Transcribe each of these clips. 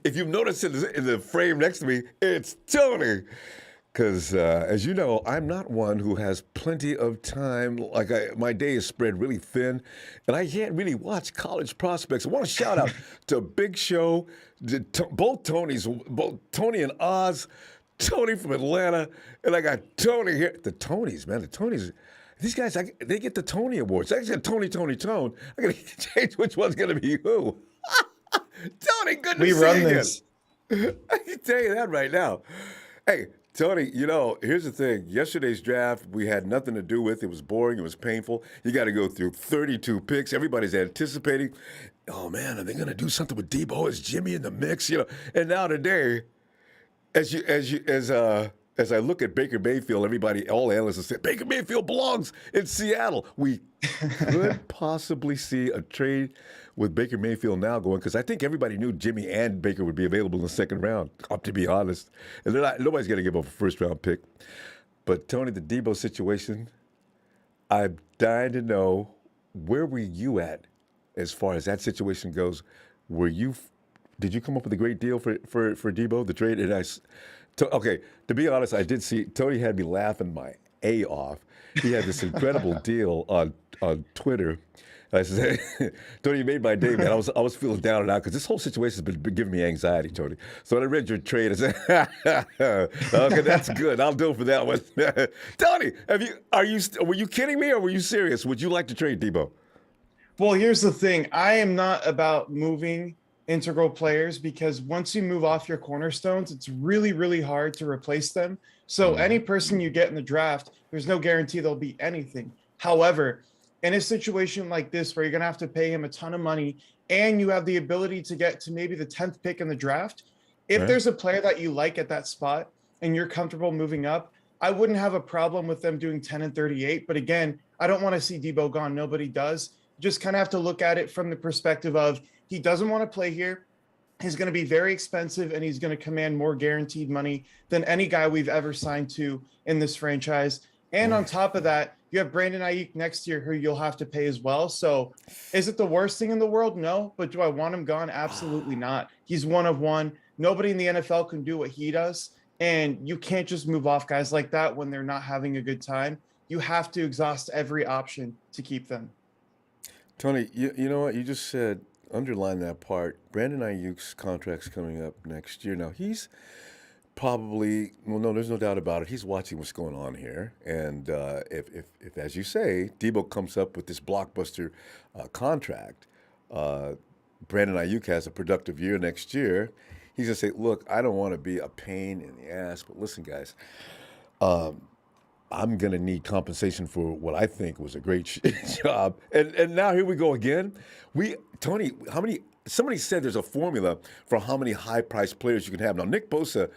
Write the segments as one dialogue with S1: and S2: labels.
S1: If you've noticed in the frame next to me, it's Tony. Because, as you know, I'm not one who has plenty of time. My day is spread really thin, and I can't really watch college prospects. I want to shout out to Big Show, both Tonys, both Tony and Oz, Tony from Atlanta, and I got Tony here. The Tonys, man, the Tonys. These guys, they get the Tony Awards. I said Tony, Tone. I got to change which one's going to be who. Tony, good to see you again. This. I can tell you that right now. Hey, Tony, here's the thing. Yesterday's draft, we had nothing to do with. It was boring. It was painful. You got to go through 32 picks. Everybody's anticipating, oh, man, are they going to do something with Deebo? Is Jimmy in the mix? And now today, as I look at Baker Mayfield, all analysts have said, Baker Mayfield belongs in Seattle. We could possibly see a trade with Baker Mayfield now going, because I think everybody knew Jimmy and Baker would be available in the second round, to be honest. And nobody's going to give up a first-round pick. But, Tony, the Deebo situation, I'm dying to know, where were you at as far as that situation goes? Did you come up with a great deal for Deebo, the trade? And okay, to be honest, I did see, Tony had me laughing my A off. He had this incredible deal on Twitter. I said, Tony, you made my day, man. I was feeling down and out because this whole situation has been giving me anxiety, Tony. So when I read your trade, I said, okay, that's good. I'll do it for that one. Tony, were you kidding me or were you serious? Would you like to trade Deebo?
S2: Well, here's the thing. I am not about moving integral players because once you move off your cornerstones, it's really, really hard to replace them. So any person you get in the draft, there's no guarantee they'll be anything. However, in a situation like this where you're going to have to pay him a ton of money and you have the ability to get to maybe the 10th pick in the draft, if there's a player that you like at that spot and you're comfortable moving up, I wouldn't have a problem with them doing 10 and 38. But again, I don't want to see Deebo gone. Nobody does. Just kind of have to look at it from the perspective of he doesn't want to play here. He's going to be very expensive and he's going to command more guaranteed money than any guy we've ever signed to in this franchise. And on top of that, you have Brandon Ayuk next year who you'll have to pay as well. So is it the worst thing in the world? No. But do I want him gone? Absolutely not. He's one of one. Nobody in the NFL can do what he does. And you can't just move off guys like that when they're not having a good time. You have to exhaust every option to keep them.
S1: Tony, you know what? You just said, underline that part. Brandon Ayuk's contract's coming up next year. Now, he's probably, well, no, there's no doubt about it. He's watching what's going on here. And if as you say, Deebo comes up with this blockbuster contract, Brandon Ayuk has a productive year next year, he's going to say, look, I don't want to be a pain in the ass, but listen, guys, I'm going to need compensation for what I think was a great job. And now here we go again. Tony, somebody said there's a formula for how many high-priced players you can have. Now, Nick Bosa,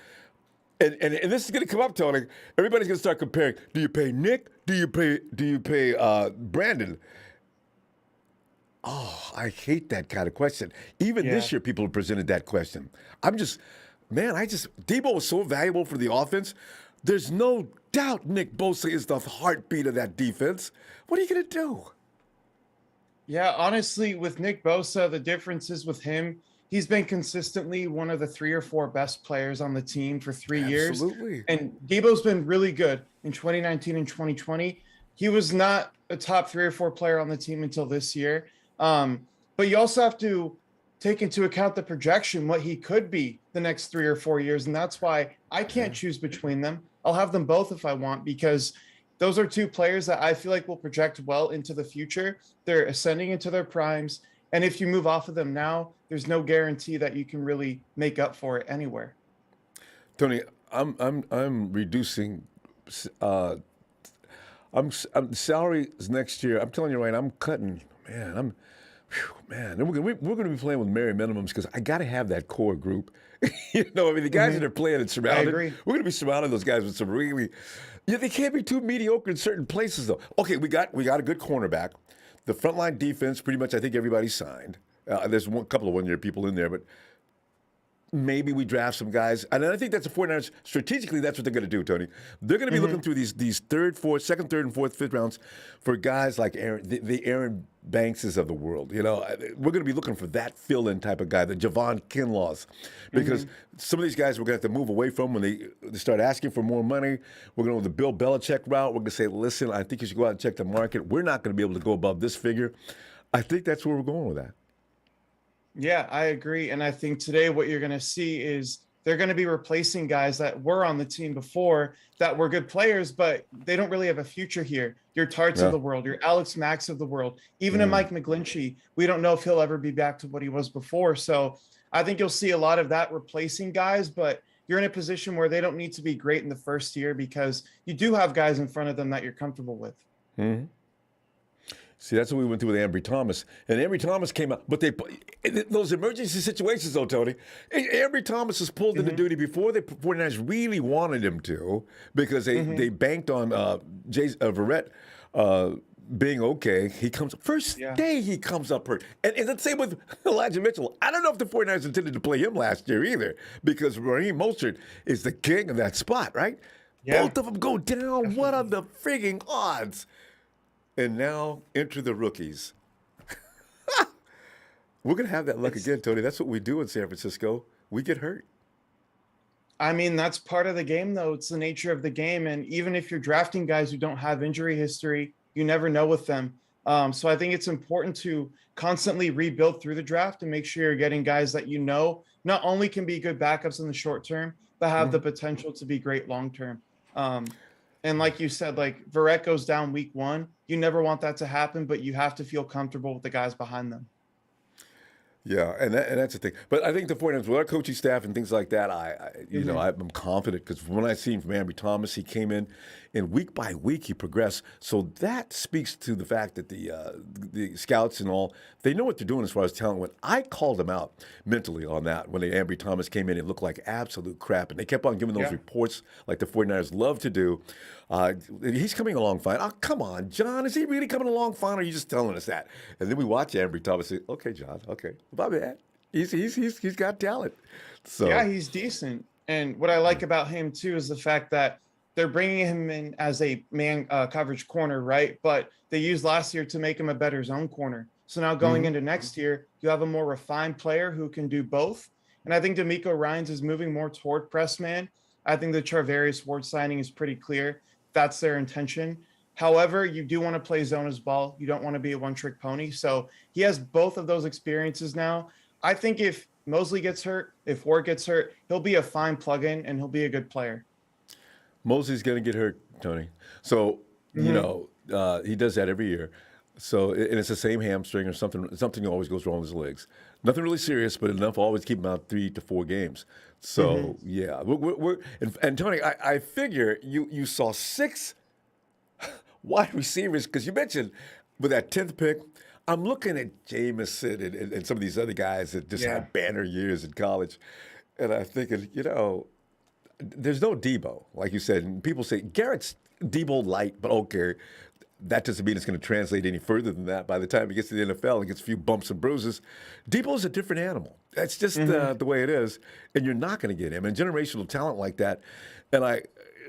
S1: and this is going to come up, Tony. Everybody's going to start comparing. Do you pay Nick? Do you pay Brandon? Oh, I hate that kind of question. Even this year, people have presented that question. Deebo was so valuable for the offense. There's no doubt Nick Bosa is the heartbeat of that defense. What are you going to do?
S2: Yeah, honestly, with Nick Bosa, the difference is with him, he's been consistently one of the 3 or 4 best players on the team for 3 years.
S1: Absolutely.
S2: And Deebo's been really good in 2019 and 2020. He was not a top 3 or 4 player on the team until this year. But you also have to take into account the projection, what he could be the next 3 or 4 years. And that's why I can't choose between them. I'll have them both if I want, because those are 2 players that I feel like will project well into the future. They're ascending into their primes. And if you move off of them now, there's no guarantee that you can really make up for it anywhere.
S1: Tony, I'm reducing I'm salaries next year. I'm telling you right now, I'm cutting. Man, we're going to be playing with merry minimums because I got to have that core group. The guys that are playing and surrounded.
S2: I agree.
S1: We're going to be surrounding those guys with some really. They can't be too mediocre in certain places though. Okay, we got a good cornerback. The frontline defense, pretty much, I think everybody signed. There's a couple of one-year people in there, but maybe we draft some guys. And I think that's the 49ers, strategically, that's what they're going to do, Tony. They're going to be looking through these second, third, and fourth, fifth rounds for guys like the Aaron Bankses of the world. You know, we're going to be looking for that fill-in type of guy, the Javon Kinlaws, because some of these guys we're going to have to move away from when they start asking for more money. We're going to go the Bill Belichick route. We're going to say, listen, I think you should go out and check the market. We're not going to be able to go above this figure. I think that's where we're going with that.
S2: Yeah, I agree. And I think today what you're going to see is they're going to be replacing guys that were on the team before that were good players, but they don't really have a future here. Your Tarts of the world, your Alex Max of the world, even a Mike McGlinchey. We don't know if he'll ever be back to what he was before. So I think you'll see a lot of that replacing guys, but you're in a position where they don't need to be great in the first year because you do have guys in front of them that you're comfortable with.
S1: See, that's what we went through with Ambry Thomas. And Ambry Thomas came out, but those emergency situations, though, Tony, Ambry Thomas was pulled into duty before the 49ers really wanted him to because they banked on Verrett being okay. He comes, first day he comes up hurt. And the same with Elijah Mitchell. I don't know if the 49ers intended to play him last year either because Raheem Mostert is the king of that spot, right? Yeah. Both of them go down. Definitely. What are the frigging odds? And now enter the rookies. We're going to have that luck again, Tony. That's what we do in San Francisco. We get hurt.
S2: I mean, that's part of the game, though. It's the nature of the game. And even if you're drafting guys who don't have injury history, you never know with them. So I think it's important to constantly rebuild through the draft and make sure you're getting guys that you know not only can be good backups in the short term, but have the potential to be great long term. And like you said, like Verrett goes down week 1. You never want that to happen, but you have to feel comfortable with the guys behind them.
S1: Yeah, and that's the thing. But I think the 49ers, with our coaching staff and things like that, I'm confident because when I see him from Ambry Thomas, he came in, and week by week he progressed. So that speaks to the fact that the scouts and all, they know what they're doing as far as talent went. I called them out mentally on that when Ambry Thomas came in. It looked like absolute crap, and they kept on giving those reports like the 49ers love to do. He's coming along fine. Oh, come on, John. Is he really coming along fine, or are you just telling us that? And then we watch Ambry Thomas say, okay, John, okay. My bad. He's got talent. So
S2: yeah, he's decent. And what I like about him too is the fact that they're bringing him in as a man coverage corner, right? But they used last year to make him a better zone corner. So now going into next year, you have a more refined player who can do both. And I think D'Amico Ryans is moving more toward press man. I think the Charvarius Ward signing is pretty clear. That's their intention. However, you do want to play zone as ball. You don't want to be a one-trick pony. So he has both of those experiences now. I think if Mosley gets hurt, if Ward gets hurt, he'll be a fine plug-in and he'll be a good player.
S1: Mosley's going to get hurt, Tony. So, you know, he does that every year. So, and it's the same hamstring or something always goes wrong with his legs. Nothing really serious, but enough to always keep him out 3 to 4 games. So, yeah. And Tony, I figure you saw 6 wide receivers, because you mentioned with that 10th pick, I'm looking at Jameson and some of these other guys that just had banner years in college. And I'm thinking, you know, there's no Deebo, like you said. And people say, Garrett's Deebo light, but okay. That doesn't mean it's going to translate any further than that. By the time he gets to the NFL and gets a few bumps and bruises, Deebo's a different animal. That's just the way it is. And you're not going to get him. And generational talent like that. And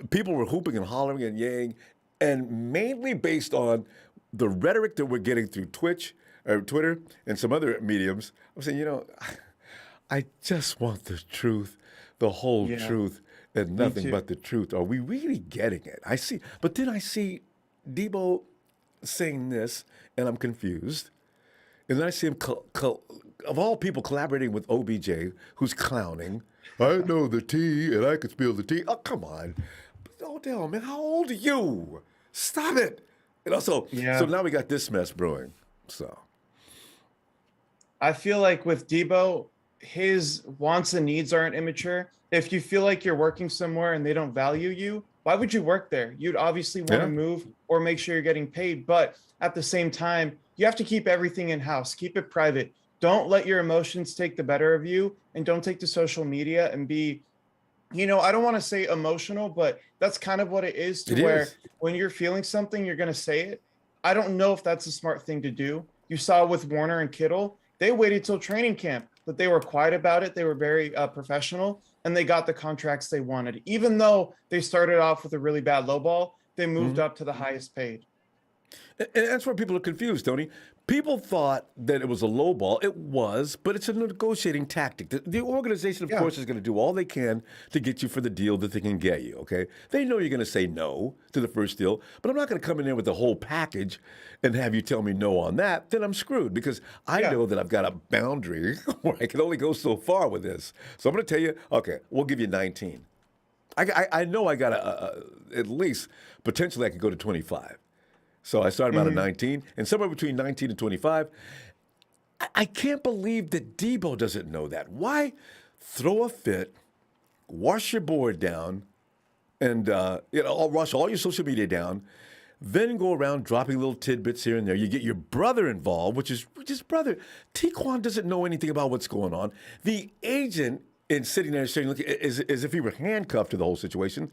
S1: people were hooping and hollering and yaying, and mainly based on the rhetoric that we're getting through Twitter, and some other mediums. I'm saying, you know, I just want the truth, the whole truth, and nothing but the truth. Are we really getting it? But then I see Deebo saying this, and I'm confused. And then I see him, of all people, collaborating with OBJ, who's clowning. I know the T, and I can spell the T. Oh, come on. Oh, damn, man, how old are you? Stop it. And also, so now we got this mess brewing. So
S2: I feel like with Deebo, his wants and needs aren't immature. If you feel like you're working somewhere and they don't value you, why would you work there? You'd obviously want to move or make sure you're getting paid. But at the same time, you have to keep everything in-house. Keep it private. Don't let your emotions take the better of you, and don't take to social media and be, you know, I don't want to say emotional, but that's kind of what it is, when you're feeling something, you're going to say it. I don't know if that's a smart thing to do. You saw with Warner and Kittle, they waited till training camp. but they were quiet about it. They were very professional, and they got the contracts they wanted. Even though they started off with a really bad low ball, they moved up to the highest paid.
S1: And that's where people are confused, Tony. People thought that it was a low ball. It was, but it's a negotiating tactic. The organization, of
S2: Yeah.
S1: course, is going to do all they can to get you for the deal that they can get you, okay? They know you're going to say no to the first deal, but I'm not going to come in there with the whole package and have you tell me no on that. Then I'm screwed because I
S2: Yeah.
S1: know that I've got a boundary where I can only go so far with this. So I'm going to tell you, okay, we'll give you 19. I know I got at least, potentially I could go to 25. So I started out at 19, and somewhere between 19 and 25. I can't believe that Deebo doesn't know that. Why throw a fit, wash your board down, and wash all your social media down, then go around dropping little tidbits here and there. You get your brother involved, which is brother. Tiquan doesn't know anything about what's going on. The agent is sitting there saying, look, as if he were handcuffed to the whole situation.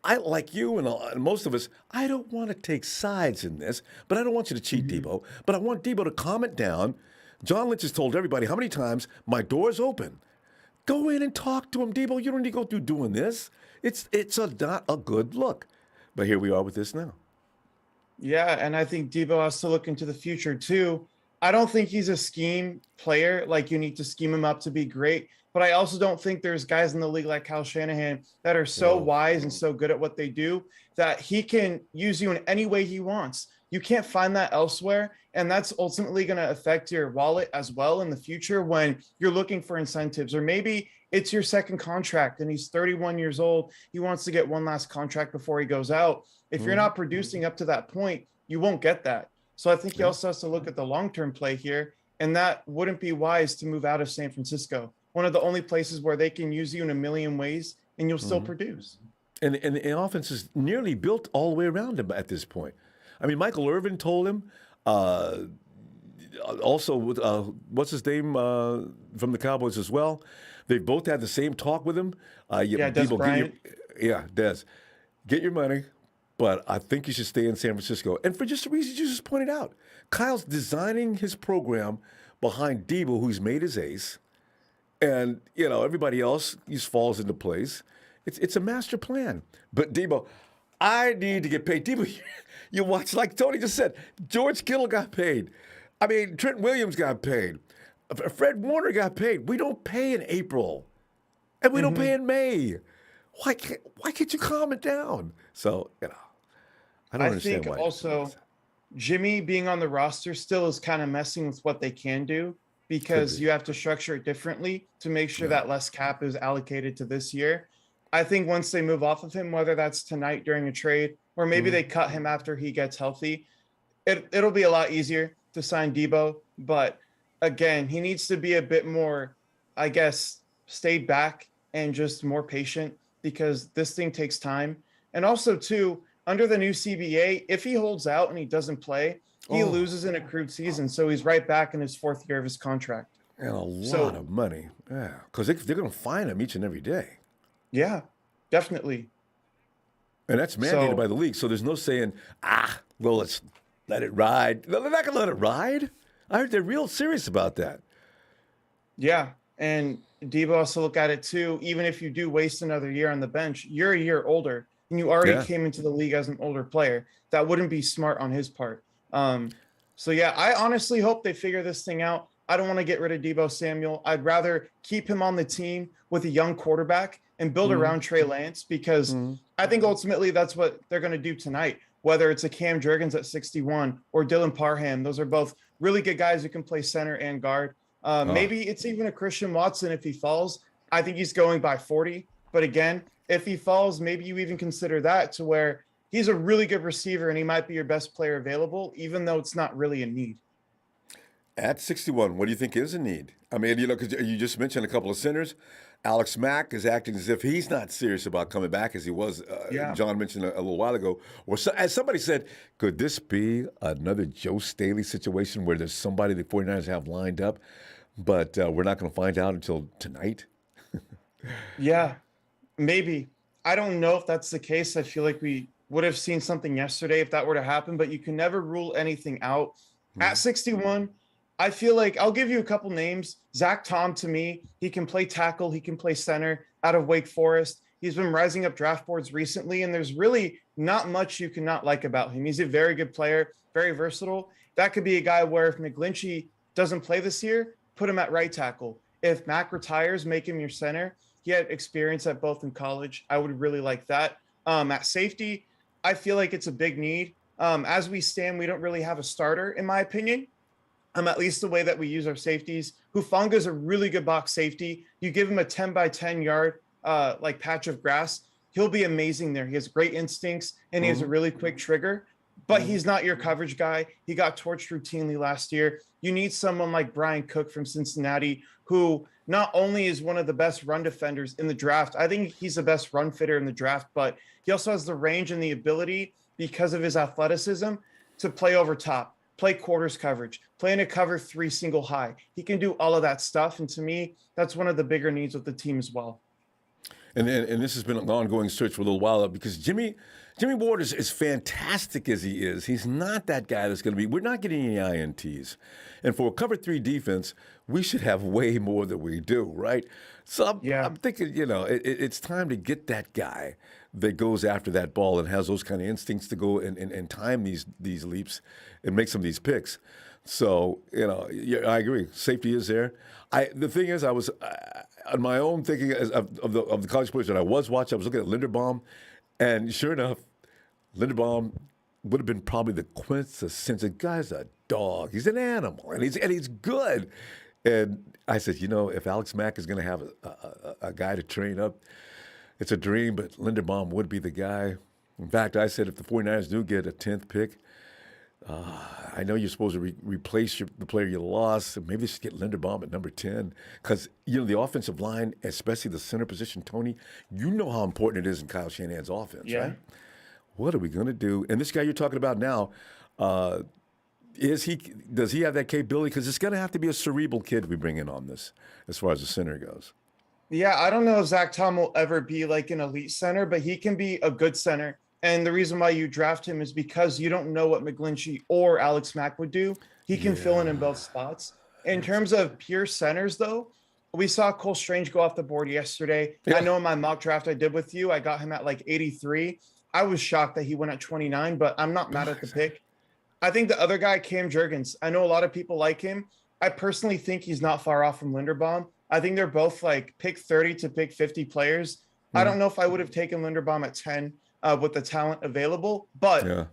S1: I, like you and most of us, I don't want to take sides in this, but I don't want you to cheat Deebo. But I want Deebo to calm it down. John Lynch has told everybody how many times my door's open. Go in and talk to him, Deebo. You don't need to go through doing this. It's not a good look. But here we are with this now.
S2: Yeah, and I think Deebo has to look into the future too. I don't think he's a scheme player. Like you need to scheme him up to be great. But I also don't think there's guys in the league like Kyle Shanahan that are so wise and so good at what they do that he can use you in any way he wants. You can't find that elsewhere. And that's ultimately going to affect your wallet as well in the future when you're looking for incentives. Or maybe it's your second contract and he's 31 years old. He wants to get one last contract before he goes out. If you're not producing up to that point, you won't get that. So I think he also has to look at the long-term play here. And that wouldn't be wise to move out of San Francisco, one of the only places where they can use you in a million ways and you'll still produce.
S1: And the offense is nearly built all the way around him at this point. I mean, Michael Irvin told him, also with, what's his name from the Cowboys as well. They both had the same talk with him.
S2: Yeah, Des Bryant.
S1: Des. Get your money, but I think you should stay in San Francisco. And for just the reasons you just pointed out. Kyle's designing his program behind Deebo, who's made his ace. And, everybody else just falls into place. It's a master plan. But Deebo, I need to get paid. Deebo, you watch, like Tony just said, George Kittle got paid. I mean, Trent Williams got paid. Fred Warner got paid. We don't pay in April. And we don't pay in May. Why can't you calm it down? So, I don't understand
S2: think
S1: why.
S2: also Jimmy being on the roster still is kind of messing with what they can do because you have to structure it differently to make sure that less cap is allocated to this year. I think once they move off of him, whether that's tonight during a trade or maybe they cut him after he gets healthy, it'll be a lot easier to sign Deebo. But again, he needs to be a bit more, I guess, stayed back and just more patient because this thing takes time. And also, too, under the new CBA, if he holds out and he doesn't play, he loses an accrued season. So he's right back in his fourth year of his contract.
S1: And a lot of money. Yeah, because they're going to fine him each and every day.
S2: Yeah, definitely.
S1: And that's mandated by the league. So there's no saying, well, let's let it ride. No, they're not going to let it ride. I heard they're real serious about that.
S2: Yeah. And Deebo has to look at it too. Even if you do waste another year on the bench, you're a year older and you already came into the league as an older player. That wouldn't be smart on his part. So yeah, I honestly hope they figure this thing out. I don't want to get rid of Deebo Samuel. I'd rather keep him on the team with a young quarterback and build around Trey Lance because I think ultimately that's what they're going to do tonight. Whether it's a Cam Jurgens at 61 or Dylan Parham, those are both really good guys who can play center and guard. Maybe it's even a Christian Watson if he falls. I think he's going by 40. But again, if he falls, maybe you even consider that to where he's a really good receiver and he might be your best player available, even though it's not really a need.
S1: At 61, what do you think is a need? I mean, because you just mentioned a couple of centers. Alex Mack is acting as if he's not serious about coming back as he was, John mentioned a little while ago. Or as somebody said, could this be another Joe Staley situation where there's somebody the 49ers have lined up, but we're not going to find out until tonight?
S2: Yeah, maybe. I don't know if that's the case. I feel like we would have seen something yesterday if that were to happen, but you can never rule anything out. At 61, I feel like I'll give you a couple names. Zach Tom, to me, he can play tackle, he can play center out of Wake Forest. He's been rising up draft boards recently, and there's really not much you cannot like about him. He's a very good player, very versatile. That could be a guy where if McGlinchey doesn't play this year, put him at right tackle. If Mac retires, make him your center. He had experience at both in college. I would really like that. At safety, I feel like it's a big need. As we stand, we don't really have a starter, in my opinion. At least the way that we use our safeties. Hufanga is a really good box safety. You give him a 10 by 10 yard like patch of grass, he'll be amazing there. He has great instincts and he has a really quick trigger, but he's not your coverage guy. He got torched routinely last year. You need someone like Brian Cook from Cincinnati, who not only is one of the best run defenders in the draft, I think he's the best run fitter in the draft, but he also has the range and the ability because of his athleticism to play over top, play quarters coverage, play in a cover 3 single high. He can do all of that stuff. And to me, that's one of the bigger needs with the team as well.
S1: And this has been an ongoing search for a little while because Jimmy Ward is as fantastic as he is. He's not that guy that's going to be. We're not getting any INTs, and for a cover 3 defense, we should have way more than we do, right? So I'm thinking, it's time to get that guy that goes after that ball and has those kind of instincts to go and time these leaps and make some of these picks. So, I agree. Safety is there. The thing is, I was on my own thinking of the college players that I was watching. I was looking at Linderbaum, and sure enough, Linderbaum would have been probably the quintessential. The guy's a dog. He's an animal, and he's good. And I said, if Alex Mack is going to have a guy to train up, it's a dream. But Linderbaum would be the guy. In fact, I said if the 49ers do get a 10th pick. I know you're supposed to replace the player you lost. So maybe they should get Linderbaum at number 10 because, the offensive line, especially the center position, Tony, you know how important it is in Kyle Shanahan's offense, right? What are we going to do? And this guy you're talking about now, does he have that capability? Because it's going to have to be a cerebral kid we bring in on this as far as the center goes.
S2: Yeah, I don't know if Zach Tom will ever be like an elite center, but he can be a good center. And the reason why you draft him is because you don't know what McGlinchey or Alex Mack would do. He can fill in both spots. In terms of pure centers, though, we saw Cole Strange go off the board yesterday. I know in my mock draft I did with you, I got him at like 83. I was shocked that he went at 29, but I'm not mad at the pick. I think the other guy, Cam Jurgens, I know a lot of people like him. I personally think he's not far off from Linderbaum. I think they're both like pick 30 to pick 50 players. I don't know if I would have taken Linderbaum at 10. With the talent available, but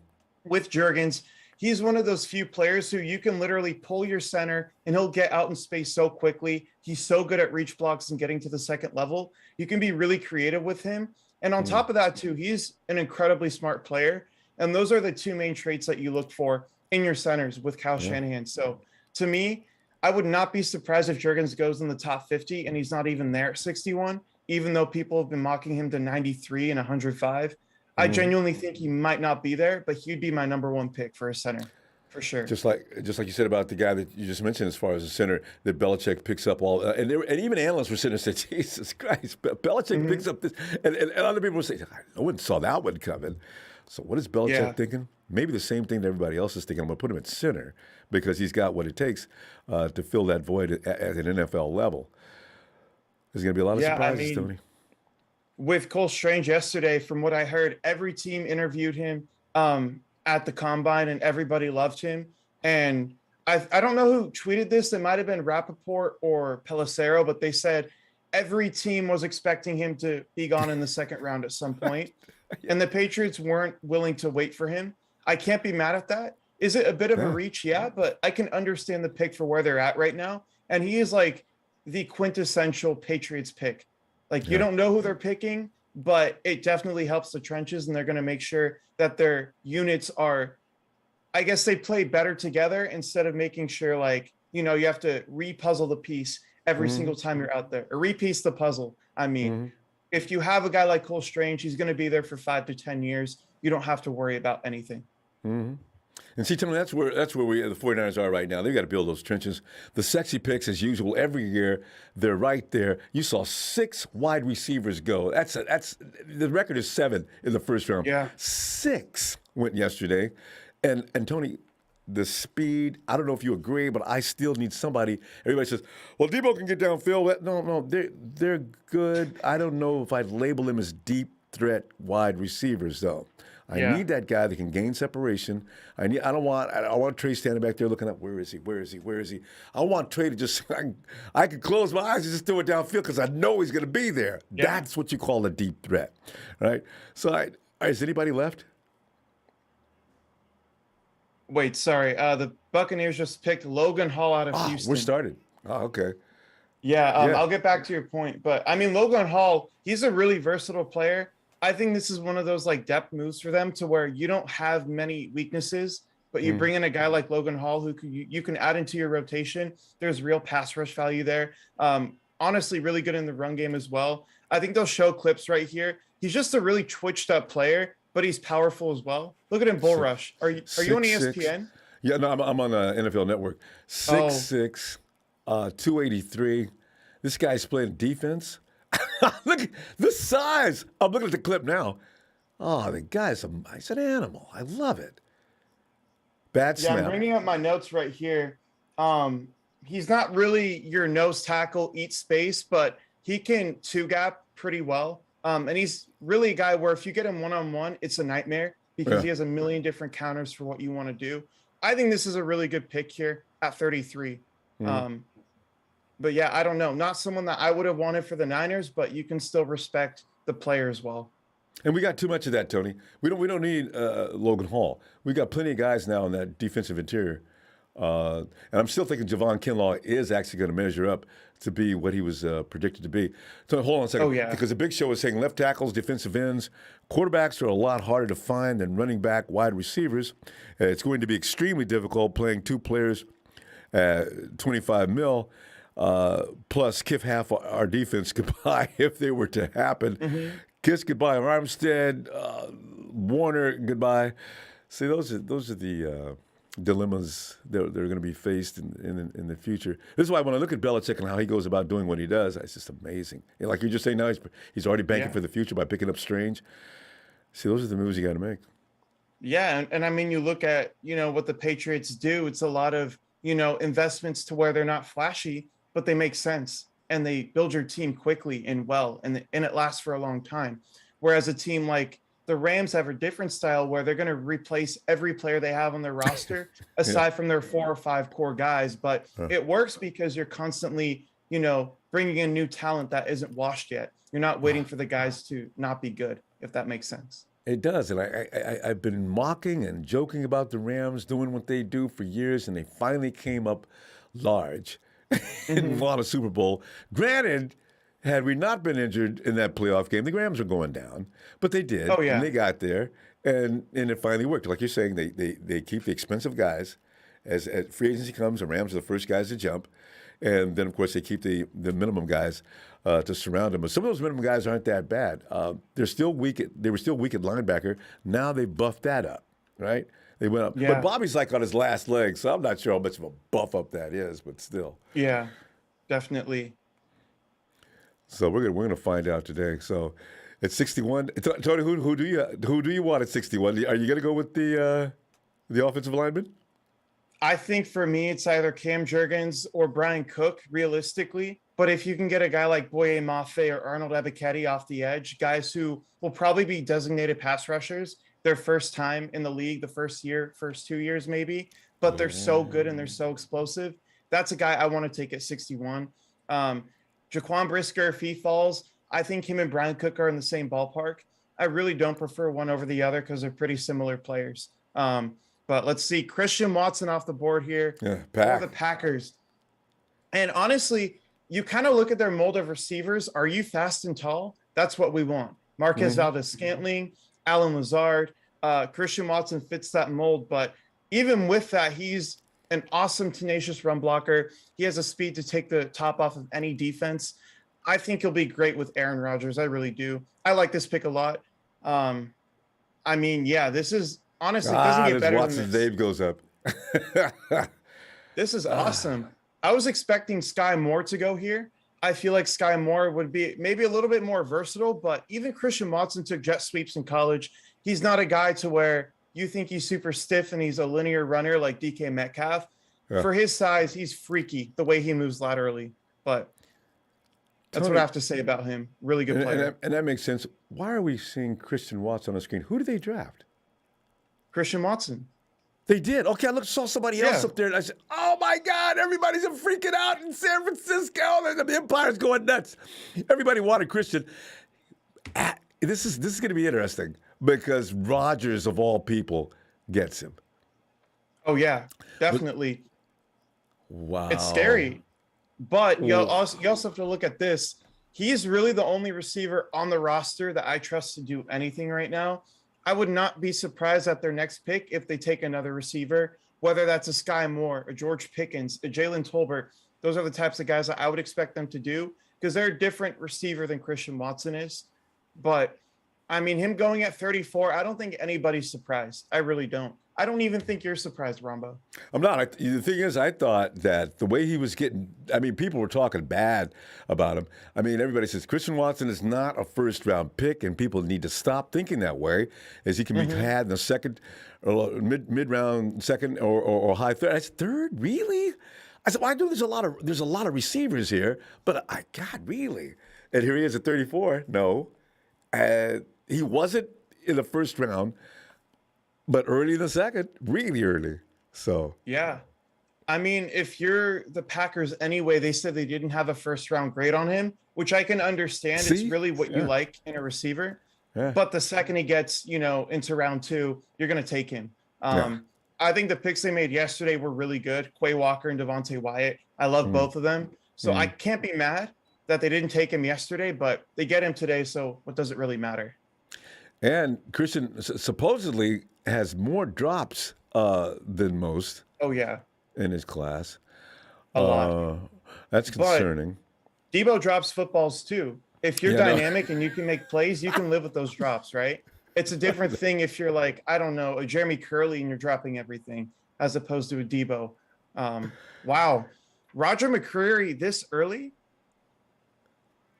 S2: with Jurgens, he's one of those few players who you can literally pull your center and he'll get out in space so quickly. He's so good at reach blocks and getting to the second level. You can be really creative with him. And on top of that, too, he's an incredibly smart player. And those are the two main traits that you look for in your centers with Kyle Shanahan. So to me, I would not be surprised if Jurgens goes in the top 50 and he's not even there at 61, even though people have been mocking him to 93 and 105. I genuinely think he might not be there, but he'd be my number 1 pick for a center, for sure.
S1: Just like you said about the guy that you just mentioned, as far as the center that Belichick picks up all, and even analysts were sitting there and said, "Jesus Christ, Belichick picks up this," and other people would say, "I wouldn't saw that one coming." So what is Belichick thinking? Maybe the same thing that everybody else is thinking. I'm going to put him at center because he's got what it takes to fill that void at an NFL level. There's going to be a lot of surprises, Tony.
S2: With Cole Strange yesterday, from what I heard, every team interviewed him at the combine and everybody loved him. And I don't know who tweeted this. It might have been Rappaport or Pelissero, but they said every team was expecting him to be gone in the second round at some point. And the Patriots weren't willing to wait for him. I can't be mad at that. Is it a bit of a reach? Yeah, but I can understand the pick for where they're at right now. And he is like the quintessential Patriots pick. Like, you don't know who they're picking, but it definitely helps the trenches, and they're going to make sure that their units are, I guess they play better together instead of making sure, like, you have to re-puzzle the piece every single time you're out there, or repiece the puzzle. I mean, if you have a guy like Cole Strange, he's going to be there for 5 to 10 years. You don't have to worry about anything.
S1: And see, Tim, that's where the 49ers are right now. They've got to build those trenches. The sexy picks, as usual, every year, they're right there. You saw 6 wide receivers go. That's the record is 7 in the first round. 6 went yesterday. And Tony, the speed. I don't know if you agree, but I still need somebody. Everybody says, "Well, Deebo can get downfield." No, they're good. I don't know if I'd label them as deep threat wide receivers though. I
S2: Yeah.
S1: need that guy that can gain separation. I want Trey standing back there looking up. Where is he? Where is he? Where is he? I want Trey to just. I can close my eyes and just throw it downfield because I know he's going to be there.
S2: Yeah.
S1: That's what you call a deep threat, right? So, is anybody left?
S2: Wait, sorry. The Buccaneers just picked Logan Hall out of Houston.
S1: We're started. Oh, okay.
S2: Yeah,
S1: Yeah.
S2: I'll get back to your point, but I mean Logan Hall, he's a really versatile player. I think this is one of those like depth moves for them to where you don't have many weaknesses, but you bring in a guy like Logan Hall who you can add into your rotation. There's real pass rush value there. Honestly, really good in the run game as well. I think they'll show clips right here. He's just a really twitched up player, but he's powerful as well. Look at him bull rush. Are you on
S1: 6'6".
S2: ESPN?
S1: Yeah, no, I'm on NFL Network. 6'6", 283. This guy's playing defense. Look at the size. I'm looking at the clip now. Oh, the guy's he's an animal. I love it. Bad
S2: Yeah, I'm
S1: snap.
S2: bringing up my notes right here. He's not really your nose tackle, eat space, but he can two gap pretty well. And he's really a guy where if you get him one-on-one, it's a nightmare because he has a million different counters for what you want to do. I think this is a really good pick here at 33. But yeah, I don't know. Not someone that I would have wanted for the Niners, but you can still respect the player as well.
S1: And we got too much of that, Tony. We don't need Logan Hall. We got plenty of guys now in that defensive interior. And I'm still thinking Javon Kinlaw is actually going to measure up to be what he was predicted to be. So hold on a second.
S2: Oh, yeah.
S1: Because the big show is saying left tackles, defensive ends, quarterbacks are a lot harder to find than running back, wide receivers. It's going to be extremely difficult playing two players at 25 mil. Plus, kiff half our defense goodbye if they were to happen. Kiss goodbye, Armstead, Warner goodbye. See, those are the dilemmas that are going to be faced in the future. This is why when I look at Belichick and how he goes about doing what he does, it's just amazing. And like you're just saying now, he's already banking for the future by picking up Strange. See, those are the moves you got to make.
S2: Yeah, and I mean, you look at what the Patriots do. It's a lot of investments to where they're not flashy, but they make sense and they build your team quickly and well, and it lasts for a long time. Whereas a team like the Rams have a different style where they're going to replace every player they have on their roster, aside from their 4 or 5 core guys. But it works because you're constantly, bringing in new talent that isn't washed yet. You're not waiting for the guys to not be good, if that makes sense.
S1: It does, and I've been mocking and joking about the Rams doing what they do for years, and they finally came up large and won a Super Bowl. Granted, had we not been injured in that playoff game, the Rams were going down, but they did.
S2: Oh, yeah.
S1: And they got there, and it finally worked. Like you're saying, they keep the expensive guys. As free agency comes, the Rams are the first guys to jump, and then of course they keep the minimum guys to surround them. But some of those minimum guys aren't that bad. They're still weak. They were still weak at linebacker. Now they buffed that up, right? They went up.
S2: Yeah.
S1: But Bobby's like on his last leg, so I'm not sure how much of a buff up that is, but still.
S2: Yeah, definitely.
S1: So we're gonna find out today. So at 61, Tony, who do you want at 61? Are you gonna go with the offensive lineman?
S2: I think for me, it's either Cam Jurgens or Brian Cook, realistically. But if you can get a guy like Boye Mafe or Arnold Ebiketie off the edge, guys who will probably be designated pass rushers, their first time in the league, the first 2 years maybe, but they're so good and they're so explosive. That's a guy I want to take at 61. Jaquan Brisker, if he falls, I think him and Brian Cook are in the same ballpark. I really don't prefer one over the other because they're pretty similar players. But let's see, Christian Watson off the board here for the Packers. And honestly, you kind of look at their mold of receivers. Are you fast and tall? That's what we want. Marquez Valdez-Scantling, Alan Lazard, Christian Watson fits that mold. But even with that, he's an awesome, tenacious run blocker. He has a speed to take the top off of any defense. I think he'll be great with Aaron Rodgers. I really do. I like this pick a lot. I mean, yeah, this is honestly it doesn't get better
S1: Watson's
S2: than this.
S1: name goes up.
S2: This is awesome. I was expecting Sky Moore to go here. I feel like Sky Moore would be maybe a little bit more versatile, but even Christian Watson took jet sweeps in college. He's not a guy to where you think he's super stiff and he's a linear runner like DK Metcalf.
S1: Yeah.
S2: For his size, he's freaky the way he moves laterally. But that's what I
S1: Tony,
S2: have to say about him. Really good player.
S1: and that makes sense. Why are we seeing Christian Watson on the screen? Who did they draft?
S2: Christian Watson.
S1: They did. Okay, saw somebody else
S2: Yeah.
S1: up there, and I said, "Oh my God, everybody's freaking out in San Francisco. The Empire's going nuts. Everybody wanted Christian." This is going to be interesting because Rodgers, of all people, gets him.
S2: Oh yeah, definitely.
S1: Wow.
S2: It's scary. But you
S1: Ooh.
S2: also have to look at this. He's really the only receiver on the roster that I trust to do anything right now. I would not be surprised at their next pick if they take another receiver, whether that's a Sky Moore, a George Pickens, a Jalen Tolbert. Those are the types of guys that I would expect them to do because they're a different receiver than Christian Watson is. But I mean, him going at 34, I don't think anybody's surprised. I really don't. I don't even think you're surprised, Rombo.
S1: I'm not. The thing is, I thought that the way he was getting, I mean, people were talking bad about him. I mean, everybody says Christian Watson is not a first-round pick, and people need to stop thinking that way, as he can be had in the second, or mid-round second, or high third. I said, third? Really? I said, well, I know there's a lot of receivers here, but God, really? And here he is at 34. No. He wasn't in the first round, but early in the second, really early. So
S2: Yeah. I mean, if you're the Packers anyway, they said they didn't have a first round grade on him, which I can understand. It's
S1: see,
S2: really what you
S1: yeah,
S2: like in a receiver.
S1: yeah,
S2: But the second he gets, into round two, you're going to take him.
S1: yeah.
S2: I think the picks they made yesterday were really good. Quay Walker and Devontae Wyatt. I love
S1: Mm,
S2: both of them. So I can't be mad that they didn't take him yesterday, but they get him today. So what does it really matter?
S1: And Christian supposedly has more drops than most
S2: Oh, yeah,
S1: in his class.
S2: a lot.
S1: Uh, that's
S2: But
S1: concerning.
S2: Deebo drops footballs too. If you're
S1: Yeah, no.
S2: dynamic and you can make plays, you can live with those drops, right? It's a different thing if you're like, I don't know, a Jeremy Curley and you're dropping everything as opposed to a Deebo. Wow. Roger McCreary this early?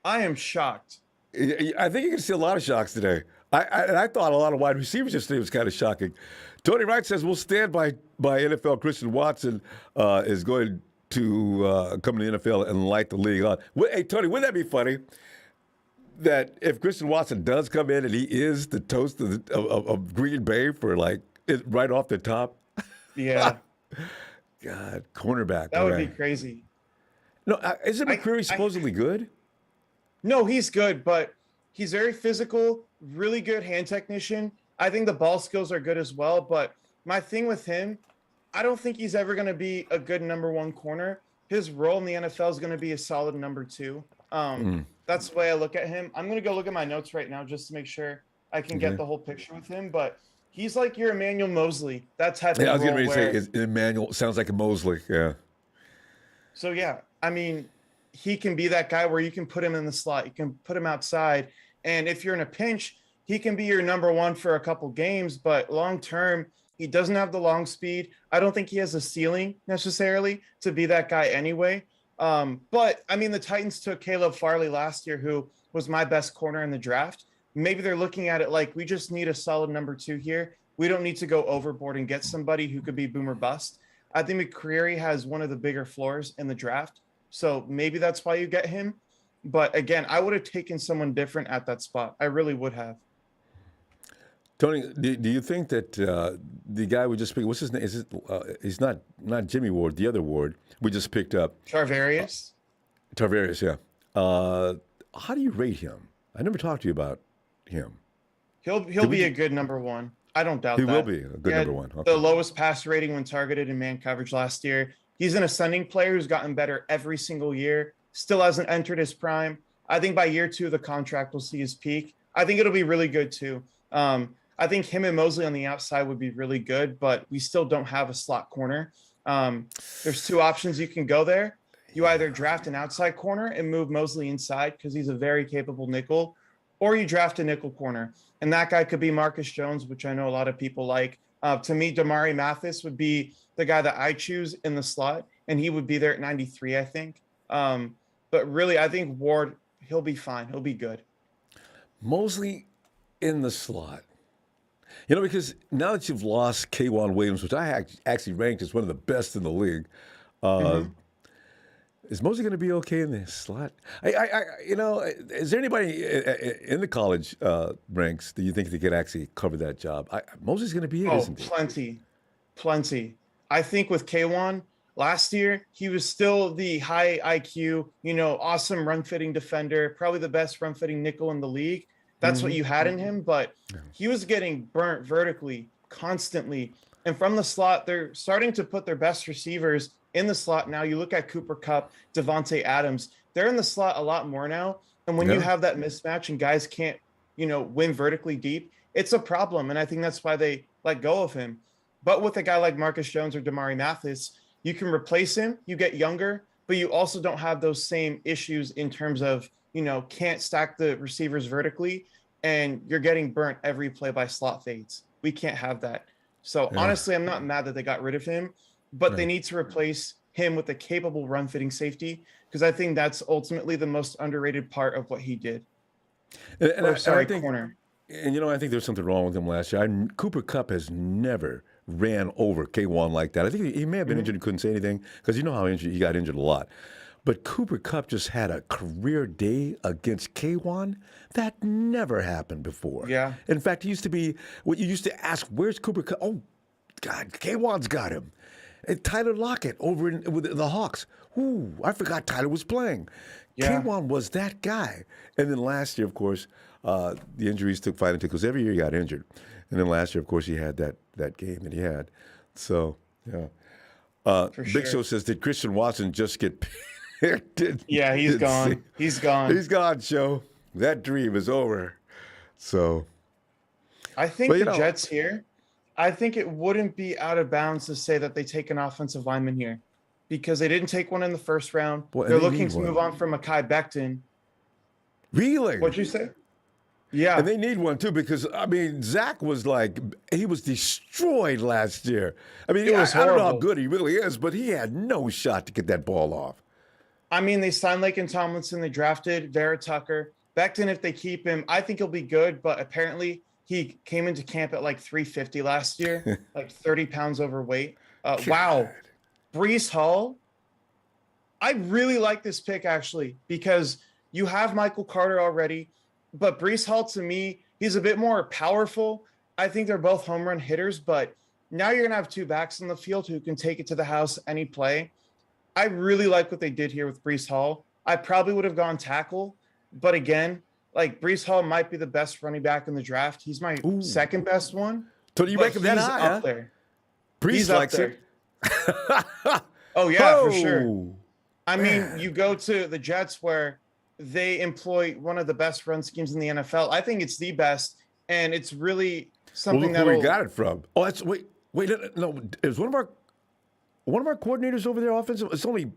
S2: I am shocked.
S1: I think you can see a lot of shocks today. I thought a lot of wide receivers yesterday was kind of shocking. Tony Wright says we'll stand by NFL. Christian Watson is going to come to the NFL and light the league on. Hey, Tony, wouldn't that be funny? That if Christian Watson does come in and he is the toast of Green Bay for right off the top.
S2: Yeah,
S1: God, cornerback.
S2: that would be
S1: Right?
S2: crazy.
S1: No, isn't
S2: I,
S1: McCreary
S2: I
S1: supposedly good?
S2: No, he's good, but he's very physical, really good hand technician. I think the ball skills are good as well. But my thing with him, I don't think he's ever going to be a good number one corner. His role in the NFL is going to be a solid number two. That's the way I look at him. I'm going to go look at my notes right now just to make sure I can get the whole picture with him. But he's like your Emmanuel Mosley. That type
S1: Yeah, I
S2: of
S1: was
S2: role
S1: getting ready to
S2: where,
S1: say Emmanuel sounds like a Mosley. Yeah.
S2: so yeah, I mean, he can be that guy where you can put him in the slot, you can put him outside, and if you're in a pinch, he can be your number one for a couple games. But long term, he doesn't have the long speed. I don't think he has a ceiling necessarily to be that guy anyway. But I mean, the Titans took Caleb Farley last year, who was my best corner in the draft. Maybe they're looking at it like we just need a solid number two here. We don't need to go overboard and get somebody who could be boom or bust. I think McCreary has one of the bigger floors in the draft. So maybe that's why you get him. But again, I would have taken someone different at that spot. I really would have.
S1: Tony, do you think that the guy we just picked, what's his name? He's not Jimmy Ward, the other Ward we just picked up,
S2: Charvarius?
S1: Tarvarius, yeah. How do you rate him? I never talked to you about him.
S2: He'll be a good number one. I don't doubt
S1: He
S2: that.
S1: will be a good
S2: He had
S1: number one.
S2: the
S1: Okay.
S2: lowest pass rating when targeted in man coverage last year. He's an ascending player who's gotten better every single year. Still hasn't entered his prime. I think by year two of the contract, we'll see his peak. I think it'll be really good too. I think him and Mosley on the outside would be really good, but we still don't have a slot corner. There's two options you can go there. You either draft an outside corner and move Mosley inside because he's a very capable nickel, or you draft a nickel corner. And that guy could be Marcus Jones, which I know a lot of people like. To me, Damari Mathis would be the guy that I choose in the slot, and he would be there at 93, I think. But really, I think Ward, he'll be fine. He'll be good.
S1: Mosley in the slot. You know, because now that you've lost Kwan Williams, which I actually ranked as one of the best in the league, uh,
S2: Mhm.
S1: is Mosey going to be okay in the slot? Is there anybody in the college ranks that you think they could actually cover that job? Mosey's going to be it,
S2: Oh,
S1: isn't he?
S2: plenty, plenty. I think with K1 last year, he was still the high IQ, awesome run fitting defender, probably the best run fitting nickel in the league. That's what
S1: Mm-hmm.
S2: you had in him, but he was getting burnt vertically constantly. And from the slot, they're starting to put their best receivers in the slot now. You look at Cooper Cup, Devontae Adams, they're in the slot a lot more now. And when you
S1: Yeah.
S2: have that mismatch and guys can't, win vertically deep, it's a problem. And I think that's why they let go of him. But with a guy like Marcus Jones or Damari Mathis, you can replace him, you get younger, but you also don't have those same issues in terms of, can't stack the receivers vertically and you're getting burnt every play by slot fades. We can't have that. So
S1: Yeah.
S2: honestly, I'm not mad that they got rid of him, but they
S1: Yeah.
S2: need to replace him with a capable run fitting safety because I think that's ultimately the most underrated part of what he did. Or
S1: And I
S2: sorry,
S1: think,
S2: corner.
S1: I think there's something wrong with him last year. Cooper Cup has never ran over K1 like that. I think he may have been
S2: Mhm.
S1: injured and couldn't say anything because you know how he got injured a lot. But Cooper Cup just had a career day against K1 that never happened before.
S2: Yeah.
S1: In fact, he used to be what you used to ask, "Where's Cooper Cup?" Oh, God, K1's got him. And Tyler Lockett over with the Hawks. Ooh, I forgot Tyler was playing.
S2: Yeah.
S1: K1 was that guy. And then last year, of course, the injuries took fighting because every year he got injured. And then last year, of course, he had that game that he had. So, yeah.
S2: For
S1: Big Show
S2: sure.
S1: says, did Christian Watson just get picked?
S2: Yeah, he's
S1: Didn't see.
S2: gone. He's gone.
S1: He's gone, Show. That dream is over. So,
S2: I
S1: but
S2: think the Jets here, I think it wouldn't be out of bounds to say that they take an offensive lineman here because they didn't take one in the first round.
S1: boy, and
S2: They're
S1: they
S2: looking
S1: need
S2: to move
S1: one.
S2: on from Mekhi Becton.
S1: Really?
S2: What'd you say?
S1: And
S2: Yeah,
S1: they need one too because Zach was like he was destroyed last year. I mean,
S2: it was
S1: I don't know how
S2: horrible.
S1: good he really is, but he had no shot to get that ball off.
S2: I mean, they signed Laken Tomlinson. They drafted Vera Tucker. Becton, if they keep him, I think he'll be good. But apparently, he came into camp at like 350 last year, like 30 pounds overweight. Wow.
S1: God.
S2: Brees Hall, I really like this pick actually because you have Michael Carter already, but Brees Hall to me, he's a bit more powerful. I think they're both home run hitters, but now you're gonna have two backs in the field who can take it to the house any play. I really like what they did here with Brees Hall. I probably would have gone tackle, but again, like Brees Hall might be the best running back in the draft. He's my
S1: Ooh.
S2: second best one,
S1: So you
S2: but
S1: rank him that
S2: he's
S1: high,
S2: up
S1: huh?
S2: there. He's
S1: Priest
S2: up
S1: likes it.
S2: there. Oh yeah, for sure.
S1: Oh
S2: I mean,
S1: man.
S2: you go to the Jets where they employ one of the best run schemes in the NFL. I think it's the best, and it's really
S1: Well,
S2: something
S1: look where we
S2: that'll.
S1: got it from. Oh, that's wait. No, is one of our coordinators over there offensive? It's only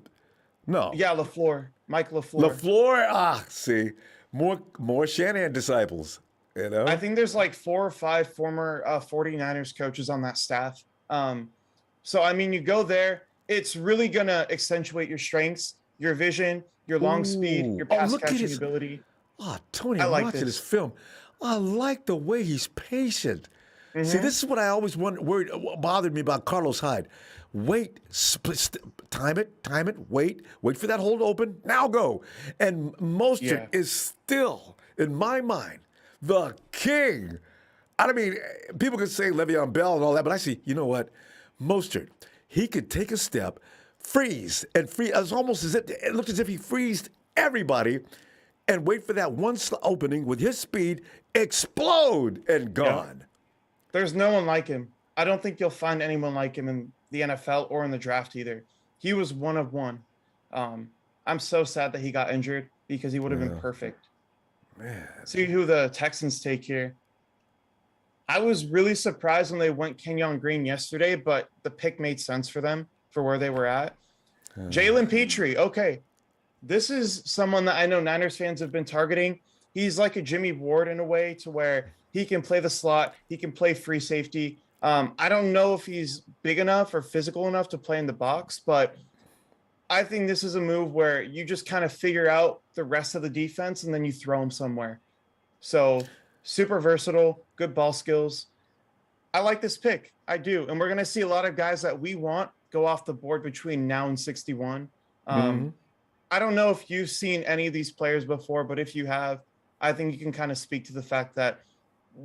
S1: no.
S2: Yeah, LaFleur, Mike LaFleur.
S1: LaFleur. See, more Shanahan disciples. You
S2: I
S1: know.
S2: think there's like 4 or 5 former 49ers coaches on that staff. So I mean, you go there, it's really gonna accentuate your strengths, your vision, your long speed,
S1: Ooh.
S2: your
S1: Oh,
S2: pass
S1: look at
S2: catching
S1: his.
S2: ability.
S1: Oh, Tony,
S2: I
S1: I'm
S2: like
S1: watching this
S2: this.
S1: film. I like the way he's patient. See,
S2: Hmm.
S1: this is what I always worried, bothered me about Carlos Hyde. Wait, time it, wait for that hole to open, now go. And Mostert
S2: Yeah.
S1: is still, in my mind, the king. I mean, people can say Le'Veon Bell and all that, but I see, you know what? Mostert, he could take a step, freeze, and free. It's almost as if it looked as if he freezed everybody and wait for that one opening with his speed, explode, and
S2: Yeah.
S1: gone.
S2: There's no one like him. I don't think you'll find anyone like him in the NFL or in the draft either. He was one of one. I'm so sad that he got injured because he would have been
S1: Yeah,
S2: perfect.
S1: man.
S2: See who the Texans take here. I was really surprised when they went Kenyon Green yesterday, but the pick made sense for them for where they were at. Jalen Petrie. Okay. This is someone that I know Niners fans have been targeting. He's like a Jimmy Ward in a way to where he can play the slot, he can play free safety. I don't know if he's big enough or physical enough to play in the box, but I think this is a move where you just kind of figure out the rest of the defense and then you throw him somewhere. So super versatile, good ball skills. I like this pick. I do. And we're going to see a lot of guys that we want go off the board between now and 61.
S1: Mm-hmm.
S2: I don't know if you've seen any of these players before, but if you have, I think you can kind of speak to the fact that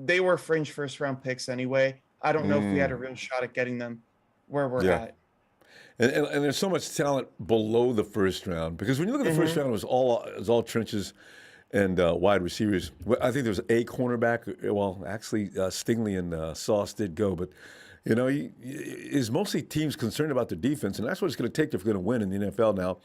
S2: they were fringe first round picks anyway. I don't know if we had a real shot at getting them where we're
S1: Yeah.
S2: at.
S1: And there's so much talent below the first round because when you look at the first round, it was all trenches and wide receivers. Well, I think there was a cornerback. Well, actually, Stingley and Sauce did go, but you know, he is mostly teams concerned about their defense, and that's what it's going to take if we're going to win in the NFL now.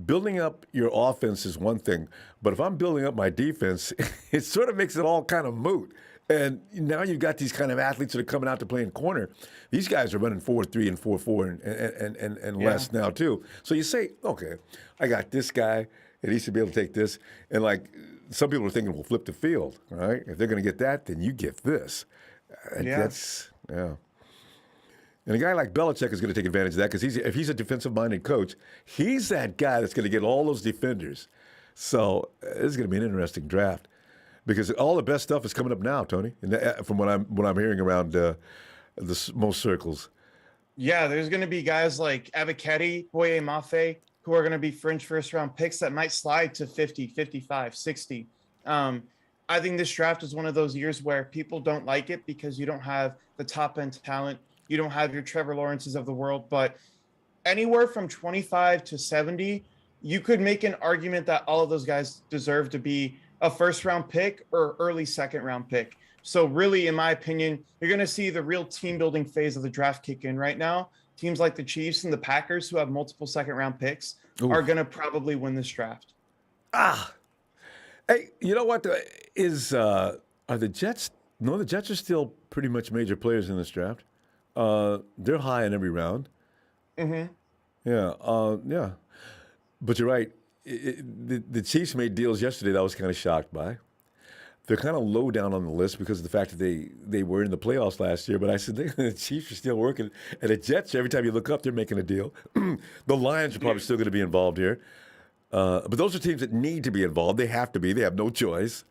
S1: Building up your offense is one thing, but if I'm building up my defense, it sort of makes it all kind of moot. And now you've got these kind of athletes that are coming out to play in corner. These guys are running 4.3 and 4.4 and less now too. So you say, okay, I got this guy, and he should be able to take this. And like some people are thinking, well, flip the field, right? If they're going to get that, then you get this. That's. And a guy like Belichick is going to take advantage of that because if he's a defensive-minded coach, he's that guy that's going to get all those defenders. So this is going to be an interesting draft because all the best stuff is coming up now, Tony. And from what I'm hearing around most circles.
S2: Yeah, there's going to be guys like Abikedi, Boye Mafe, who are going to be fringe first-round picks that might slide to 50, 55, 60. I think this draft is one of those years where people don't like it because you don't have the top-end talent. You don't have your Trevor Lawrences of the world, but anywhere from 25 to 70, you could make an argument that all of those guys deserve to be a first-round pick or early second-round pick. So really, in my opinion, you're going to see the real team-building phase of the draft kick in right now. Teams like the Chiefs and the Packers, who have multiple second-round picks, are going to probably win this draft.
S1: Hey, you know what? Are the Jets? No, the Jets are still pretty much major players in this draft. They're high in every round.
S2: Mm-hmm.
S1: Yeah. But you're right. The Chiefs made deals yesterday that I was kind of shocked by. They're kind of low down on the list because of the fact that they were in the playoffs last year. But I said, the Chiefs are still working. And the Jets, every time you look up, they're making a deal. The Lions are probably still going to be involved here. But those are teams that need to be involved. They have to be. They have no choice.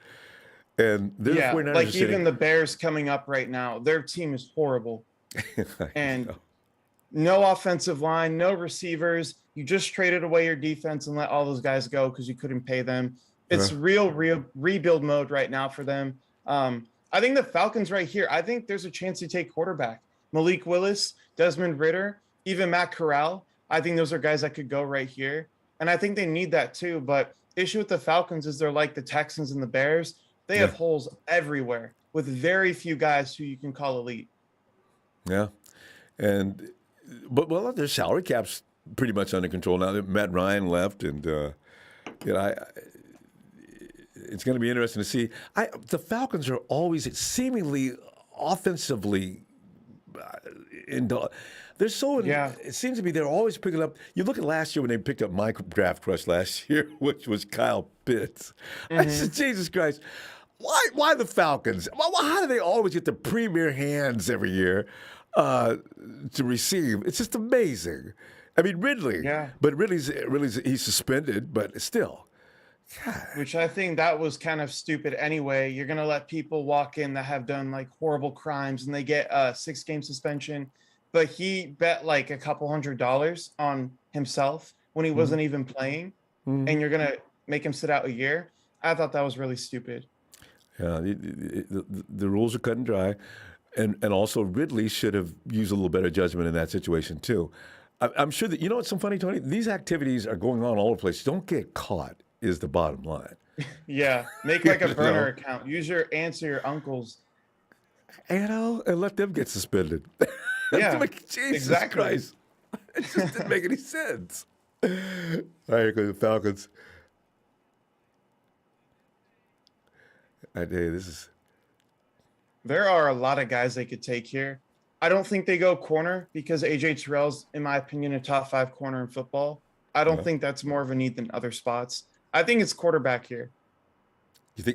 S1: And
S2: like even the Bears coming up right now, their team is horrible. And no offensive line, no receivers. You just traded away your defense and let all those guys go because you couldn't pay them. It's real rebuild mode right now for them. I think the Falcons right here, I think there's a chance to take quarterback. Malik Willis, Desmond Ridder, even Matt Corral. I think those are guys that could go right here. And I think they need that too. But issue with the Falcons is they're like the Texans and the Bears. They have holes everywhere with very few guys who you can call elite.
S1: Yeah, but their salary cap's pretty much under control now. Matt Ryan left, and it's going to be interesting to see. The Falcons are always seemingly offensively. They're so. It seems to be they're always picking up. You look at last year when they picked up my draft crush last year, which was Kyle Pitts. I said, Jesus Christ. Why the Falcons? How do they always get the premier hands every year to receive? It's just amazing. I mean, Ridley.
S2: Yeah.
S1: But Ridley's he's suspended, but still. God.
S2: Which I think that was kind of stupid anyway. You're going to let people walk in that have done like horrible crimes and they get a 6-game suspension. But he bet like a couple $100 on himself when he wasn't even playing. And you're going to make him sit out a year. I thought that was really stupid.
S1: Yeah, the rules are cut and dry, and also Ridley should have used a little better judgment in that situation too. I'm sure that what's so funny, Tony. These activities are going on all over the place. Don't get caught is the bottom line.
S2: Yeah, make like a burner account. Use your aunts or your uncles,
S1: and let them get suspended.
S2: Yeah,
S1: Jesus Christ, it just didn't make any sense. All right, here goes the Falcons.
S2: There are a lot of guys they could take here. I don't think they go corner because AJ Terrell's, in my opinion, a top 5 corner in football. I don't think that's more of a need than other spots. I think it's quarterback here.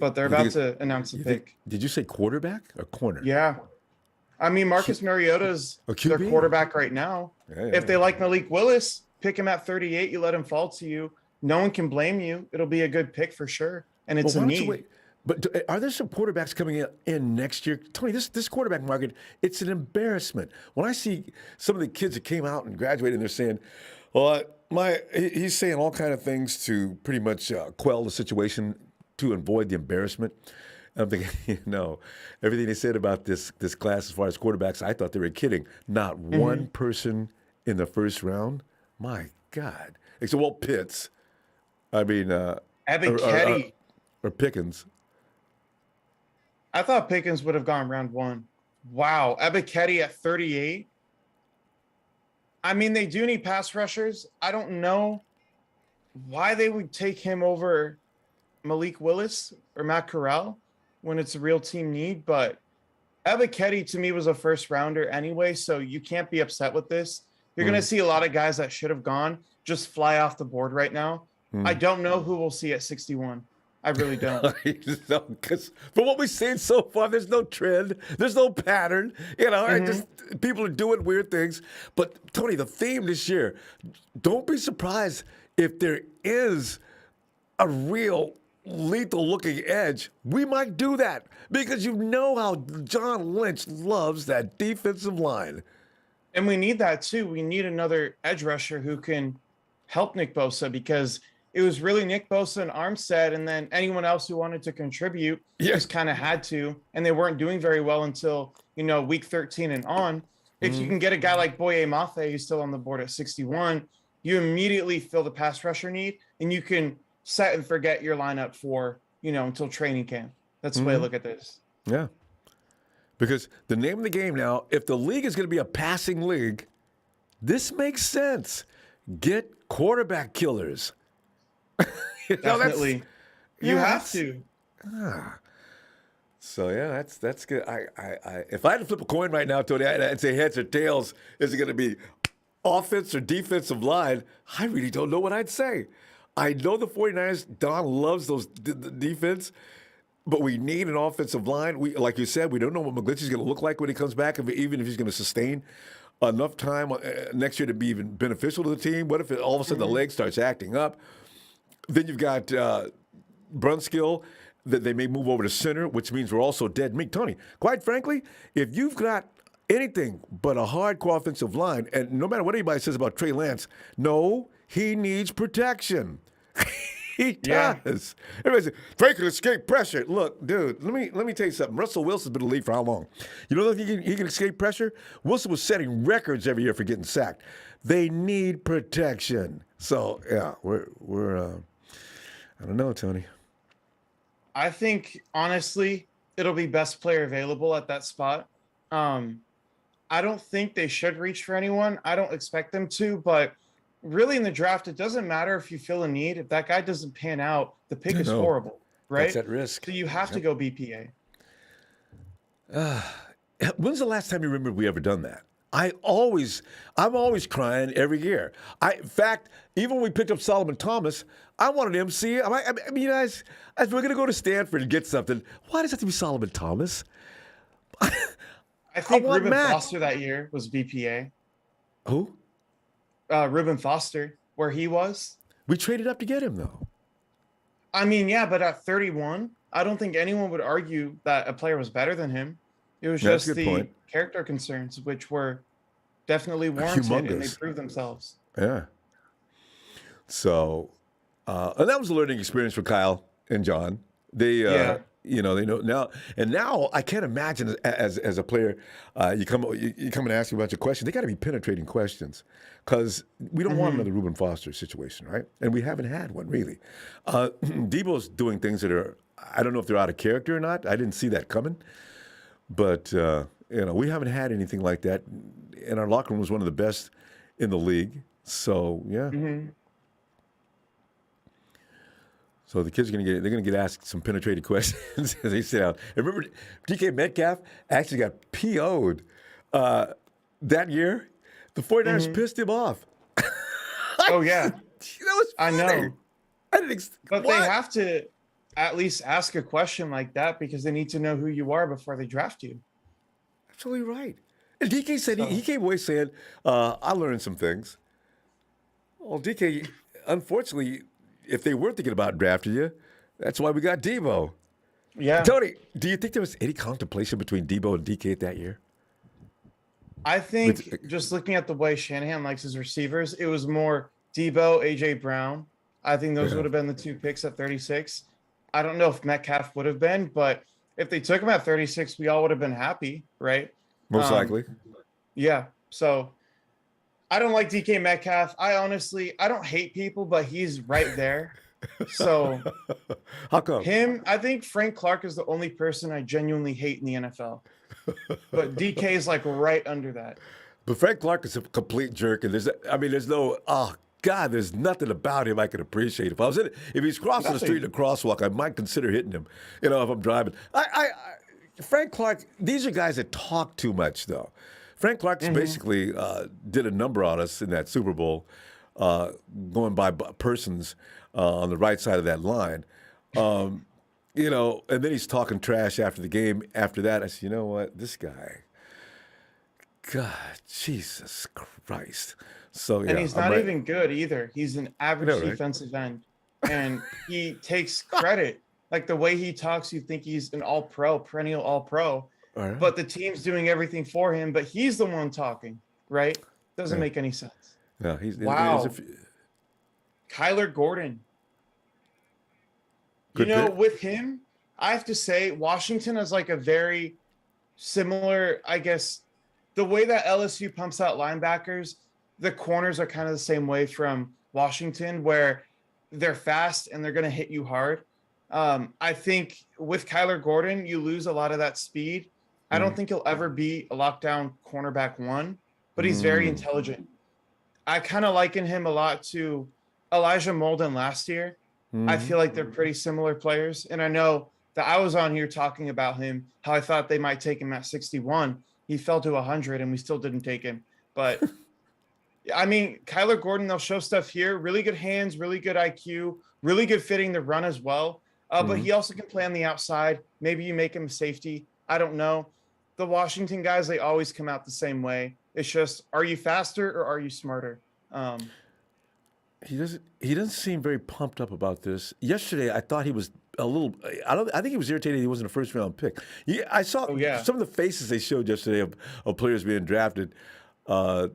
S2: But they're about to announce a pick.
S1: Did you say quarterback or corner?
S2: Yeah. I mean, Marcus Mariota's their quarterback right now. If they like Malik Willis, pick him at 38. You let him fall to you. No one can blame you. It'll be a good pick for sure. And it's a need.
S1: But are there some quarterbacks coming in next year? Tony, this quarterback market, it's an embarrassment. When I see some of the kids that came out and graduated and they're saying, well, he's saying all kind of things to pretty much quell the situation to avoid the embarrassment. I'm thinking, everything they said about this class as far as quarterbacks, I thought they were kidding. Not one person in the first round. My God. Except, well, Pitts. I mean,
S2: Ebiketie.
S1: or Pickens.
S2: I thought Pickens would have gone round 1. Wow. Ebiketie at 38. I mean, they do need pass rushers. I don't know why they would take him over Malik Willis or Matt Corral when it's a real team need, but Ebiketie to me was a first rounder anyway, so you can't be upset with this. You're going to see a lot of guys that should have gone just fly off the board right now. I don't know who we'll see at 61. I really don't.
S1: Because from what we've seen so far, there's no trend, there's no pattern. Just people are doing weird things. But Tony, the theme this year, don't be surprised if there is a real lethal-looking edge. We might do that because you know how John Lynch loves that defensive line.
S2: And we need that too. We need another edge rusher who can help Nick Bosa because it was really Nick Bosa and Armstead, and then anyone else who wanted to contribute just kind of had to, and they weren't doing very well until, week 13 and on. If you can get a guy like Boye Mafe, who's still on the board at 61, you immediately fill the pass rusher need, and you can set and forget your lineup for, until training camp. That's the way I look at this.
S1: Yeah. Because the name of the game now, if the league is going to be a passing league, this makes sense. Get quarterback killers.
S2: Definitely. You have to.
S1: So yeah, that's good. I if I had to flip a coin right now, Tony, I'd say heads or tails. Is it going to be offense or defensive line? I really don't know what I'd say. I know the 49ers, Don loves those the defense, but we need an offensive line. We, like you said, we don't know what McGlinchey's going to look like when he comes back, even if he's going to sustain enough time next year to be even beneficial to the team. What if all of a sudden the leg starts acting up? Then you've got Brunskill that they may move over to center, which means we're also dead meat. Tony, quite frankly, if you've got anything but a hardcore offensive line, and no matter what anybody says about Trey Lance, no, he needs protection. He does. Everybody says, Trey can escape pressure. Look, dude, let me tell you something. Russell Wilson's been in the league for how long? You know that he can escape pressure? Wilson was setting records every year for getting sacked. They need protection. So, yeah, we're I don't know, Tony.
S2: I think, honestly, it'll be best player available at that spot. I don't think they should reach for anyone. I don't expect them to, but really in the draft, it doesn't matter if you feel a need. If that guy doesn't pan out, the pick is horrible, right?
S1: That's at risk.
S2: So you have to go BPA.
S1: When's the last time you remember we ever done that? I'm always crying every year. In fact, even when we picked up Solomon Thomas, I wanted MC. I mean, guys, as we're going to go to Stanford and get something, why does it have to be Solomon Thomas?
S2: I think Reuben Foster that year was BPA.
S1: Who?
S2: Reuben Foster, where he was.
S1: We traded up to get him, though.
S2: I mean, yeah, but at 31, I don't think anyone would argue that a player was better than him. It was just the character concerns, which were definitely warranted, and they proved themselves.
S1: Yeah. So, and that was a learning experience for Kyle and John. They know now, and now I can't imagine as a player, you come and ask me a bunch of questions. They got to be penetrating questions, because we don't want another Reuben Foster situation, right? And we haven't had one really. Deebo's doing things that are, I don't know if they're out of character or not. I didn't see that coming, but we haven't had anything like that. And our locker room was one of the best in the league. So yeah. So the kids are they're gonna get asked some penetrating questions as they sit down. And remember, DK Metcalf actually got PO'd that year. The 49ers pissed him off.
S2: Oh yeah,
S1: that was funny.
S2: I know. But
S1: what?
S2: they have to at least ask a question like that because they need to know who you are before they draft you.
S1: Absolutely right. And DK said he came away saying, "I learned some things." Well, DK, unfortunately, if they were thinking about drafting you, that's why we got Deebo.
S2: Yeah.
S1: Tony, do you think there was any contemplation between Deebo and DK that year?
S2: I
S1: With,
S2: think just looking at the way Shanahan likes his receivers, it was more Debo, AJ Brown. I think those
S1: yeah,
S2: would have been the two picks at 36. I don't know if Metcalf would have been, but if they took him at 36, we all would have been happy, right?
S1: most
S2: Um,
S1: likely.
S2: yeah. So I don't like DK Metcalf. I don't hate people, but he's right there. So
S1: How come?
S2: I think Frank Clark is the only person I genuinely hate in the NFL. But DK is like right under that.
S1: But Frank Clark is a complete jerk, and there's no, oh God, there's nothing about him I could appreciate. If he's crossing the street in a
S2: Nothing.
S1: crosswalk, I might consider hitting him. If I'm driving, Frank Clark. These are guys that talk too much, though. Frank Clark's
S2: Mhm.
S1: basically did a number on us in that Super Bowl, going by persons on the right side of that line. Um, and then he's talking trash after the game. After that, I said, you know what, this guy. God, Jesus Christ. So
S2: And
S1: yeah,
S2: he's
S1: I'm
S2: not
S1: right.
S2: even good either. He's an
S1: I
S2: average
S1: know, right?
S2: defensive end. And he takes credit. Like the way he talks, you think he's an all pro, perennial all pro.
S1: All right.
S2: But the team's doing everything for him, but he's the one talking, right? Doesn't
S1: Yeah.
S2: make any sense.
S1: Yeah. He's a
S2: Wow. Kyler Gordon.
S1: good pick.
S2: With him, I have to say Washington is like a very similar, I guess, the way that LSU pumps out linebackers, the corners are kind of the same way from Washington, where they're fast and they're going to hit you hard. I think with Kyler Gordon, you lose a lot of that speed. I don't
S1: Mm.
S2: think he'll ever be a lockdown cornerback one, but he's very
S1: Mm.
S2: intelligent. I kind of liken him a lot to Elijah Molden last year. I
S1: Mm.
S2: feel like they're pretty similar players. And I know that I was on here talking about him, how I thought they might take him at 61. He fell to 100 and we still didn't take him. But I mean, Kyler Gordon, they'll show stuff here. Really good hands, really good IQ, really good fitting the run as well. But
S1: Mm.
S2: he also can play on the outside. Maybe you make him a safety. I don't know. The Washington guys, they always come out the same way. It's just, are you faster or are you smarter? Um,
S1: He doesn't seem very pumped up about this. Yesterday, I thought he was a little. I think he was irritated he wasn't a first round pick. I saw
S2: oh, yeah.
S1: some of the faces they showed yesterday of players being drafted, uh,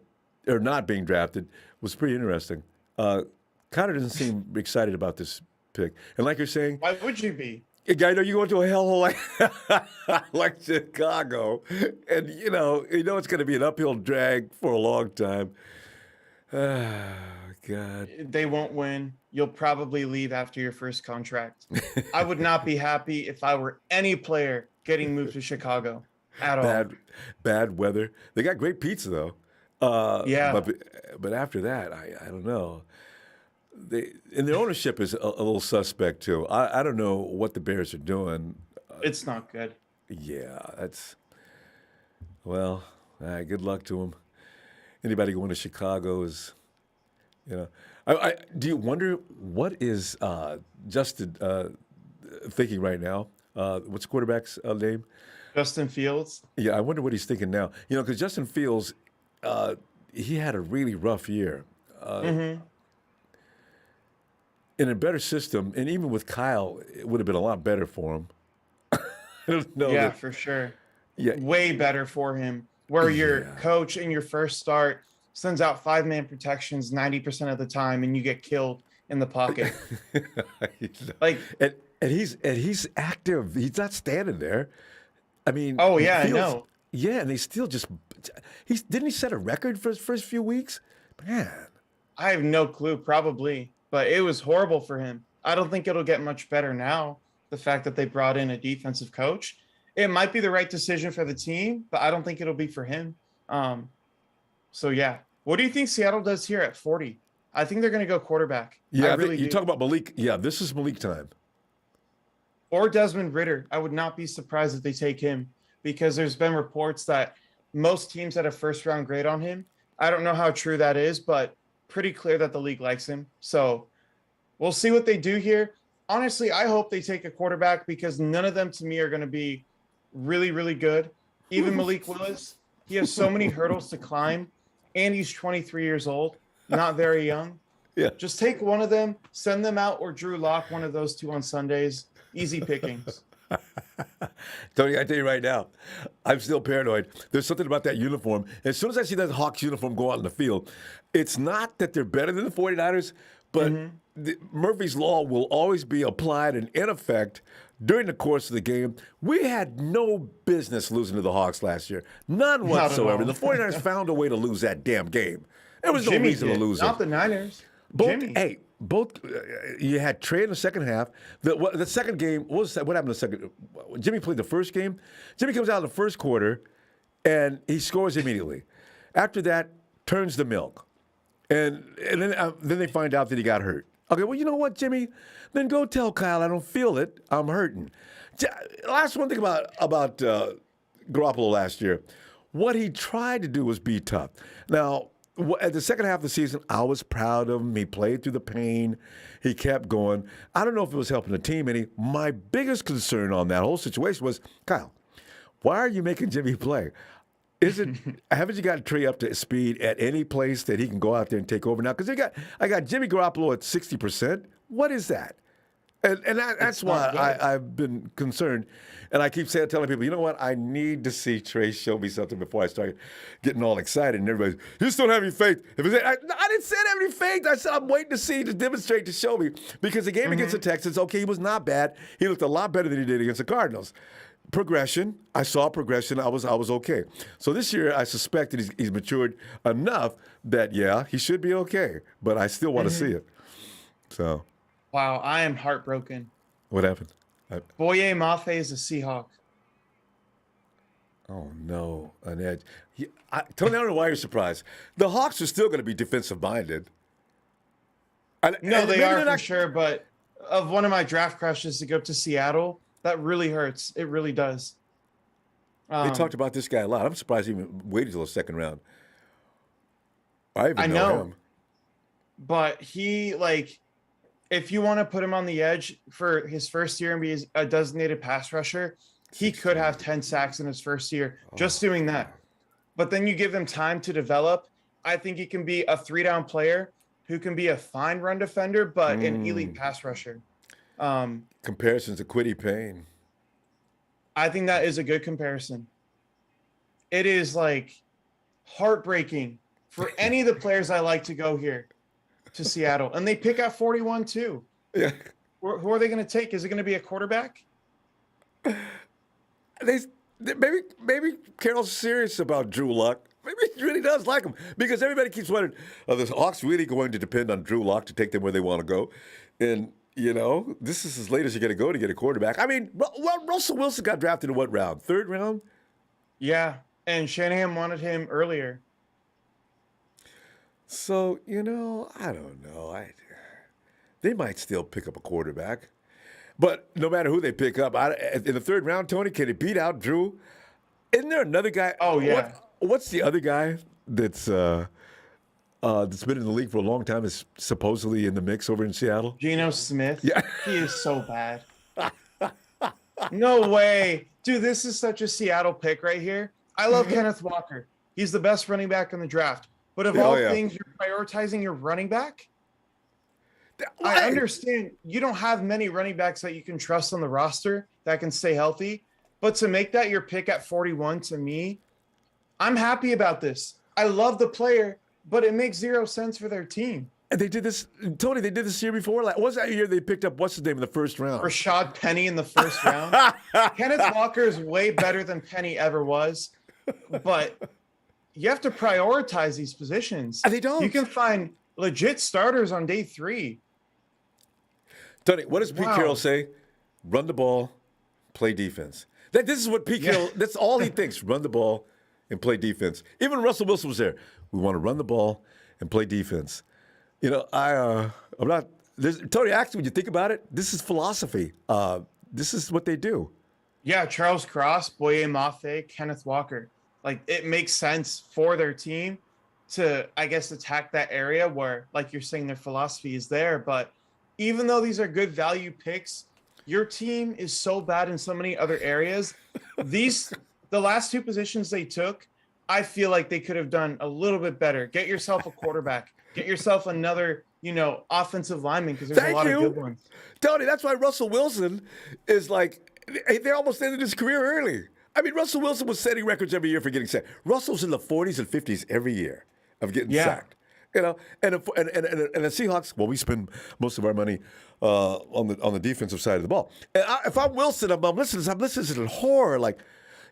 S1: or not being drafted was pretty interesting. Connor doesn't seem excited about this pick, and like you're saying,
S2: Why would you be?
S1: I know you go into a hellhole like Chicago, and it's going to be an uphill drag for a long time. Ah, God.
S2: They won't win. You'll probably leave after your first contract. I would not be happy if I were any player getting moved to Chicago at all.
S1: Bad weather. They got great pizza though.
S2: Yeah,
S1: But after that, I don't know. Their ownership is a little suspect too. I don't know what the Bears are doing.
S2: it's not good.
S1: Yeah, that's well. Good luck to them. Anybody going to Chicago is, you know. Do you wonder what is Justin thinking right now? What's the quarterback's name?
S2: Justin Fields.
S1: Yeah, I wonder what he's thinking now. Because Justin Fields, he had a really rough year.
S2: Hmm.
S1: In a better system, and even with Kyle, it would have been a lot better for him. I don't know
S2: Yeah,
S1: that.
S2: for sure.
S1: Yeah,
S2: Way better for him. Where your
S1: yeah.
S2: coach in your first start sends out 5-man protections 90% of the time and you get killed in the pocket. Like,
S1: and he's active. He's not standing there. I mean,
S2: oh, yeah, I
S1: Fields.
S2: know.
S1: Yeah, and they still just. Didn't he set a record for his first few weeks? Man,
S2: I have no clue, probably, but it was horrible for him. I don't think it'll get much better now. The fact that they brought in a defensive coach, it might be the right decision for the team, but I don't think it'll be for him. Um, so yeah, what do you think Seattle does here at 40? I think they're going to go quarterback. I
S1: yeah.
S2: really
S1: You
S2: do.
S1: talk about Malik. Yeah, this is Malik time.
S2: Or Desmond Ritter. I would not be surprised if they take him because there's been reports that most teams had a first round grade on him. I don't know how true that is, but pretty clear that the league likes him. So we'll see what they do here. Honestly, I hope they take a quarterback because none of them to me are going to be really, really good. Even Malik Willis, he has so many hurdles to climb, and he's 23 years old, not very young.
S1: Yeah.
S2: Just take one of them, send them out, or Drew Lock, one of those two on Sundays. Easy pickings.
S1: Tony, I tell you right now, I'm still paranoid. There's something about that uniform. As soon as I see that Hawks uniform go out in the field, it's not that they're better than the 49ers, but Murphy's Law will always be applied and in effect during the course of the game. We had no business losing to the Hawks last year. None
S2: Not at
S1: whatsoever.
S2: all.
S1: The 49ers found a way to lose that damn game. There was no
S2: Jimmy
S1: reason
S2: did,
S1: to lose
S2: not
S1: it.
S2: the Niners.
S1: Both,
S2: Jimmy.
S1: hey, both. You had Trey in the second half. The second game. What happened in the second? Jimmy played the first game. Jimmy comes out in the first quarter, and he scores immediately. After that, turns the milk, and then they find out that he got hurt. Okay, well, you know what, Jimmy? Then go tell Kyle I don't feel it. I'm hurting. Last one thing about Garoppolo last year. What he tried to do was be tough. Now, at the second half of the season, I was proud of him. He played through the pain. He kept going. I don't know if it was helping the team any. My biggest concern on that whole situation was, Kyle, why are you making Jimmy play? Haven't you got Trey up to speed at any place that he can go out there and take over now? Because I got Jimmy Garoppolo at 60%. What is that? And that's why I've been concerned. And I keep telling people, you know what? I need to see Trey show me something before I start getting all excited. And everybody's, you just don't have any faith. I didn't say I have any faith. I said I'm waiting to see, to demonstrate, to show me. Because the game against the Texans, okay, he was not bad. He looked a lot better than he did against the Cardinals. Progression. I saw progression. I was okay. So this year, I suspect that he's matured enough that, yeah, he should be okay. But I still want to see it. So.
S2: Wow, I am heartbroken.
S1: What happened?
S2: Boye Mafe is a Seahawk.
S1: Oh, no, an edge. Tony, I don't know why you're surprised. The Hawks are still going to be defensive-minded.
S2: No, they are for sure, but of one of my draft crushes to go to Seattle, that really hurts. It really does.
S1: They talked about this guy a lot. I'm surprised he even waited till the second round. I even know him.
S2: But he, if you want to put him on the edge for his first year and be a designated pass rusher, he could have 10 sacks in his first year just doing that. But then you give him time to develop. I think he can be a 3-down player who can be a fine run defender, but an elite pass rusher.
S1: Comparisons to Quiddy Payne.
S2: I think that is a good comparison. It is heartbreaking for any of the players I like to go here to Seattle. And they pick at 41 too.
S1: Yeah.
S2: Who are they going to take? Is it going to be a quarterback?
S1: Maybe Carroll's serious about Drew Luck. Maybe he really does like him because everybody keeps wondering, are the Hawks really going to depend on Drew Luck to take them where they want to go? And, this is as late as you're going to go to get a quarterback. I mean, Russell Wilson got drafted in what round? Third round?
S2: Yeah, and Shanahan wanted him earlier.
S1: So, I don't know. They might still pick up a quarterback. But no matter who they pick up, in the third round, Tony, can it beat out Drew? Isn't there another guy?
S2: Oh, yeah.
S1: What's the other guy that's been in the league for a long time is supposedly in the mix over in Seattle?
S2: Geno Smith?
S1: Yeah.
S2: He is so bad. No way. Dude, this is such a Seattle pick right here. I love Kenneth Walker. He's the best running back in the draft. But of all things, you're prioritizing your running back? I understand you don't have many running backs that you can trust on the roster that can stay healthy. But to make that your pick at 41, to me, I'm happy about this. I love the player, but it makes zero sense for their team.
S1: And they did this, Tony, they did this year before. What was that year they picked up, what's his name, in the first round?
S2: Rashad Penny in the first round. Kenneth Walker is way better than Penny ever was. But you have to prioritize these positions.
S1: And they don't.
S2: You can find legit starters on day 3.
S1: Tony, what does Pete Carroll say? Run the ball, play defense. This is what Pete Carroll, that's all he thinks, run the ball and play defense. Even Russell Wilson was there. We want to run the ball and play defense. I'm not, Tony, actually, when you think about it, this is philosophy. This is what they do.
S2: Yeah, Charles Cross, Boye Mafe, Kenneth Walker. It makes sense for their team to, I guess, attack that area where, like you're saying, their philosophy is there. But even though these are good value picks, your team is so bad in so many other areas. The last 2 positions they took, I feel like they could have done a little bit better. Get yourself a quarterback. Get yourself another, offensive lineman because there's a lot of good ones.
S1: Tony, that's why Russell Wilson is They almost ended his career early. I mean, Russell Wilson was setting records every year for getting sacked. Russell's in the 40s and 50s every year of getting
S2: Yeah.
S1: sacked. You know, and the Seahawks. Well, we spend most of our money on the defensive side of the ball. And if I'm Wilson, I'm listening to horror. Like,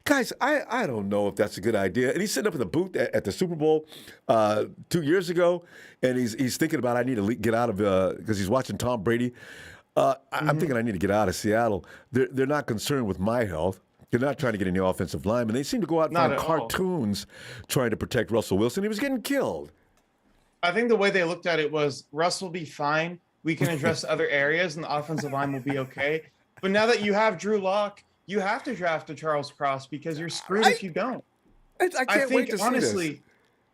S1: guys, I don't know if that's a good idea. And he's sitting up in the booth at the Super Bowl 2 years ago, and he's thinking about I need to get out of because he's watching Tom Brady. I'm thinking I need to get out of Seattle. They're not concerned with my health. They're not trying to get any offensive linemen. They seem to go out and
S2: Not
S1: find
S2: at all.
S1: cartoons trying to protect Russell Wilson. He was getting killed.
S2: I think the way they looked at it was Russ will be fine. We can address other areas, and the offensive line will be okay. But now that you have Drew Lock, you have to draft a Charles Cross because you're screwed if you don't.
S1: I
S2: I
S1: can't wait
S2: think
S1: to see
S2: honestly,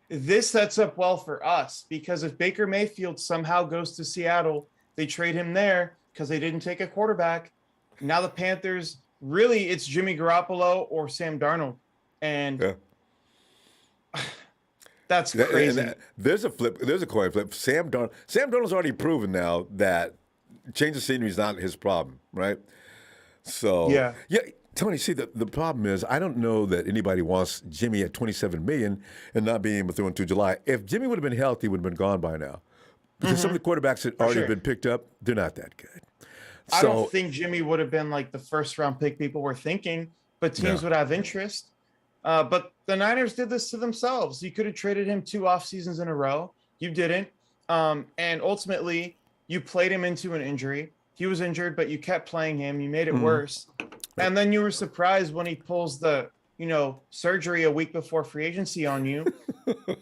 S2: this sets up well for us because if Baker Mayfield somehow goes to Seattle, they trade him there because they didn't take a quarterback. Now the Panthers, really, it's Jimmy Garoppolo or Sam Darnold, and
S1: Yeah.
S2: that's crazy.
S1: There's a flip. There's a coin flip. Sam Darnold's already proven now that change of scenery is not his problem, right? So
S2: Yeah.
S1: Tony, see the problem is I don't know that anybody wants Jimmy at $27 million and not being able to throw in through July. If Jimmy would have been healthy, he would have been gone by now. Because some of the quarterbacks that already
S2: sure.
S1: been picked up, they're not that good.
S2: I
S1: So
S2: don't think Jimmy would have been like the first round pick people were thinking, but teams
S1: No.
S2: would have interest. But the Niners did this to themselves. You could have traded him 2 off seasons in a row. You didn't. And ultimately, you played him into an injury. He was injured, but you kept playing him. You made it worse. And then you were surprised when he pulls the, surgery a week before free agency on you.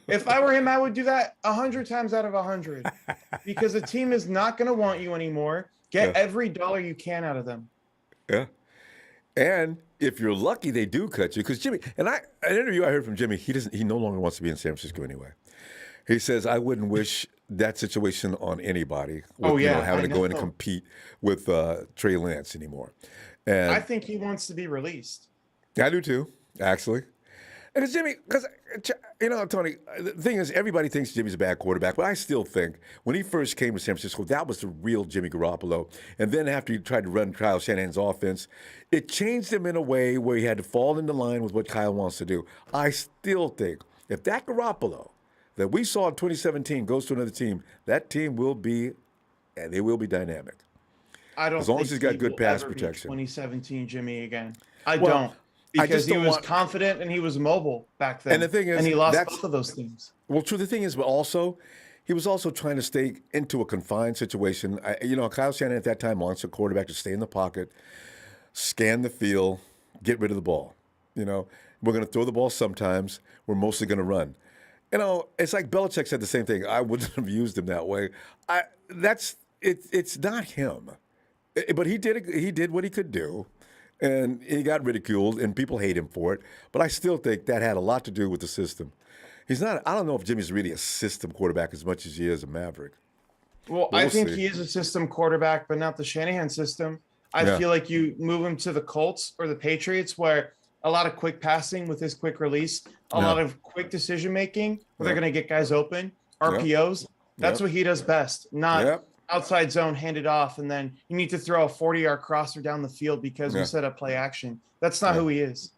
S2: If I were him, I would do that 100 times out of 100 because the team is not going to want you anymore. Get every dollar you can out of them.
S1: Yeah. And if you're lucky, they do cut you because Jimmy an interview I heard from Jimmy, he no longer wants to be in San Francisco anyway. He says, I wouldn't wish that situation on anybody with having to go in and compete with Trey Lance anymore. And
S2: I think he wants to be released.
S1: I do too, actually. And it's Jimmy, because, Tony, the thing is, everybody thinks Jimmy's a bad quarterback, but I still think when he first came to San Francisco, that was the real Jimmy Garoppolo. And then after he tried to run Kyle Shanahan's offense, it changed him in a way where he had to fall into line with what Kyle wants to do. I still think if that Garoppolo that we saw in 2017 goes to another team, that team will be, and they will be dynamic.
S2: I don't
S1: As long
S2: think
S1: as he's got
S2: he
S1: good
S2: will
S1: pass
S2: ever be
S1: protection.
S2: 2017 Jimmy again. I
S1: Well,
S2: don't. Because
S1: just
S2: he
S1: don't
S2: was
S1: want-
S2: confident and he was mobile back then.
S1: And the thing is,
S2: and he lost
S1: that's-
S2: both of those things.
S1: Well, true. The thing is, but also, he was also trying to stay into a confined situation. Kyle Shanahan at that time wants a quarterback to stay in the pocket, scan the field, get rid of the ball. We're going to throw the ball sometimes. We're mostly going to run. It's like Belichick said the same thing. I wouldn't have used him that way. It's not him, but he did what he could do. And he got ridiculed, and people hate him for it. But I still think that had a lot to do with the system. He's not. I don't know if Jimmy's really a system quarterback as much as he is a Maverick.
S2: Well,
S1: We'll
S2: I think
S1: see.
S2: he is a system quarterback, but not the Shanahan system. I feel like you move him to the Colts or the Patriots, where a lot of quick passing with his quick release, a lot of quick decision making, where they're going to get guys open, RPOs. That's what he does best, not outside zone, hand it off, and then you need to throw a 40-yard crosser down the field because we set up play action. That's not who he is.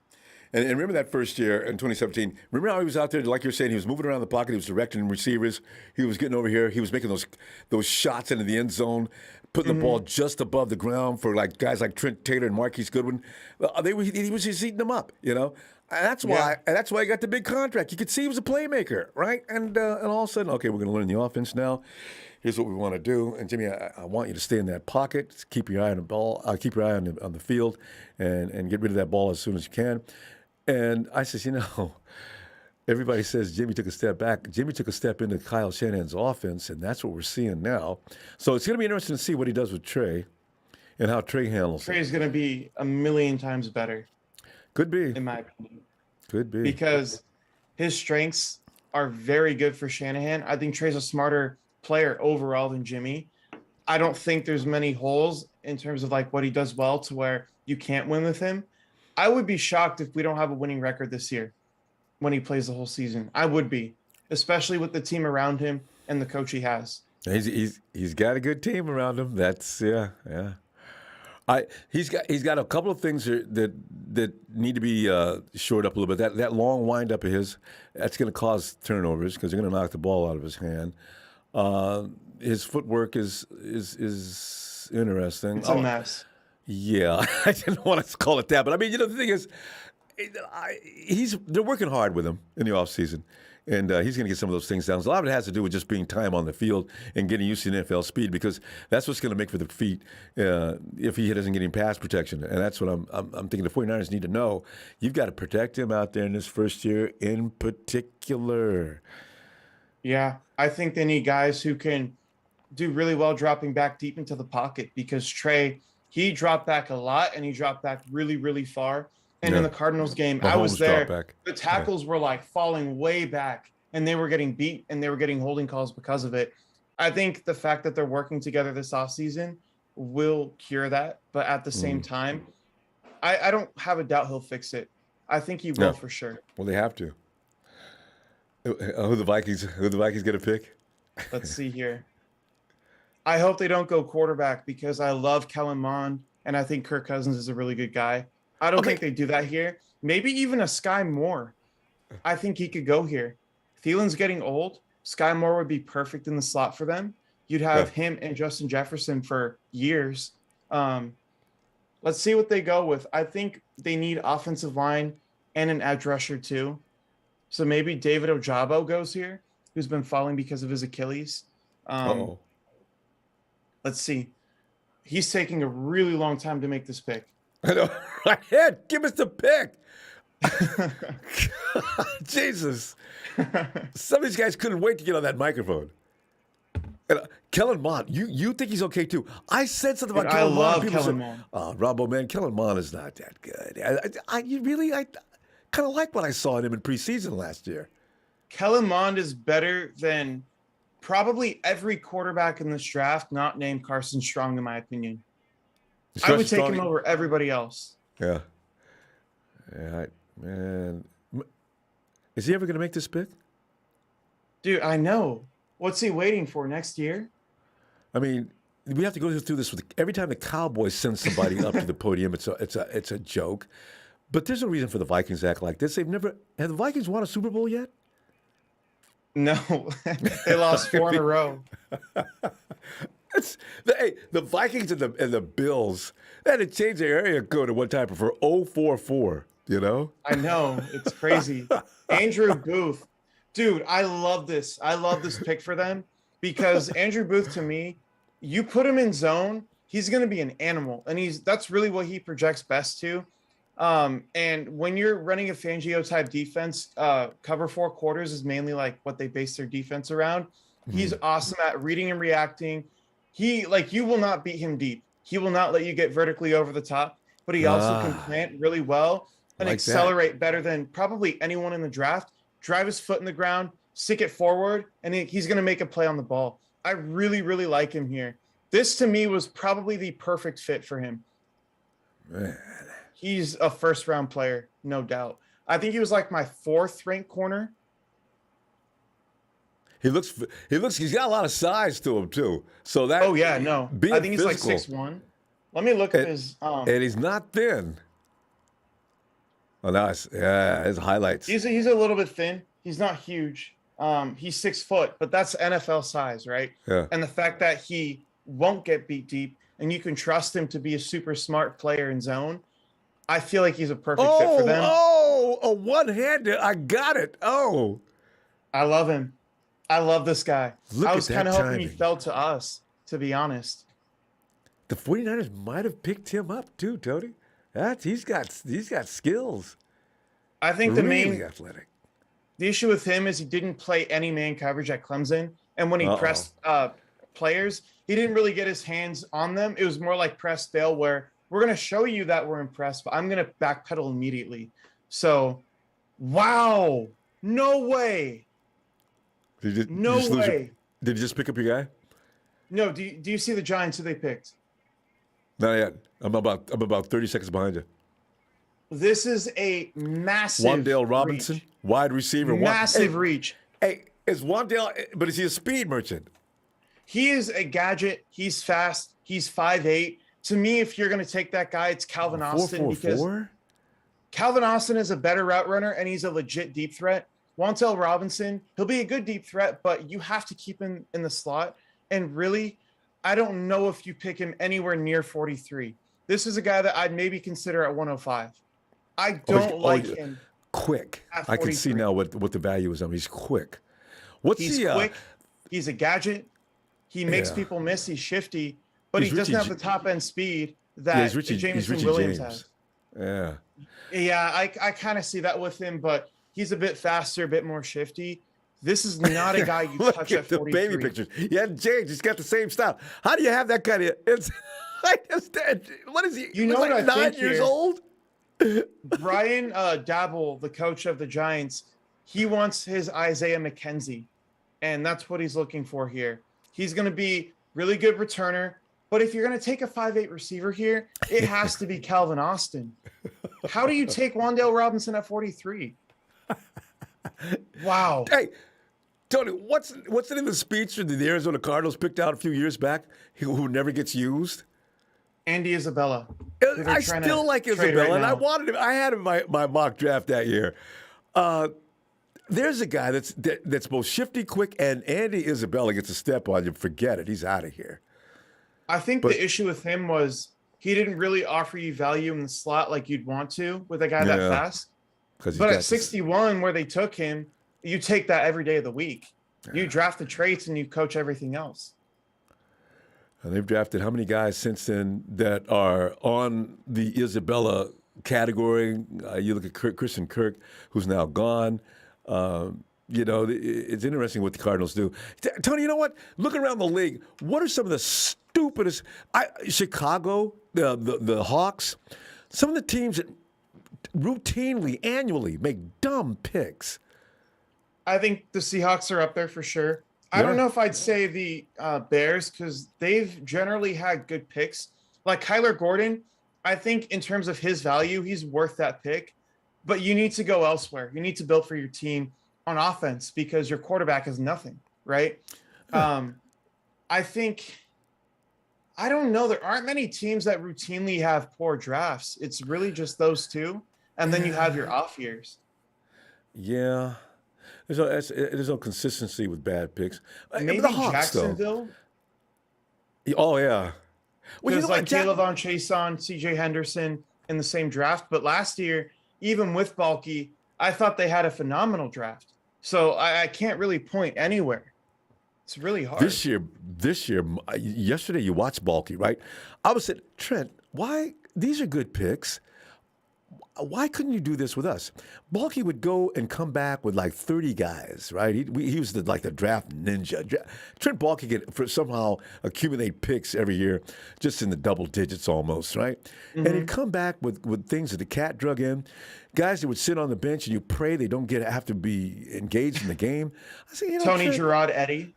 S1: And remember that first year in 2017, remember how he was out there, like you're saying, he was moving around the pocket, he was directing receivers, he was getting over here, he was making those shots into the end zone, putting the ball just above the ground for guys like Trent Taylor and Marquise Goodwin. He was just eating them up, And that's why he got the big contract. You could see he was a playmaker, right? And all of a sudden, okay, we're going to learn the offense now. Here's what we want to do. And Jimmy, I want you to stay in that pocket. Keep your eye on the ball. Keep your eye on the field, and get rid of that ball as soon as you can. And I says, everybody says Jimmy took a step back. Jimmy took a step into Kyle Shanahan's offense, and that's what we're seeing now. So it's going to be interesting to see what he does with Trey and how Trey handles it.
S2: Trey's going to be a million times better,
S1: Could be.
S2: in my opinion,
S1: Could be.
S2: because his strengths are very good for Shanahan. I think Trey's a smarter player overall than Jimmy. I don't think there's many holes in terms of what he does well to where you can't win with him. I would be shocked if we don't have a winning record this year when he plays the whole season. I would be, especially with the team around him and the coach he has.
S1: He's got a good team around him. That's yeah. He's got a couple of things that need to be shored up a little bit. That long wind up of his, that's going to cause turnovers because they're going to knock the ball out of his hand. His footwork is interesting.
S2: It's a mess.
S1: Yeah, I didn't want to call it that, but I mean, the thing is, they're working hard with him in the offseason. And he's going to get some of those things down. So a lot of it has to do with just being time on the field and getting used to the NFL speed because that's what's going to make for the feet if he doesn't get any pass protection. And that's what I'm thinking the 49ers need to know. You've got to protect him out there in his first year in particular.
S2: Yeah, I think they need guys who can do really well dropping back deep into the pocket because Trey, he dropped back a lot and he dropped back really, really far. And in the Cardinals game, I was there. The tackles were like falling way back and they were getting beat and they were getting holding calls because of it. I think the fact that they're working together this offseason will cure that. But at the same time, I don't have a doubt he'll fix it. I think he will for sure.
S1: Well, they have to. Who the Vikings going to pick?
S2: Let's see here. I hope they don't go quarterback because I love Kellen Mond and I think Kirk Cousins is a really good guy. I don't think they do that here. Maybe even a Sky Moore. I think he could go here. Thielen's getting old. Sky Moore would be perfect in the slot for them. You'd have him and Justin Jefferson for years. Let's see what they go with. I think they need offensive line and an edge rusher too. So maybe David Ojabo goes here, who's been falling because of his Achilles. Let's see. He's taking a really long time to make this pick.
S1: I know. Right ahead. Give us the pick. Jesus. Some of these guys couldn't wait to get on that microphone. And, Kellen Mond, you think he's okay too? I said something about Kellen Mond.
S2: I love Kellen Mond.
S1: Oh, Ronbo, man, Kellen Mond is not that good. I kind of like what I saw in him in preseason last year.
S2: Kellen Mond is better than probably every quarterback in this draft not named Carson Strong, in my opinion. I would take him over everybody else.
S1: Yeah. Man. Is he ever going to make this pick?
S2: Dude, I know. What's he waiting for next year?
S1: I mean, we have to go through this with every time the Cowboys send somebody up to the podium. It's a joke. But there's no reason for the Vikings to act like this. Have the Vikings won a Super Bowl yet?
S2: No, they lost 4 in a row.
S1: The Vikings and the Bills, they had to change their area code at one time for 044, you know?
S2: I know. It's crazy. Andrew Booth. Dude, I love this. I love this pick for them because Andrew Booth, to me, you put him in zone, he's going to be an animal. And that's really what he projects best to. And when you're running a Fangio type defense, cover 4 quarters is mainly like what they base their defense around. He's awesome at reading and reacting. You will not beat him deep. He will not let you get vertically over the top, but he also can plant really well and accelerate better than probably anyone in the draft. Drive his foot in the ground, stick it forward, and he's going to make a play on the ball. I really, really like him here. This to me was probably the perfect fit for him.
S1: Man.
S2: He's a first-round player, no doubt. I think he was like my 4th ranked corner.
S1: He's got a lot of size to him too. So that.
S2: Oh yeah, no. I think he's like 6'1". Let me look at his.
S1: And he's not thin. Oh, nice. Yeah, his highlights.
S2: He's a little bit thin. He's not huge. He's 6 foot, but that's NFL size, right?
S1: Yeah.
S2: And the fact that he won't get beat deep, and you can trust him to be a super smart player in zone. I feel like he's a perfect fit for them.
S1: Oh, a one-handed. I got it. Oh.
S2: I love him. I love this guy. I was kind of hoping he fell to us, to be honest.
S1: The 49ers might have picked him up too, Tony. He's got skills.
S2: I think
S1: really athletic.
S2: The issue with him is he didn't play any man coverage at Clemson. And when he pressed players, he didn't really get his hands on them. It was more like press fail where we're going to show you that we're impressed, but I'm going to backpedal immediately. So, wow. No way.
S1: Did you just pick up your guy?
S2: No. Do you see the Giants who they picked?
S1: Not yet. I'm about 30 seconds behind you.
S2: This is a massive
S1: Wan'Dale Robinson,
S2: reach.
S1: Wide receiver.
S2: Massive reach.
S1: Hey, is Wan'Dale, but is he a speed merchant?
S2: He is a gadget. He's fast. He's 5'8". To me, if you're going to take that guy, it's Calvin Austin, because
S1: 4-4-4?
S2: Calvin Austin is a better route runner and he's a legit deep threat. Wan'Dale Robinson, he'll be a good deep threat, but you have to keep him in the slot. And really, I don't know if you pick him anywhere near 43. This is a guy that I'd maybe consider at 105. I don't like him.
S1: Quick.
S2: At
S1: I can see
S2: 43.
S1: now what the value is on him. He's quick. What's
S2: He's
S1: the
S2: quick. He's a gadget. He makes
S1: Yeah.
S2: people miss. He's shifty, but
S1: He's
S2: he doesn't
S1: Richie
S2: have the top end speed
S1: yeah,
S2: that
S1: he's Richie
S2: Jameson Williams
S1: James.
S2: has.
S1: Yeah.
S2: Yeah, I kind of see that with him, but he's a bit faster, a bit more shifty. This is not a guy you
S1: Look
S2: touch
S1: at
S2: at
S1: the
S2: 43.
S1: baby pictures. Yeah, James, he's got the same style. How do you have that kind of? It's what is he?
S2: You know
S1: like
S2: what I
S1: 9
S2: think
S1: years
S2: here?
S1: old.
S2: Brian Dabble, the coach of the Giants, he wants his Isaiah McKenzie, and that's what he's looking for here. He's going to be really good returner, but if you're going to take a 5'8" receiver here, it has to be Calvin Austin. How do you take Wan'Dale Robinson at 43? Wow.
S1: Hey, Tony, what's the name of the speedster that the Arizona Cardinals picked out a few years back who never gets used?
S2: Andy Isabella. who they're
S1: I
S2: trying
S1: still
S2: to
S1: like
S2: trade
S1: Isabella,
S2: right
S1: and I
S2: now.
S1: wanted him. I had him in my mock draft that year. There's a guy that's both shifty, quick, and Andy Isabella gets a step on you. Forget it. He's out of here.
S2: I think
S1: But-
S2: the issue with him was he didn't really offer you value in the slot like you'd want to with a guy that
S1: Yeah.
S2: fast.
S1: 'Cause he's
S2: But
S1: got
S2: at
S1: this-
S2: 61, where they took him, you take that every day of the week. You draft the traits and you coach everything else.
S1: And they've drafted how many guys since then that are on the Isabella category? You look at Christian Kirk, who's now gone. It's interesting what the Cardinals do. Tony, you know what? Looking around the league, what are some of the stupidest? Chicago, the Hawks, some of the teams that routinely, annually make dumb picks.
S2: I think the Seahawks are up there for sure. I
S1: Yeah.
S2: don't know if I'd say the Bears, because they've generally had good picks. Like Kyler Gordon, I think in terms of his value, he's worth that pick. But you need to go elsewhere. You need to build for your team on offense because your quarterback is nothing, right? I think, I don't know. There aren't many teams that routinely have poor drafts. It's really just those two. And then you have your off years.
S1: Yeah. There's no consistency with bad picks.
S2: Maybe
S1: the Hawks,
S2: Jacksonville.
S1: though. Oh, yeah. Well, you
S2: Because
S1: know
S2: like
S1: what, Jack-
S2: Caleb on Chason, CJ Henderson in the same draft. But last year, even with Balky, I thought they had a phenomenal draft. So I can't really point anywhere. It's really hard.
S1: This year, yesterday you watched Balky, right? I was saying, Trent, why? These are good picks. Why couldn't you do this with us? Balky would go and come back with like 30 guys, right? He was the draft ninja. Trent Balky could somehow accumulate picks every year, just in the double digits almost, right? And he'd come back with things that the cat drug in, guys that would sit on the bench and you pray they don't have to be engaged in the game. I say,
S2: Tony
S1: Trent,
S2: Gerard Eddy.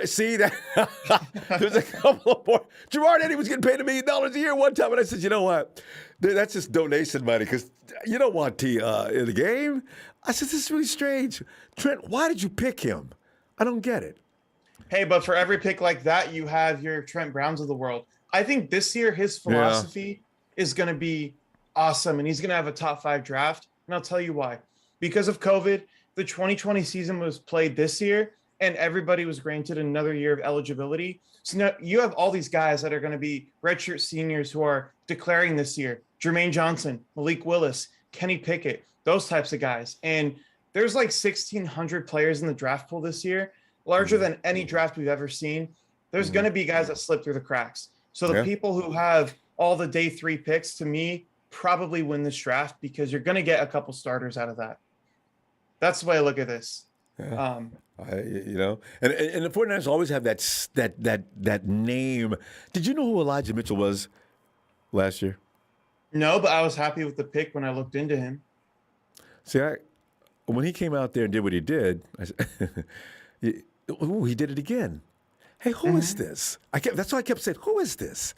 S1: See that? There's a couple of more. Gerard Eddy was getting paid $1 million a year one time, and I said, you know what? That's just donation money because you don't want T in the game. I said, this is really strange. Trent, why did you pick him? I don't get it.
S2: Hey, but for every pick like that, you have your Trent Browns of the world. I think this year his philosophy is going to be awesome, and he's going to have a top 5 draft. And I'll tell you why. Because of COVID, the 2020 season was played this year, and everybody was granted another year of eligibility. So now you have all these guys that are going to be redshirt seniors who are declaring this year. Jermaine Johnson, Malik Willis, Kenny Pickett, those types of guys. And there's like 1,600 players in the draft pool this year, larger than any draft we've ever seen. There's going to be guys that slip through the cracks. So the people who have all the day 3 picks, to me, probably win this draft because you're going to get a couple starters out of that. That's the way I look at this.
S1: Yeah. And the 49ers always have that name. Did you know who Elijah Mitchell was last year?
S2: No, but I was happy with the pick when I looked into him.
S1: See, when he came out there and did what he did, I said, he did it again. Hey, who is this? That's why I kept saying, who is this?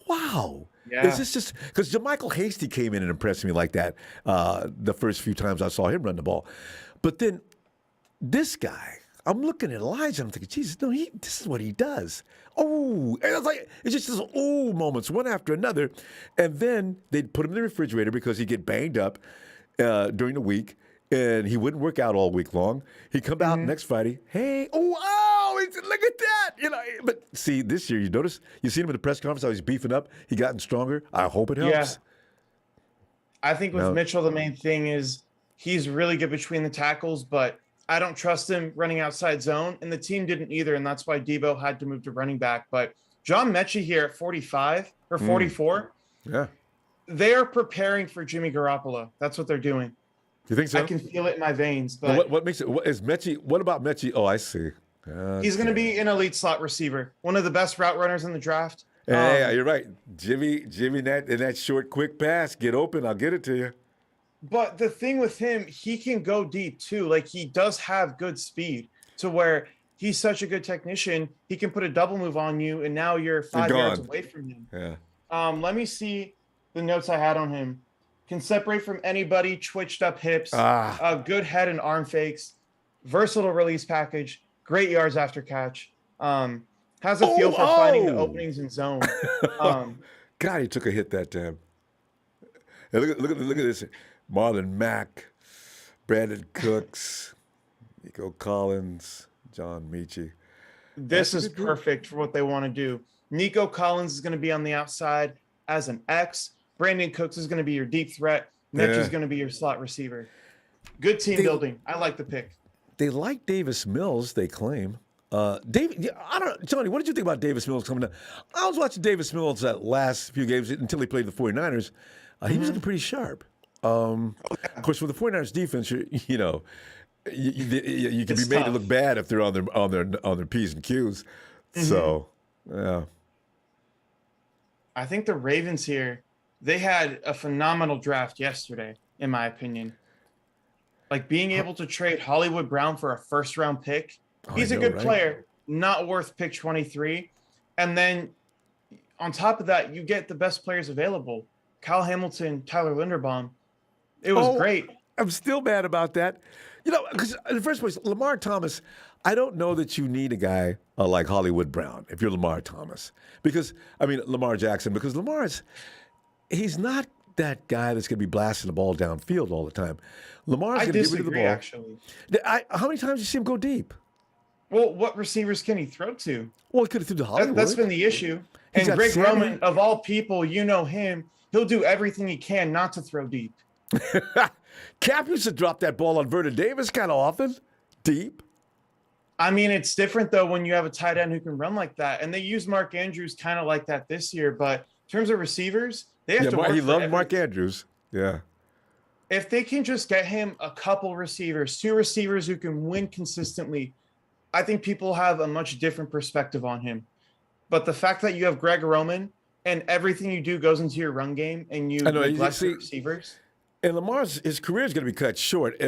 S1: Wow.
S2: Yeah.
S1: Is this just because JaMychal Hasty came in and impressed me like that the first few times I saw him run the ball. But then this guy, I'm looking at Elijah. I'm thinking, Jesus, no, this is what he does. Oh, and it's like it's just these moments, one after another, and then they'd put him in the refrigerator because he'd get banged up during the week, and he wouldn't work out all week long. He'd come out next Friday. Hey, look at that, But see, this year, you seen him at the press conference how he's beefing up. He gotten stronger. I hope it
S2: Yeah.
S1: helps.
S2: I think with
S1: No.
S2: Mitchell, the main thing is he's really good between the tackles, but I don't trust him running outside zone, and the team didn't either, and that's why Deebo had to move to running back. But John Mechie here at 45 or 44,
S1: Yeah.
S2: they are preparing for Jimmy Garoppolo. That's what they're doing.
S1: You think so?
S2: I can feel it in my veins.
S1: Now,
S2: But
S1: what makes it? What is Mechie? What about Mechie? Oh, I see.
S2: he's going to be an elite slot receiver, one of the best route runners in the draft.
S1: Yeah, you're right. Jimmy, in that short, quick pass, get open. I'll get it to you.
S2: But the thing with him, he can go deep too. Like he does have good speed to where he's such a good technician. He can put a double move on you, and now you're 5 yards away from him.
S1: Yeah.
S2: Let me see the notes I had on him. Can separate from anybody, twitched up hips, good head and arm fakes, versatile release package, great yards after catch. Has a feel for finding the openings in zone.
S1: God, he took a hit that time. Hey, look at this. Marlon Mack, Brandon Cooks, Nico Collins, John Mechie.
S2: This is perfect for what they want to do. Nico Collins is going to be on the outside as an X. Brandon Cooks is going to be your deep threat. Mitch is going to be your slot receiver. Good team building. I like the pick.
S1: They like Davis Mills, they claim. David, I don't know. Tony, what did you think about Davis Mills coming down? I was watching Davis Mills that last few games until he played the 49ers. He was looking pretty sharp. Of course, with the 49ers defense, you can be made to look bad if they're on their P's and Q's. So, yeah.
S2: I think the Ravens here, they had a phenomenal draft yesterday, in my opinion. Like being able to trade Hollywood Brown for a first-round pick. He's a good player, not worth pick 23. And then on top of that, you get the best players available. Kyle Hamilton, Tyler Linderbaum. It was great.
S1: I'm still mad about that. Because in the first place, Lamar Thomas, I don't know that you need a guy like Hollywood Brown if you're Lamar Thomas. Lamar Jackson, because he's not that guy that's going to be blasting the ball downfield all the time. Lamar's going to get rid of the ball.
S2: Actually.
S1: How many times did you see him go deep?
S2: Well, what receivers can he throw to?
S1: Well, he could have threw to Hollywood.
S2: That's been the issue. And Greg Roman, of all people, him, he'll do everything he can not to throw deep.
S1: Cap used to drop that ball on Vernon Davis kind of often, deep.
S2: It's different, though, when you have a tight end who can run like that. And they use Mark Andrews kind of like that this year. But in terms of receivers, they have to work.
S1: He loved Mark Andrews. Yeah.
S2: If they can just get him a couple receivers, 2 receivers who can win consistently, I think people have a much different perspective on him. But the fact that you have Greg Roman and everything you do goes into your run game and you neglect the receivers.
S1: And his career is going to be cut short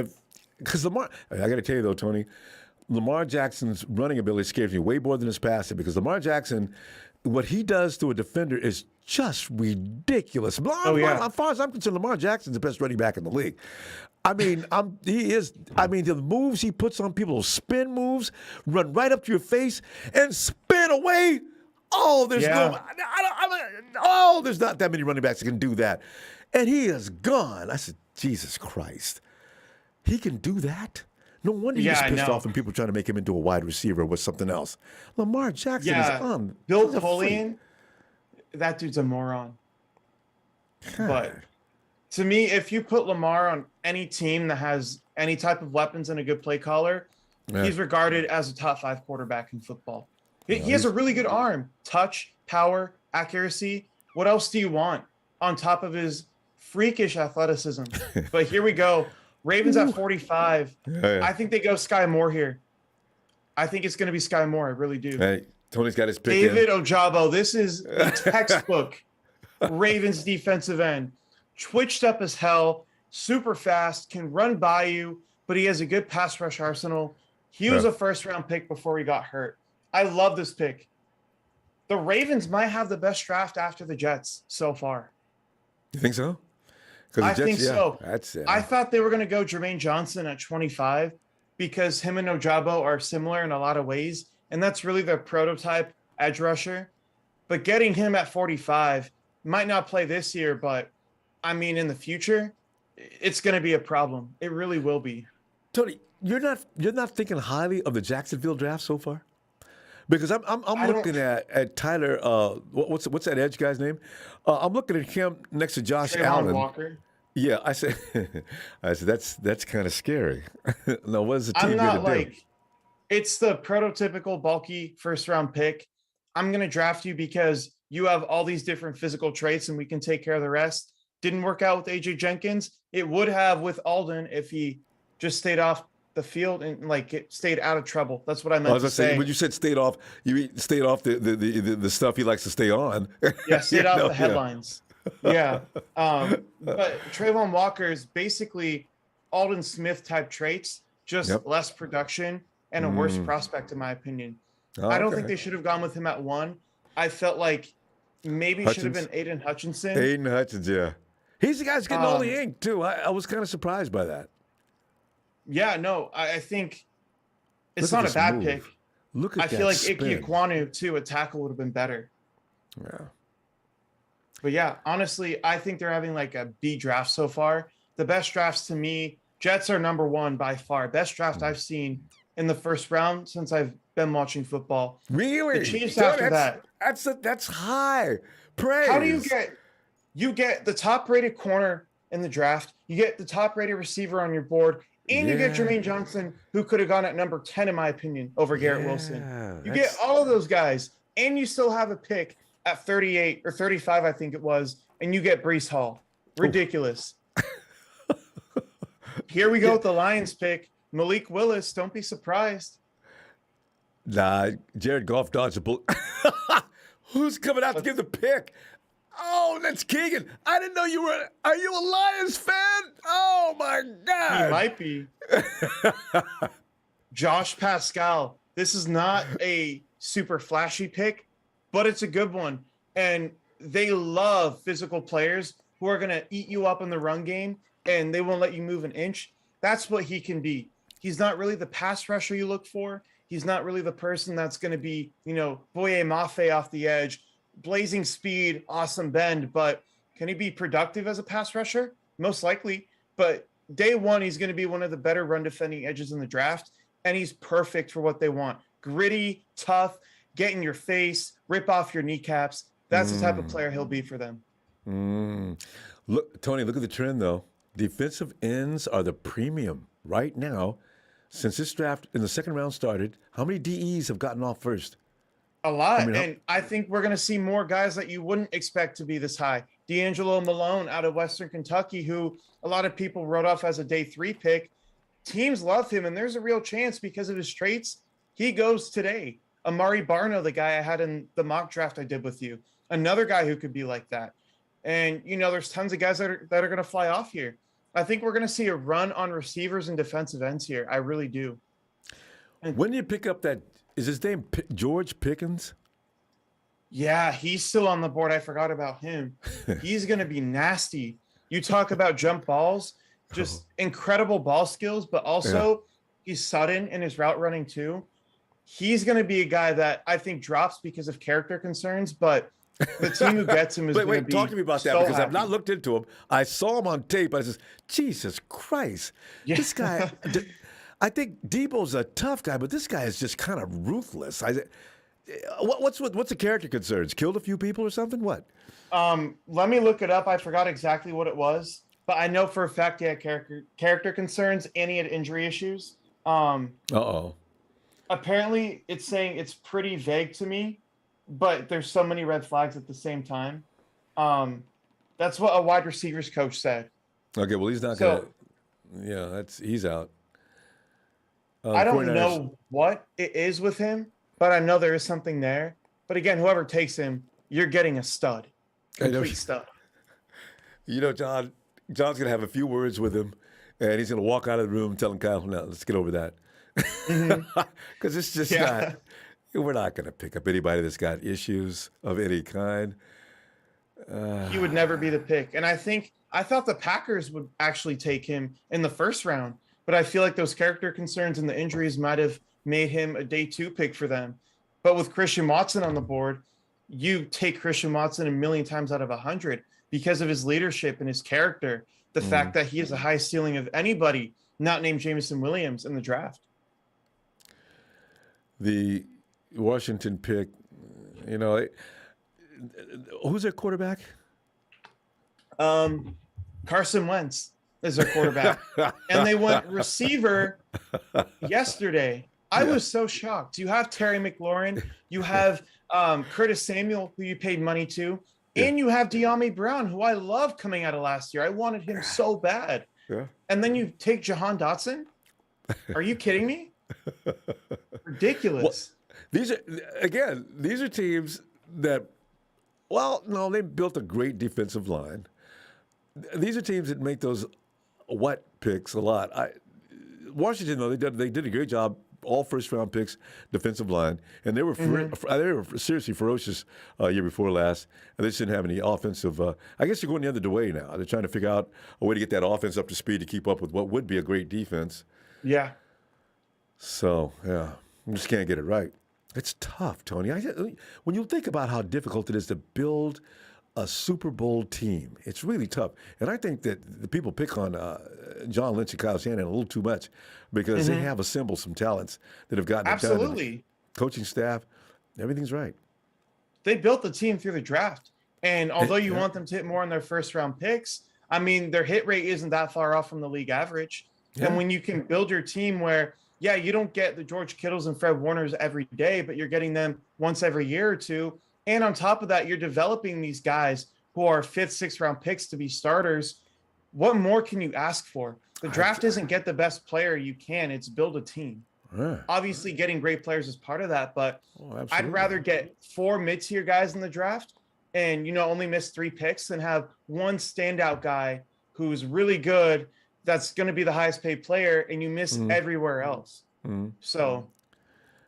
S1: because Lamar. I got to tell you though, Tony, Lamar Jackson's running ability scares me way more than his passing because Lamar Jackson, what he does to a defender is just ridiculous. As far as I'm concerned, Lamar Jackson's the best running back in the league. He is. The moves he puts on people, those spin moves, run right up to your face and spin away. There's not that many running backs that can do that. And he is gone. I said, Jesus Christ. He can do that? No wonder he gets pissed off when people trying to make him into a wide receiver with something else. Lamar Jackson is on.
S2: Bill Polian, that dude's a moron. God. But to me, if you put Lamar on any team that has any type of weapons and a good play caller, he's regarded as a top 5 quarterback in football. He has a really good arm, touch, power, accuracy. What else do you want on top of his freakish athleticism? But here we go. Ravens at 45. I think they go Sky Moore here. I think it's going to be Sky Moore. I really do.
S1: Hey, Tony's got his pick.
S2: David Ojabo. This is a textbook Ravens defensive end. Twitched up as hell, super fast, can run by you, but he has a good pass rush arsenal. He was a first-round pick before he got hurt. I love this pick. The Ravens might have the best draft after the Jets so far.
S1: You think so?
S2: I think so.
S1: That's it.
S2: I thought they were going to go Jermaine Johnson at 25. because him and Ojabo are similar in a lot of ways, and that's really their prototype edge rusher. But getting him at 45 might not play this year, but I mean, in the future, it's going to be a problem. It really will be.
S1: Tony, you're not thinking highly of the Jacksonville draft so far? Because I'm
S2: I don't.
S1: looking at Tyler. What's that edge guy's name? I'm looking at him next to Josh
S2: Trayvon
S1: Allen.
S2: Walker.
S1: Yeah, I said that's kind of scary. No, what is the
S2: I'm
S1: team going
S2: not
S1: to do?
S2: like it's the prototypical bulky first round pick. I'm going to draft you because you have all these different physical traits and we can take care of the rest. Didn't work out with AJ Jenkins. It would have with Alden if he just stayed off the field and like it stayed out of trouble. That's what I
S1: I
S2: meant
S1: was
S2: to
S1: gonna say
S2: say.
S1: when you said stayed off, stayed off the stuff he likes to stay on.
S2: Yeah, stayed off
S1: No,
S2: the
S1: yeah.
S2: headlines. Yeah. But Trayvon Walker is basically Alden Smith type traits, just
S1: Yep.
S2: less production and a worse prospect, in my opinion.
S1: Oh,
S2: I don't think
S1: okay.
S2: they should have gone with him at 1. I felt like maybe should have been
S1: Hutchins,
S2: Aiden Hutchinson.
S1: Aiden Hutchins, yeah. He's the guy that's getting all the
S2: Um,
S1: ink too. I was kind of surprised by that.
S2: yeah, no, I think it's
S1: Look at
S2: not a
S1: this
S2: bad
S1: move.
S2: pick.
S1: Look at
S2: I
S1: that
S2: feel like
S1: spin.
S2: Ike Ekwonu too, a tackle would have been better.
S1: Yeah.
S2: But yeah, honestly, I think they're having like a B draft so far. The best drafts to me, Jets are number 1 by far. Best draft I've seen in the first round since I've been watching football. The
S1: Really?
S2: Chiefs
S1: Tony,
S2: after that.
S1: that's high praise.
S2: How do you get the top rated corner in the draft, you get the top rated receiver on your board, and you get
S1: Yeah.
S2: Jermaine Johnson, who could have gone at number 10, in my opinion, over Garrett Wilson.
S1: Yeah,
S2: You get all of those guys, and you still have a pick at 38 or 35, I think it was, and you get Brees Hall. Ridiculous. Here we go with the Lions pick. Malik Willis, don't be surprised.
S1: Nah, Jared Goff dodged a bullet. Who's coming out to give the pick? Oh, that's Keegan. I didn't know you were. Are you a Lions fan? Oh my
S2: He
S1: God.
S2: might be. Josh Pascal. This is not a super flashy pick, but it's a good one. And they love physical players who are going to eat you up in the run game and they won't let you move an inch. That's what he can be. He's not really the pass rusher you look for. He's not really the person that's going to be, Boye Mafe off the edge, blazing speed, awesome bend. But can he be productive as a pass rusher? Most likely. But day one, he's going to be one of the better run defending edges in the draft. And he's perfect for what they want. Gritty, tough, get in your face, rip off your kneecaps. That's the type of player he'll be for them.
S1: Look, Tony, look at the trend though. Defensive ends are the premium right now. Since this draft in the second round started, how many DEs have gotten off first?
S2: A lot.
S1: I mean,
S2: And I think we're going to see more guys that you wouldn't expect to be this high. D'Angelo Malone out of Western Kentucky, who a lot of people wrote off as a day 3 pick. Teams love him, and there's a real chance because of his traits. He goes today. Amari Barno, the guy I had in the mock draft I did with you, another guy who could be like that. And, there's tons of guys that are going to fly off here. I think we're going to see a run on receivers and defensive ends here. I really do.
S1: When do you pick up that? Is his name George Pickens?
S2: Yeah, he's still on the board. I forgot about him. He's going to be nasty. You talk about jump balls, just incredible ball skills, but also he's sudden in his route running too. He's going to be a guy that I think drops because of character concerns, but the team who gets him is going to be
S1: Talk to me about that
S2: so
S1: because I've
S2: happy.
S1: not looked into him. I saw him on tape. I says, Jesus Christ,
S2: Yeah.
S1: this guy. I think Deebo's a tough guy, but this guy is just kind of ruthless. What's the character concerns? Killed a few people or something? What?
S2: Let me look it up. I forgot exactly what it was, but I know for a fact he had character concerns and he had injury issues.
S1: Uh-oh.
S2: Apparently it's saying it's pretty vague to me, but there's so many red flags at the same time. That's what a wide receivers coach said.
S1: Okay, well, he's not going to. Yeah, he's out.
S2: I don't
S1: 49ers
S2: know what it is with him, but I know there is something there. But again, whoever takes him, you're getting a stud.
S1: I know.
S2: Complete stud.
S1: John's going to have a few words with him, and he's going to walk out of the room telling Kyle, no, let's get over that. Because it's just not, we're not going to pick up anybody that's got issues of any kind.
S2: He would never be the pick. And I thought the Packers would actually take him in the first round but I feel like those character concerns and the injuries might have made him a day 2 pick for them. But with Christian Watson on the board, you take Christian Watson a million times out of 100 because of his leadership and his character. The fact that he has a high ceiling of anybody not named Jameson Williams in the draft.
S1: The Washington pick, you know, who's their quarterback?
S2: Carson Wentz is their quarterback. And they went receiver yesterday. I was so shocked. You have Terry McLaurin, you have Curtis Samuel, who you paid money to, and you have De'Ami Brown, who I love coming out of last year. I wanted him so bad.
S1: Yeah.
S2: And then you take Jahan Dotson? Are you kidding me? Ridiculous.
S1: Well, these are teams that, well, no, they built a great defensive line. These are teams that make those what picks a lot. Washington, though, they did a great job. All first-round picks, defensive line, and they were seriously ferocious year before last. And they just didn't have any offensive. I guess they're going the other way now. They're trying to figure out a way to get that offense up to speed to keep up with what would be a great defense.
S2: Yeah.
S1: So yeah, we just can't get it right. It's tough, Tony. When you think about how difficult it is to build a Super Bowl team, it's really tough. And I think that the people pick on John Lynch and Kyle Shanahan a little too much because they have assembled some talents that have gotten it done.
S2: Absolutely.
S1: Coaching staff, everything's right.
S2: They built the team through the draft. And although you want them to hit more on their first-round picks, I mean, their hit rate isn't that far off from the league average. Yeah. And when you can build your team where, yeah, you don't get the George Kittles and Fred Warners every day, but you're getting them once every year or two. And on top of that, you're developing these guys who are 5th, 6th round picks to be starters. What more can you ask for? The draft isn't get the best player you can. It's build a team.
S1: Yeah.
S2: Obviously, getting great players is part of that, but I'd rather get 4 mid-tier guys in the draft and, only miss 3 picks than have one standout guy who's really good that's going to be the highest paid player and you miss everywhere else. So,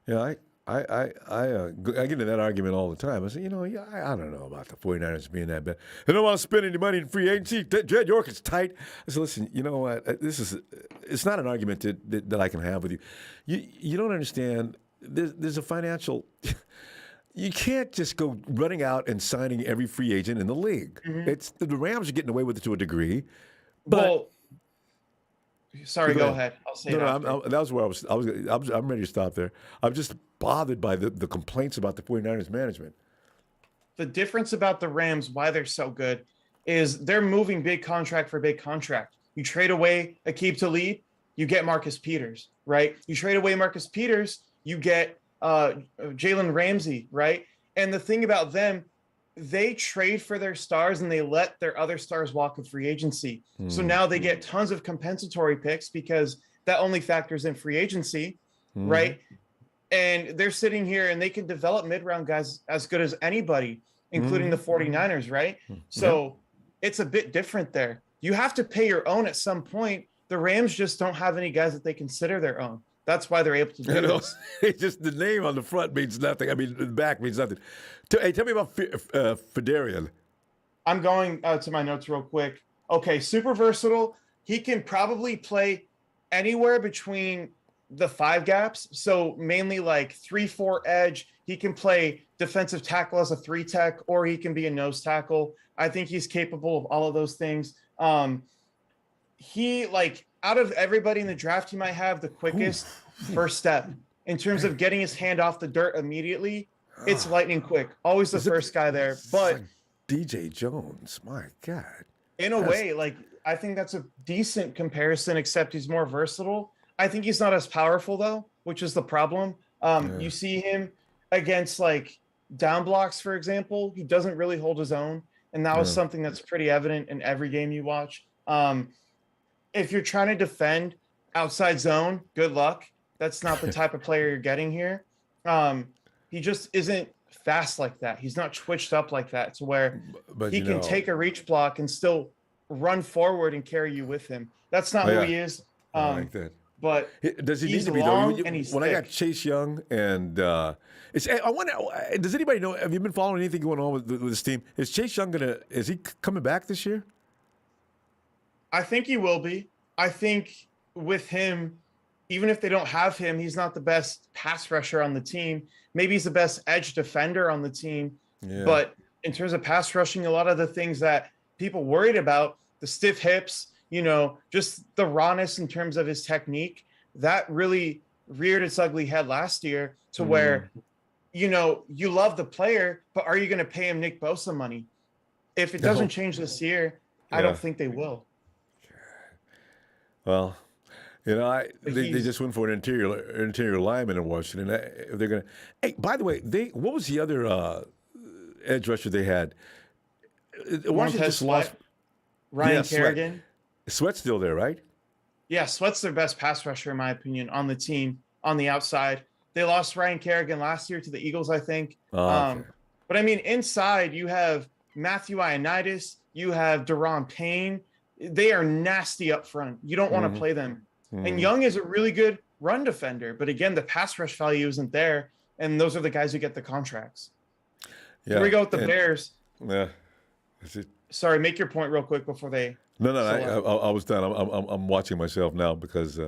S1: yeah, I get into that argument all the time. I say, I don't know about the 49ers being that bad. They don't want to spend any money in free agency. Jed York is tight. I said, listen, you know what? It's not an argument that I can have with you. You don't understand. There's a financial. You can't just go running out and signing every free agent in the league. It's the Rams are getting away with it to a degree. But
S2: sorry, go ahead. I'll say
S1: that was where I'm ready to stop there. I'm just bothered by the complaints about the 49ers management.
S2: The difference about the Rams, why they're so good, is they're moving big contract for big contract. You trade away Aqib Talib, you get Marcus Peters, right? You trade away Marcus Peters, you get Jalen Ramsey, right? And the thing about them, they trade for their stars and they let their other stars walk in free agency. So now they get tons of compensatory picks because that only factors in free agency, right? And they're sitting here and they can develop mid-round guys as good as anybody, including the 49ers, right? So it's a bit different there. You have to pay your own at some point. The Rams just don't have any guys that they consider their own. That's why they're able to do this.
S1: Just the name on the front means nothing. I mean, the back means nothing. Hey, tell me about Federian.
S2: I'm going to my notes real quick. Okay, super versatile. He can probably play anywhere between the 5 gaps. So mainly like 3-4 edge. He can play defensive tackle as a 3 tech, or he can be a nose tackle. I think he's capable of all of those things. He, like, out of everybody in the draft, he might have the quickest first step in terms of getting his hand off the dirt immediately. It's lightning quick. Always the first guy there. But
S1: like DJ Jones, my God.
S2: In a way, like, I think that's a decent comparison, except he's more versatile. I think he's not as powerful, though, which is the problem. You see him against, like, down blocks, for example. He doesn't really hold his own. And that was something that's pretty evident in every game you watch. If you're trying to defend outside zone, good luck. That's not the type of player you're getting here. He just isn't fast like that. He's not twitched up like that to where he can take a reach block and still run forward and carry you with him. That's not who he is.
S1: I like that.
S2: But
S1: does he need to be
S2: long
S1: though?
S2: And he's
S1: when
S2: thick.
S1: I got Chase Young and I wonder, does anybody know? Have you been following anything going on with this team? Is Chase Young is he coming back this year?
S2: I think he will be. I think with him, even if they don't have him, he's not the best pass rusher on the team. Maybe he's the best edge defender on the team.
S1: Yeah.
S2: But in terms of pass rushing, a lot of the things that people worried about, the stiff hips, just the rawness in terms of his technique, that really reared its ugly head last year to where, you love the player, but are you going to pay him Nick Bosa money? If it doesn't change this year, I
S1: Yeah.
S2: don't think they will.
S1: Well,
S2: But
S1: they just went for an interior lineman in Washington. They're gonna. Hey, by the way, what was the other edge rusher they had? Washington
S2: Montez
S1: just lost.
S2: Sweat, Ryan
S1: Sweat.
S2: Kerrigan.
S1: Sweat's still there, right?
S2: Yeah, Sweat's their best pass rusher, in my opinion, on the team, on the outside. They lost Ryan Kerrigan last year to the Eagles, I think.
S1: Oh, okay.
S2: But I mean, inside, you have Matthew Ioannidis, you have Daron Payne. They are nasty up front. You don't want to play them. And Young is a really good run defender. But again, the pass rush value isn't there. And those are the guys who get the contracts.
S1: Yeah.
S2: Here we go with the Bears.
S1: Yeah. That's it.
S2: Sorry, make your point real quick before they.
S1: No. I was done. I'm watching myself now because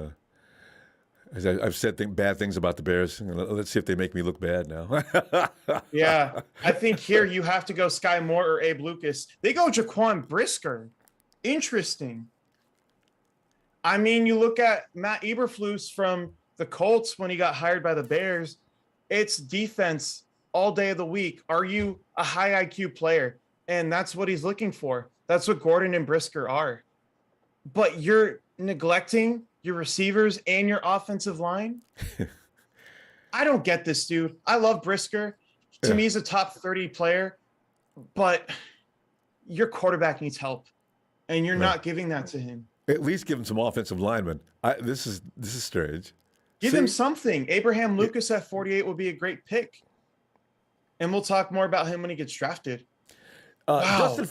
S1: I've said bad things about the Bears. Let's see if they make me look bad now.
S2: Yeah, I think here you have to go Sky Moore or Abe Lucas. They go Jaquan Brisker. Interesting. I mean, you look at Matt Eberflus from the Colts when he got hired by the Bears. It's defense all day of the week. Are you a high IQ player? And that's what he's looking for. That's what Gordon and Brisker are. But you're neglecting your receivers and your offensive line. I don't get this, dude. I love Brisker. To me, he's a top 30 player, but your quarterback needs help, and you're not giving that to him.
S1: At least give him some offensive linemen. This is strange.
S2: Give him something. Abraham Lucas at 48 would be a great pick. And we'll talk more about him when he gets drafted. Wow.
S1: Justin,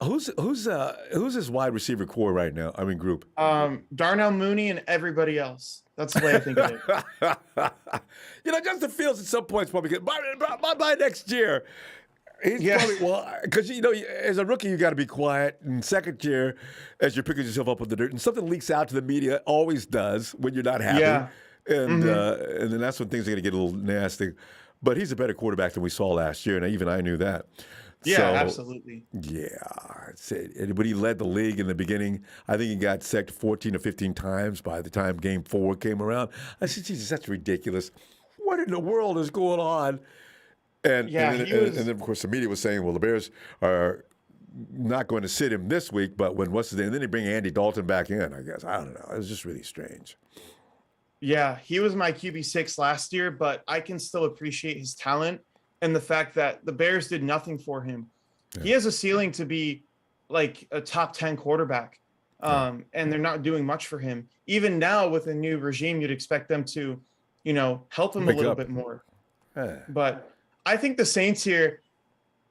S1: who's his wide receiver core right now? I mean, group.
S2: Darnell Mooney and everybody else. That's the way I think of it.
S1: Justin Fields at some point is probably good. By next year, he's probably because as a rookie you got to be quiet. And second year, as you're picking yourself up with the dirt, and something leaks out to the media, always does when you're not happy.
S2: Yeah.
S1: And then that's when things are going to get a little nasty. But he's a better quarterback than we saw last year, and even I knew that.
S2: Yeah,
S1: So,
S2: absolutely.
S1: Yeah. When he led the league in the beginning, I think he got sacked 14 or 15 times by the time Game 4 came around. I said, Jesus, that's ridiculous. What in the world is going on? And then, of course, the media was saying, well, the Bears are not going to sit him this week, but when what's his name? And then they bring Andy Dalton back in, I guess. I don't know. It was just really strange.
S2: Yeah, he was my QB6 last year, but I can still appreciate his talent and the fact that the Bears did nothing for him. Yeah. He has a ceiling to be like a top 10 quarterback, and they're not doing much for him. Even now with a new regime, you'd expect them to, help him a little bit more. But I think the Saints here,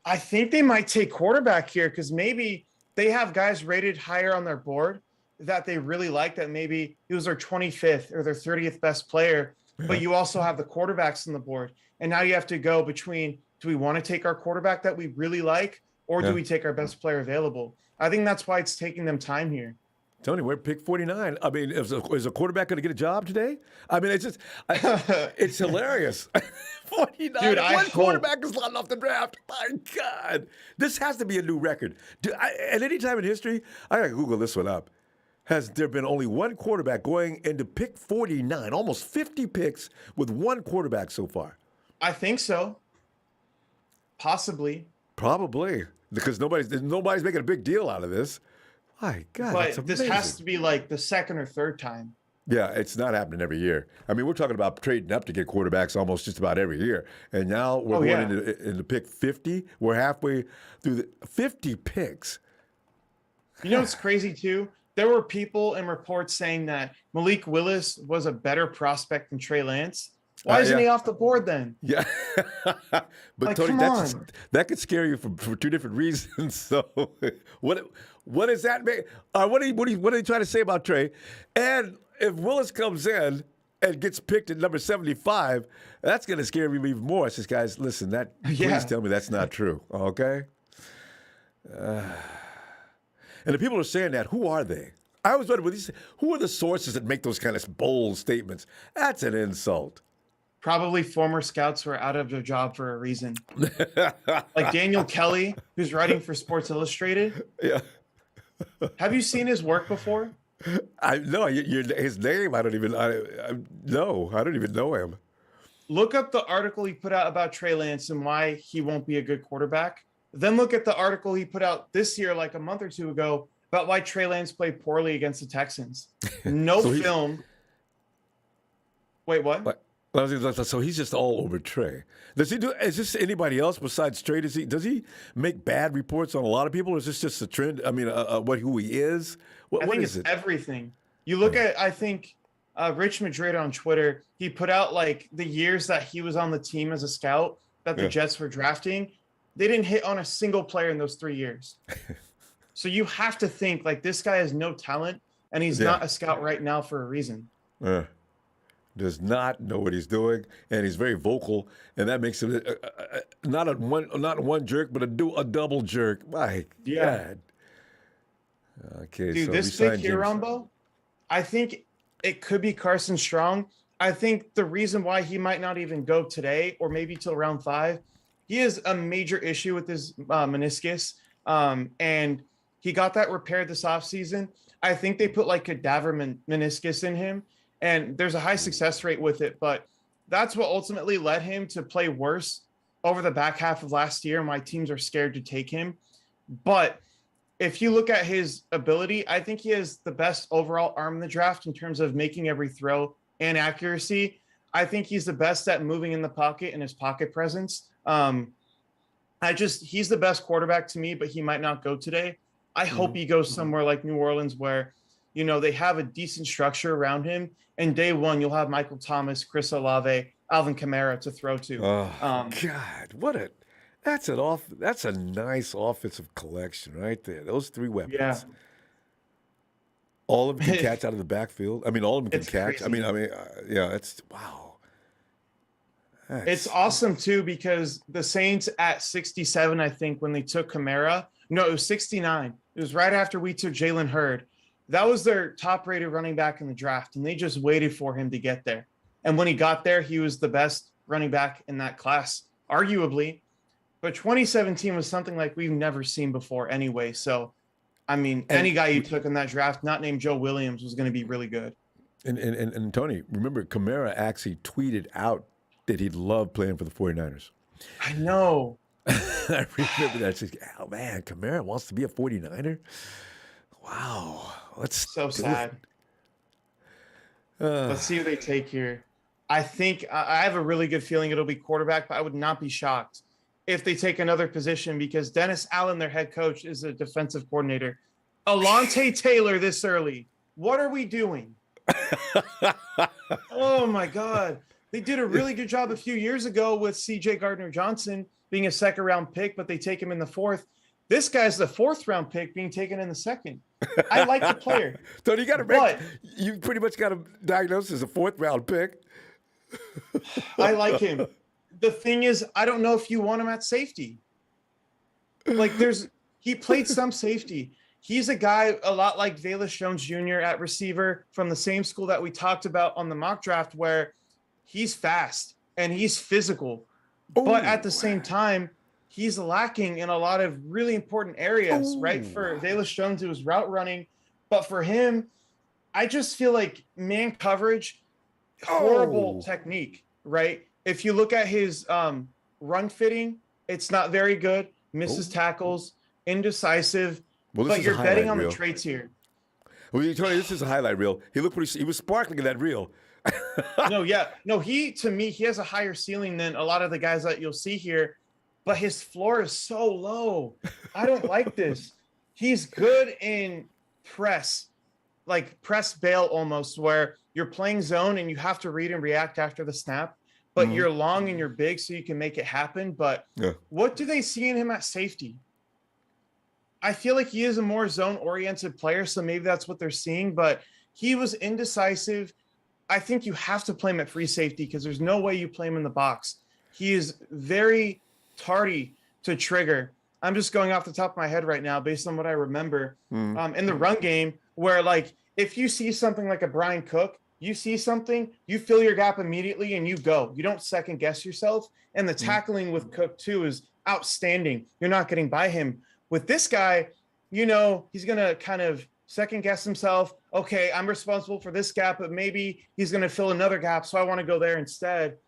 S2: I think they might take quarterback here because maybe they have guys rated higher on their board that they really like, that maybe he was their 25th or their 30th best player, but you also have the quarterbacks on the board. And now you have to go between, do we want to take our quarterback that we really like, or do we take our best player available? I think that's why it's taking them time here.
S1: Tony, we're pick 49. I mean, is a quarterback going to get a job today? I mean, it's just, it's hilarious. 49.
S2: Dude,
S1: One quarterback is not off the draft. My God. This has to be a new record. At any time in history, I got to Google this one up. Has there been only one quarterback going into pick 49, almost 50 picks with one quarterback so far?
S2: I think so. Possibly.
S1: Probably. Because nobody's making a big deal out of this. My God,
S2: but this has to be like the second or third time.
S1: Yeah, it's not happening every year. I mean, we're talking about trading up to get quarterbacks almost just about every year. And now we're going into pick 50. We're halfway through the 50 picks.
S2: You know what's crazy, too? There were people and reports saying that Malik Willis was a better prospect than Trey Lance. Why isn't he off the board then?
S1: Yeah. But
S2: like,
S1: Tony, that could scare you for two different reasons. So what does that mean? What are you trying to say about Trey? And if Willis comes in and gets picked at number 75, that's going to scare me even more. I says, guys, listen, please tell me that's not true, okay? And the people are saying that, who are they? I was wondering, who are the sources that make those kind of bold statements? That's an insult.
S2: Probably former scouts who are out of their job for a reason. Like Daniel Kelly, who's writing for Sports Illustrated.
S1: Yeah.
S2: Have you seen his work before?
S1: I no, his name. I don't even. No, I don't even know him.
S2: Look up the article he put out about Trey Lance and why he won't be a good quarterback. Then look at the article he put out this year, like a month or two ago, about why Trey Lance played poorly against the Texans. No film. Wait, what?
S1: So he's just all over Trey. Does he do? Is this anybody else besides Trey? Does he make bad reports on a lot of people, or is this just a trend? I mean, who he is?
S2: I think it's everything. You look at, I think, Rich Madrid on Twitter, he put out like the years that he was on the team as a scout that the Jets were drafting. They didn't hit on a single player in those 3 years. So you have to think like this guy has no talent and he's not a scout right now for a reason.
S1: Does not know what he's doing, and he's very vocal, and that makes him not one jerk, but a double jerk. My God. Okay,
S2: dude,
S1: so
S2: this pick here, Ronbo, I think it could be Carson Strong. I think the reason why he might not even go today or maybe till round 5, he has a major issue with his meniscus, and he got that repaired this offseason. I think they put like cadaver meniscus in him, and there's a high success rate with it, but that's what ultimately led him to play worse over the back half of last year. My teams are scared to take him. But if you look at his ability, I think he has the best overall arm in the draft in terms of making every throw and accuracy. I think he's the best at moving in the pocket and his pocket presence. He's the best quarterback to me, but he might not go today. I hope he goes somewhere like New Orleans where, they have a decent structure around him. And day one, you'll have Michael Thomas, Chris Olave, Alvin Kamara to throw to.
S1: Oh, God, that's a nice offensive collection right there. Those 3 weapons.
S2: Yeah.
S1: All of them can catch out of the backfield. I mean, all of them can catch.
S2: Crazy.
S1: It's wow.
S2: It's awesome too because the Saints at 67, I think, when they took Kamara. No, it was 69. It was right after we took Jalen Hurd. That was their top-rated running back in the draft, and they just waited for him to get there. And when he got there, he was the best running back in that class, arguably. But 2017 was something like we've never seen before anyway. So, I mean, any guy you took in that draft, not named Joe Williams, was going to be really good.
S1: And Tony, remember, Kamara actually tweeted out that he'd love playing for the 49ers.
S2: I know.
S1: I remember that. Said, oh, man, Kamara wants to be a 49er? Wow.
S2: So sad. Let's see who they take here. I think I have a really good feeling it'll be quarterback, but I would not be shocked if they take another position because Dennis Allen, their head coach, is a defensive coordinator. Alontae Taylor this early. What are we doing? Oh, my God. They did a really good job a few years ago with C.J. Gardner-Johnson being a second-round pick, but they take him in the 4th. This guy's the 4th-round pick being taken in the 2nd. I like the player.
S1: So you pretty much got him diagnosed as a 4th-round pick.
S2: I like him. The thing is, I don't know if you want him at safety. Like he played some safety. He's a guy a lot like Velus Jones Jr. at receiver from the same school that we talked about on the mock draft where he's fast and he's physical. But at the same time, he's lacking in a lot of really important areas, right? For Velus Jones, it was route running. But for him, I just feel like man coverage, horrible technique, right? If you look at his run fitting, it's not very good. Misses tackles, indecisive. But you're betting on the traits here.
S1: Well, Tony, this is a highlight reel. He was sparkling in that reel.
S2: To me, he has a higher ceiling than a lot of the guys that you'll see here. But his floor is so low. I don't like this. He's good in press, like press bail almost, where you're playing zone and you have to read and react after the snap, but you're long and you're big so you can make it happen. But what do they see in him at safety? I feel like he is a more zone-oriented player, so maybe that's what they're seeing, but he was indecisive. I think you have to play him at free safety because there's no way you play him in the box. He is very tardy to trigger. I'm just going off the top of my head right now based on what I remember
S1: Mm.
S2: in the run game, where like if you see something like a Brian Cook, you see something, you fill your gap immediately and you go. You don't second guess yourself. And the
S1: Mm.
S2: tackling with Cook too is outstanding. You're not getting by him. With this guy, you know, he's going to kind of second guess himself. Okay, I'm responsible for this gap, but maybe he's going to fill another gap. So I want to go there instead.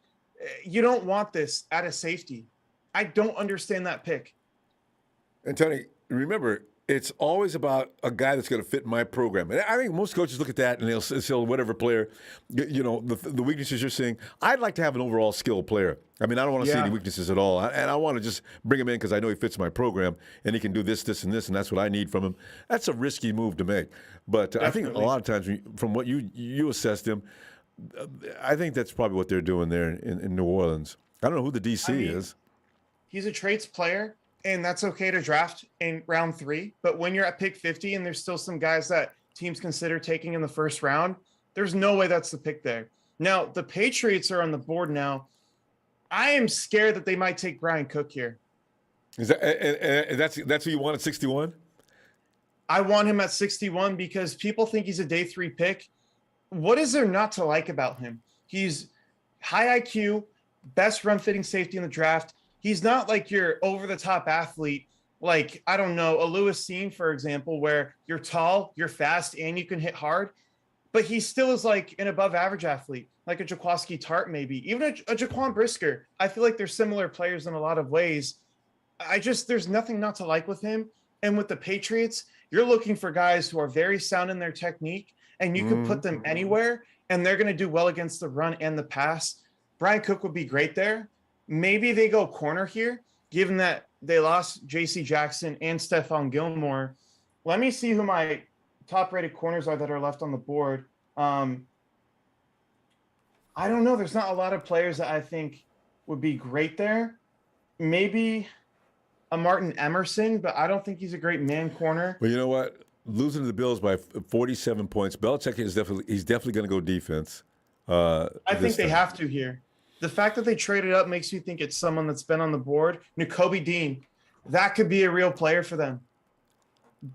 S2: You don't want this at a safety. I don't understand that pick.
S1: And Tony, remember, it's always about a guy that's going to fit my program. And I think most coaches look at that and they'll say, whatever player, you know, the weaknesses you're seeing. I'd like to have an overall skilled player. I mean, I don't want to see any weaknesses at all. And I want to just bring him in because I know he fits my program and he can do this, this, and this, and that's what I need from him. That's a risky move to make. But I think a lot of times, from what you assessed him, I think that's probably what they're doing there in New Orleans. I don't know who the DC is.
S2: He's a traits player, and that's okay to draft in round 3. But when you're at pick 50 and there's still some guys that teams consider taking in the first round, there's no way that's the pick there. Now, the Patriots are on the board now. I am scared that they might take Brian Cook here.
S1: Is that that's who you want at 61?
S2: I want him at 61 because people think he's a day 3 pick. What is there not to like about him? He's high IQ, best run fitting safety in the draft. He's not like your over the top athlete, like, I don't know, a Lewis Seen, for example, where you're tall, you're fast, and you can hit hard. But he still is like an above average athlete, like a Jaquaski Tart, maybe even a Jaquan Brisker. I feel like they're similar players in a lot of ways. There's nothing not to like with him. And with the Patriots, you're looking for guys who are very sound in their technique, and you can put them anywhere, and they're going to do well against the run and the pass. Brian Cook would be great there. Maybe they go corner here, given that they lost J.C. Jackson and Stephon Gilmore. Let me see who my top-rated corners are that are left on the board. I don't know. There's not a lot of players that I think would be great there. Maybe a Martin Emerson, but I don't think he's a great man corner.
S1: Well, you know what? Losing to the Bills by 47 points, Belichick is definitely going to go defense.
S2: I think they have to here. The fact that they traded up makes you think it's someone that's been on the board. Nakobe Dean, that could be a real player for them.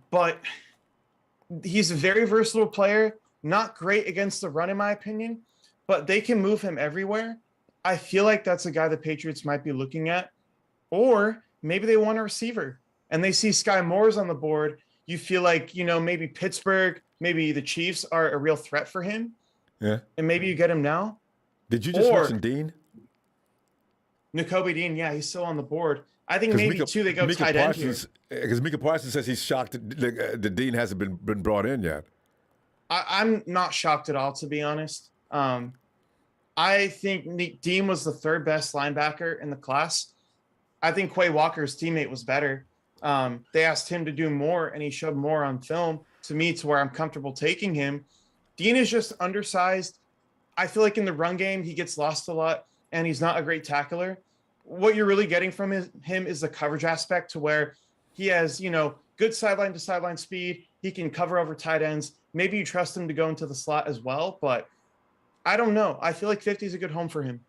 S2: But he's a very versatile player, not great against the run, in my opinion, but they can move him everywhere. I feel like that's a guy the Patriots might be looking at. Or maybe they want a receiver and they see Sky Moore's on the board. You feel like, you know, maybe Pittsburgh, maybe the Chiefs are a real threat for him.
S1: Yeah.
S2: And maybe you get him now.
S1: Did you just mention Dean?
S2: Nakobe Dean, yeah, he's still on the board. I think maybe they go tight end here.
S1: Because Mika Parsons says he's shocked that Dean hasn't been brought in yet.
S2: I'm not shocked at all, to be honest. I think Dean was the 3rd best linebacker in the class. I think Quay Walker's teammate was better. They asked him to do more, and he showed more on film to me to where I'm comfortable taking him. Dean is just undersized. I feel like in the run game, he gets lost a lot, and he's not a great tackler. What you're really getting from him is the coverage aspect, to where he has, you know, good sideline to sideline speed. He can cover over tight ends. Maybe you trust him to go into the slot as well, but I don't know. I feel like 50 is a good home for him.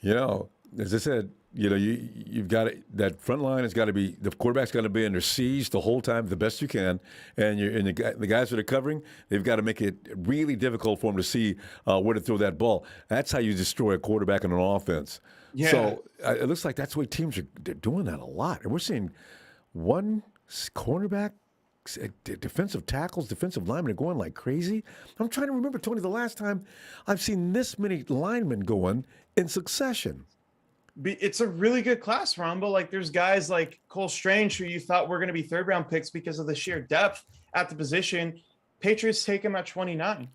S1: You know, as I said, you know, you've got that front line has got to be, the quarterback's got to be under siege the whole time, the best you can, and the guys that are covering, they've got to make it really difficult for them to see where to throw that ball. That's how you destroy a quarterback in an offense. Yeah. So it looks like that's the way teams they're doing that a lot, and we're seeing one cornerback, defensive tackles, defensive linemen are going like crazy. I'm trying to remember, Tony, the last time I've seen this many linemen going in succession.
S2: It's a really good class, Ronbo. Like, there's guys like Cole Strange who you thought were going to be 3rd round picks because of the sheer depth at the position. Patriots take him at 29.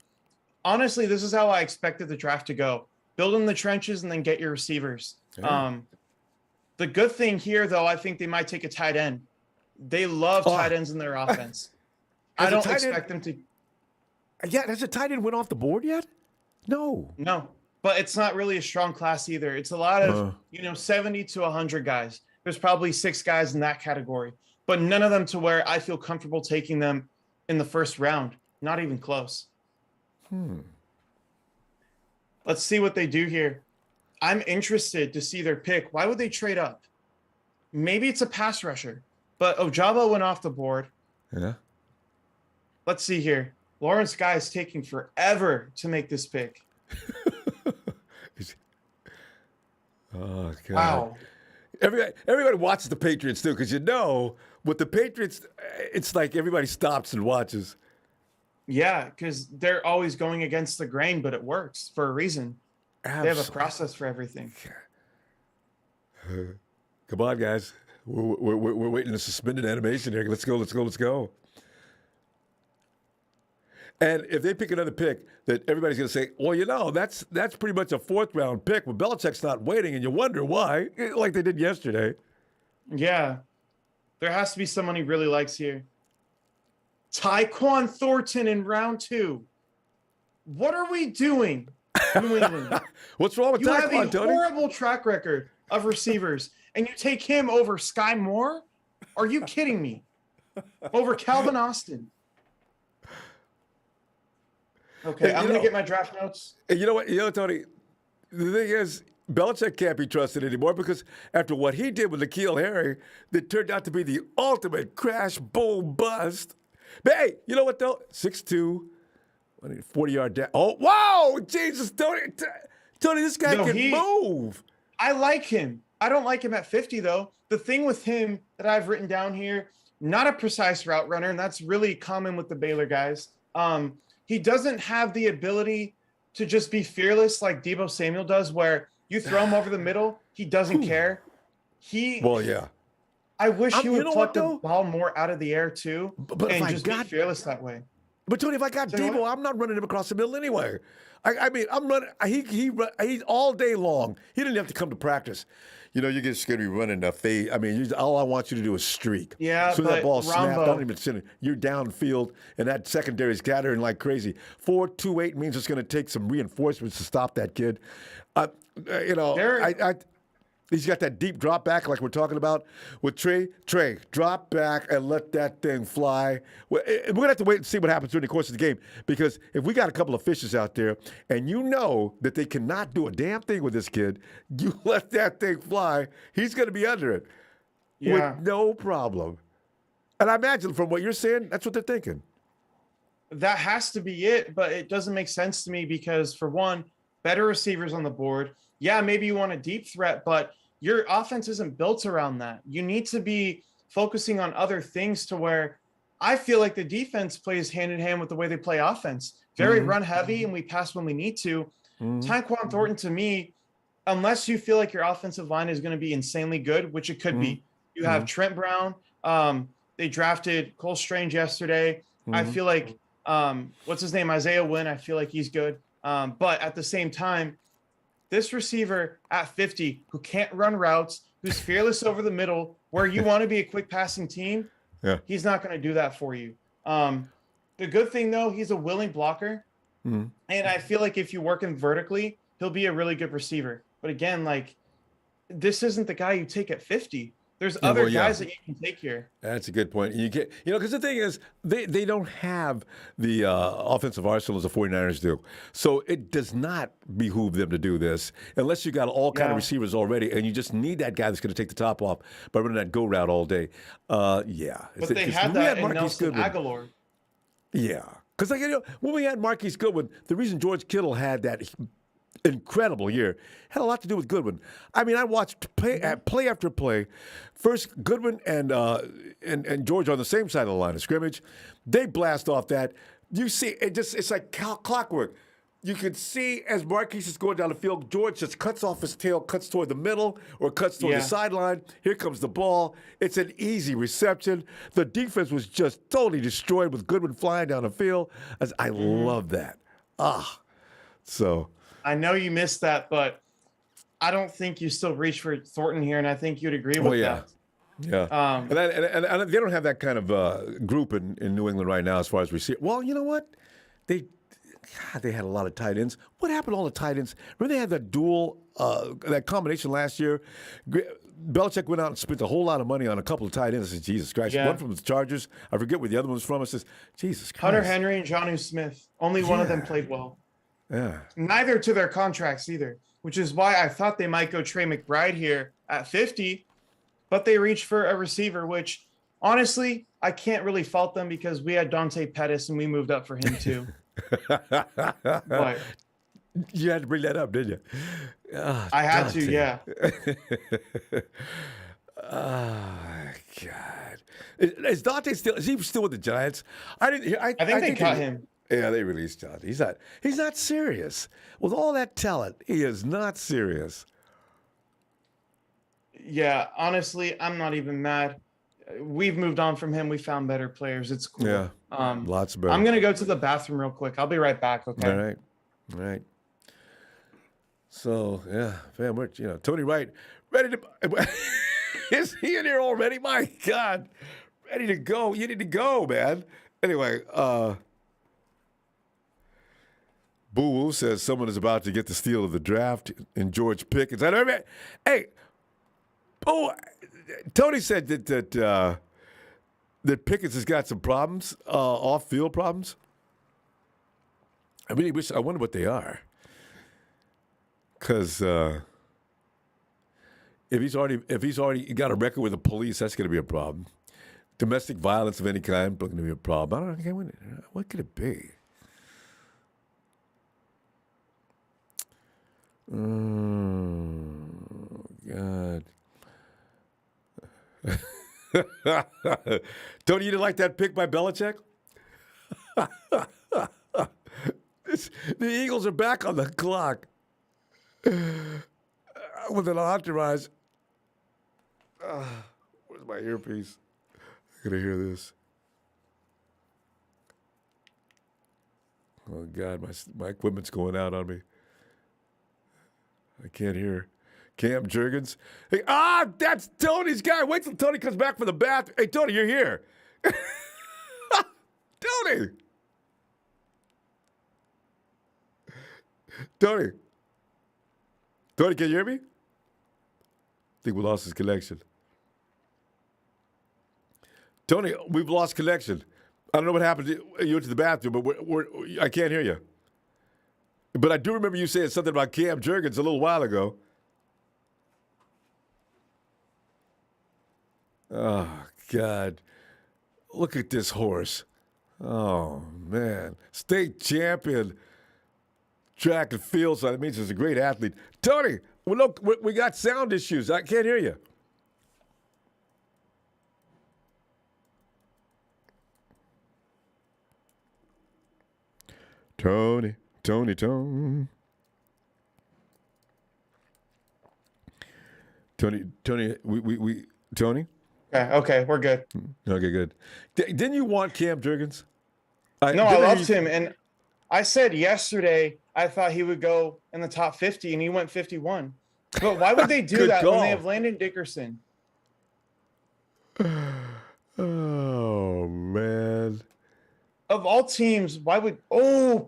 S2: Honestly, this is how I expected the draft to go. Build in the trenches and then get your receivers. Yeah. The good thing here, though, I think they might take a tight end. They love tight ends in their offense. I don't expect them to.
S1: Yeah, has a tight end went off the board yet? No.
S2: But it's not really a strong class either. It's a lot of, 70 to 100 guys. There's probably 6 guys in that category, but none of them to where I feel comfortable taking them in the first round. Not even close. Let's see what they do here. I'm interested to see their pick. Why would they trade up? Maybe it's a pass rusher, but Ojabo went off the board.
S1: Yeah.
S2: Let's see here. Lawrence Guy is taking forever to make this pick.
S1: Oh God.
S2: Wow.
S1: Everybody watches the Patriots too, because with the Patriots, it's like everybody stops and watches.
S2: Yeah, because they're always going against the grain, but it works for a reason. They have a process for everything.
S1: Come on, guys. We're waiting to suspended animation here. Let's go. And if they pick another pick, that everybody's going to say, well, that's pretty much a 4th round pick. Well, Belichick's not waiting, and you wonder why, like they did yesterday.
S2: Yeah. There has to be someone he really likes here. Tyquan Thornton in round 2. What are we doing, New England?
S1: What's wrong with
S2: You have
S1: Tyquan,
S2: a
S1: Tony?
S2: horrible track record of receivers, and you take him over Sky Moore? Are you kidding me? Over Calvin Austin. Okay, I'm going to get my draft notes.
S1: And you know what, Tony? The thing is, Belichick can't be trusted anymore because after what he did with N'Keal Harry, that turned out to be the ultimate crash, boom, bust. But hey, you know what, though? 6'2", 40-yard dash. Oh, wow! Jesus, Tony, this guy can move.
S2: I like him. I don't like him at 50, though. The thing with him that I've written down here, not a precise route runner, and that's really common with the Baylor guys. He doesn't have the ability to just be fearless like Deebo Samuel does, where you throw him over the middle, he doesn't care.
S1: Yeah.
S2: I wish he would pluck the
S1: though?
S2: ball more out of the air too,
S1: but
S2: and just be fearless that way.
S1: But Tony, if I got Deebo, I'm not running him across the middle anyway. I mean, I'm running. He's all day long. He didn't have to come to practice. You're just going to be running a fade. I mean, all I want you to do is streak.
S2: Yeah,
S1: so
S2: but
S1: that ball snapped,
S2: Ronbo,
S1: don't even send it. You're downfield, and that secondary is scattering like crazy. 4.28 means it's going to take some reinforcements to stop that kid. He's got that deep drop back like we're talking about with Trey. Trey, drop back and let that thing fly. We're going to have to wait and see what happens during the course of the game because if we got a couple of fishes out there and you know that they cannot do a damn thing with this kid, you let that thing fly, he's going to be under it with no problem. And I imagine from what you're saying, that's what they're thinking.
S2: That has to be it, but it doesn't make sense to me because, for one, better receivers on the board. Yeah, maybe you want a deep threat, but your offense isn't built around that. You need to be focusing on other things to where I feel like the defense plays hand in hand with the way they play offense. Very run heavy, and we pass when we need to. Tyquan Thornton, to me, unless you feel like your offensive line is going to be insanely good, which it could be. You have Trent Brown. They drafted Cole Strange yesterday. I feel like, what's his name? Isaiah Wynn. I feel like he's good. But at the same time, this receiver at 50 who can't run routes, who's fearless over the middle, where you want to be a quick passing team, he's not going to do that for you. The good thing, though, he's a willing blocker. And I feel like if you work him vertically, he'll be a really good receiver. But again, this isn't the guy you take at 50. There's other guys that you can take here.
S1: That's a good point. You get, because the thing is, they don't have the offensive arsenal as the 49ers do. So it does not behoove them to do this unless you got all kind of receivers already, and you just need that guy that's going to take the top off by running that go route all day.
S2: But they had that in Nelson Aguilar.
S1: Yeah. Because when we had Marquise Goodwin, the reason George Kittle had that incredible year had a lot to do with Goodwin. I mean, I watched play after play. First, Goodwin and George on the same side of the line of scrimmage. They blast off that. You see, it's like clockwork. You can see as Marquise is going down the field, George just cuts off his tail, cuts toward the middle, or cuts toward the sideline. Here comes the ball. It's an easy reception. The defense was just totally destroyed with Goodwin flying down the field. I love that. So
S2: I know you missed that, but I don't think you still reach for Thornton here, and I think you'd agree with that.
S1: Yeah. And they don't have that kind of group in New England right now as far as receiver. Well, you know what? They had a lot of tight ends. What happened to all the tight ends? Remember they had that dual, that combination last year? Belichick went out and spent a whole lot of money on a couple of tight ends. I said, Jesus Christ. One from the Chargers. I forget where the other one was from. I says, Jesus Christ.
S2: Hunter Henry and Jonnu Smith. Only one of them played well.
S1: Yeah.
S2: Neither to their contracts either, which is why I thought they might go Trey McBride here at 50. but they reached for a receiver, which honestly, I can't really fault them because we had Dante Pettis and we moved up for him too. But
S1: You had to bring that up, didn't you? Oh,
S2: I had to,
S1: Dante.
S2: yeah.
S1: Oh, God. Is Dante still? Is he still with the Giants? I didn't hear.
S2: I think they cut him.
S1: Yeah, they released Dante. He's not. He's not serious. With all that talent, he is not serious.
S2: Yeah, honestly, I'm not even mad. We've moved on from him. We found better players. It's cool.
S1: Yeah, lots better.
S2: I'm gonna go to the bathroom real quick. I'll be right back. Okay.
S1: All right, all right. So yeah, fam, we're Tony Wright, ready to. Is he in here already? My God, ready to go. You need to go, man. Anyway, Boo Woo says someone is about to get the steal of the draft in George Pickens. I don't. Hey, oh, Tony said that Pickens has got some problems, off-field problems. I really wish. I wonder what they are. Because if he's already got a record with the police, that's going to be a problem. Domestic violence of any kind, going to be a problem. I don't know. What could it be? Oh, God. Tony, you didn't like that pick by Belichick? The Eagles are back on the clock with an entourage. Where's my earpiece? I gotta hear this. Oh, God, my equipment's going out on me. I can't hear. Cam Jurgens. Hey, that's Tony's guy. Wait till Tony comes back from the bath. Hey, Tony, you're here. Tony. Tony. Tony, can you hear me? I think we lost his connection. Tony, we've lost connection. I don't know what happened. You went to the bathroom, but I can't hear you. But I do remember you saying something about Cam Jurgens a little while ago. Oh, God. Look at this horse. Oh, man. State champion. Track and field, so that means he's a great athlete. Tony, look, we got sound issues. I can't hear you. Tony. Tony. Tony, we Tony?
S2: Okay, we're good.
S1: Okay, good. Didn't you want Cam Jurgens?
S2: No, I loved him. And I said yesterday I thought he would go in the top 50, and he went 51. But why would they do that when they have Landon Dickerson?
S1: Oh, man.
S2: Of all teams, why would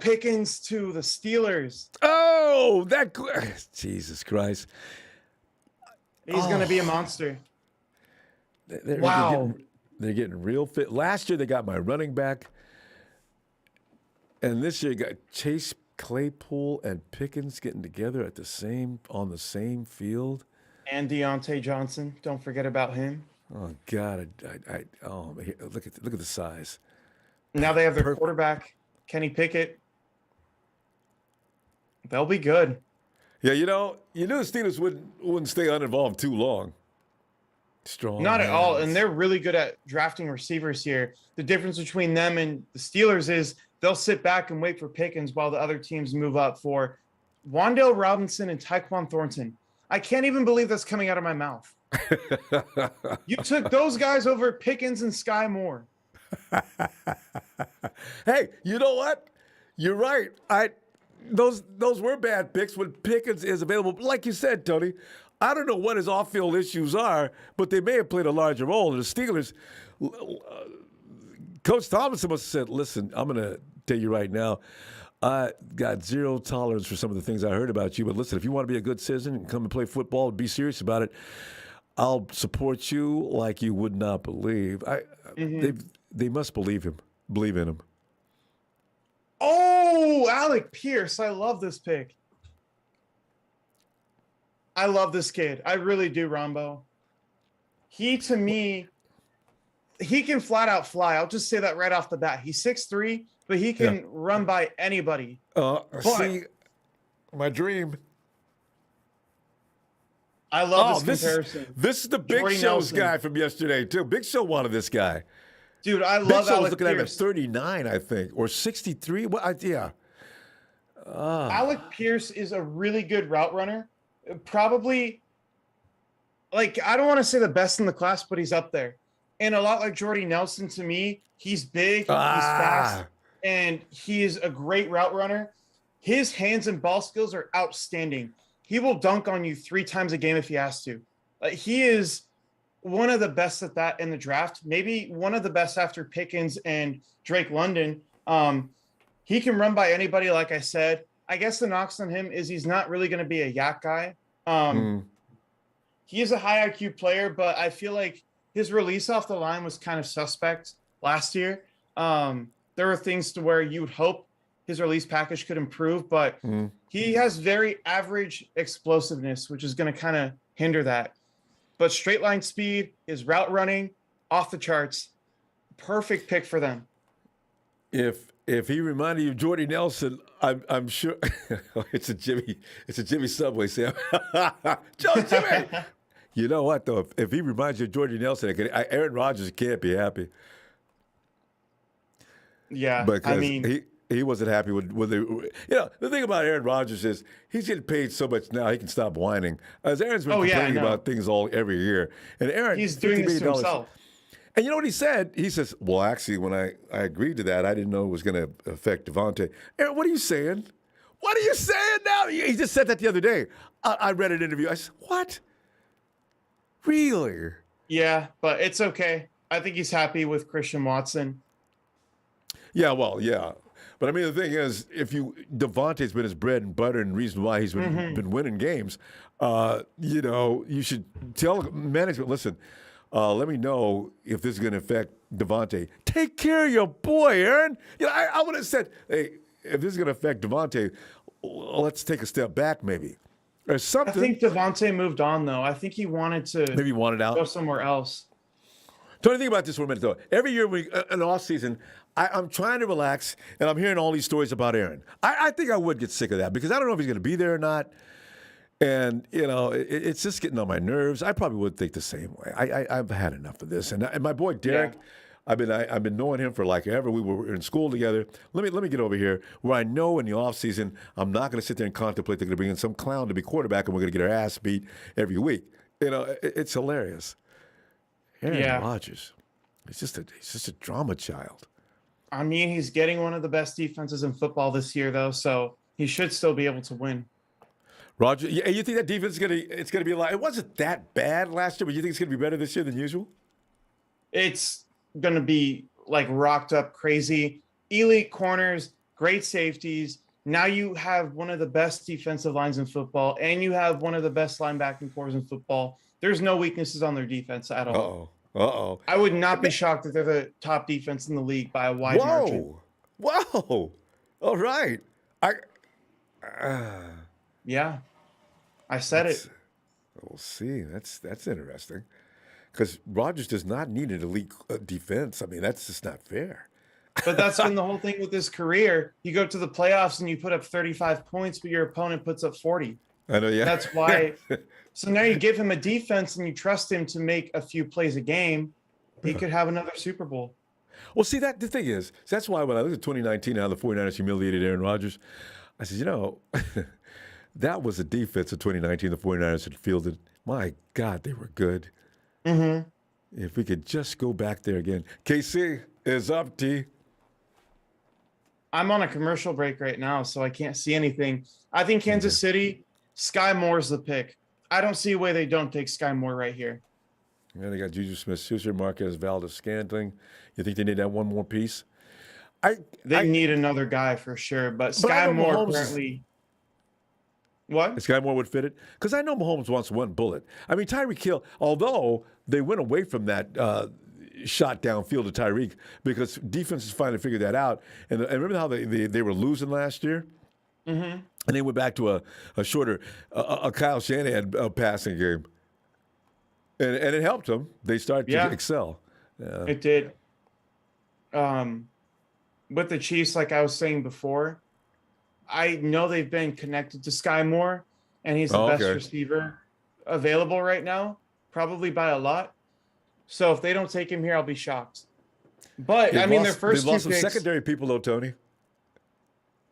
S2: Pickens to the Steelers?
S1: Oh, Jesus Christ.
S2: He's going to be a monster.
S1: Wow. They're getting real fit. Last year they got my running back. And this year you got Chase Claypool and Pickens getting together on the same field.
S2: And Deontay Johnson. Don't forget about him.
S1: Oh, God. Look at the size.
S2: Now they have their quarterback, Kenny Pickett. They'll be good.
S1: Yeah, you knew the Steelers wouldn't stay uninvolved too long. Strong.
S2: Not at all. And they're really good at drafting receivers here. The difference between them and the Steelers is they'll sit back and wait for Pickens while the other teams move up for Wan'Dale Robinson and Tyquan Thornton. I can't even believe that's coming out of my mouth. You took those guys over Pickens and Sky Moore.
S1: Hey, you know what? You're right. Those were bad picks when Pickens is available. Like you said, Tony, I don't know what his off-field issues are, but they may have played a larger role. And the Steelers, Coach Thomason must have said, listen, I'm going to tell you right now, I got zero tolerance for some of the things I heard about you. But listen, if you want to be a good citizen and come and play football and be serious about it, I'll support you like you would not believe. They must believe in him.
S2: Oh, Alec Pierce. I love this pick. I love this kid. I really do, Ronbo. He, to me, he can flat out fly. I'll just say that right off the bat. He's 6'3", but he
S1: Yeah.
S2: can run by anybody. But
S1: See, my dream.
S2: I love this
S1: This
S2: comparison.
S1: is the Big
S2: Jordy
S1: Show's
S2: Nelson.
S1: guy from yesterday too. Big Show wanted this guy.
S2: Dude, I
S1: Big
S2: love
S1: Show was
S2: Alec
S1: looking at him at
S2: Pierce.
S1: 39, I think, or 63. What? Yeah.
S2: Alec Pierce is a really good route runner. Probably, like, I don't want to say the best in the class, but he's up there. And a lot like Jordy Nelson to me, he's big, he's fast, and he is a great route runner. His hands and ball skills are outstanding. He will dunk on you 3 times a game if he has to. He is one of the best at that in the draft. Maybe one of the best after Pickens and Drake London. He can run by anybody, like I said. I guess the knocks on him is he's not really going to be a yak guy. He is a high IQ player, but I feel like his release off the line was kind of suspect last year. There were things to where you would hope his release package could improve, but he has very average explosiveness, which is going to kind of hinder that. But straight line speed, his route running, off the charts. Perfect pick for them.
S1: If he reminded you of Jordy Nelson, I'm sure it's a Jimmy Subway, Sam. Jimmy. You know what though? If he reminds you of Jordy Nelson, Aaron Rodgers can't be happy.
S2: Yeah,
S1: because
S2: I mean,
S1: he wasn't happy with the. The thing about Aaron Rodgers is he's getting paid so much now he can stop whining. As Aaron's been complaining about things every year, and Aaron
S2: he's doing this to himself.
S1: And you know what he said? He says, well, actually, when I agreed to that, I didn't know it was going to affect Devontae. Aaron, what are you saying? What are you saying now? He just said that the other day. I read an interview. I said, what? Really?
S2: Yeah, but it's okay. I think he's happy with Christian Watson.
S1: Yeah, well, yeah. But I mean, the thing is, Devontae's been his bread and butter and reason why he's been winning games, you should tell management, listen, let me know if this is going to affect Devontae. Take care of your boy, Aaron. I would have said, hey, if this is going to affect Devontae, let's take a step back maybe. Or something.
S2: I think Devontae moved on, though. I think he wanted to
S1: out.
S2: Go somewhere else.
S1: Tony, think about this for a minute, though. Every year in the offseason, I'm trying to relax, and I'm hearing all these stories about Aaron. I think I would get sick of that because I don't know if he's going to be there or not. And, it's just getting on my nerves. I probably would think the same way. I've had enough of this. And my boy Derek, I've been knowing him for like ever. We were in school together. Let me get over here where I know in the offseason I'm not going to sit there and contemplate they're going to bring in some clown to be quarterback and we're going to get our ass beat every week. It's hilarious. Aaron Rodgers, he's just a drama child.
S2: I mean, he's getting one of the best defenses in football this year, though, so he should still be able to win.
S1: Roger, you think that defense is gonna be a lot? It wasn't that bad last year, but you think it's gonna be better this year than usual?
S2: It's gonna be like rocked up crazy. Elite corners, great safeties. Now you have one of the best defensive lines in football, and you have one of the best linebacking cores in football. There's no weaknesses on their defense at all.
S1: Uh-oh.
S2: I would not be shocked if they're the top defense in the league by a wide margin.
S1: Whoa. All right.
S2: Yeah. I said it.
S1: We'll see. That's interesting. Because Rodgers does not need an elite defense. I mean, that's just not fair.
S2: But that's been the whole thing with his career. You go to the playoffs and you put up 35 points, but your opponent puts up 40.
S1: I know, yeah.
S2: That's why. So now you give him a defense and you trust him to make a few plays a game. He could have another Super Bowl.
S1: Well, see, the thing is, that's why when I looked at 2019 and how the 49ers humiliated Aaron Rodgers, I said, that was a defense of 2019 the 49ers had fielded. My God, they were good.
S2: Mm-hmm.
S1: If we could just go back there again. KC is up, T.
S2: I'm on a commercial break right now, so I can't see anything. I think Kansas City, Sky Moore's the pick. I don't see a way they don't take Sky Moore right here.
S1: Yeah, they got Juju Smith-Schuster, Marquez Valdes-Scantling. You think they need that one more piece?
S2: They need another guy for sure, but Sky Moore currently. What?
S1: Sky Moore would fit it? Because I know Mahomes wants one bullet. I mean, Tyreek Hill, although they went away from that shot downfield to Tyreek because defenses finally figured that out. And remember how they were losing last year?
S2: Mm-hmm.
S1: And they went back to a shorter, a Kyle Shanahan passing game. and it helped them. They started to
S2: Yeah,
S1: excel. Yeah.
S2: it did. With the Chiefs, like I was saying before, I know they've been connected to Sky Moore, and he's the
S1: Oh,
S2: best
S1: okay.
S2: receiver available right now, probably by a lot. So if they don't take him here, I'll be shocked. But I mean, their
S1: They've
S2: first two
S1: lost some
S2: picks.
S1: secondary people though, Tony.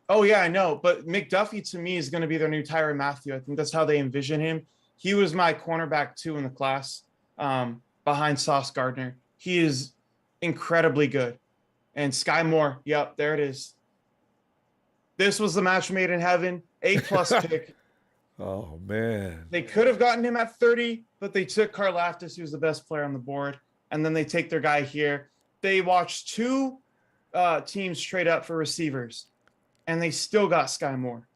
S2: Oh yeah, I know. But McDuffie to me is going to be their new Tyrann Mathieu. I think that's how they envision him. He was my cornerback 2 in the class, behind Sauce Gardner. He is incredibly good. And Sky Moore, yep, there it is. This was the match made in heaven. A+ pick.
S1: Oh man.
S2: They could have gotten him at 30, but they took Karlaftis, who's the best player on the board, and then they take their guy here. They watched 2 teams trade up for receivers, and they still got Sky Moore.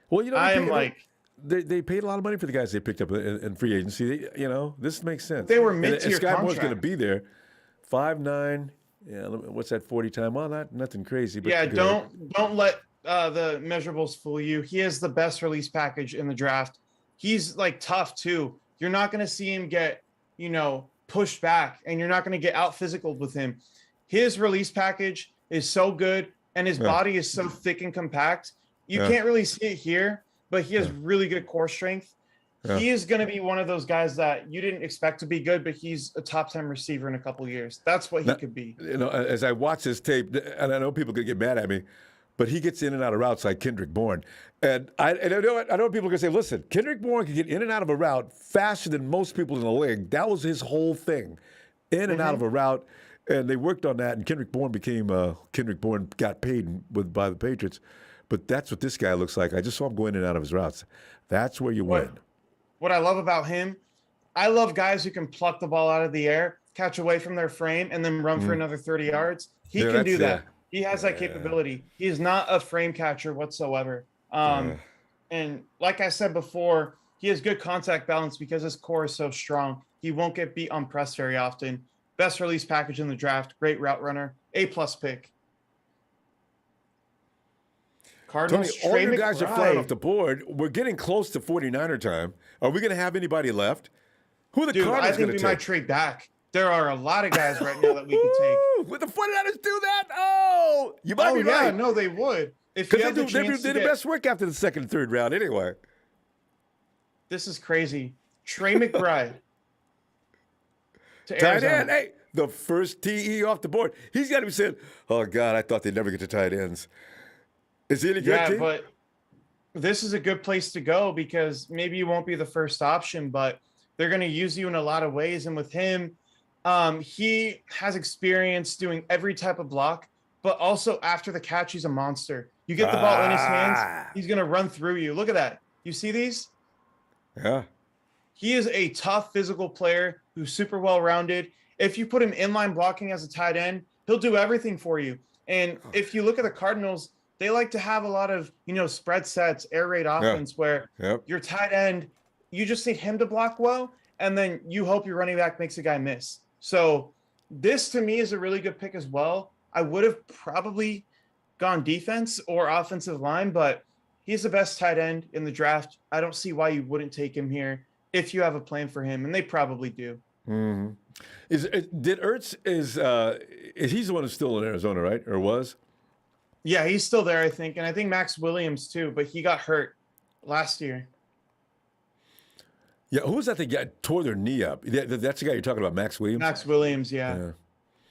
S1: Well, you know,
S2: I am like,
S1: they paid a lot of money for the guys they picked up in free agency. You know, this makes sense.
S2: they were
S1: And
S2: mid-tier
S1: Sky Moore's going to
S2: contract.
S1: be there. 5'9". Yeah, what's that 40 time? Well, nothing crazy, but
S2: Yeah,
S1: good.
S2: don't let the measurables fool you. He is the best release package in the draft. He's like tough too. You're not going to see him get, pushed back, and you're not going to get out physical with him. His release package is so good, and his body is so thick and compact. You can't really see it here, but he has really good core strength. He is going to be one of those guys that you didn't expect to be good, but he's a top 10 receiver in a couple of years. That's what he could be.
S1: You know, as I watch this tape, and I know people could get mad at me, but he gets in and out of routes like Kendrick Bourne. And I know people are going to say, listen, Kendrick Bourne can get in and out of a route faster than most people in the league. That was his whole thing, in and out of a route. And they worked on that, and Kendrick Bourne got paid by the Patriots. But that's what this guy looks like. I just saw him go in and out of his routes. That's where you win.
S2: What I love about him, I love guys who can pluck the ball out of the air, catch away from their frame, and then run for another 30 yards. He can do that. He has that capability. He is not a frame catcher whatsoever. And like I said before, he has good contact balance because his core is so strong. He won't get beat on press very often. Best release package in the draft. Great route runner. A+ pick. Cardinals,
S1: Tony, all your guys are flying off
S2: McBride.
S1: the board. We're getting close to 49er time. Are we going to have anybody left? Who are the
S2: Dude, I
S1: Cardinals
S2: think
S1: going
S2: we
S1: to
S2: might
S1: take?
S2: trade back. There are a lot of guys right now that we could take.
S1: Would the 49ers do that? Oh, you might be right.
S2: No, they would. If you
S1: Because
S2: have the chance
S1: they
S2: to
S1: did the
S2: get,
S1: best work after the second and third round anyway.
S2: this is crazy. Trey McBride to
S1: Tight
S2: Arizona.
S1: end. Hey, the first TE off the board. He's got to be saying, oh, God, I thought they'd never get to tight ends. Is he any good,
S2: Yeah,
S1: team?
S2: but this is a good place to go because maybe you won't be the first option, but they're going to use you in a lot of ways. And with him, he has experience doing every type of block, but also after the catch, he's a monster. You get the ball in his hands, he's going to run through you. Look at that. You see these?
S1: Yeah.
S2: He is a tough physical player who's super well-rounded. If you put him inline blocking as a tight end, he'll do everything for you. And if you look at the Cardinals, they like to have a lot of, spread sets, air raid offense where your tight end, you just need him to block well, and then you hope your running back makes a guy miss. So this to me is a really good pick as well. I would have probably gone defense or offensive line, but he's the best tight end in the draft. I don't see why you wouldn't take him here if you have a plan for him, and they probably do.
S1: Mm-hmm. Did Ertz is he's the one who's still in Arizona, right? Or was?
S2: Yeah, he's still there, I think. And I think Max Williams too, but he got hurt last year.
S1: Yeah, who was that that tore their knee up? That's the guy you're talking about, Max Williams?
S2: Max Williams, yeah.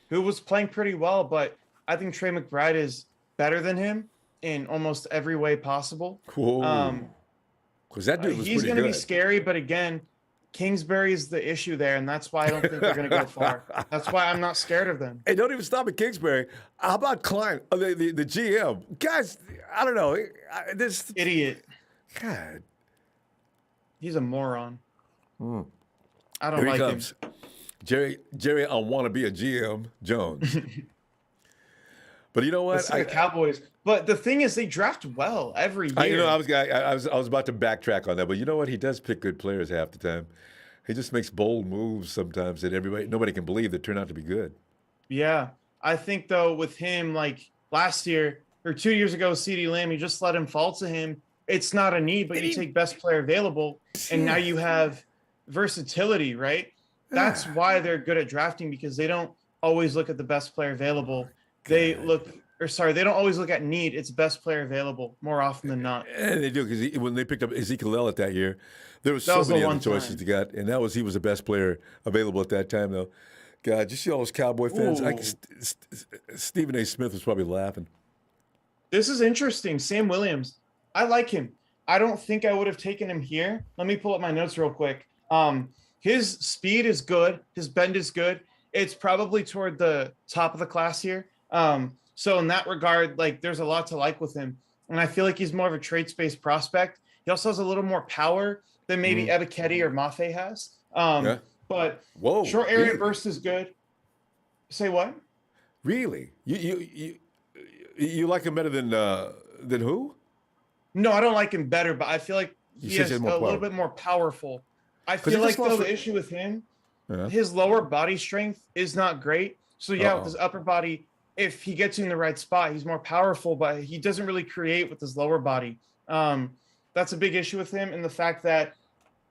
S2: Who was playing pretty well, but I think Trey McBride is better than him in almost every way possible.
S1: Cool. Because that dude was
S2: he's
S1: pretty
S2: going to
S1: good.
S2: be scary, but again, Kingsbury is the issue there, and that's why I don't think they're going to go far. That's why I'm not scared of them.
S1: Hey, don't even stop at Kingsbury. How about Klein, the GM? Guys, I don't know. This
S2: Idiot.
S1: God.
S2: He's a moron. I don't
S1: Here
S2: like
S1: he
S2: him.
S1: comes. Jerry, I want to be a GM, Jones. But you know what?
S2: The Cowboys. But the thing is, they draft well every year.
S1: I was about to backtrack on that, but you know what? He does pick good players half the time. He just makes bold moves sometimes that nobody can believe that turn out to be good.
S2: Yeah, I think though with him, like last year or 2 years ago, CeeDee Lamb, you just let him fall to him. It's not a need, but you take best player available, and now you have versatility, right? That's
S1: Yeah.
S2: why they're good at drafting, because they don't always look at the best player available. They
S1: God.
S2: look, or sorry, they don't always look at need. It's best player available more often than not.
S1: And they do because when they picked up Ezekiel Elliott that year, there were
S2: That
S1: so
S2: was the
S1: many other
S2: one
S1: choices
S2: time.
S1: to get, and he was the best player available at that time, though. God, you see all those Cowboy fans?
S2: Ooh,
S1: Stephen A. Smith was probably laughing.
S2: this is interesting. Sam Williams. I like him. I don't think I would have taken him here. Let me pull up my notes real quick. His speed is good. His bend is good. It's probably toward the top of the class here. So in that regard, like there's a lot to like with him. And I feel like he's more of a trade space prospect. He also has a little more power than maybe
S1: Mm-hmm.
S2: Ebiketie or Mafe has.
S1: Yeah.
S2: But
S1: Whoa.
S2: short area
S1: Really?
S2: burst is good. Say what?
S1: Really? You like him better than who?
S2: No, I don't like him better, but I feel like
S1: You
S2: he
S1: said he
S2: is
S1: had more
S2: a little
S1: power
S2: bit more powerful. I
S1: because he
S2: feel
S1: just
S2: like though
S1: lost.
S2: the issue with him,
S1: Yeah.
S2: his lower body strength is not great. So yeah, with
S1: Uh-oh.
S2: his upper body, if he gets you in the right spot, he's more powerful, but he doesn't really create with his lower body. That's a big issue with him, and the fact that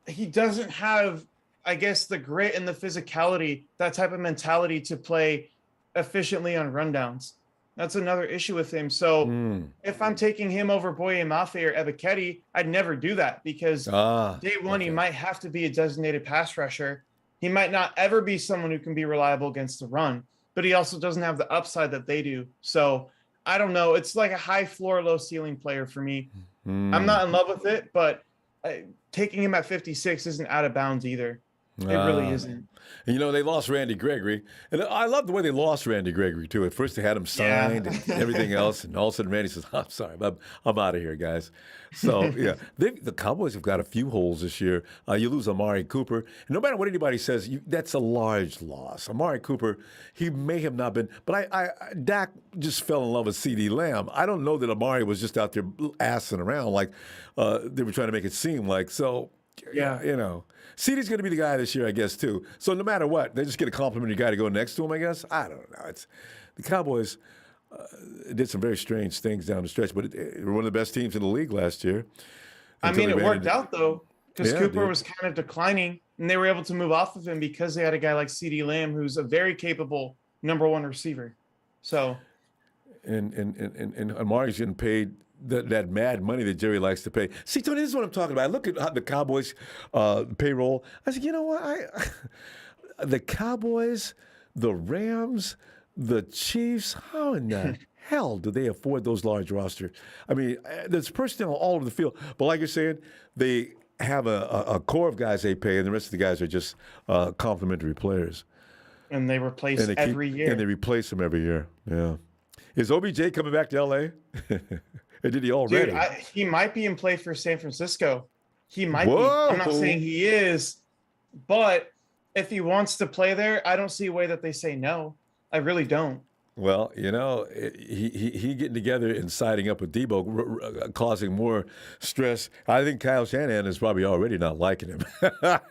S2: he doesn't have, I guess, the grit and the physicality, that type of mentality to play efficiently on rundowns. That's another issue with him. So
S1: Mm.
S2: if I'm taking him over Boye Mafe or Ebiketie, I'd never do that, because
S1: Ah.
S2: day one, he
S1: Okay.
S2: might have to be a designated pass rusher. He might not ever be someone who can be reliable against the run, but he also doesn't have the upside that they do. So I don't know. It's like a high floor, low ceiling player for me. I'm
S1: Mm.
S2: not in love with it, but taking him at 56 isn't out of bounds either. It really
S1: Ah.
S2: isn't.
S1: And, they lost Randy Gregory, and I love the way they lost Randy Gregory too. At first, they had him
S2: Yeah.
S1: signed and everything else, and all of a sudden, Randy says, "I'm sorry, I'm out of here, guys." So yeah, the Cowboys have got a few holes this year. You lose Amari Cooper, and no matter what anybody says, that's a large loss. Amari Cooper, he may have not been, but Dak just fell in love with C.D. Lamb. I don't know that Amari was just out there assing around like they were trying to make it seem like. So
S2: Yeah.
S1: CD's going to be the guy this year, I guess, too. So no matter what, they just get a complimentary guy to go next to him, I guess. I don't know. It's the Cowboys did some very strange things down the stretch, but they were one of the best teams in the league last year.
S2: I
S1: Until
S2: mean,
S1: they
S2: it
S1: ran
S2: worked
S1: into,
S2: out though, because
S1: yeah,
S2: Cooper
S1: dude.
S2: was kind of declining, and they were able to move off of him because they had a guy like CD Lamb, who's a very capable number one receiver. So
S1: And Amari's getting paid that mad money that Jerry likes to pay. See, Tony, this is what I'm talking about. I look at the Cowboys payroll. I said, you know what? The Cowboys, the Rams, the Chiefs, how in the hell do they afford those large rosters? I mean, there's personnel all over the field. But like you're saying, they have a core of guys they pay, and the rest of the guys are just complimentary players.
S2: and they replace
S1: And
S2: every
S1: they
S2: year.
S1: replace them every year. Yeah. Is OBJ coming back to LA? Or did he already?
S2: Dude, he might be in play for San Francisco. He might be. I'm not
S1: Whoa.
S2: saying he is, but if he wants to play there, I don't see a way that they say no. I really don't.
S1: Well, he getting together and siding up with Deebo, causing more stress. I think Kyle Shanahan is probably already not liking him,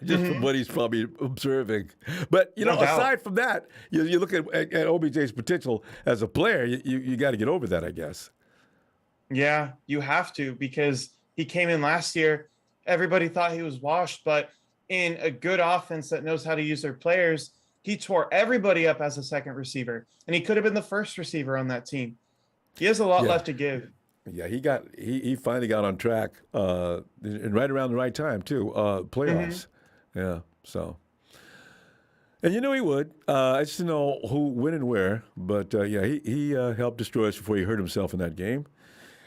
S1: just from what he's probably observing. But
S2: No doubt.
S1: aside from that, you look at OBJ's potential as a player. You got to get over that, I guess.
S2: Yeah, you have to, because he came in last year. Everybody thought he was washed, but in a good offense that knows how to use their players, he tore everybody up as a second receiver, and he could have been the first receiver on that team. He has a lot
S1: Yeah.
S2: left to give.
S1: Yeah, he finally got on track, and right around the right time too. Playoffs, yeah. So, and you knew he would. I just didn't know who, when, and where. But yeah, he helped destroy us before he hurt himself in that game.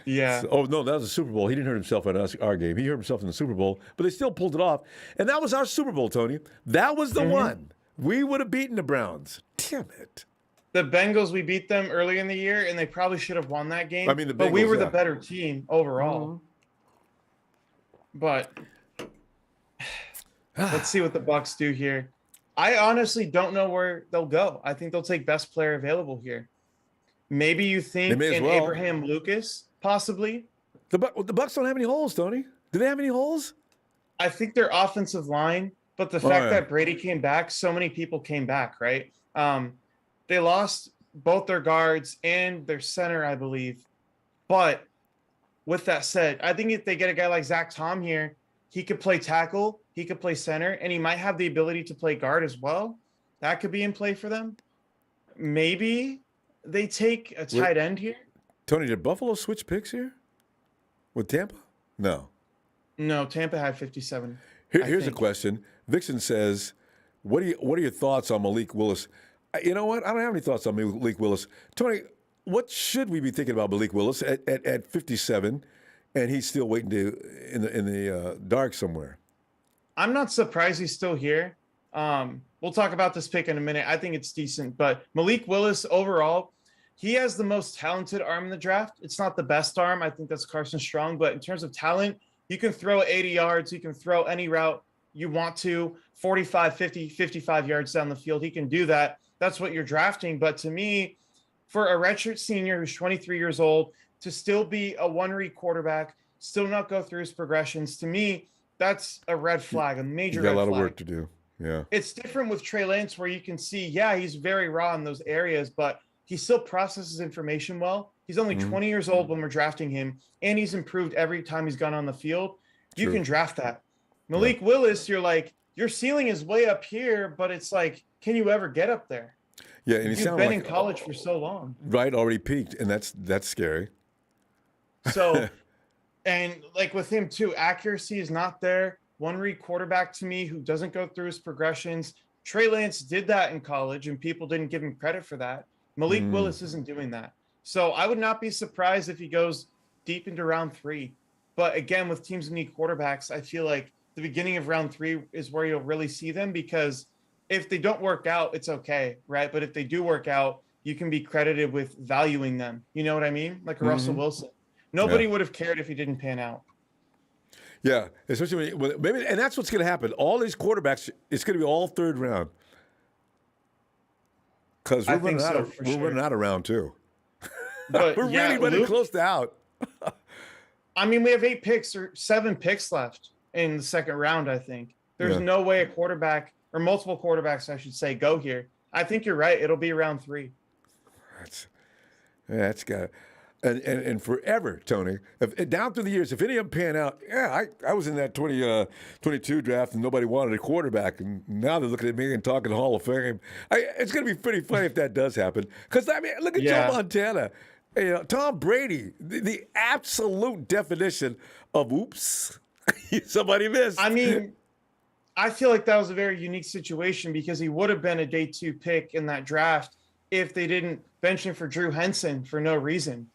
S2: Yeah.
S1: So, oh no, that was the Super Bowl. He didn't hurt himself at our game. He hurt himself in the Super Bowl, but they still pulled it off. And that was our Super Bowl, Tony. That was the one. We would have beaten the Browns. Damn it.
S2: The Bengals, we beat them early in the year, and they probably should have won that game.
S1: I mean, the
S2: but we
S1: Bengals,
S2: were
S1: yeah.
S2: the better team overall. But let's see what the Bucks do here. I honestly don't know where they'll go. I think they'll take best player available here. Maybe you think
S1: may as
S2: in
S1: well.
S2: Abraham Lucas, possibly.
S1: The Bucks don't have any holes, Tony. Do they have any holes?
S2: I think their offensive line, but the fact that Brady came back, so many people came back, right? They lost both their guards and their center, I believe. But with that said, I think if they get a guy like Zach Tom here, he could play tackle, he could play center, and he might have the ability to play guard as well. That could be in play for them. Maybe they take a
S1: Wait,
S2: tight end here.
S1: Tony, did Buffalo switch picks here with Tampa? No.
S2: No, Tampa had 57.
S1: Here's a
S2: think.
S1: question. Vixen says, what are your thoughts on Malik Willis? You know what? I don't have any thoughts on Malik Willis. Tony, what should we be thinking about Malik Willis at 57, and he's still waiting in the dark somewhere?
S2: I'm not surprised he's still here. We'll talk about this pick in a minute. I think it's decent, but Malik Willis overall, he has the most talented arm in the draft. It's not the best arm. I think that's Carson Strong, but in terms of talent, you can throw 80 yards. You can throw any route you want to, 45, 50, 55 yards down the field. He can do that. That's what you're drafting. But to me, for a redshirt senior who's 23 years old, to still be a one-read quarterback, still not go through his progressions, to me, that's a red flag, a major red flag.
S1: You got a lot of work to do. Yeah.
S2: It's different with Trey Lance where you can see, yeah, he's very raw in those areas, but he still processes information well. He's only 20 years old when we're drafting him, and he's improved every time he's gone on the field. You can draft that. Malik Willis, you're like, your ceiling is way up here, but it's like, can you ever get up there?
S1: Yeah, and
S2: you've been in college for so long.
S1: Right, already peaked, and that's scary.
S2: So, and like with him too, accuracy is not there. One-read quarterback to me who doesn't go through his progressions. Trey Lance did that in college, and people didn't give him credit for that. Malik Willis isn't doing that. So I would not be surprised if he goes deep into round 3. But again, with teams that need quarterbacks, I feel like the beginning of round 3 is where you'll really see them, because if they don't work out, it's okay, right? But if they do work out, you can be credited with valuing them. You know what I mean? Like a Russell Wilson. Nobody would have cared if he didn't pan out.
S1: Yeah, especially when maybe, and that's what's going to happen. All these quarterbacks, it's going to be all third round. Because we're running out of round 2.
S2: But
S1: we're really running close to out.
S2: I mean, we have 8 picks or 7 picks left in the second round, I think. There's no way a quarterback, or multiple quarterbacks, I should say, go here. I think you're right. It'll be round 3.
S1: That's got and forever, Tony. Down through the years, if any of them pan out, I was in that 22 draft and nobody wanted a quarterback, and now they're looking at me and talking Hall of Fame. It's going to be pretty funny if that does happen. Because, I mean, look at Joe Montana. You know, Tom Brady, the absolute definition of oops, somebody missed.
S2: I mean, I feel like that was a very unique situation because he would have been a day 2 pick in that draft if they didn't bench him for Drew Henson for no reason.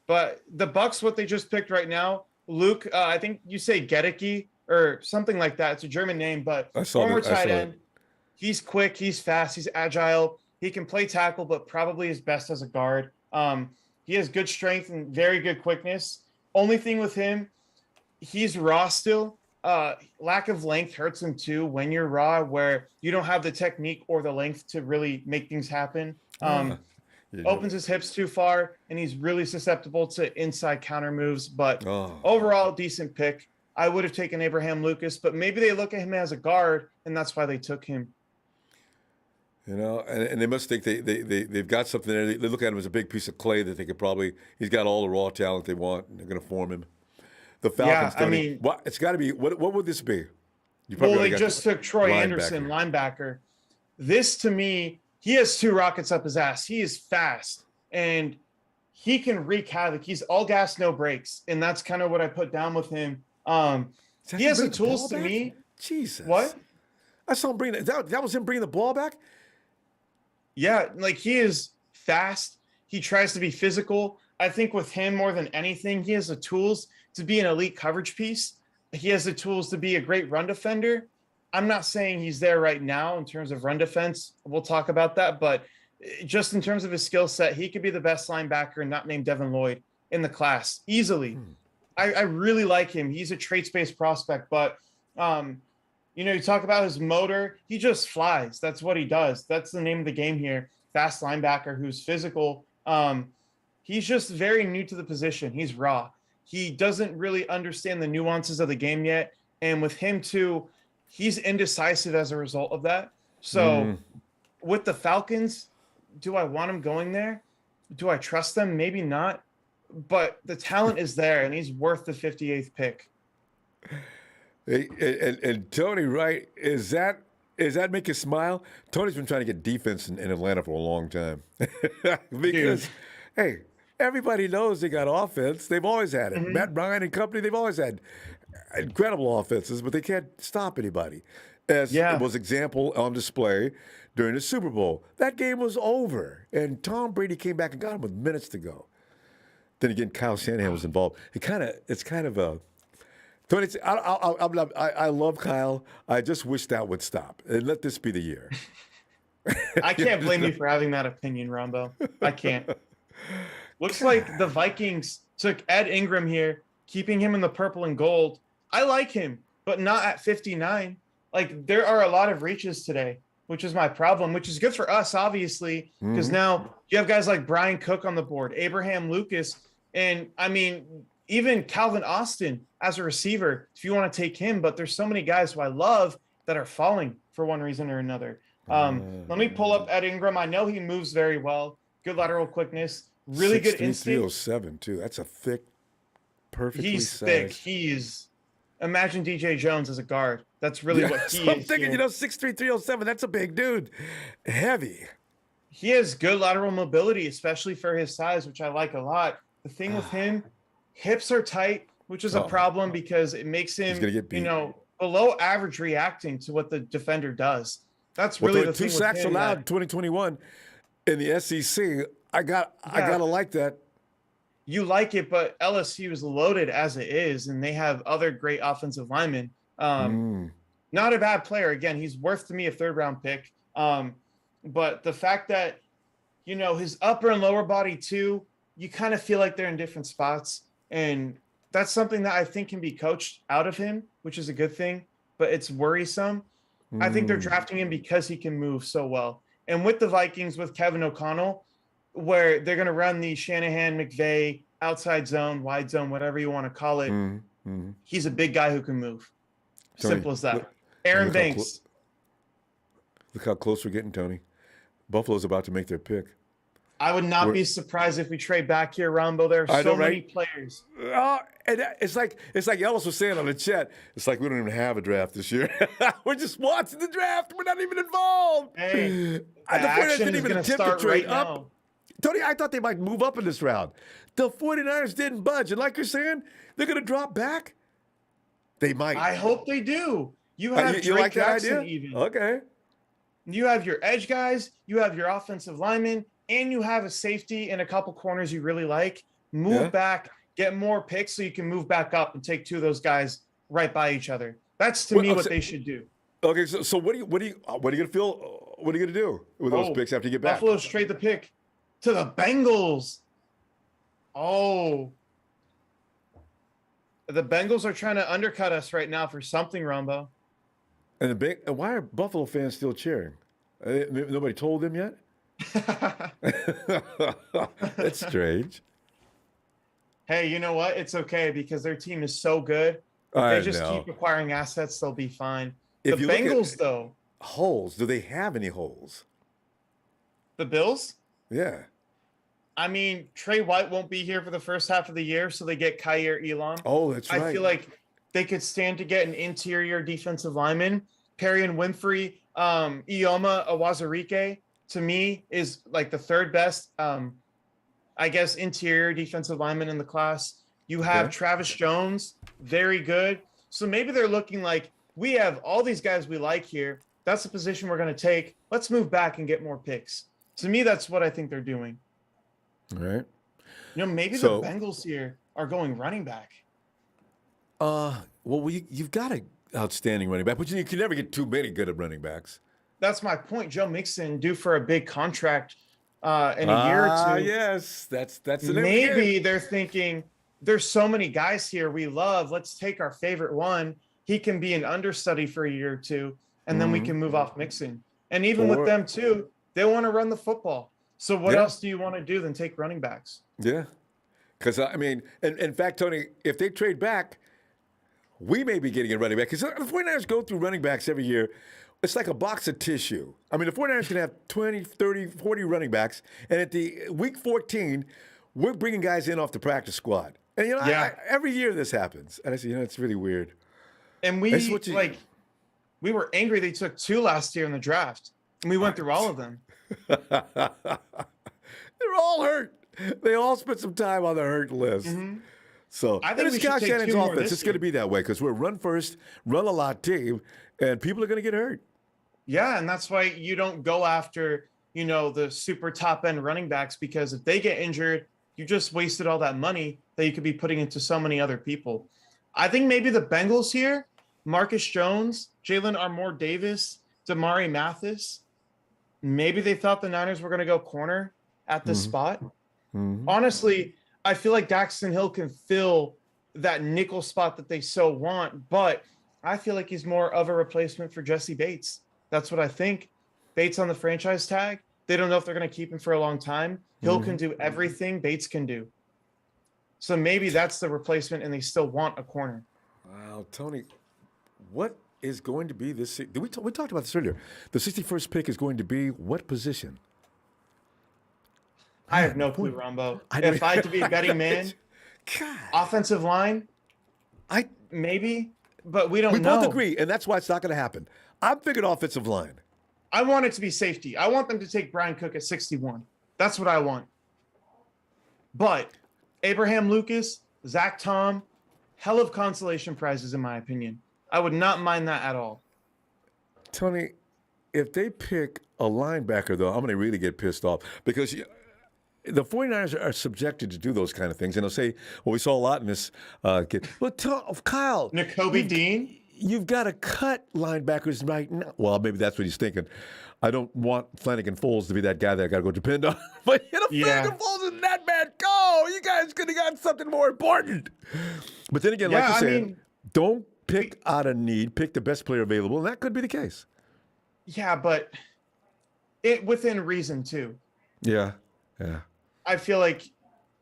S2: But the Bucks, what they just picked right now, Luke, I think you say Gedicke or something like that. It's a German name, but former tight end. He's quick, he's fast, he's agile. He can play tackle, but probably is best as a guard. He has good strength and very good quickness. Only thing with him, he's raw still. Lack of length hurts him too when you're raw, where you don't have the technique or the length to really make things happen. Opens his hips too far, and he's really susceptible to inside counter moves. But overall, decent pick. I would have taken Abraham Lucas, but maybe they look at him as a guard, and that's why they took him.
S1: You know, and they must think they've got something there. They look at him as a big piece of clay that they could probably – he's got all the raw talent they want, and they're going to form him. The Falcons,
S2: I mean –
S1: it's got to be – what would this be?
S2: Well, they just took Troy Anderson, linebacker. This, to me, he has 2 rockets up his ass. He is fast, and he can wreak havoc. He's all gas, no brakes, and that's kind of what I put down with him. He has the tools to me.
S1: Jesus.
S2: What?
S1: I saw him bring that was him bringing the ball back?
S2: Yeah, like he is fast. He tries to be physical. I think with him more than anything, he has the tools to be an elite coverage piece. He has the tools to be a great run defender. I'm not saying he's there right now in terms of run defense. We'll talk about that. But just in terms of his skill set, he could be the best linebacker not named Devin Lloyd in the class easily. I really like him. He's a traits-based prospect. But, you know, you talk about his motor. He just flies. That's what he does. That's the name of the game here. Fast linebacker who's physical. He's just very new to the position. He's raw. He doesn't really understand the nuances of the game yet. And with him too, he's indecisive as a result of that. So with the Falcons, do I want him going there? Do I trust them? Maybe not. But the talent is there, and he's worth the 58th pick.
S1: Hey, and Tony, right? Is that make you smile? Tony's been trying to get defense in Atlanta for a long time
S2: Dude.
S1: because, hey, everybody knows they got offense. They've always had it.
S2: Mhm.
S1: Matt Ryan and company, they've always had incredible offenses, but they can't stop anybody. As
S2: Yeah.
S1: was example on display during the Super Bowl. That game was over, and Tom Brady came back and got him with minutes to go. Then again, Kyle Shanahan was involved. It's kind of a Tony, I love Kyle. I just wish that would stop and let this be the year.
S2: I can't blame you for having that opinion, Rombo. I can't. Looks like the Vikings took Ed Ingram here, keeping him in the purple and gold. I like him, but not at 59. Like, there are a lot of reaches today, which is my problem, which is good for us, obviously, because now you have guys like Brian Cook on the board, Abraham Lucas, and I mean, even Calvin Austin as a receiver, if you want to take him. But there's so many guys who I love that are falling for one reason or another. Let me pull up Ed Ingram. I know he moves very well, good lateral quickness, really good
S1: 6'3",
S2: instinct.
S1: 307 too. That's a thick, perfectly
S2: He's
S1: sized.
S2: thick. He's imagine DJ Jones as a guard. That's really what he
S1: So I'm
S2: is.
S1: thinking,
S2: here.
S1: 6'3", 307. That's a big dude, heavy.
S2: He has good lateral mobility, especially for his size, which I like a lot. The thing with him, hips are tight, which is a problem because it makes him,
S1: gonna get beat.
S2: below average reacting to what the defender does. That's
S1: Well,
S2: really
S1: there
S2: the
S1: were 2
S2: thing
S1: sacks
S2: with him.
S1: allowed in 2021 in the SEC. I gotta like that.
S2: You like it, but LSU is loaded as it is, and they have other great offensive linemen. Not a bad player. Again, he's worth to me a 3rd-round pick. But the fact that his upper and lower body too, you kind of feel like they're in different spots, and that's something that I think can be coached out of him, which is a good thing. But it's worrisome. I think they're drafting him because he can move so well. And with the Vikings, with Kevin O'Connell, where they're going to run the Shanahan, McVay, outside zone, wide zone, whatever you want to call it. He's a big guy who can move.
S1: Tony,
S2: Simple as that. Aaron Banks.
S1: Look how close we're getting, Tony. Buffalo's about to make their pick.
S2: I would not be surprised if we trade back here, Ronbo. There are so many players.
S1: And it's like Ellis was saying on the chat. It's like we don't even have a draft this year. We're just watching the draft. We're not even involved.
S2: Hey,
S1: the
S2: action
S1: didn't
S2: is
S1: even
S2: going to
S1: attempt to
S2: start
S1: trade
S2: right
S1: up.
S2: now.
S1: Tony, I thought they might move up in this round. The 49ers didn't budge. And like you're saying, they're going to drop back. They might.
S2: I hope they do. You have
S1: you
S2: Drake
S1: like that
S2: Jackson
S1: idea?
S2: even.
S1: Okay.
S2: You have your edge guys. You have your offensive linemen. And you have a safety and a couple corners you really like. Move back. Get more picks so you can move back up and take 2 of those guys right by each other. That's to me what they should do.
S1: Okay, so what are you gonna feel? What are you gonna do with those picks after you get back?
S2: Buffalo's trade the pick to the Bengals. Oh, the Bengals are trying to undercut us right now for something, Ronbo.
S1: And why are Buffalo fans still cheering? Nobody told them yet. That's strange.
S2: Hey, you know what? It's okay because their team is so good. They just keep acquiring assets. They'll be fine. The Bengals, though.
S1: Holes. Do they have any holes?
S2: The Bills?
S1: Yeah.
S2: I mean, Trey White won't be here for the first half of the year, so they get Kyer Elam.
S1: Oh, that's right.
S2: I feel like they could stand to get an interior defensive lineman. Perrion Winfrey, Ioma Awazarike, to me, is like the 3rd best, I guess, interior defensive lineman in the class. You have Travis Jones, very good. So maybe they're looking like, we have all these guys we like here. That's the position we're going to take. Let's move back and get more picks. To me, that's what I think they're doing.
S1: All right.
S2: Maybe the Bengals here are going running back.
S1: Well, you've got an outstanding running back, but you can never get too many good at running backs.
S2: That's my point. Joe Mixon due for a big contract in a year or 2.
S1: Yes, that's the
S2: maybe they're thinking there's so many guys here we love. Let's take our favorite one. He can be an understudy for a year or 2, and then we can move off Mixon. And even with them too, they want to run the football. So what else do you want to do than take running backs?
S1: Yeah, because I mean, in fact, Tony, if they trade back, we may be getting a running back because the 49ers go through running backs every year. It's like a box of tissue. I mean, the 49ers can have 20, 30, 40 running backs, and at the week 14, we're bringing guys in off the practice squad. And, every year this happens. And I say, it's really weird.
S2: And
S1: That's
S2: we
S1: what you.
S2: like we were angry they took 2 last year in the draft. And we went through all of them.
S1: They're all hurt. They all spent some time on the hurt list.
S2: Hmm.
S1: So,
S2: I
S1: and
S2: think
S1: it's
S2: we should
S1: Kyle
S2: take
S1: Shannon's
S2: 2 more
S1: offense.
S2: this
S1: It's going to
S2: year.
S1: be that way because we're a run first, run a lot team, and people are going to get hurt.
S2: Yeah, and that's why you don't go after, the super top end running backs, because if they get injured, you just wasted all that money that you could be putting into so many other people. I think maybe the Bengals here, Marcus Jones, Jalen Armour Davis, Damari Mathis, maybe they thought the Niners were going to go corner at this
S1: Mm-hmm.
S2: spot.
S1: Mm-hmm.
S2: Honestly, I feel like Daxton Hill can fill that nickel spot that they so want, but I feel like he's more of a replacement for Jesse Bates. That's what I think. Bates on the franchise tag. They don't know if they're going to keep him for a long time. Hill can do everything Bates can do. So maybe that's the replacement, and they still want a corner.
S1: Wow, Tony, what is going to be this? We talked about this earlier. The 61st pick is going to be what position?
S2: I have no clue, Rombo.
S1: I
S2: If I had to be a betting man,
S1: God,
S2: offensive line, maybe, but we don't
S1: we
S2: know.
S1: both agree, and that's why it's not going to happen. I'm thinking offensive line.
S2: I want it to be safety. I want them to take Brian Cook at 61. That's what I want. But Abraham Lucas, Zach Tom, hell of consolation prizes, in my opinion. I would not mind that at all.
S1: Tony, if they pick a linebacker, though, I'm going to really get pissed off because the 49ers are subjected to do those kind of things. And they'll say, well, we saw a lot in this kid. Well, Kyle.
S2: Nakobe Dean?
S1: You've got to cut linebackers right now. Well, maybe that's what he's thinking. I don't want Flanagan Foles to be that guy that I got to go depend on. But Flanagan Foles isn't that bad. Go! You guys could have got something more important. But then again, like you said, don't pick out of need. Pick the best player available, and that could be the case.
S2: Yeah, but it within reason, too.
S1: Yeah.
S2: I feel like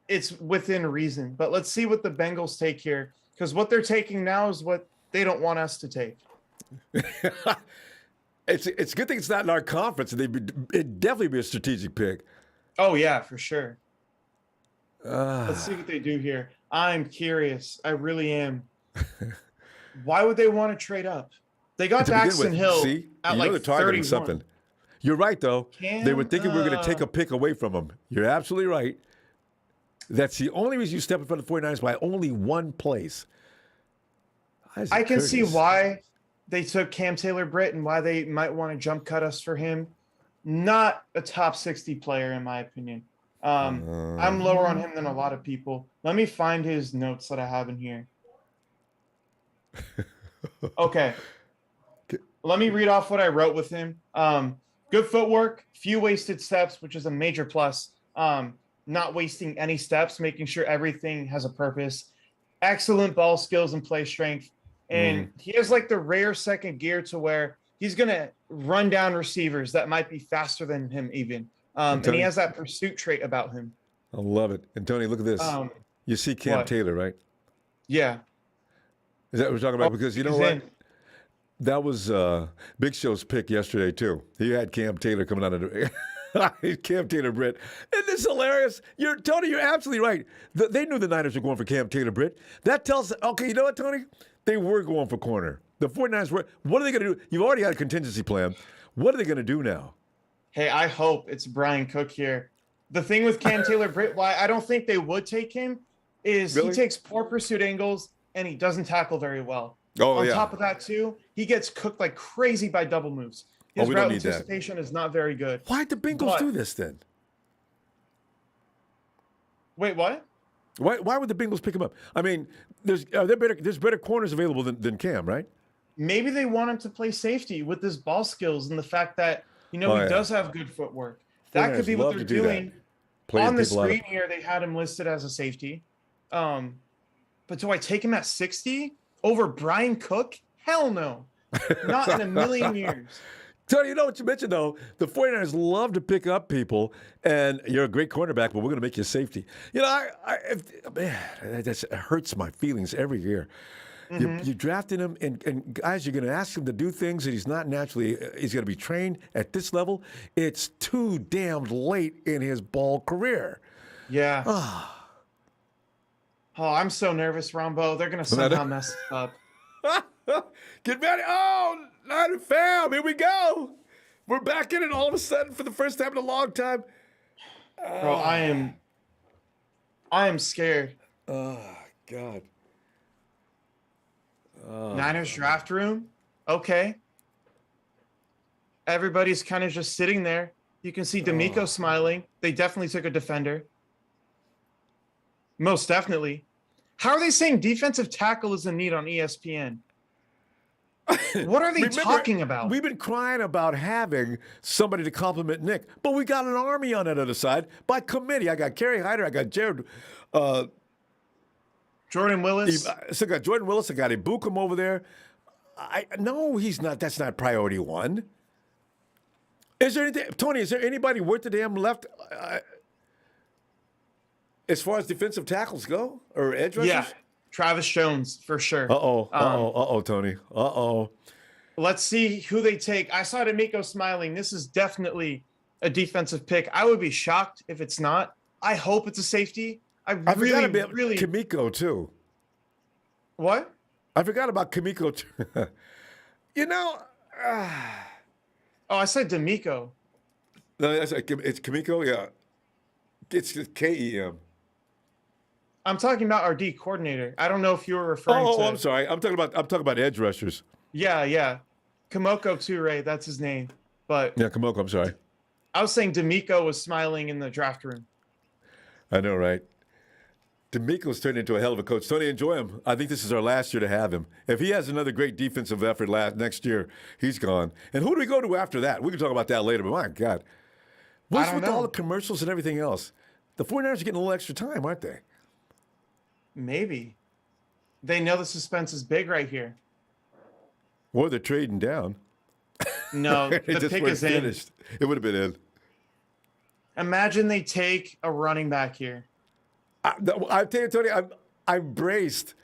S2: it's within reason. But let's see what the Bengals take here, because what they're taking now is what they don't want us to take.
S1: It's a good thing it's not in our conference. It'd definitely be a strategic pick.
S2: Oh, yeah, for sure. Let's see what they do here. I'm curious. I really am. Why would they want to trade up? They got Daxton Hill at like
S1: they're targeting
S2: 31.
S1: something. You're right, though. They were thinking we were going to take a pick away from them. You're absolutely right. That's the only reason you step in front of the 49ers by only one place.
S2: I can see why they took Cam Taylor-Britt and why they might want to jump cut us for him. Not a top 60 player, in my opinion. I'm lower on him than a lot of people. Let me find his notes that I have in here. Okay. Let me read off what I wrote with him. Good footwork, few wasted steps, which is a major plus. Not wasting any steps, making sure everything has a purpose. Excellent ball skills and play strength. And he has like the rare second gear to where he's going to run down receivers that might be faster than him even. And he has that pursuit trait about him.
S1: I love it. And Tony, look at this. You see Cam Taylor, right?
S2: Yeah.
S1: Is that what we're talking about? Because you know what? That was Big Show's pick yesterday, too. He had Cam Taylor coming out of the Cam Taylor-Britt. Isn't this hilarious? Tony, you're absolutely right. They knew the Niners were going for Cam Taylor-Britt. That tells okay, you know what, Tony? They were going for corner. The 49ers were. What are they going to do? You've already had a contingency plan. What are they going to do now?
S2: Hey, I hope it's Brian Cook here. The thing with Cam Taylor-Britt, why I don't think they would take him, is he takes poor pursuit angles and he doesn't tackle very well. On top of that, too, he gets cooked like crazy by double moves. His route anticipation is not very good.
S1: Why'd the Bengals do this then?
S2: Wait, what?
S1: Why would the Bengals pick him up? I mean, there's better corners available than Cam, right?
S2: Maybe they want him to play safety with his ball skills and the fact that, he does have good footwork. That could be what they're doing. On the screen here, they had him listed as a safety. But do I take him at 60 over Brian Cook? Hell no. Not in a million years.
S1: Tony, you know what you mentioned, though? The 49ers love to pick up people, and you're a great cornerback, but we're going to make you a safety. That hurts my feelings every year. You drafted him, and guys, you're going to ask him to do things that he's not naturally. He's going to be trained at this level. It's too damn late in his ball career.
S2: Yeah. Oh, I'm so nervous, Ronbo. They're going to somehow mess this up.
S1: Get ready. Oh, not fam. Here we go. We're back in it all of a sudden for the first time in a long time.
S2: Bro, I am scared.
S1: Oh, God.
S2: Niners draft room. Okay. Everybody's kind of just sitting there. You can see D'Amico smiling. They definitely took a defender. Most definitely. How are they saying defensive tackle is a need on ESPN? What are they talking about?
S1: We've been crying about having somebody to compliment Nick, but we got an army on that other side by committee. I got Kerry Hyder. I got Jared.
S2: Jordan Willis.
S1: So I got Jordan Willis. I got Ibukum over there. No, he's not. That's not priority one. Is there anything, Tony? Is there anybody worth the damn left as far as defensive tackles go or edge rushers?
S2: Yeah, Travis Jones for sure.
S1: Tony.
S2: Let's see who they take. I saw D'Amico smiling. This is definitely a defensive pick. I would be shocked if it's not. I hope it's a safety. I
S1: forgot about Kimiko too.
S2: What?
S1: I forgot about Kimiko too. You know.
S2: Oh, I said D'Amico.
S1: No, it's Kimiko. Yeah, it's KEM.
S2: I'm talking about our D coordinator. I don't know if you were referring to.
S1: Oh, I'm sorry. I'm talking about edge rushers.
S2: Yeah. Kimoko Toure, that's his name. But
S1: yeah, Kimoko. I'm sorry.
S2: I was saying D'Amico was smiling in the draft room.
S1: I know, right? D'Amico's turned into a hell of a coach. Tony, enjoy him. I think this is our last year to have him. If he has another great defensive effort next year, he's gone. And who do we go to after that? We can talk about that later, but my God. What's with all the commercials and everything else? The 49ers are getting a little extra time, aren't they?
S2: Maybe. They know the suspense is big right here.
S1: Or they're trading down.
S2: No, the pick is finished.
S1: It would have been in.
S2: Imagine they take a running back here.
S1: I tell you, Tony, I'm braced.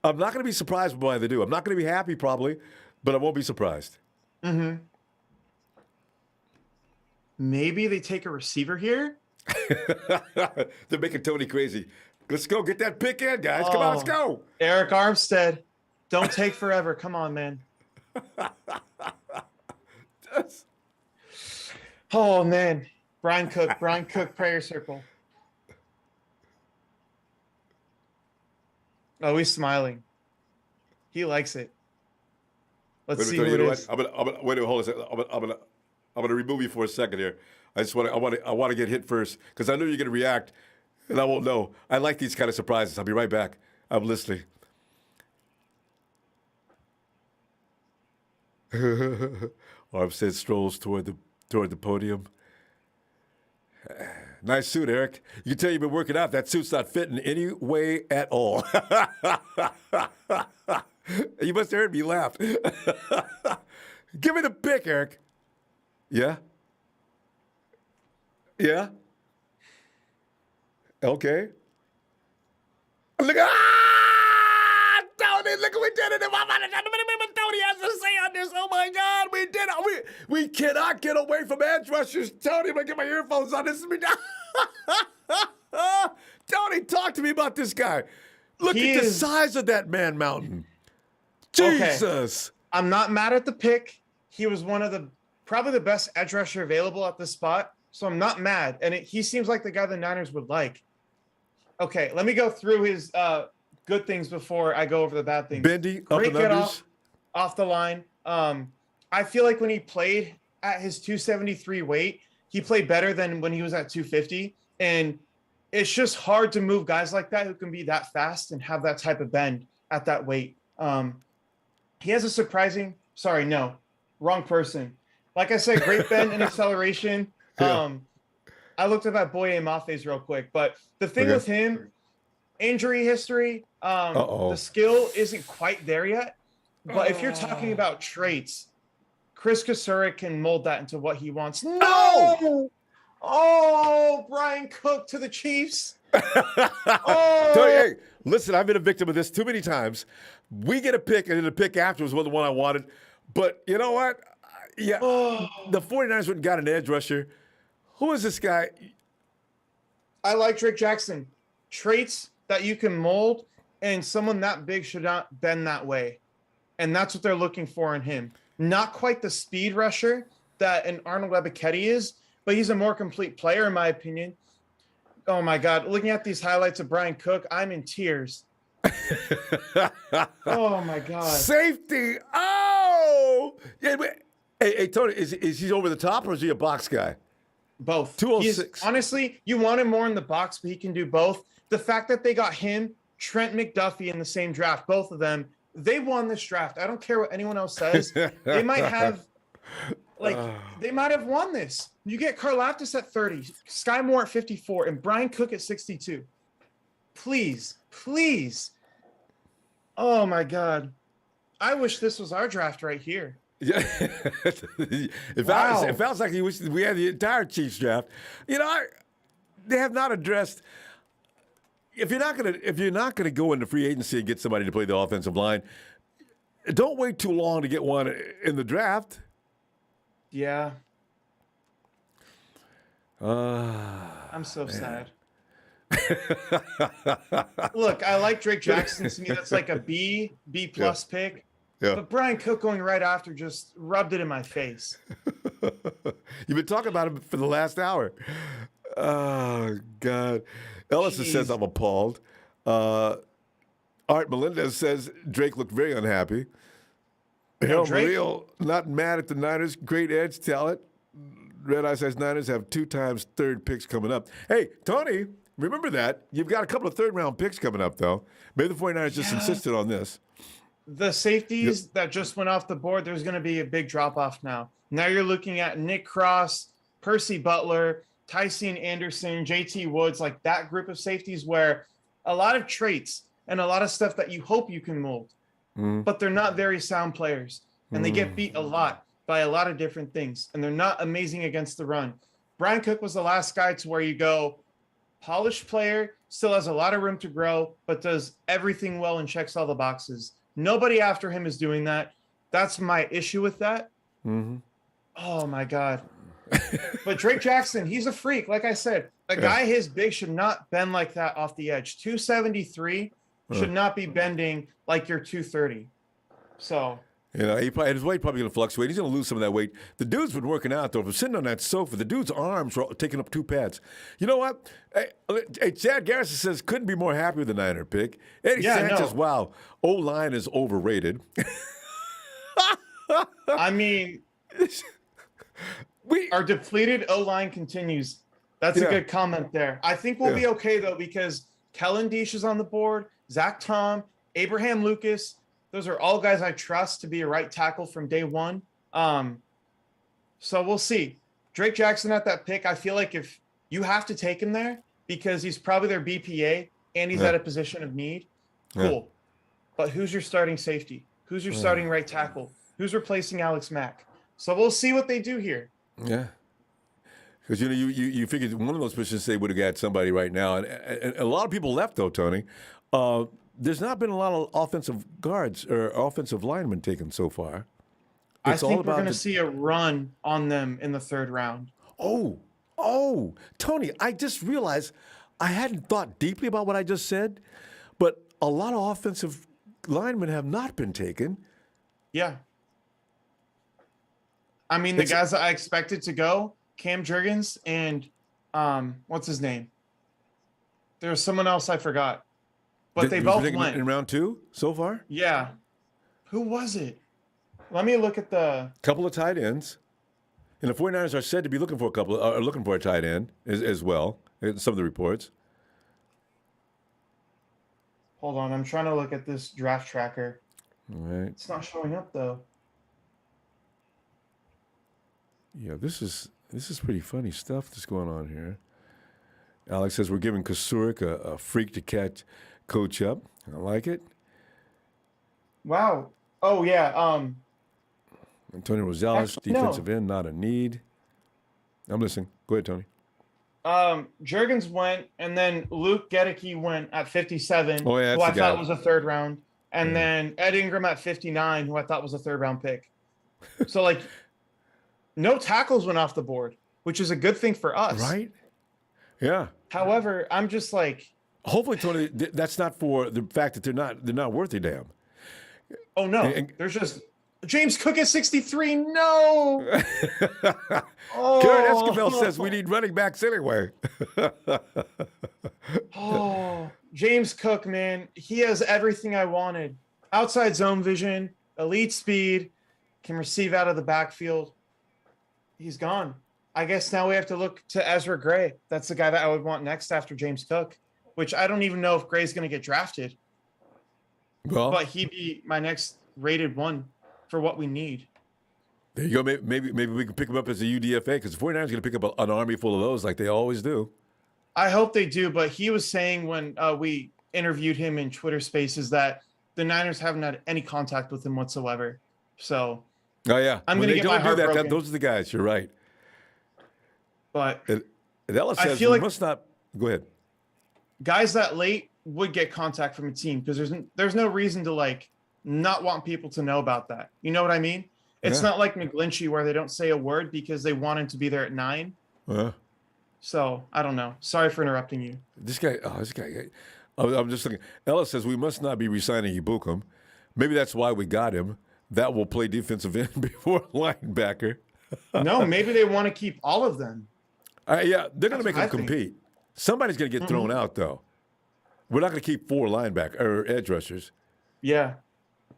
S1: I'm not going to be surprised by what they do. I'm not going to be happy probably, but I won't be surprised.
S2: Mm-hmm. Maybe they take a receiver here.
S1: They're making Tony crazy. Let's go get that pick in, guys. Come on, let's go.
S2: Eric Armstead, don't take forever. Come on, man. Oh man, Brian Cook, prayer circle. Oh, he's smiling. He likes it. Let's see who it is.
S1: I'm gonna wait. Hold on a second. I'm gonna remove you for a second here. I want to get hit first because I know you're gonna react, and I won't know. I like these kind of surprises. I'll be right back. I'm listening. Armstead strolls toward the podium. Nice suit, Eric. You can tell you've been working out. That suit's not fitting any way at all. You must have heard me laugh. Give me the pick, Eric. Yeah? Yeah? Okay. Look at Tony, look what we did it. Tony has to say on this. Oh my God, we did it. We cannot get away from edge rushers. Tony, I'm gonna get my earphones on. This is me. Tony, talk to me about this guy. Look at the size of that man mountain. Jesus.
S2: Okay. I'm not mad at the pick. He was one of probably the best edge rusher available at this spot. So I'm not mad. And he seems like the guy the Niners would like. Okay, let me go through his good things before I go over the bad things.
S1: Bendy, great get
S2: off the line. I feel like when he played at his 273 weight, he played better than when he was at 250. And it's just hard to move guys like that who can be that fast and have that type of bend at that weight. He has a surprising, wrong person. Like I said, great bend and acceleration.
S1: Yeah.
S2: I looked up at Boye Mafe's real quick, but the thing with him, injury history, the skill isn't quite there yet. But if you're talking about traits, Chris Kasurik can mold that into what he wants. No! Oh, Brian Cook to the Chiefs.
S1: Hey, listen, I've been a victim of this too many times. We get a pick, and then the pick after was the one I wanted. But you know what? Yeah, the 49ers went and got an edge rusher. Who is this guy?
S2: I like Drake Jackson. Traits that you can mold, and someone that big should not bend that way. And that's what they're looking for in him. Not quite the speed rusher that an Arnold Ebiketie is, but he's a more complete player, in my opinion. Oh my God. Looking at these highlights of Brian Cook, I'm in tears. Oh my God.
S1: Safety. Oh! Yeah, hey, Tony, is he over the top or is he a box guy?
S2: Both.
S1: 206.
S2: Honestly, you want him more in the box, but he can do both. The fact that they got him, Trent McDuffie in the same draft, both of them, they won this draft. I don't care what anyone else says. They might have, they might have won this. You get Karlaftis at 30, Sky Moore at 54, and Brian Cook at 62. Please, please. Oh my God. I wish this was our draft right here.
S1: Yeah, it sounds like he wishes we had the entire Chiefs draft. You know, they have not addressed. If you're not gonna go into free agency and get somebody to play the offensive line, don't wait too long to get one in the draft.
S2: Yeah. I'm so sad. Look, I like Drake Jackson. To me, that's like a B plus pick.
S1: Yeah.
S2: But Brian Cook going right after just rubbed it in my face.
S1: You've been talking about him for the last hour. Oh, God. Ellison says I'm appalled. Art Melendez says Drake looked very unhappy. Harold Murillo, not mad at the Niners. Great edge talent. Red Eye says Niners have 2 times third picks coming up. Hey, Tony, remember that. You've got a couple of third-round picks coming up, though. Maybe the 49ers just insisted on this.
S2: The safeties that just went off the board, there's going to be a big drop-off now. Now you're looking at Nick Cross, Percy Butler, Tyson Anderson, JT Woods, like that group of safeties where a lot of traits and a lot of stuff that you hope you can mold, but they're not very sound players. And they get beat a lot by a lot of different things. And they're not amazing against the run. Brian Cook was the last guy to where you go, polished player, still has a lot of room to grow, but does everything well and checks all the boxes. Nobody after him is doing that. That's my issue with that. Oh, my God. But Drake Jackson, he's a freak. Like I said, a guy his big should not bend like that off the edge. 273 should not be bending like you're 230. So...
S1: You know, his weight probably going to fluctuate. He's going to lose some of that weight. The dude's been working out, though. From sitting on that sofa, the dude's arms are taking up 2 pads. You know what? Hey, Chad Garrison says, couldn't be more happy with the Niner pick. Eddie Sanchez, wow, O-line is overrated.
S2: I mean, our depleted O-line continues. That's a good comment there. I think we'll be okay, though, because Kellen Diesch is on the board, Zach Tom, Abraham Lucas. Those are all guys I trust to be a right tackle from day one. So we'll see. Drake Jackson at that pick, I feel like if you have to take him there because he's probably their BPA and he's at a position of need, cool. But who's your starting safety? Who's your starting right tackle? Who's replacing Alex Mack? So we'll see what they do here.
S1: Yeah. Because, you know, you figured one of those positions they would have got somebody right now. And a lot of people left, though, Tony. There's not been a lot of offensive guards or offensive linemen taken so far.
S2: I think we're going to see a run on them in the 3rd round.
S1: Oh, Tony, I just realized I hadn't thought deeply about what I just said, but a lot of offensive linemen have not been taken.
S2: Yeah. I mean, the guys that I expected to go, Cam Jurgens and what's his name? There was someone else I forgot. But they both went.
S1: In round 2 so far?
S2: Yeah. Who was it? Let me look at the...
S1: Couple of tight ends. And the 49ers are said to be looking for a tight end as well, in some of the reports.
S2: Hold on. I'm trying to look at this draft tracker.
S1: All right.
S2: It's not showing up, though.
S1: Yeah, this is pretty funny stuff that's going on here. Alex says we're giving Kasurik a freak to catch coach up. I like it.
S2: Wow. Oh, yeah.
S1: Antonio Rosales, defensive end, not a need. I'm listening. Go ahead, Tony.
S2: Jurgens went, and then Luke Gedeke went at 57,
S1: who I
S2: thought was a 3rd round. And then Ed Ingram at 59, who I thought was a 3rd round pick. So, like, no tackles went off the board, which is a good thing for us.
S1: Right? Yeah.
S2: However, I'm just like...
S1: Hopefully, Tony, that's not for the fact that they're not worth a damn.
S2: Oh no,
S1: And,
S2: there's just James Cook at 63. No.
S1: Karen Esquivel says we
S2: Oh,
S1: need running backs anyway.
S2: oh, James Cook, man, he has everything I wanted. Outside zone vision, elite speed, can receive out of the backfield. He's gone. I guess now we have to look to Ezra Gray. That's the guy that I would want next after James Cook, which I don't even know if Gray's going to get drafted,
S1: Well,
S2: but he'd be my next rated one for what we need.
S1: there you go. Maybe we can pick him up as a UDFA because the 49ers are going to pick up an army full of those like they always do.
S2: I hope they do, but he was saying when we interviewed him in Twitter Spaces that the Niners haven't had any contact with him whatsoever. So
S1: Oh yeah,
S2: I'm
S1: when
S2: going to
S1: they
S2: get my
S1: don't do
S2: heart
S1: that,
S2: broken.
S1: those are the guys. You're right.
S2: But
S1: And Ella
S2: I
S1: says
S2: feel
S1: we
S2: like
S1: must not. Go ahead.
S2: guys that late would get contact from a team because there's no reason to like not want people to know about that. You know what I mean? It's
S1: Yeah.
S2: not like McGlinchey where they don't say a word because they want him to be there at 9. So I don't know. Sorry for interrupting you.
S1: This guy. I'm just thinking. Ella says we must not be re-signing Ibukum. Maybe that's why we got him. That will play defensive end before linebacker.
S2: No, maybe they want to keep all of them.
S1: Yeah, they're going to
S2: That's
S1: make
S2: what
S1: him
S2: I think.
S1: compete. Somebody's going to get thrown out, though. We're not going to keep 4 linebacker or edge rushers.
S2: Yeah.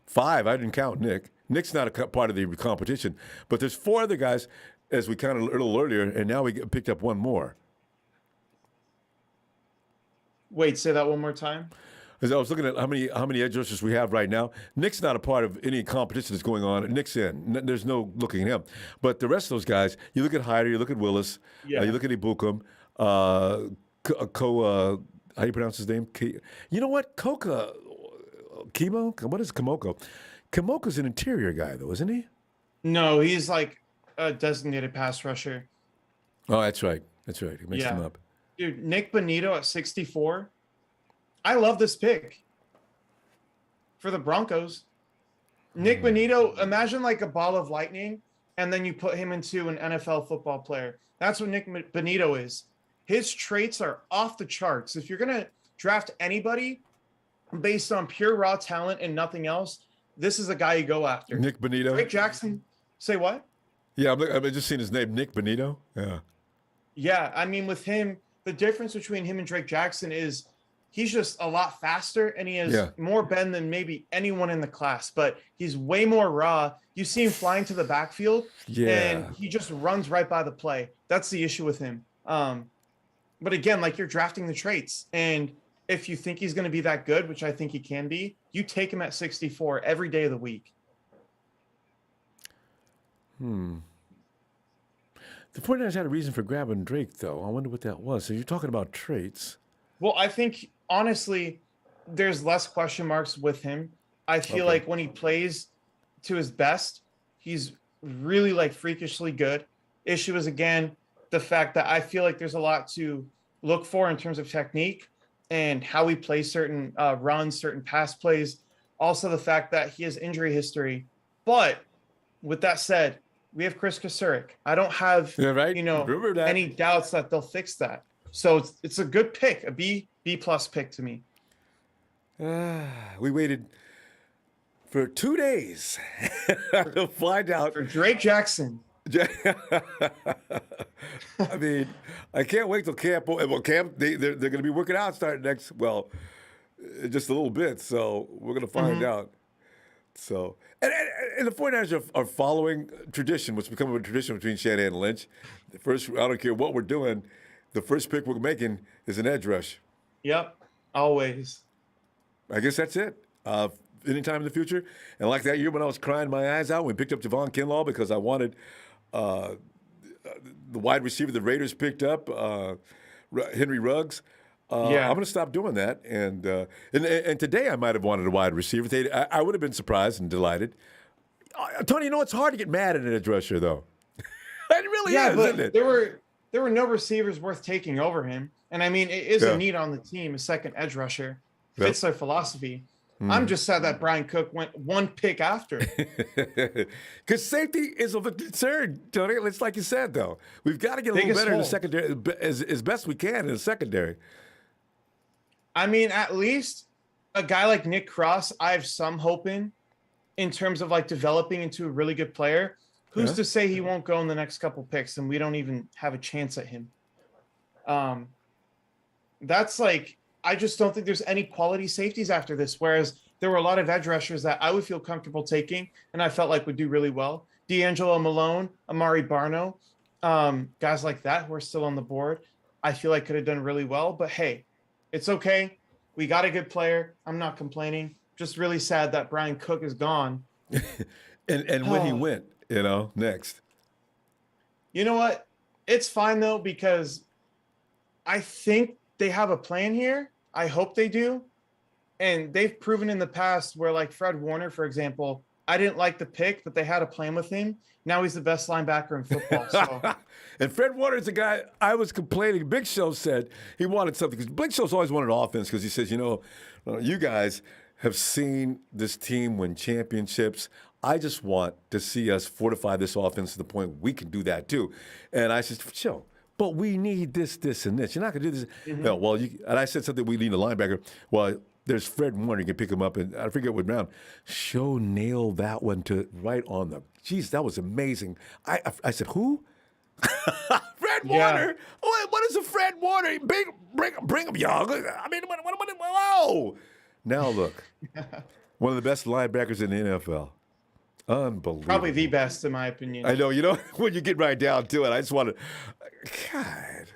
S1: 5. I didn't count Nick. Nick's not a part of the competition, but there's 4 other guys, as we counted a little earlier, and now we picked up one more.
S2: Wait, say that one more time.
S1: As I was looking at how many edge rushers we have right now, Nick's not a part of any competition that's going on. Nick's in. There's no looking at him. But the rest of those guys, you look at Hyder, you look at Willis,
S2: Yeah.
S1: you look at Ibukum, how do you pronounce his name? You know what? Kimo? What is Kimoko? Kimoko's an interior guy, though, isn't he?
S2: No, he's like a designated pass rusher.
S1: Oh, that's right. That's right. He mixed
S2: Yeah.
S1: him up.
S2: Dude, Nick Bonito at 64. I love this pick for the Broncos. Nick Bonito, imagine like a ball of lightning, and then you put him into an NFL football player. That's what Nick Bonito is. His traits are off the charts. If you're going to draft anybody based on pure raw talent and nothing else, this is a guy you go after.
S1: Nick Bonito.
S2: Drake Jackson, say what?
S1: Yeah, I've just seen his name, Nick Bonito. Yeah.
S2: Yeah, I mean, with him, the difference between him and Drake Jackson is he's just a lot faster and he has more bend than maybe anyone in the class, but he's way more raw. You see him flying to the backfield and he just runs right by the play. That's the issue with him. But again, like you're drafting the traits, and if you think he's going to be that good, which I think he can be, you take him at 64 every day of the week.
S1: The 49ers had a reason for grabbing Drake, though. I wonder what that was. So you're talking about traits.
S2: Well, I think, honestly, there's less question marks with him. I feel like when he plays to his best, he's really like freakishly good. Issue is, again, the fact that I feel like there's a lot to look for in terms of technique and how he plays certain runs, certain pass plays. Also, the fact that he has injury history. But with that said, we have Chris Kasurik. I don't have, any doubts that they'll fix that. So it's a good pick, a B+ pick to me.
S1: We waited for 2 days to find out.
S2: For Drake Jackson.
S1: I mean, I can't wait till camp. Well, camp, they're going to be working out starting just a little bit. So we're going to find out. So, and the 49ers are following tradition, what's become a tradition between Shanahan and Lynch. The first, I don't care what we're doing, the first pick we're making is an edge rush.
S2: Yep, always.
S1: I guess that's it. Anytime in the future. And like that year when I was crying my eyes out, we picked up Javon Kinlaw because I wanted the wide receiver the Raiders picked up, Henry Ruggs. I'm going to stop doing that. And today I might have wanted a wide receiver. I would have been surprised and delighted. Tony, it's hard to get mad at an edge rusher, though. It really is,
S2: but
S1: isn't it?
S2: There were no receivers worth taking over him. And I mean, it is a need on the team, a second edge rusher. Fits their philosophy. I'm just sad that Brian Cook went one pick after.
S1: Because safety is of a concern, Tony. It's like you said, though. We've got to get a little better in the secondary, as best we can in the secondary.
S2: I mean, at least a guy like Nick Cross, I have some hope in. in terms of like developing into a really good player. Who's
S1: Yeah.
S2: to say he won't go in the next couple picks and we don't even have a chance at him? Um, that's like, I just don't think there's any quality safeties after this. Whereas there were a lot of edge rushers that I would feel comfortable taking and I felt like would do really well. D'Angelo Malone, Amari Barno, guys like that who are still on the board, I feel like could have done really well. But hey, it's okay. We got a good player. I'm not complaining. Just really sad that Brian Cook is gone.
S1: And when he went, next.
S2: You know what? It's fine though, because I think they have a plan here. I hope they do. And they've proven in the past where, like Fred Warner, for example, I didn't like the pick, but they had a plan with him. Now he's the best linebacker in football. So
S1: And Fred Warner's the guy I was complaining. Big Show said he wanted something because Big Show's always wanted offense because he says, you guys have seen this team win championships. I just want to see us fortify this offense to the point we can do that too. And I said, Show, but we need this, this, and this. You're not going to do this. No, well, and I said something, we need a linebacker. Well, there's Fred Warner. You can pick him up, and I forget what round. Show nailed that one to right on the. Geez, that was amazing. I said, who? Fred Warner. What is a Fred Warner? Bring him, y'all. I mean, whoa. Now look, one of the best linebackers in the NFL. Unbelievable.
S2: probably the best in my opinion.
S1: I know. When you get right down to it, I just want to. God.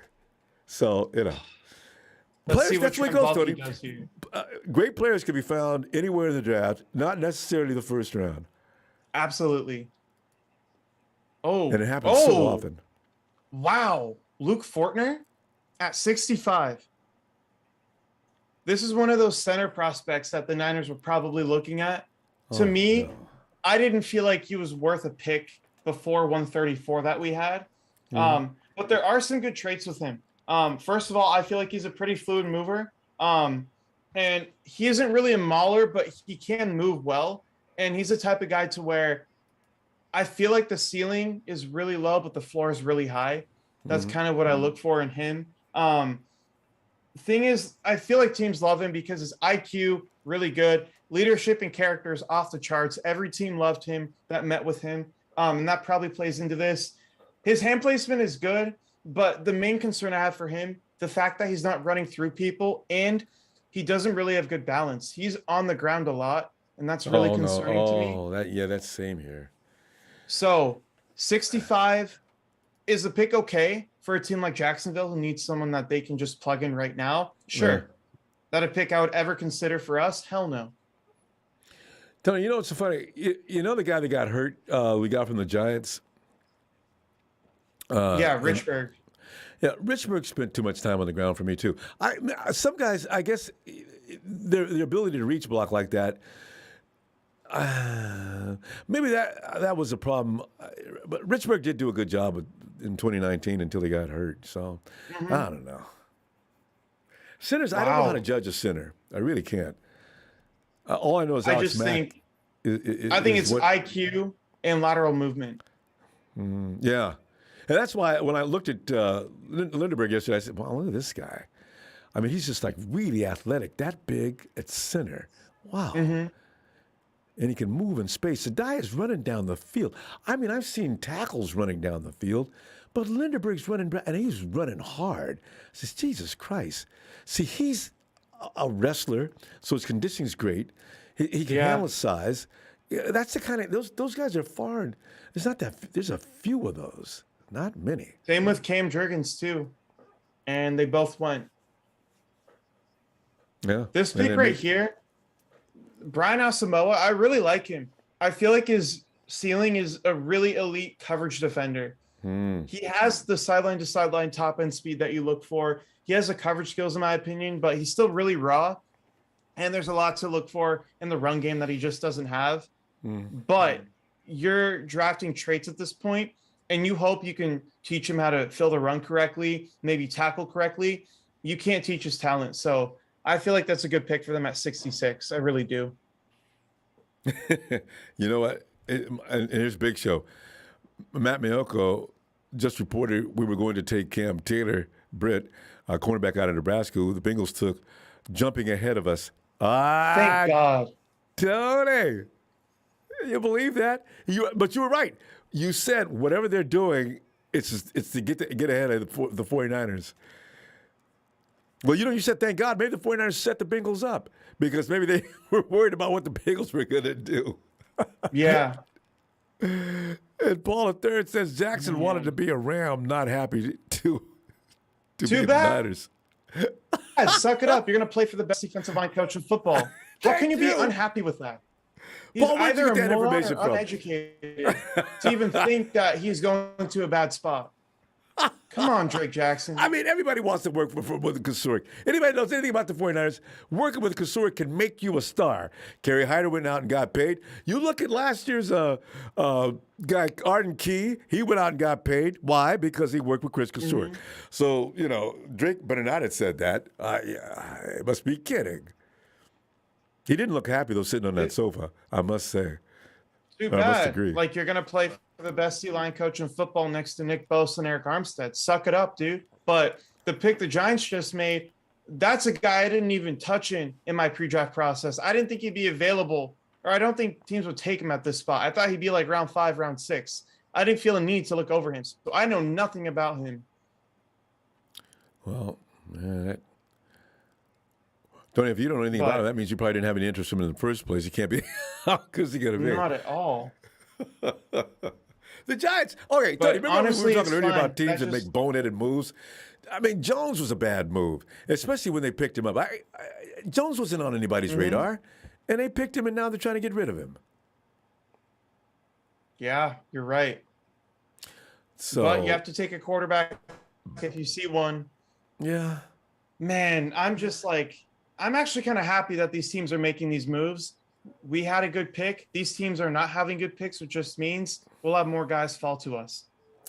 S1: So
S2: Let's see what
S1: that's the way it
S2: Trent
S1: goes,
S2: Baalke
S1: Tony.
S2: does here.
S1: Great players can be found anywhere in the draft, not necessarily the first round.
S2: Absolutely. Oh,
S1: And it happens so often.
S2: Wow. Luke Fortner at 65. This is one of those center prospects that the Niners were probably looking at. To me,
S1: no.
S2: I didn't feel like he was worth a pick before 134 that we had. But there are some good traits with him. First of all, I feel like he's a pretty fluid mover. And he isn't really a mauler, but he can move well. And he's the type of guy to where I feel like the ceiling is really low, but the floor is really high. That's kind of what I look for in him. Thing is, I feel like teams love him because his IQ really good, leadership and character is off the charts. Every team loved him that met with him, and that probably plays into this. His hand placement is good, but the main concern I have for him, the fact that he's not running through people and he doesn't really have good balance. He's on the ground a lot, and that's really concerning to me.
S1: Oh, that's same here.
S2: So 65 is a pick okay for a team like Jacksonville who needs someone that they can just plug in right now? Sure.
S1: Yeah.
S2: That a pick I would ever consider for us? Hell no.
S1: Tony, it's so funny. The guy that got hurt, we got from the Giants?
S2: Yeah, Richburg.
S1: Yeah, Richburg spent too much time on the ground for me, too. Some guys, I guess, their ability to reach block like that, maybe that was a problem. But Richburg did do a good job in 2019 until he got hurt. So, I don't know. Centers, I don't know how to judge a center. I really can't. All I know is Alex Mack.
S2: I think it's IQ and lateral movement.
S1: Yeah. And that's why when I looked at Lindenberg yesterday, I said, well, look at this guy. I mean, he's just like really athletic, that big at center. Wow. And he can move in space. The guy is running down the field. I mean, I've seen tackles running down the field, but Lindenberg's running, and he's running hard. I says, Jesus Christ. See, he's a wrestler, so his conditioning's great. He can handle his size. Yeah, that's the kind of, those guys are far. There's not that, there's a few of those. Not many.
S2: Same with Cam Jurgens, too. And they both went.
S1: Yeah.
S2: This pick right here, Brian Asamoah, I really like him. I feel like his ceiling is a really elite coverage defender. He has the sideline to sideline top end speed that you look for. He has the coverage skills, in my opinion, but he's still really raw. And there's a lot to look for in the run game that he just doesn't have. But you're drafting traits at this point, and you hope you can teach him how to fill the run correctly, maybe tackle correctly. You can't teach his talent. So I feel like that's a good pick for them at 66. I really do.
S1: You know what? And here's Big Show. Matt Miyoko just reported we were going to take Cam Taylor, Britt, cornerback out of Nebraska, who the Bengals took, jumping ahead of us.
S2: Thank God.
S1: Tony. You believe that? But you were right. You said whatever they're doing, it's to get ahead of the 49ers. Well, you said thank God. Maybe the 49ers set the Bengals up because maybe they were worried about what the Bengals were going to do.
S2: Yeah.
S1: And Paul III says Jackson wanted to be a Ram, not happy to be
S2: Too
S1: the
S2: bad.
S1: Niners.
S2: Suck it up. You're going to play for the best defensive line coach in football. How can you be unhappy with that? He's
S1: Paul, where'd you
S2: either
S1: get
S2: a
S1: that
S2: moron
S1: information
S2: or
S1: from?
S2: uneducated to even think that he's going to a bad spot. Come on, Drake Jackson.
S1: I mean, everybody wants to work with Kasurik. Anybody knows anything about the 49ers, working with Kasurik can make you a star. Kerry Hyder went out and got paid. You look at last year's guy, Arden Key. He went out and got paid. Why? Because he worked with Chris Kasurik. So, Drake better not have said that. I must be kidding. He didn't look happy, though, sitting on that sofa, I must say.
S2: Too
S1: I must
S2: bad.
S1: agree.
S2: Like, you're going to play for the best D-line coach in football next to Nick Bosa and Eric Armstead. Suck it up, dude. But the pick the Giants just made, that's a guy I didn't even touch in my pre-draft process. I didn't think he'd be available, or I don't think teams would take him at this spot. I thought he'd be like round 5, round 6. I didn't feel a need to look over him. So I know nothing about him.
S1: Well, Tony, if you don't know anything about him, that means you probably didn't have any interest in him in the first place. You can't be. How good's he going to be?
S2: Not at all.
S1: The Giants. Okay,
S2: But
S1: Tony, remember
S2: honestly,
S1: we were talking
S2: it's
S1: earlier
S2: fine.
S1: about teams
S2: That's
S1: that make
S2: just-
S1: boneheaded moves? I mean, Jones was a bad move, especially when they picked him up. Jones wasn't on anybody's radar, and they picked him, and now they're trying to get rid of him.
S2: Yeah, you're right.
S1: So,
S2: But you have to take a quarterback if you see one.
S1: yeah.
S2: Man, I'm actually kind of happy that these teams are making these moves. We had a good pick. These teams are not having good picks, which just means we'll have more guys fall to us.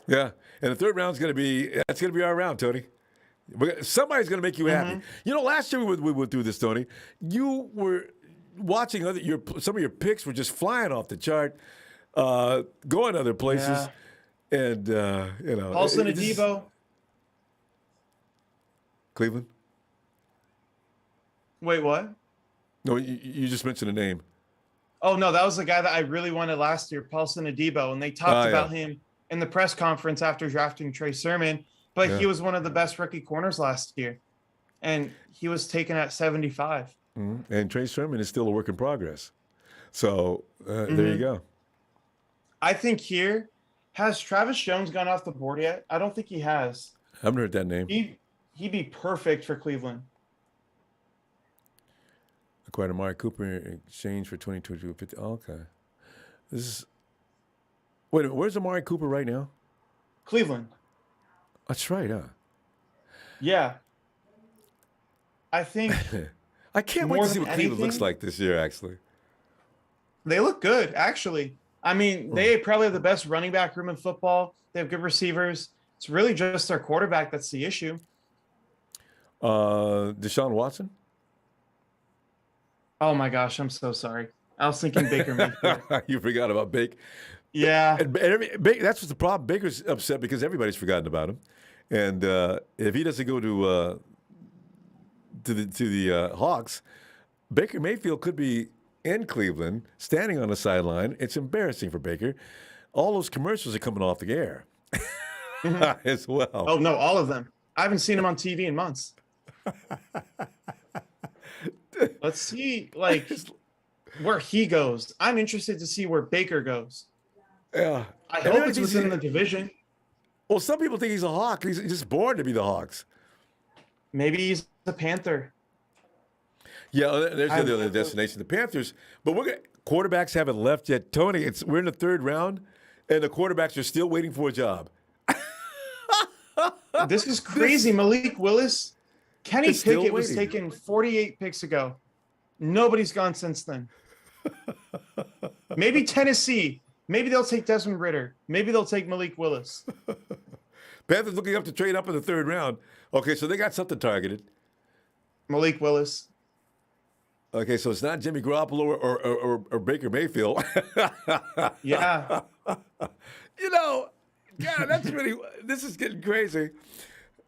S1: Yeah, and the third round's going to be our round, Tony. Somebody's going to make you happy. Last year we went through this, Tony. You were watching some of your picks were just flying off the chart, going other places, and
S2: Paulson and Deebo.
S1: Cleveland.
S2: Wait, what?
S1: No, you just mentioned a name.
S2: Oh no, that was the guy that I really wanted last year, Paulson and Deebo, and they talked about him in the press conference after drafting Trey Sermon. But he was one of the best rookie corners last year, and he was taken at 75.
S1: And Trey Sermon is still a work in progress. So there you go.
S2: I think has Travis Jones gone off the board yet? I don't think he has.
S1: I haven't heard that name.
S2: He'd be perfect for Cleveland.
S1: Acquired Amari Cooper in exchange for 2022 50. Oh, okay. Wait a minute. Where's Amari Cooper right now?
S2: Cleveland.
S1: That's right, huh?
S2: Yeah. I think
S1: I can't wait
S2: more
S1: to see
S2: than
S1: what Cleveland looks
S2: anything-
S1: like this year, actually.
S2: they look good, actually. I mean, they probably have the best running back room in football. They have good receivers. It's really just their quarterback that's the issue.
S1: Deshaun Watson?
S2: Oh my gosh, I'm so sorry. I was thinking Baker Mayfield.
S1: You forgot about Bake.
S2: Yeah.
S1: And that's what's the problem. Baker's upset because everybody's forgotten about him. And if he doesn't go to the Hawks, Baker Mayfield could be in Cleveland, standing on the sideline. It's embarrassing for Baker. All those commercials are coming off the air as well.
S2: Oh no, all of them. I haven't seen him on TV in months. Let's see, where he goes. I'm interested to see where Baker goes.
S1: Yeah.
S2: I hope it's within the division.
S1: Well, some people think he's a Hawk. He's just born to be the Hawks.
S2: Maybe he's a Panther.
S1: Yeah, there's the other destination, the Panthers. But quarterbacks haven't left yet. Tony, we're in the third round, and the quarterbacks are still waiting for a job.
S2: This is crazy. Malik Willis, Kenny
S1: still
S2: Pickett was
S1: waiting.
S2: taken 48 picks ago. Nobody's gone since then. Maybe Tennessee. Maybe they'll take Desmond Ritter. Maybe they'll take Malik Willis.
S1: Panthers looking up to trade up in the third round. Okay, so they got something targeted.
S2: Malik Willis.
S1: Okay, so it's not Jimmy Garoppolo or Baker Mayfield.
S2: Yeah.
S1: God, this is getting crazy.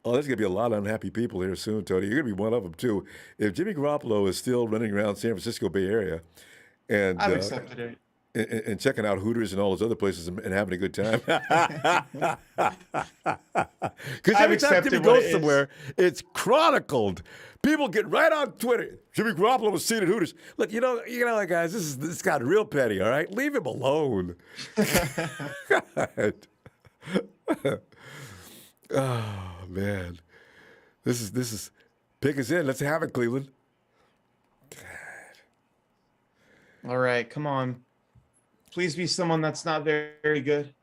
S1: Oh, there's going to be a lot of unhappy people here soon, Tony. You're going to be one of them, too. If Jimmy Garoppolo is still running around San Francisco Bay Area, and
S2: I've accepted it.
S1: and checking out Hooters and all those other places and having a good time. Because
S2: I've
S1: every time Jimmy
S2: accepted what it
S1: goes
S2: is.
S1: somewhere, it's chronicled. People get right on Twitter. Jimmy Garoppolo was seen at Hooters. Look, you know, guys, this got real petty. All right, leave him alone. God. Oh man, this is pick us in. Let's have it, Cleveland.
S2: All right, come on. Please be someone that's not very, very good.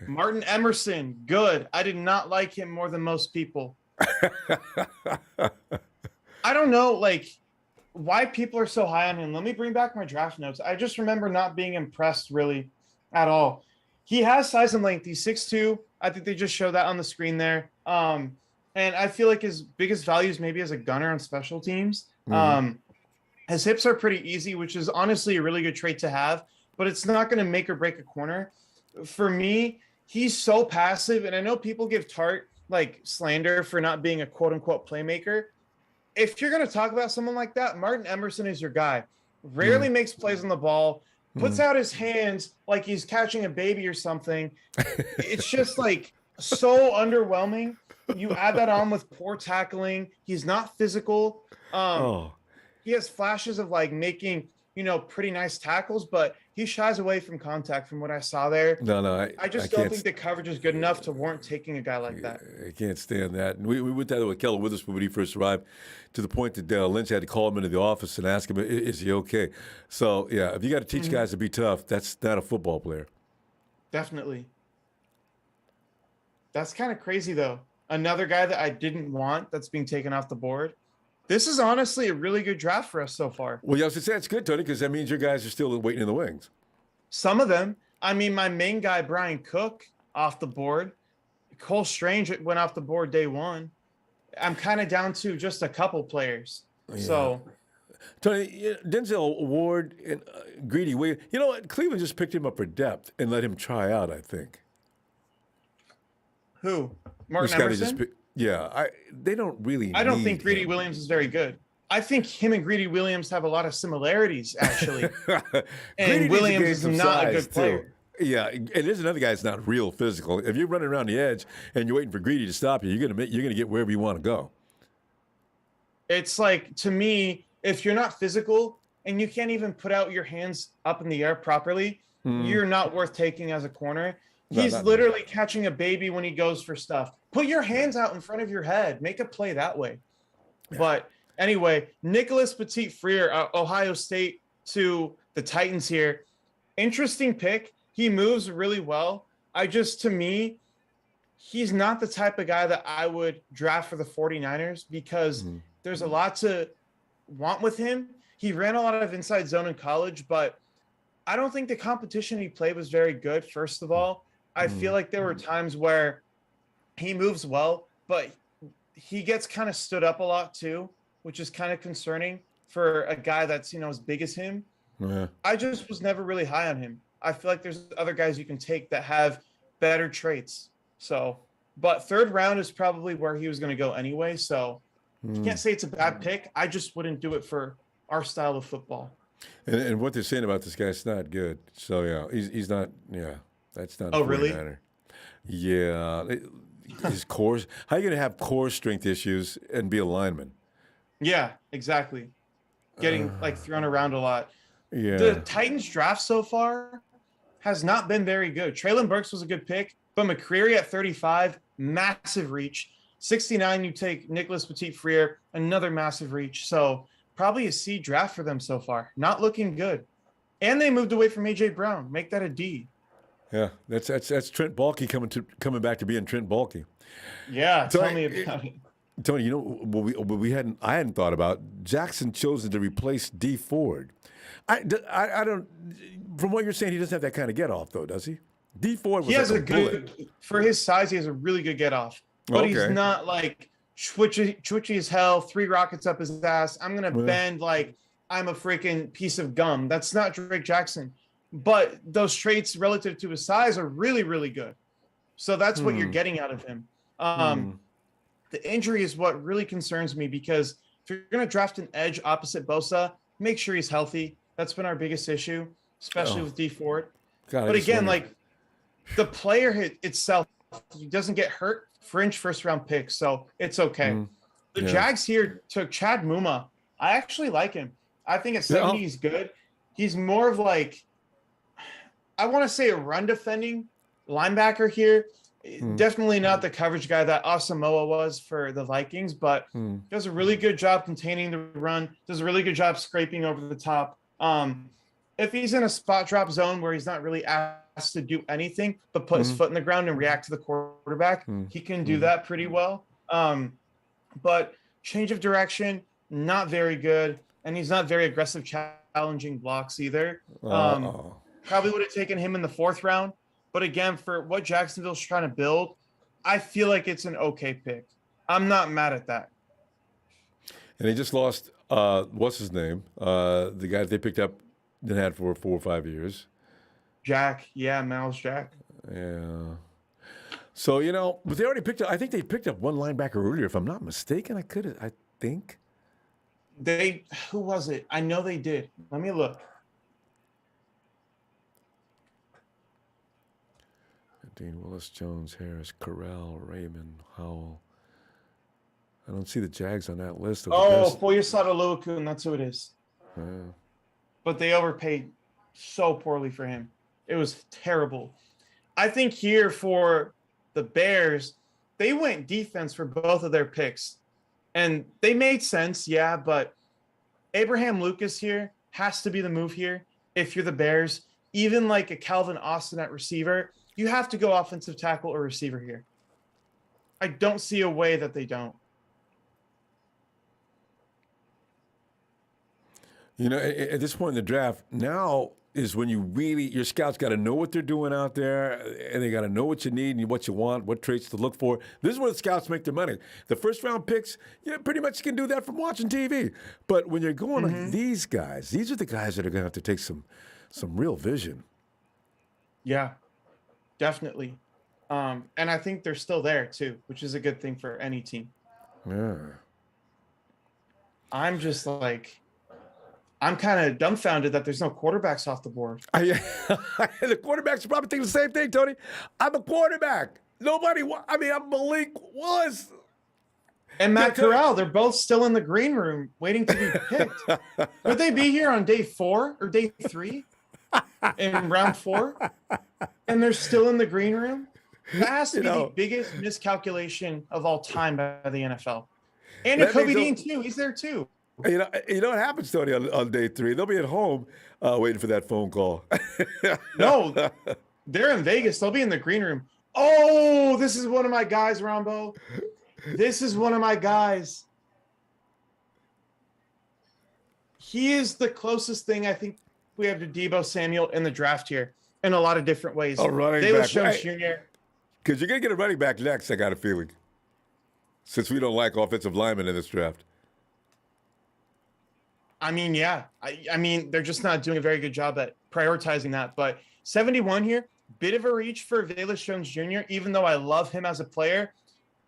S2: Martin Emerson, good. I did not like him more than most people. I don't know, like, why people are so high on him. Let me bring back my draft notes. I just remember not being impressed really at all. He has size and length. He's 6'2". I think they just showed that on the screen there. And I feel like his biggest value is maybe as a gunner on special teams. His hips are pretty easy, which is honestly a really good trait to have, but it's not going to make or break a corner. For me, he's so passive, and I know people give Tart like slander for not being a quote unquote playmaker. If you're going to talk about someone like that, Martin Emerson is your guy. Rarely makes plays on the ball, puts out his hands like he's catching a baby or something. It's just like so underwhelming. You add that on with poor tackling. He's not physical. He has flashes of like making, pretty nice tackles, but he shies away from contact from what I saw there.
S1: No,
S2: I just don't think the coverage is good enough to warrant taking a guy like that.
S1: I can't stand that. And we went that with Keller Witherspoon when he first arrived, to the point that Lynch had to call him into the office and ask him, is he okay? So, yeah, if you got to teach guys to be tough, that's not a football player.
S2: Definitely. That's kind of crazy, though. Another guy that I didn't want that's being taken off the board. This is honestly a really good draft for us so far.
S1: Well, yeah, I was going to say it's good, Tony, because that means your guys are still waiting in the wings.
S2: Some of them. I mean, my main guy, Brian Cook, off the board. Cole Strange went off the board day one. I'm kind of down to just a couple players. Yeah. So,
S1: Tony, Denzel Ward and Greedy Williams. You know what? Cleveland just picked him up for depth and let him try out, I think.
S2: Who? Martin Emerson?
S1: They don't really.
S2: I don't think Greedy Williams is very good. I think him and Greedy Williams have a lot of similarities, actually. And Williams is not a good player.
S1: Yeah, and there's another guy that's not real physical. If you're running around the edge and you're waiting for Greedy to stop you, you're gonna get wherever you want to go.
S2: It's like, to me, if you're not physical and you can't even put out your hands up in the air properly, you're not worth taking as a corner. He's literally catching a baby when he goes for stuff. Put your hands out in front of your head. Make a play that way. Yeah. But anyway, Nicholas Petit-Frere, Ohio State to the Titans here. Interesting pick. He moves really well. To me, he's not the type of guy that I would draft for the 49ers because there's a lot to want with him. He ran a lot of inside zone in college, but I don't think the competition he played was very good, first of all. I feel like there were times where he moves well, but he gets kind of stood up a lot too, which is kind of concerning for a guy that's, as big as him. Yeah. I just was never really high on him. I feel like there's other guys you can take that have better traits. So, but third round is probably where he was going to go anyway. So you can't say it's a bad pick. I just wouldn't do it for our style of football.
S1: And what they're saying about this guy's not good. So, yeah, he's not, that's not.
S2: Oh, really?
S1: Yeah. His core. How are you going to have core strength issues and be a lineman?
S2: Yeah, exactly. Getting thrown around a lot.
S1: Yeah.
S2: The Titans draft so far has not been very good. Treylon Burks was a good pick, but McCreary at 35, massive reach. 69, you take Nicholas Petit-Frere, another massive reach. So probably a C draft for them so far. Not looking good. And they moved away from A.J. Brown. Make that a D.
S1: Yeah, that's Trent Baalke coming back to being Trent Baalke.
S2: Yeah, tell me about it.
S1: Tony, what I hadn't thought about, Jackson chosen to replace D Ford. I don't. From what you're saying, he doesn't have that kind of get off, though, does he? D Ford was
S2: for his size. He has a really good get off, but he's not like twitchy as hell. 3 rockets up his ass. I'm gonna bend like I'm a freaking piece of gum. That's not Drake Jackson. But those traits relative to his size are really, really good. So that's what you're getting out of him. The injury is what really concerns me because if you're going to draft an edge opposite Bosa, make sure he's healthy. That's been our biggest issue, especially
S1: Oh,
S2: with D Ford.
S1: God, I
S2: But
S1: just
S2: again,
S1: wonder.
S2: like the player itself, he doesn't get hurt. Fringe first round pick, so it's okay.
S1: Mm,
S2: The
S1: yeah.
S2: Jags here took Chad Muma. I actually like him. I think at
S1: Yeah.
S2: 70 he's good. He's more of like, I want to say a run defending linebacker here.
S1: Mm,
S2: Definitely not the coverage guy that Asamoah was for the Vikings, but
S1: mm,
S2: does a really good job containing the run, does a really good job scraping over the top. If he's in a spot drop zone where he's not really asked to do anything but put his
S1: mm,
S2: foot in the ground and react to the quarterback,
S1: mm,
S2: he can do
S1: mm,
S2: that pretty well. But change of direction, not very good. And he's not very aggressive challenging blocks either.
S1: uh-oh.
S2: Probably would have taken him in the 4th round. But again, for what Jacksonville's trying to build, I feel like it's an okay pick. I'm not mad at that.
S1: And they just lost, what's his name? The guy that they picked up and had for 4 or 5 years.
S2: Jack, yeah, Miles Jack.
S1: Yeah. So, but they already picked up, I think they picked up one linebacker earlier, if I'm not mistaken. I think.
S2: Who was it? I know they did. Let me look.
S1: Dean Willis, Jones, Harris, Corral, Raymond, Howell. I don't see the Jags on that list of the best.
S2: Foyesade Oluokun, that's who it is.
S1: Yeah.
S2: But they overpaid so poorly for him. It was terrible. I think here for the Bears, they went defense for both of their picks. And they made sense, yeah, but Abraham Lucas here has to be the move here. If you're the Bears, even like a Calvin Austin at receiver, you have to go offensive tackle or receiver here. I don't see a way that they don't.
S1: At this point in the draft, now is when your scouts got to know what they're doing out there, and they got to know what you need and what you want, what traits to look for. This is where the scouts make their money. The first round picks, pretty much you can do that from watching TV. But when you're going like these guys, these are the guys that are going to have to take some real vision.
S2: Yeah, definitely. And I think they're still there too, which is a good thing for any team.
S1: Yeah.
S2: I'm just like, I'm kind of dumbfounded that there's no quarterbacks off the board.
S1: The quarterbacks are probably thinking the same thing, Tony. I'm a quarterback. I'm Malik Willis.
S2: And Matt Corral, they're both still in the green room waiting to be picked. Would they be here on day 4 or day 3 in round 4? And they're still in the green room? That has to be the biggest miscalculation of all time by the NFL. And Kobe Dean, too. He's there, too.
S1: You know what happens, Tony, on day 3? They'll be at home waiting for that phone call.
S2: No, they're in Vegas. They'll be in the green room. Oh, this is one of my guys, Ronbo. This is one of my guys. He is the closest thing I think we have to Deebo Samuel in the draft here in a lot of different ways.
S1: A running
S2: Davis
S1: back.
S2: Jones Jr.
S1: Because you're going to get a running back next, I got a feeling, since we don't like offensive linemen in this draft.
S2: I mean, yeah. I mean, they're just not doing a very good job at prioritizing that. But 71 here, bit of a reach for Velus Jones Jr., even though I love him as a player.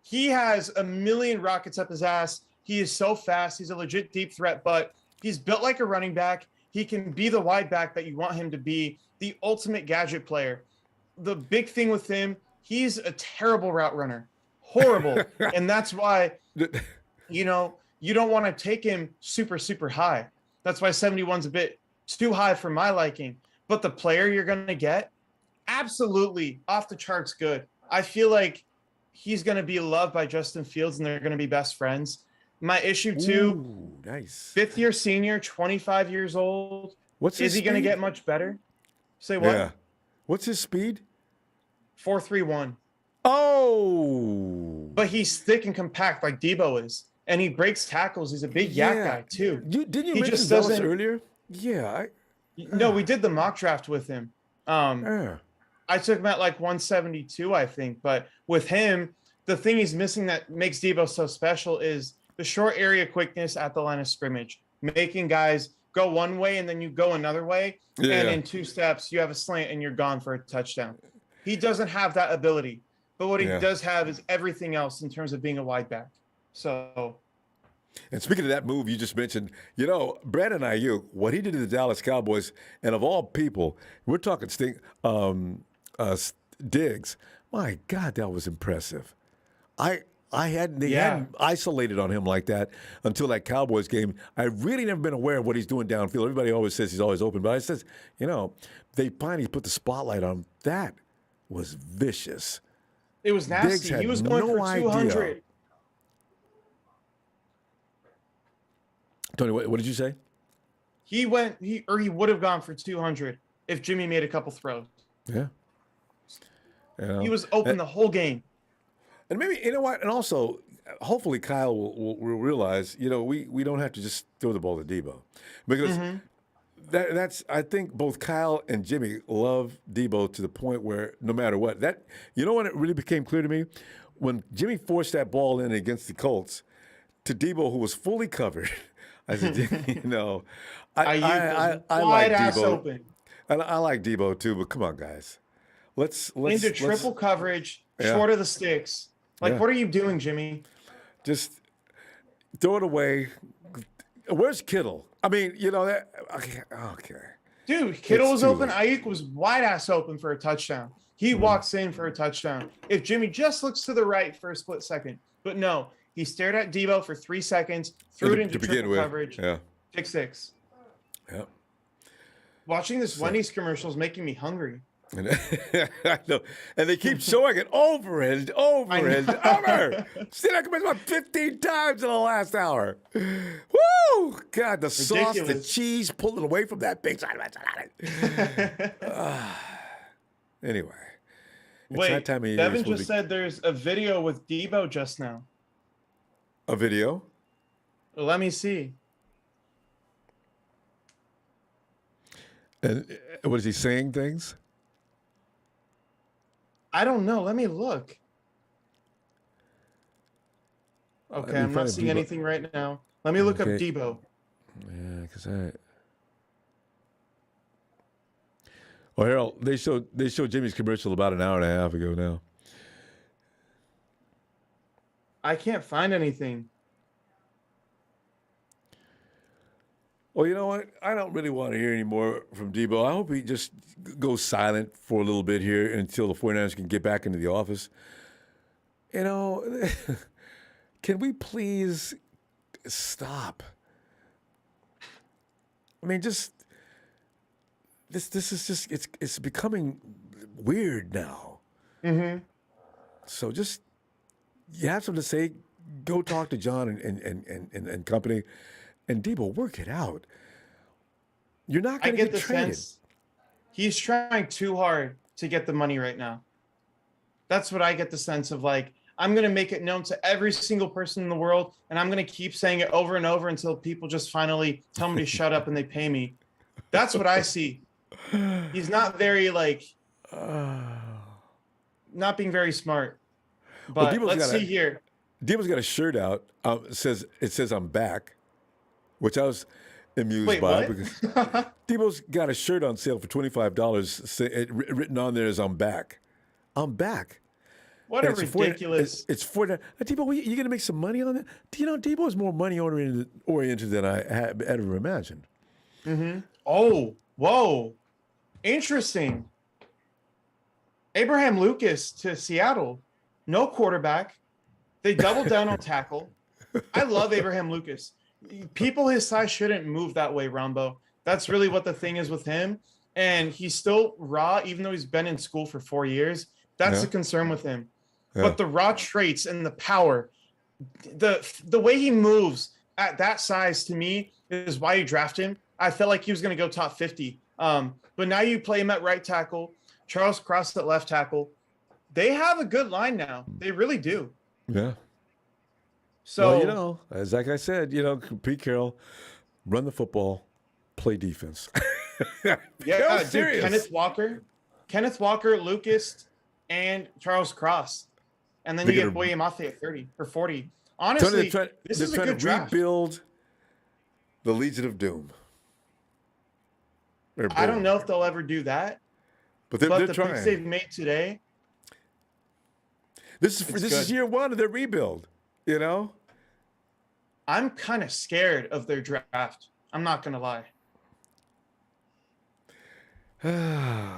S2: He has a million rockets up his ass. He is so fast. He's a legit deep threat, but he's built like a running back. He can be the wide back that you want him to be, the ultimate gadget player. The big thing with him, he's a terrible route runner. Horrible. And that's why, you don't want to take him super, super high. That's why 71's a bit too high for my liking. But the player you're going to get, absolutely off the charts good. I feel like he's going to be loved by Justin Fields, and they're going to be best friends. My issue, too,
S1: nice.
S2: 5th-year senior, 25 years old.
S1: Is
S2: he going to get much better? Say what?
S1: Yeah. What's his speed?
S2: 4.31.
S1: Oh.
S2: But he's thick and compact like Deebo is. And he breaks tackles. He's a big yak guy, too.
S1: Didn't you mention Velus earlier? Yeah.
S2: No, we did the mock draft with him. I took him at like 172, I think. But with him, the thing he's missing that makes Deebo so special is the short area quickness at the line of scrimmage, making guys go one way and then you go another way. Yeah. And in 2 steps, you have a slant and you're gone for a touchdown. He doesn't have that ability. But what he does have is everything else in terms of being a wide back. So
S1: And speaking of that move you just mentioned, Brandon Ayuk, what he did to the Dallas Cowboys, and of all people, we're talking Diggs. My God, that was impressive. I they
S2: Yeah.
S1: hadn't isolated on him like that until that Cowboys game. I've really never been aware of what he's doing downfield. Everybody always says he's always open, but I says, they finally put the spotlight on him. That was vicious.
S2: It was
S1: Diggs
S2: nasty.
S1: had
S2: He was going
S1: no
S2: for
S1: idea.
S2: 200.
S1: Tony, what did you say?
S2: He would have gone for 200 if Jimmy made a couple throws.
S1: Yeah.
S2: He was open the whole game.
S1: And maybe, what? And also, hopefully Kyle will realize, we don't have to just throw the ball to Deebo. Because that's, I think both Kyle and Jimmy love Deebo to the point where no matter what, when it really became clear to me? When Jimmy forced that ball in against the Colts to Deebo, who was fully covered, I said, I like
S2: ass
S1: Deebo.
S2: open.
S1: And I like Deebo too, but come on, guys. Let's
S2: into triple coverage, short of the sticks. What are you doing, Jimmy?
S1: Just throw it away. Where's Kittle? I mean, that. Okay.
S2: Dude, Kittle was open. Ayuk was wide ass open for a touchdown. He walks in for a touchdown. If Jimmy just looks to the right for a split second, but no, he stared at Deebo for 3 seconds, threw it into triple coverage.
S1: Yeah.
S2: Pick 6.
S1: Yeah.
S2: Watching this Wendy's commercial is making me hungry.
S1: I know. And they keep showing it over and over and over. See that commercial about 15 times in the last hour. Woo! God, the sauce, the cheese, pulling away from that big side. Anyway.
S2: Wait, Devin just said there's a video with Deebo just now.
S1: A video?
S2: Let me see.
S1: And what is he saying things?
S2: I don't know. Let me look. Okay, I'm not seeing anything right now. Let me look up Deebo.
S1: Yeah, because Well, Harold, they showed Jimmy's commercial about an hour and a half ago now.
S2: I can't find anything.
S1: Well, you know what? I don't really want to hear any more from Deebo. I hope he just goes silent for a little bit here until the 49ers can get back into the office. Can we please stop? I mean, just this is just it's becoming weird now.
S2: Mm-hmm.
S1: So just you have something to say, go talk to John and company. And Deebo, work it out. You're not going to get traded.
S2: Sense he's trying too hard to get the money right now. That's what I get the sense of. I'm going to make it known to every single person in the world, and I'm going to keep saying it over and over until people just finally tell me to shut up and they pay me. That's what I see. He's not very not being very smart. But let's see here.
S1: Deebo's got a shirt out. It says I'm back. Which I was amused by because Deebo's got a shirt on sale for $25. Written on there is "I'm back." I'm back.
S2: What a ridiculous!
S1: It's for Deebo. You going to make some money on that? Deebo is more money oriented than I had ever imagined.
S2: Mm-hmm. Oh, whoa, interesting. Abraham Lucas to Seattle, no quarterback. They doubled down on tackle. I love Abraham Lucas. People his size shouldn't move that way, Ronbo. That's really what the thing is with him. And he's still raw, even though he's been in school for 4 years. That's a concern with him. Yeah. But the raw traits and the power, the way he moves at that size, to me, is why you draft him. I felt like he was going to go top 50. But now you play him at right tackle, Charles Cross at left tackle. They have a good line now. They really do.
S1: Yeah.
S2: So,
S1: well, as like I said, Pete Carroll, run the football, play defense.
S2: Yeah, dude, Kenneth Walker, Lucas, and Charles Cross. And then you get Boye Mafe at 30 or 40. Honestly, this is a good draft.
S1: Rebuild the Legion of Doom.
S2: I don't know if they'll ever do that.
S1: But they're
S2: the
S1: trying.
S2: picks they've made today.
S1: This is year one of their rebuild.
S2: I'm kind of scared of their draft. I'm not gonna lie.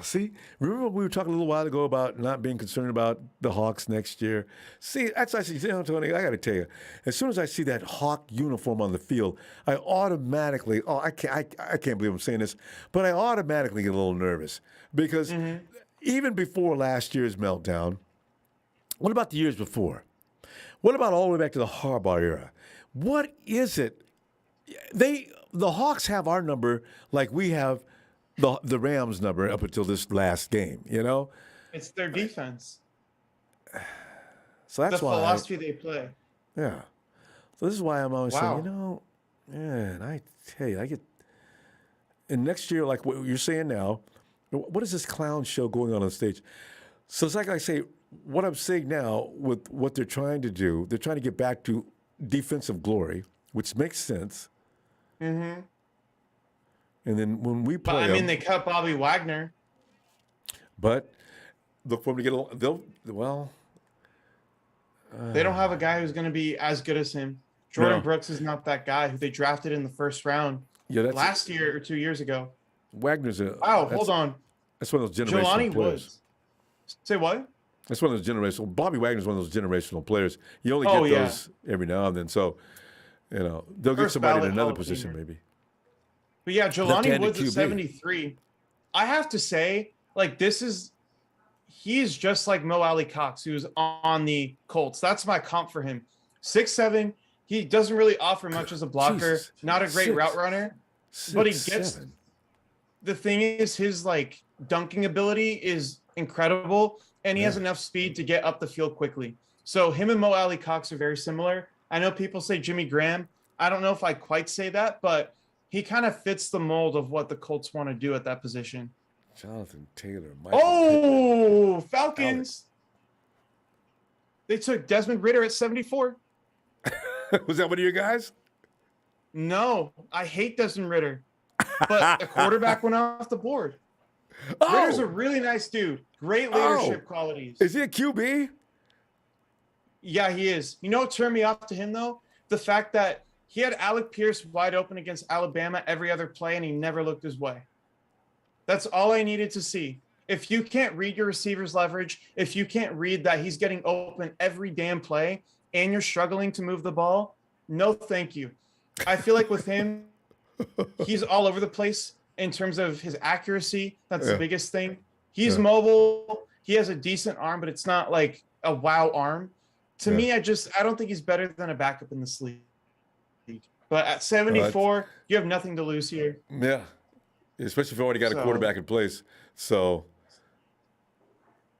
S1: See, remember we were talking a little while ago about not being concerned about the Hawks next year? See, that's I see, Tony, I got to tell you, as soon as I see that Hawk uniform on the field, I automatically, I can't believe I'm saying this, but I automatically get a little nervous because even before last year's meltdown, what about the years before? What about all the way back to the Harbaugh era? What is it? The Hawks have our number like we have the Rams number up until this last game, you know?
S2: It's their defense,
S1: So that's
S2: the
S1: why
S2: philosophy they play.
S1: yeah. So this is why I'm always saying,
S2: Wow.
S1: you know, man, I tell you, I get and next year, like what you're saying now, what is this clown show going on the stage? So it's like I say, what I'm saying now with what they're trying to do, they're trying to get back to defensive glory, which makes sense.
S2: Mm-hmm.
S1: And then when we
S2: But
S1: play
S2: I mean,
S1: 'em-
S2: they cut Bobby Wagner.
S1: but look for them to get a they'll well
S2: They don't have a guy who's going to be as good as him. Jordan
S1: No.
S2: Brooks is not that guy who they drafted in the first round
S1: yeah, that's
S2: last year or 2 years ago.
S1: Wagner's a
S2: Wow,
S1: that's,
S2: hold on.
S1: that's one of those generational
S2: Jelani
S1: players.
S2: Woods. Say what?
S1: That's one of those generational. Bobby Wagner's one of those generational players. You only
S2: Oh,
S1: get
S2: yeah.
S1: those every now and then. So, you know, they'll get
S2: First
S1: somebody in
S2: ballot
S1: another
S2: Hall of
S1: position
S2: Famer.
S1: maybe.
S2: But yeah, Jelani
S1: Left-handed
S2: Woods at
S1: QB.
S2: 73. I have to say, like, he's just like Mo Alley Cox, who's on the Colts. That's my comp for him. 6'7". He doesn't really offer much as a blocker,
S1: Jesus.
S2: not a great
S1: 6',
S2: route runner. But he
S1: 6'7".
S2: the thing is, his like dunking ability is incredible, and he has enough speed to get up the field quickly. So him and Mo Alley Cox are very similar. I know people say Jimmy Graham. I don't know if I quite say that, but he kind of fits the mold of what the Colts want to do at that position.
S1: Jonathan Taylor. Michael
S2: Oh, Falcons. They took Desmond Ridder at 74.
S1: Pickett. Was that one of your guys?
S2: No, I hate Desmond Ridder, but a quarterback went off the board.
S1: Oh,
S2: Ritter's a really nice dude. Great leadership qualities.
S1: is he a QB?
S2: Yeah, he is. You know what turned me off to him, though? The fact that he had Alec Pierce wide open against Alabama every other play, and he never looked his way. That's all I needed to see. If you can't read your receiver's leverage, if you can't read that he's getting open every damn play, and you're struggling to move the ball, no thank you. I feel like with him, he's all over the place in terms of his accuracy. That's the biggest thing. He's mobile. He has a decent arm, but it's not like a wow arm. To me, I don't think he's better than a backup in this league. But at 74, you have nothing to lose here.
S1: Yeah, especially if you already got a quarterback in place. So,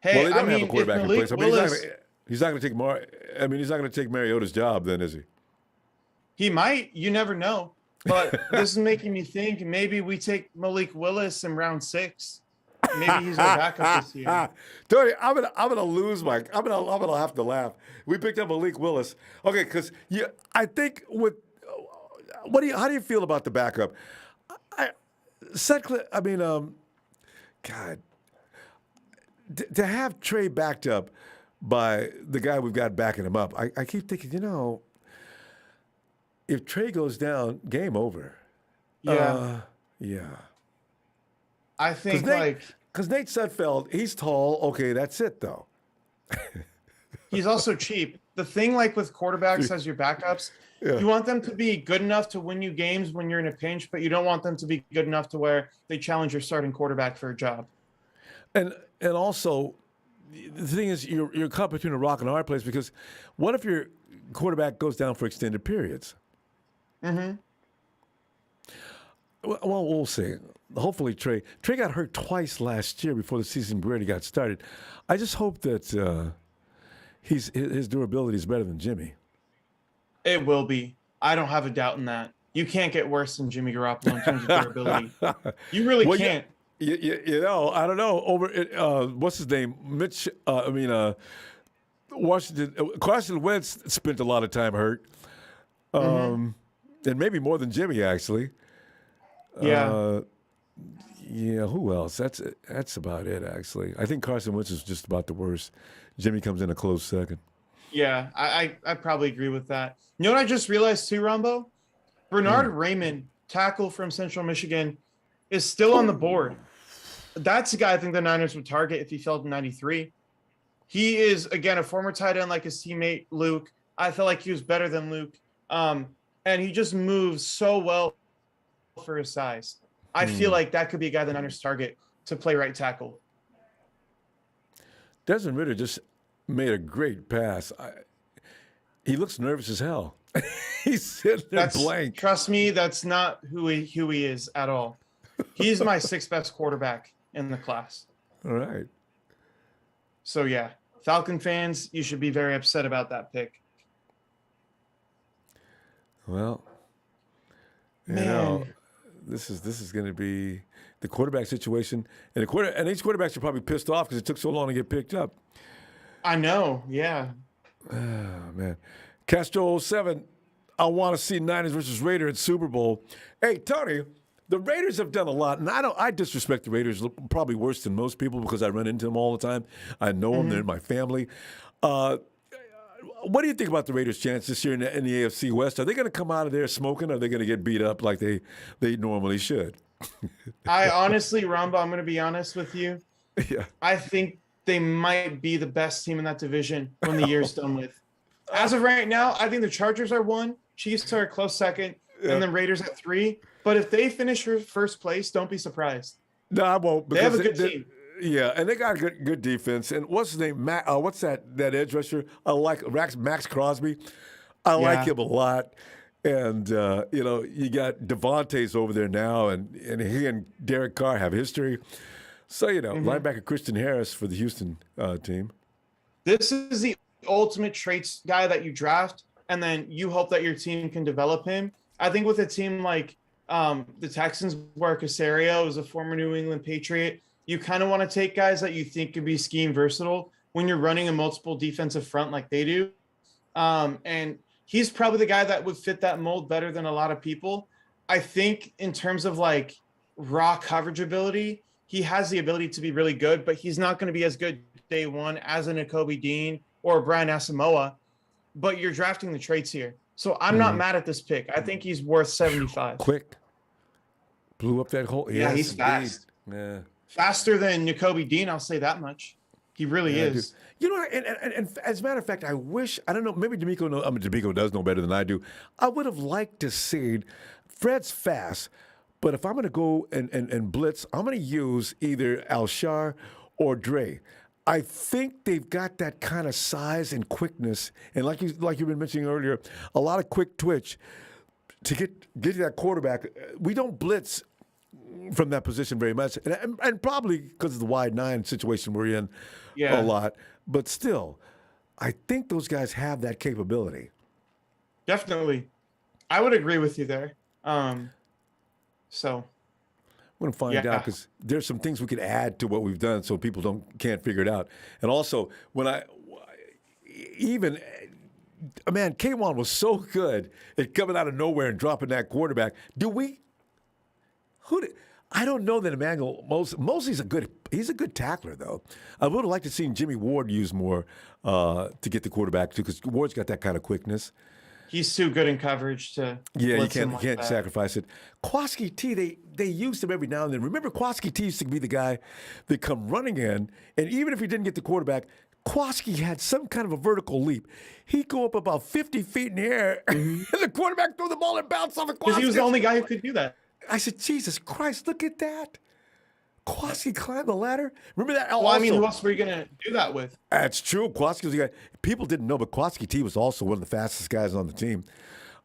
S2: hey,
S1: well, they don't have a quarterback in place. I mean,
S2: Willis,
S1: he's not going to take he's not going to take Mariota's job, then, is he?
S2: he might. You never know. But this is making me think maybe we take Malik Willis in round 6. Maybe he's our backup this year.
S1: Tony, I'm gonna lose my. I'm gonna have to laugh. We picked up Malik Willis. Okay, because I think with how do you feel about the backup? Sutcliffe. I mean, God, to have Trey backed up by the guy we've got backing him up, I keep thinking, if Trey goes down, game over.
S2: Yeah.
S1: Yeah.
S2: I think
S1: Because Nate Sudfeld, he's tall. Okay, that's it, though.
S2: he's also cheap. The thing with quarterbacks as your backups, you want them to be good enough to win you games when you're in a pinch, but you don't want them to be good enough to where they challenge your starting quarterback for a job.
S1: And also, the thing is, you're caught between a rock and a hard place because what if your quarterback goes down for extended periods?
S2: Mm-hmm.
S1: Well, we'll see. Hopefully, Trey got hurt twice last year before the season really got started. I just hope that his durability is better than Jimmy.
S2: It will be. I don't have a doubt in that. You can't get worse than Jimmy Garoppolo in terms of durability. You really can't.
S1: I don't know. What's his name? Washington. Carson Wentz spent a lot of time hurt, and maybe more than Jimmy actually.
S2: Yeah.
S1: Who else? That's about it, actually. I think Carson Wentz is just about the worst. Jimmy comes in a close second.
S2: Yeah, I probably agree with that. You know what I just realized too, Rombo? Bernard
S1: Mm.
S2: Raymond, tackle from Central Michigan, is still on the board.
S1: Ooh.
S2: That's a guy I think the Niners would target if he fell to 93. He is, again, a former tight end like his teammate Luke. I felt like he was better than Luke. And he just moves so well for his size. I feel
S1: Hmm.
S2: like that could be a guy the Niners target to play right tackle.
S1: Desmond Ritter just made a great pass. He looks nervous as hell. He's sitting there
S2: That's
S1: blank.
S2: trust me, that's not who he is at all. He's my sixth best quarterback in the class.
S1: All right.
S2: So yeah, Falcon fans, you should be very upset about that pick.
S1: Well, you know,
S2: Man,
S1: this is going to be the quarterback situation, and these quarterbacks are probably pissed off because it took so long to get picked up.
S2: I know. Yeah.
S1: Oh man, Castro 07. I want to see Niners versus Raiders at Super Bowl. Hey Tony, the Raiders have done a lot, and I disrespect the Raiders probably worse than most people because I run into them all the time. I know them; they're
S2: Mhm.
S1: my family. Uh, what do you think about the Raiders' chance this year in the AFC West? Are they going to come out of there smoking, or are they going to get beat up like they normally should?
S2: I honestly, Rombo, I'm going to be honest with you.
S1: Yeah.
S2: I think they might be the best team in that division when the year's done with. As of right now, I think the Chargers are one, Chiefs are a close second,
S1: Yeah.
S2: and then Raiders at three. But if they finish first place, don't be surprised.
S1: No, I won't
S2: They have
S1: because
S2: a good team.
S1: yeah, and they got good defense. And what's his name? What's that edge rusher? I like Max Crosby. I like
S2: Yeah.
S1: him a lot. And you got Devontae's over there now, and he and Derek Carr have history. So
S2: Mhm.
S1: linebacker Christian Harris for the Houston team.
S2: This is the ultimate traits guy that you draft, and then you hope that your team can develop him. I think with a team like the Texans, where Casario is a former New England Patriot, you kind of want to take guys that you think could be scheme versatile when you're running a multiple defensive front like they do. And he's probably the guy that would fit that mold better than a lot of people. I think in terms of like raw coverage ability, he has the ability to be really good, but he's not going to be as good day one as a Nakobe Dean or Brian Asamoah. But you're drafting the traits here. So I'm not
S1: Mm-hmm.
S2: mad at this pick. I think he's worth 75.
S1: Quick, blew up that hole.
S2: Yeah,
S1: Yes,
S2: he's
S1: indeed.
S2: fast.
S1: Yeah.
S2: Faster than Nakobe Dean, I'll say that much. He really
S1: Yeah, I do.
S2: is.
S1: And as a matter of fact, I wish, I don't know, maybe D'Amico does know better than I do. I would have liked to see Fred's fast, but if I'm going to go and blitz, I'm going to use either Alshar or Dre. I think they've got that kind of size and quickness, and like you've been mentioning earlier, a lot of quick twitch to get to that quarterback. We don't blitz from that position very much, and probably because of the wide nine situation we're in a
S2: Yeah,
S1: lot. But still, I think those guys have that capability.
S2: definitely. I would agree with you there. So
S1: We're gonna find out
S2: yeah.
S1: because there's some things we could add to what we've done, so people can't figure it out. And also, when even man, K1 was so good at coming out of nowhere and dropping that quarterback. Do we? Who did? I don't know that Emmanuel Mosley's he's a good tackler though. I would have liked to seen Jimmy Ward use more to get the quarterback too, because Ward's got that kind of quickness.
S2: He's too good in coverage to
S1: Yeah,
S2: blitz him
S1: you
S2: like
S1: can't
S2: that.
S1: sacrifice it. Kwaski T, they used him every now and then. Remember, Kwaski T used to be the guy that come running in, and even if he didn't get the quarterback, Kwaski had some kind of a vertical leap. He'd go up about 50 feet in the air, and the quarterback threw the ball and bounced off of
S2: Because he was the
S1: Kwaski.
S2: only guy who could do that.
S1: I said, Jesus Christ, look at that. Kwaski climbed the ladder. Remember that?
S2: Well, I mean, who else were you gonna do that with?
S1: That's true. Kwaski was the guy. People didn't know, but Kwaski T was also one of the fastest guys on the team.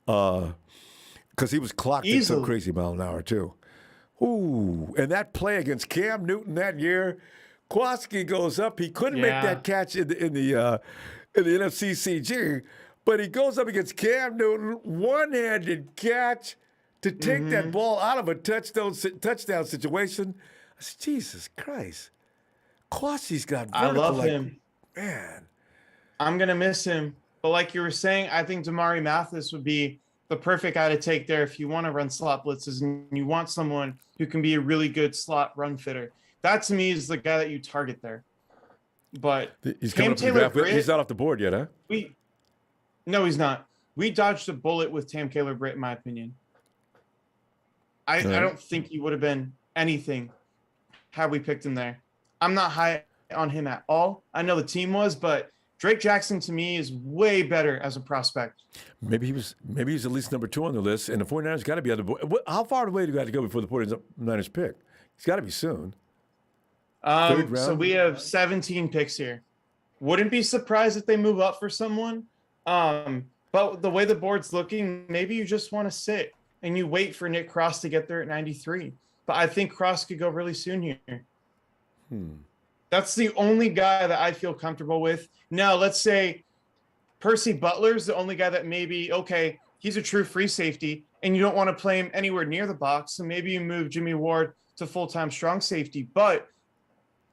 S1: Because he was clocked at some
S2: Easily.
S1: crazy mile an hour, too. Ooh, and that play against Cam Newton that year, Kwaski goes up. He couldn't make
S2: Yeah.
S1: that catch in the NFC CG, but he goes up against Cam Newton, one-handed catch to take that ball out of a touchdown situation. I said, Jesus Christ. Kwaski's got
S2: I
S1: vertical
S2: love him.
S1: man.
S2: I'm gonna miss him. But like you were saying, I think Damari Mathis would be the perfect guy to take there if you want to run slot blitzes and you want someone who can be a really good slot run fitter. That to me is the guy that you target there. But
S1: He's coming
S2: Cam
S1: up to the
S2: Taylor
S1: draft. He's
S2: Britt,
S1: not off the board yet, huh?
S2: no, he's not. We dodged a bullet with Tam Taylor Britt, in my opinion. I
S1: All right.
S2: don't think he would have been anything had we picked him there. I'm not high on him at all. I know the team was, but Drake Jackson to me is way better as a prospect.
S1: Maybe he's at least number 2 on the list, and the 49ers got to be on the board. How far away do you got to go before the 49ers pick? He's got to be soon. Third round?
S2: So we have 17 picks here. Wouldn't be surprised if they move up for someone. But the way the board's looking, maybe you just want to sit and you wait for Nick Cross to get there at 93. But I think Cross could go really soon here. That's the only guy that I feel comfortable with. Now, let's say Percy Butler's the only guy that maybe, okay, he's a true free safety, and you don't want to play him anywhere near the box. So maybe you move Jimmy Ward to full-time strong safety. But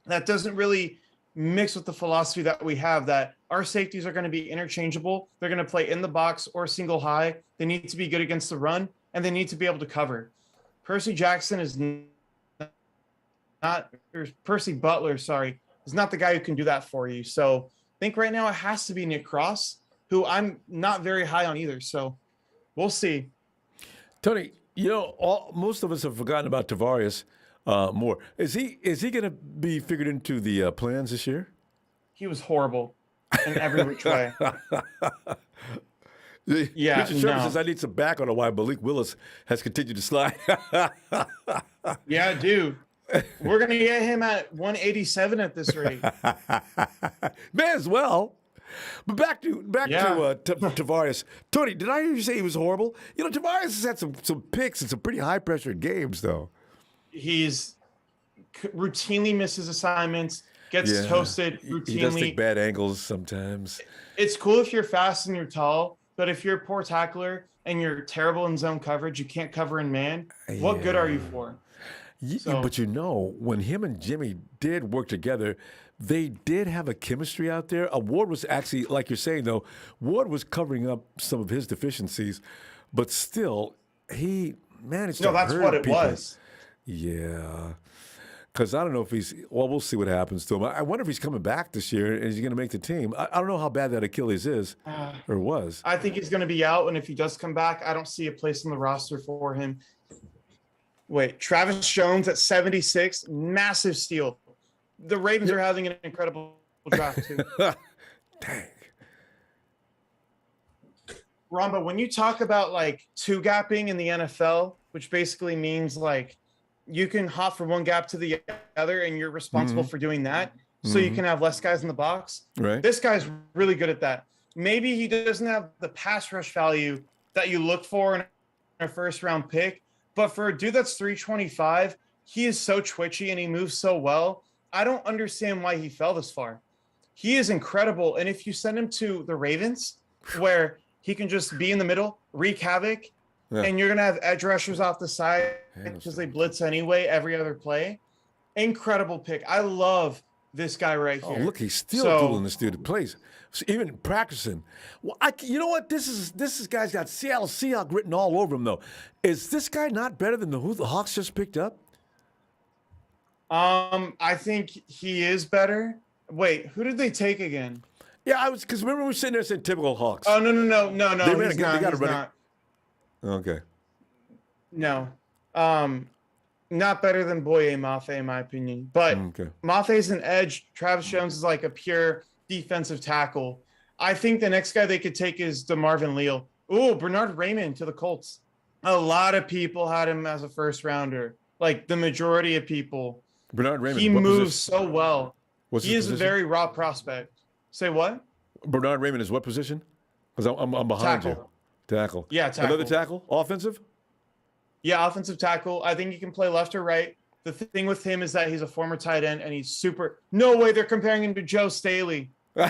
S2: that doesn't really mix with the philosophy that we have, that our safeties are going to be interchangeable. They're going to play in the box or single high. They need to be good against the run, and they need to be able to cover. Percy Jackson is not, or Percy Butler, sorry, is not the guy who can do that for you. So I think right now it has to be Nick Cross, who I'm not very high on either. So we'll see.
S1: Tony, most of us have forgotten about Tavarius Moore. Is he going to be figured into the plans this year?
S2: He was horrible in every which way. Yeah,
S1: Richard Sherman says I need some back on why Malik Willis has continued to slide.
S2: Yeah, dude. We're going to get him at 187 at this rate.
S1: May as well. But back to Tavarius. Tony, did I hear you say he was horrible? Tavarius has had some picks and some pretty high-pressure games, though.
S2: He's routinely misses assignments, gets toasted routinely.
S1: He does take bad angles sometimes.
S2: It's cool if you're fast and you're tall, but if you're a poor tackler and you're terrible in zone coverage, you can't cover in man, what good are you for?
S1: But when him and Jimmy did work together, they did have a chemistry out there. Ward was actually, like you're saying, though, Ward was covering up some of his deficiencies, but still, he managed to hurt
S2: what it
S1: people.
S2: was.
S1: Yeah. Because I don't know if we'll see what happens to him. I wonder if he's coming back this year and he's going to make the team. I don't know how bad that Achilles is or was.
S2: I think he's going to be out, and if he does come back, I don't see a place on the roster for him. Wait, Travis Jones at 76, massive steal. The Ravens are having an incredible draft, too.
S1: Dang.
S2: Ronbo, when you talk about like two-gapping in the NFL, which basically means like you can hop from one gap to the other and you're responsible for doing that, so you can have less guys in the box.
S1: Right.
S2: This guy's really good at that. Maybe he doesn't have the pass rush value that you look for in a first-round pick, but for a dude that's 325, he is so twitchy and he moves so well. I don't understand why he fell this far. He is incredible. And if you send him to the Ravens, where he can just be in the middle, wreak havoc, and you're going to have edge rushers off the side because they blitz anyway every other play. Incredible pick. I love this guy right here.
S1: Oh, look, he's still doing this dude. Plays. Even practicing. Well, you know what? This guy's got Seattle Seahawk written all over him, though. Is this guy not better than who the Hawks just picked up?
S2: I think he is better. Wait, who did they take again?
S1: Yeah, because remember we were sitting there saying typical Hawks.
S2: Oh, no.
S1: They got not. Okay.
S2: No. Not better than Boye Mafe, in my opinion. But Mafe's an edge. Travis Jones is like a pure defensive tackle. I think the next guy they could take is DeMarvin Leal. Ooh, Bernard Raymond to the Colts. A lot of people had him as a first rounder. Like the majority of people.
S1: Bernard Raymond.
S2: He moves so well. He is a very raw prospect. Say what?
S1: Bernard Raymond is what position? Because I'm behind you. Tackle.
S2: Yeah, tackle.
S1: Another tackle? Offensive?
S2: Yeah, offensive tackle. I think he can play left or right. The thing with him is that he's a former tight end, and he's super. No way they're comparing him to Joe Staley. No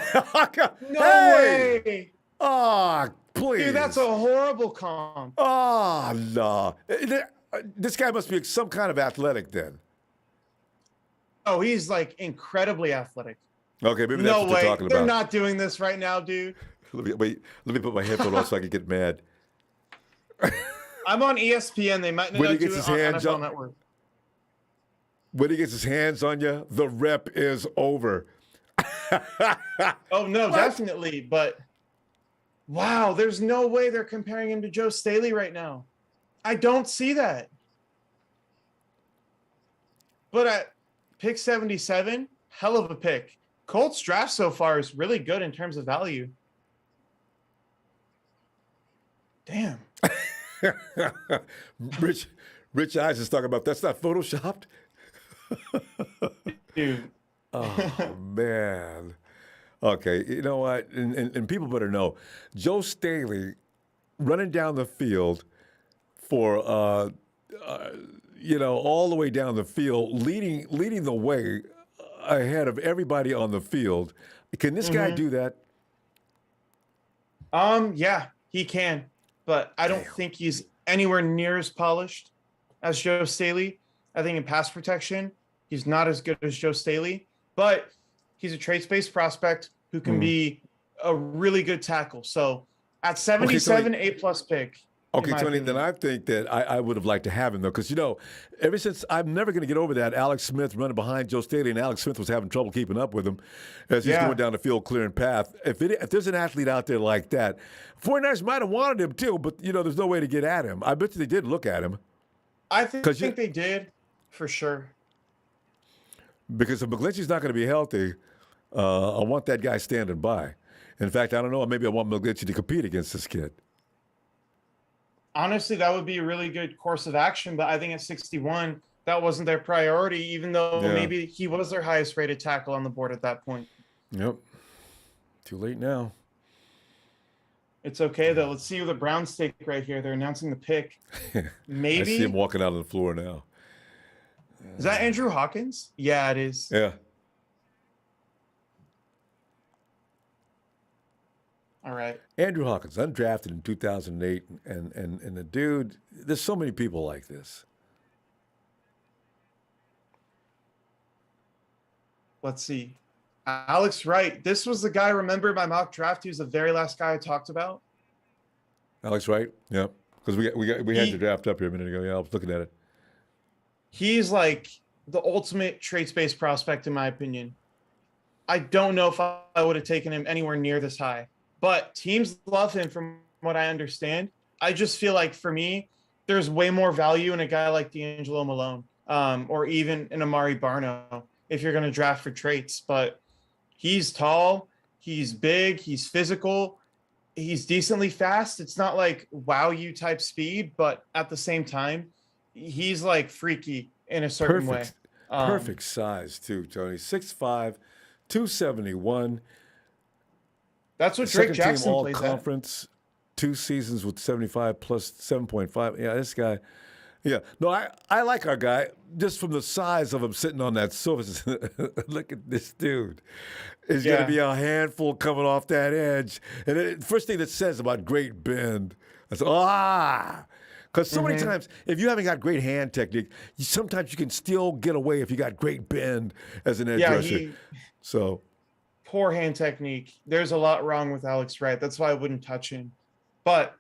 S2: way.
S1: Ah, please.
S2: Dude, that's a horrible comp.
S1: Oh, no. This guy must be some kind of athletic then.
S2: Oh, he's like incredibly athletic.
S1: Okay, maybe that's what they're talking about.
S2: They're not doing this right now, dude.
S1: Let me put my headphone on so I can get mad.
S2: I'm on ESPN. They might not do it on NFL Network.
S1: When he gets his hands on you, the rep is over.
S2: Oh no,
S1: What?
S2: definitely. But wow, there's no way they're comparing him to Joe Staley right now. I don't see that. But at pick 77, hell of a pick. Colts draft so far is really good in terms of value. Damn.
S1: Rich, Rich Eyes is talking about that's not photoshopped.
S2: Dude.
S1: Oh man. Okay, you know what? And people better know, Joe Staley running down the field for all the way down the field, leading the way ahead of everybody on the field. Can this guy do that?
S2: Yeah, he can, but I don't
S1: Damn.
S2: think he's anywhere near as polished as Joe Staley. I think in pass protection, he's not as good as Joe Staley, but he's a traits-based prospect who can be a really good tackle. So at 77,
S1: Tony.
S2: A+ pick.
S1: Okay, Tony, then I think that I would have liked to have him, though, because, ever since I'm never going to get over that Alex Smith running behind Joe Staley, and Alex Smith was having trouble keeping up with him as he's going down the field clearing path. If there's an athlete out there like that, 49ers might have wanted him, too, but, there's no way to get at him. I bet you they did look at him.
S2: I think they did, for sure.
S1: Because if McGlinchey's not going to be healthy, I want that guy standing by. In fact, I don't know, maybe I want McGlinchey to compete against this kid.
S2: Honestly, that would be a really good course of action, but I think at 61, that wasn't their priority, even though maybe he was their highest rated tackle on the board at that point.
S1: Yep. Too late now.
S2: It's okay, though. Let's see who the Browns take right here. They're announcing the pick. Maybe.
S1: I see him walking out on the floor now.
S2: Is that Andrew Hawkins? Yeah, it is.
S1: Yeah.
S2: All right.
S1: Andrew Hawkins, undrafted in 2008, and the dude, there's so many people like this.
S2: Let's see. Alex Wright. This was the guy, remember my mock draft? He was the very last guy I talked about.
S1: Alex Wright? Yeah. Because we had the draft up here a minute ago. Yeah, I was looking at it.
S2: He's like the ultimate traits-based prospect, in my opinion. I don't know if I would have taken him anywhere near this high. But teams love him from what I understand. I just feel like for me, there's way more value in a guy like D'Angelo Malone or even an Amari Barno if you're going to draft for traits. But he's tall, he's big, he's physical, he's decently fast. It's not like wow you type speed, but at the same time, he's like freaky in a certain way.
S1: Perfect size too, Tony. 6'5", 271.
S2: That's what Drake Jackson
S1: all
S2: plays
S1: conference, 2 seasons with 75 plus 7.5. Yeah, this guy. Yeah, no, I like our guy just from the size of him sitting on that sofa. Look at this dude. Is going to be a handful coming off that edge. And the first thing that says about great bend, I said, because so many times, if you haven't got great hand technique, sometimes you can still get away if you got great bend as an edge rusher.
S2: Poor hand technique. There's a lot wrong with Alex Wright. That's why I wouldn't touch him. But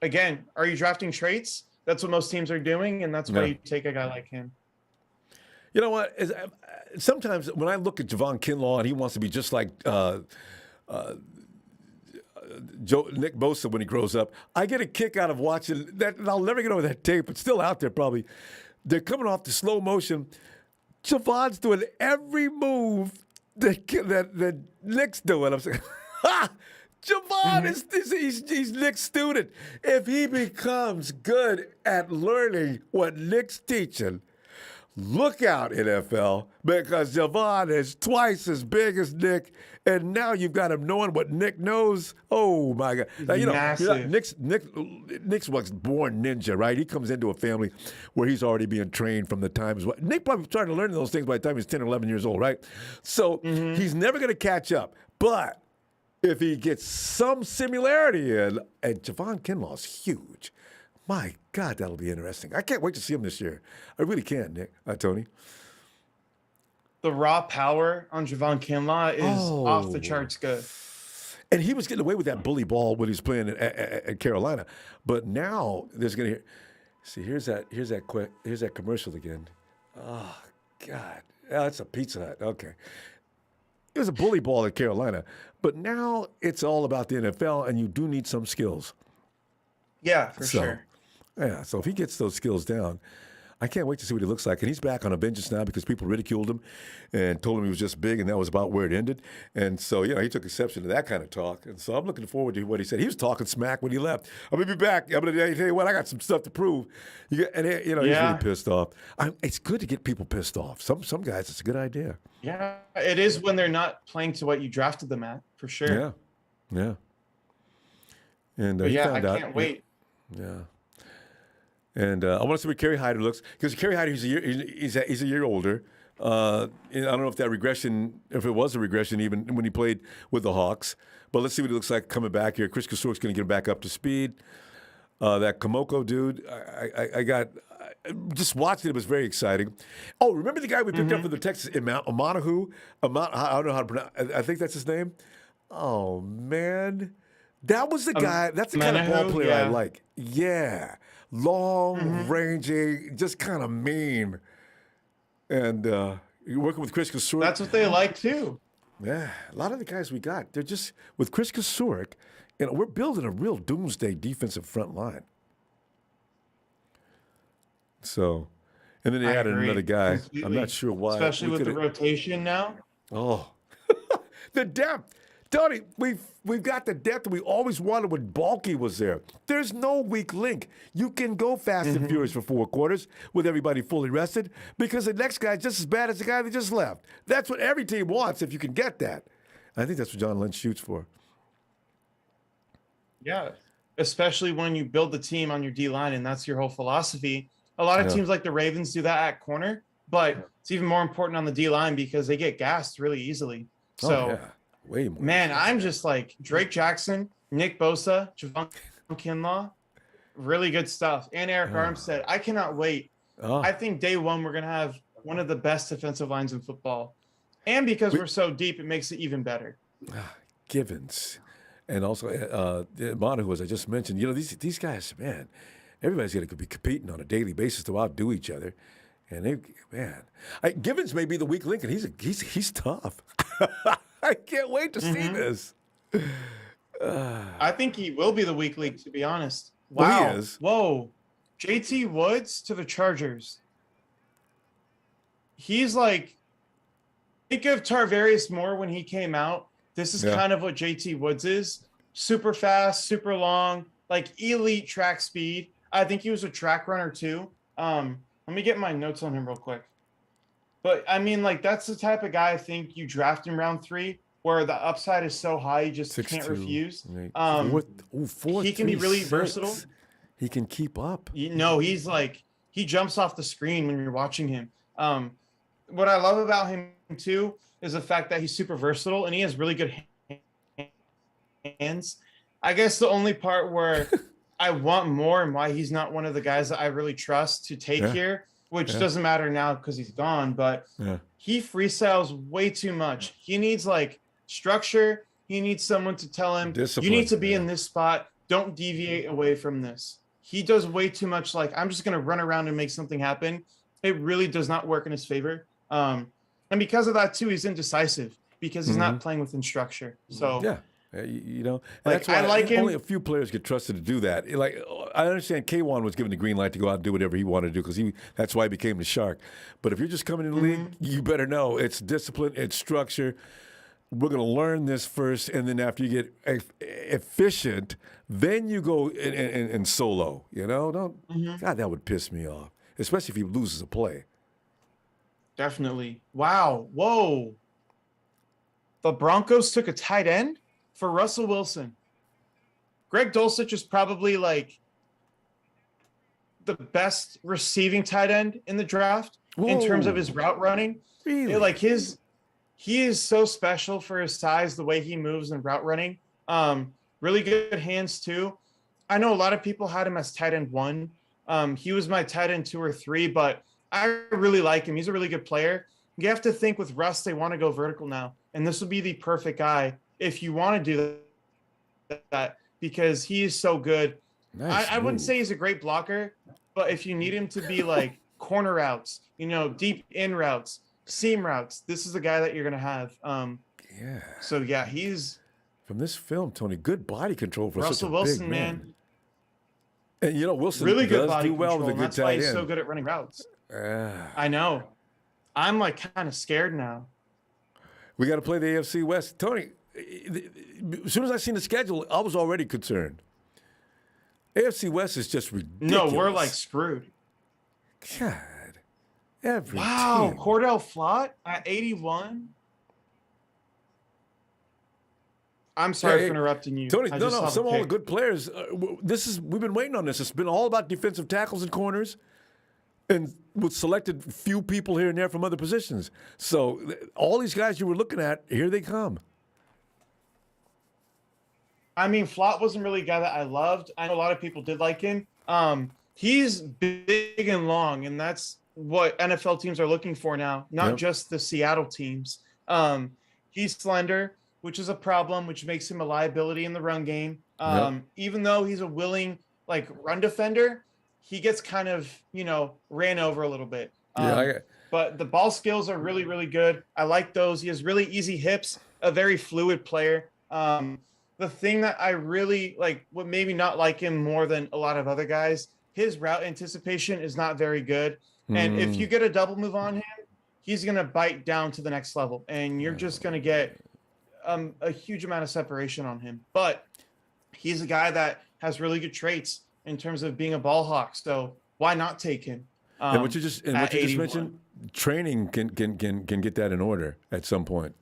S2: again, are you drafting traits? That's what most teams are doing, and that's why you take a guy like him.
S1: You know what? Sometimes when I look at Javon Kinlaw and he wants to be just like Nick Bosa when he grows up, I get a kick out of watching that, and I'll never get over that tape. It's still out there probably. They're coming off the slow motion. Javon's doing every move that Nick's doing. I'm saying, ha! Javon he's Nick's student. If he becomes good at learning what Nick's teaching, look out, NFL, because Javon is twice as big as Nick, and now you've got him knowing what Nick knows. Oh my God! Now, Nick's was born ninja, right? He comes into a family where he's already being trained from the time. Nick probably started learning those things by the time he's 10 or 11 years old, right? So he's never going to catch up, but if he gets some similarity in, and Javon Kinlaw's huge. My God, that'll be interesting. I can't wait to see him this year. I really can, Nick, Tony.
S2: The raw power on Javon Kinlaw is off the charts good.
S1: And he was getting away with that bully ball when he was playing at Carolina. But now there's going to see. Here's that commercial again. Oh God, that's a Pizza Hut. Okay. he was a bully ball at Carolina. But now it's all about the NFL, and you do need some skills.
S2: Yeah, for
S1: So,
S2: sure.
S1: yeah, so if he gets those skills down, I can't wait to see what he looks like. And he's back on a vengeance now because people ridiculed him and told him he was just big, and that was about where it ended. And so, he took exception to that kind of talk. And so I'm looking forward to what he said. He was talking smack when he left. I'm going to be back. I'm going to tell you what, I got some stuff to prove. He's really pissed off. It's good to get people pissed off. Some guys, it's a good idea.
S2: Yeah, it is when they're not playing to what you drafted them at, for sure.
S1: Yeah. And
S2: But
S1: he
S2: yeah,
S1: found
S2: I
S1: out.
S2: can't wait.
S1: Yeah. And I want to see what Kerry Hyder looks, because Kerry Hyder, he's a year older. I don't know if that regression, if it was a regression even when he played with the Hawks. But let's see what he looks like coming back here. Chris Kasurik's going to get him back up to speed. That Komoko dude, I got just watching it was very exciting. Oh, remember the guy we picked up for the Texas, Omanahu? I don't know how to pronounce. I think that's his name. Oh man, that was the guy. That's the kind of ball player I like. Yeah. Long, ranging, just kind of mean. And you're working with Chris Kasurik.
S2: That's what they like too.
S1: Yeah, a lot of the guys we got, they're just, with Chris Kasurik, we're building a real doomsday defensive front line. So, and then they added another guy.
S2: Completely.
S1: I'm not sure why.
S2: Especially with the rotation now.
S1: Oh, the depth. Tony, we've got the depth that we always wanted when Balky was there. There's no weak link. You can go fast and furious for 4 quarters with everybody fully rested, because the next guy's just as bad as the guy that just left. That's what every team wants if you can get that. I think that's what John Lynch shoots for.
S2: Yeah, especially when you build the team on your D-line and that's your whole philosophy. A lot of teams like the Ravens do that at corner, but it's even more important on the D-line because they get gassed really easily. So,
S1: way more.
S2: Man, I'm just like Drake Jackson, Nick Bosa, Javon Kinlaw, really good stuff. And Eric Armstead. I cannot wait. I think day one we're going to have one of the best defensive lines in football. And because we're so deep, it makes it even better.
S1: Givens. And also Monahu, as I just mentioned, these guys, man, everybody's going to be competing on a daily basis to outdo each other. And Givens may be the weak link, and he's tough. I can't wait to see this.
S2: I think he will be the weak link, to be honest.
S1: Wow.
S2: Well,
S1: he is.
S2: Whoa. JT Woods to the Chargers. He's like, think of Tarvarius Moore when he came out. This is kind of what JT Woods is. Super fast, super long, like elite track speed. I think he was a track runner too. Let me get my notes on him real quick. But I mean, like, that's the type of guy I think you draft in round 3, where the upside is so high you just
S1: 6'2",
S2: can't refuse.
S1: 4,
S2: he can be really versatile.
S1: He can keep up.
S2: He's like, he jumps off the screen when you're watching him. What I love about him too is the fact that he's super versatile and he has really good hands. I guess the only part where I want more and why he's not one of the guys that I really trust to take here, which doesn't matter now because he's gone, but he freestyles way too much. He needs like structure. He needs someone to tell him,
S1: discipline,
S2: you need to be in this spot. Don't deviate away from this. He does way too much. Like, I'm just going to run around and make something happen. It really does not work in his favor. And because of that too, he's indecisive because he's not playing within structure. So
S1: that's why
S2: I like him.
S1: Only a few players get trusted to do that. Like, I understand K1 was given the green light to go out and do whatever he wanted to do because that's why he became the Shark. But if you're just coming in the league, you better know it's discipline, it's structure. We're going to learn this first, and then after you get efficient, then you go and solo. God, that would piss me off, especially if he loses a play.
S2: Definitely. Wow. Whoa. The Broncos took a tight end for Russell Wilson. Greg Dulcich is probably like the best receiving tight end in the draft in terms of his route running.
S1: Really?
S2: He is so special for his size, the way he moves and route running. Really good hands too. I know a lot of people had him as tight end 1. He was my tight end 2 or 3, but I really like him. He's a really good player. You have to think with Russ, they want to go vertical now. And this would be the perfect guy if you want to do that because he is so good.
S1: Nice
S2: I wouldn't say he's a great blocker, but if you need him to be like corner routes, deep in routes, seam routes, this is the guy that you're going to have.
S1: Yeah.
S2: So yeah, he's
S1: From this film, Tony, good body control for such a
S2: Russell
S1: big
S2: Wilson,
S1: man.
S2: man.
S1: And you know, Wilson
S2: Really good
S1: does
S2: body
S1: do well with
S2: control,
S1: a
S2: and
S1: good
S2: that's why
S1: tight
S2: he's so
S1: end.
S2: good at running routes.
S1: Ah.
S2: I know. I'm like kind of scared now.
S1: We got to play the AFC West. Tony, as soon as I seen the schedule, I was already concerned. AFC West is just
S2: No, we're like
S1: ridiculous.
S2: screwed.
S1: God, every
S2: Wow,
S1: team.
S2: Cordell Flott at 81. I'm sorry for
S1: Hey,
S2: interrupting you.
S1: Tony,
S2: I
S1: no,
S2: just
S1: no,
S2: saw the
S1: some of all the
S2: pick.
S1: good players. We've been waiting on this. It's been all about defensive tackles and corners, and with selected few people here and there from other positions. So all these guys you were looking at, here they come.
S2: I mean, Flott wasn't really a guy that I loved. I know a lot of people did like him. He's big and long, and that's what NFL teams are looking for now, not
S1: Yep.
S2: just the Seattle teams. He's slender, which is a problem, which makes him a liability in the run game.
S1: Yep.
S2: Even though he's a willing like run defender, he gets kind of ran over a little bit.
S1: Yeah.
S2: But the ball skills are really, really good. I like those. He has really easy hips, a very fluid player. The thing that I really like, what maybe not like him more than a lot of other guys, his route anticipation is not very good. And if you get a double move on him, he's going to bite down to the next level. And you're just going to get a huge amount of separation on him. But he's a guy that has really good traits in terms of being a ball hawk. So why not take him?
S1: And what you just
S2: at
S1: mentioned, training can get that in order at some point.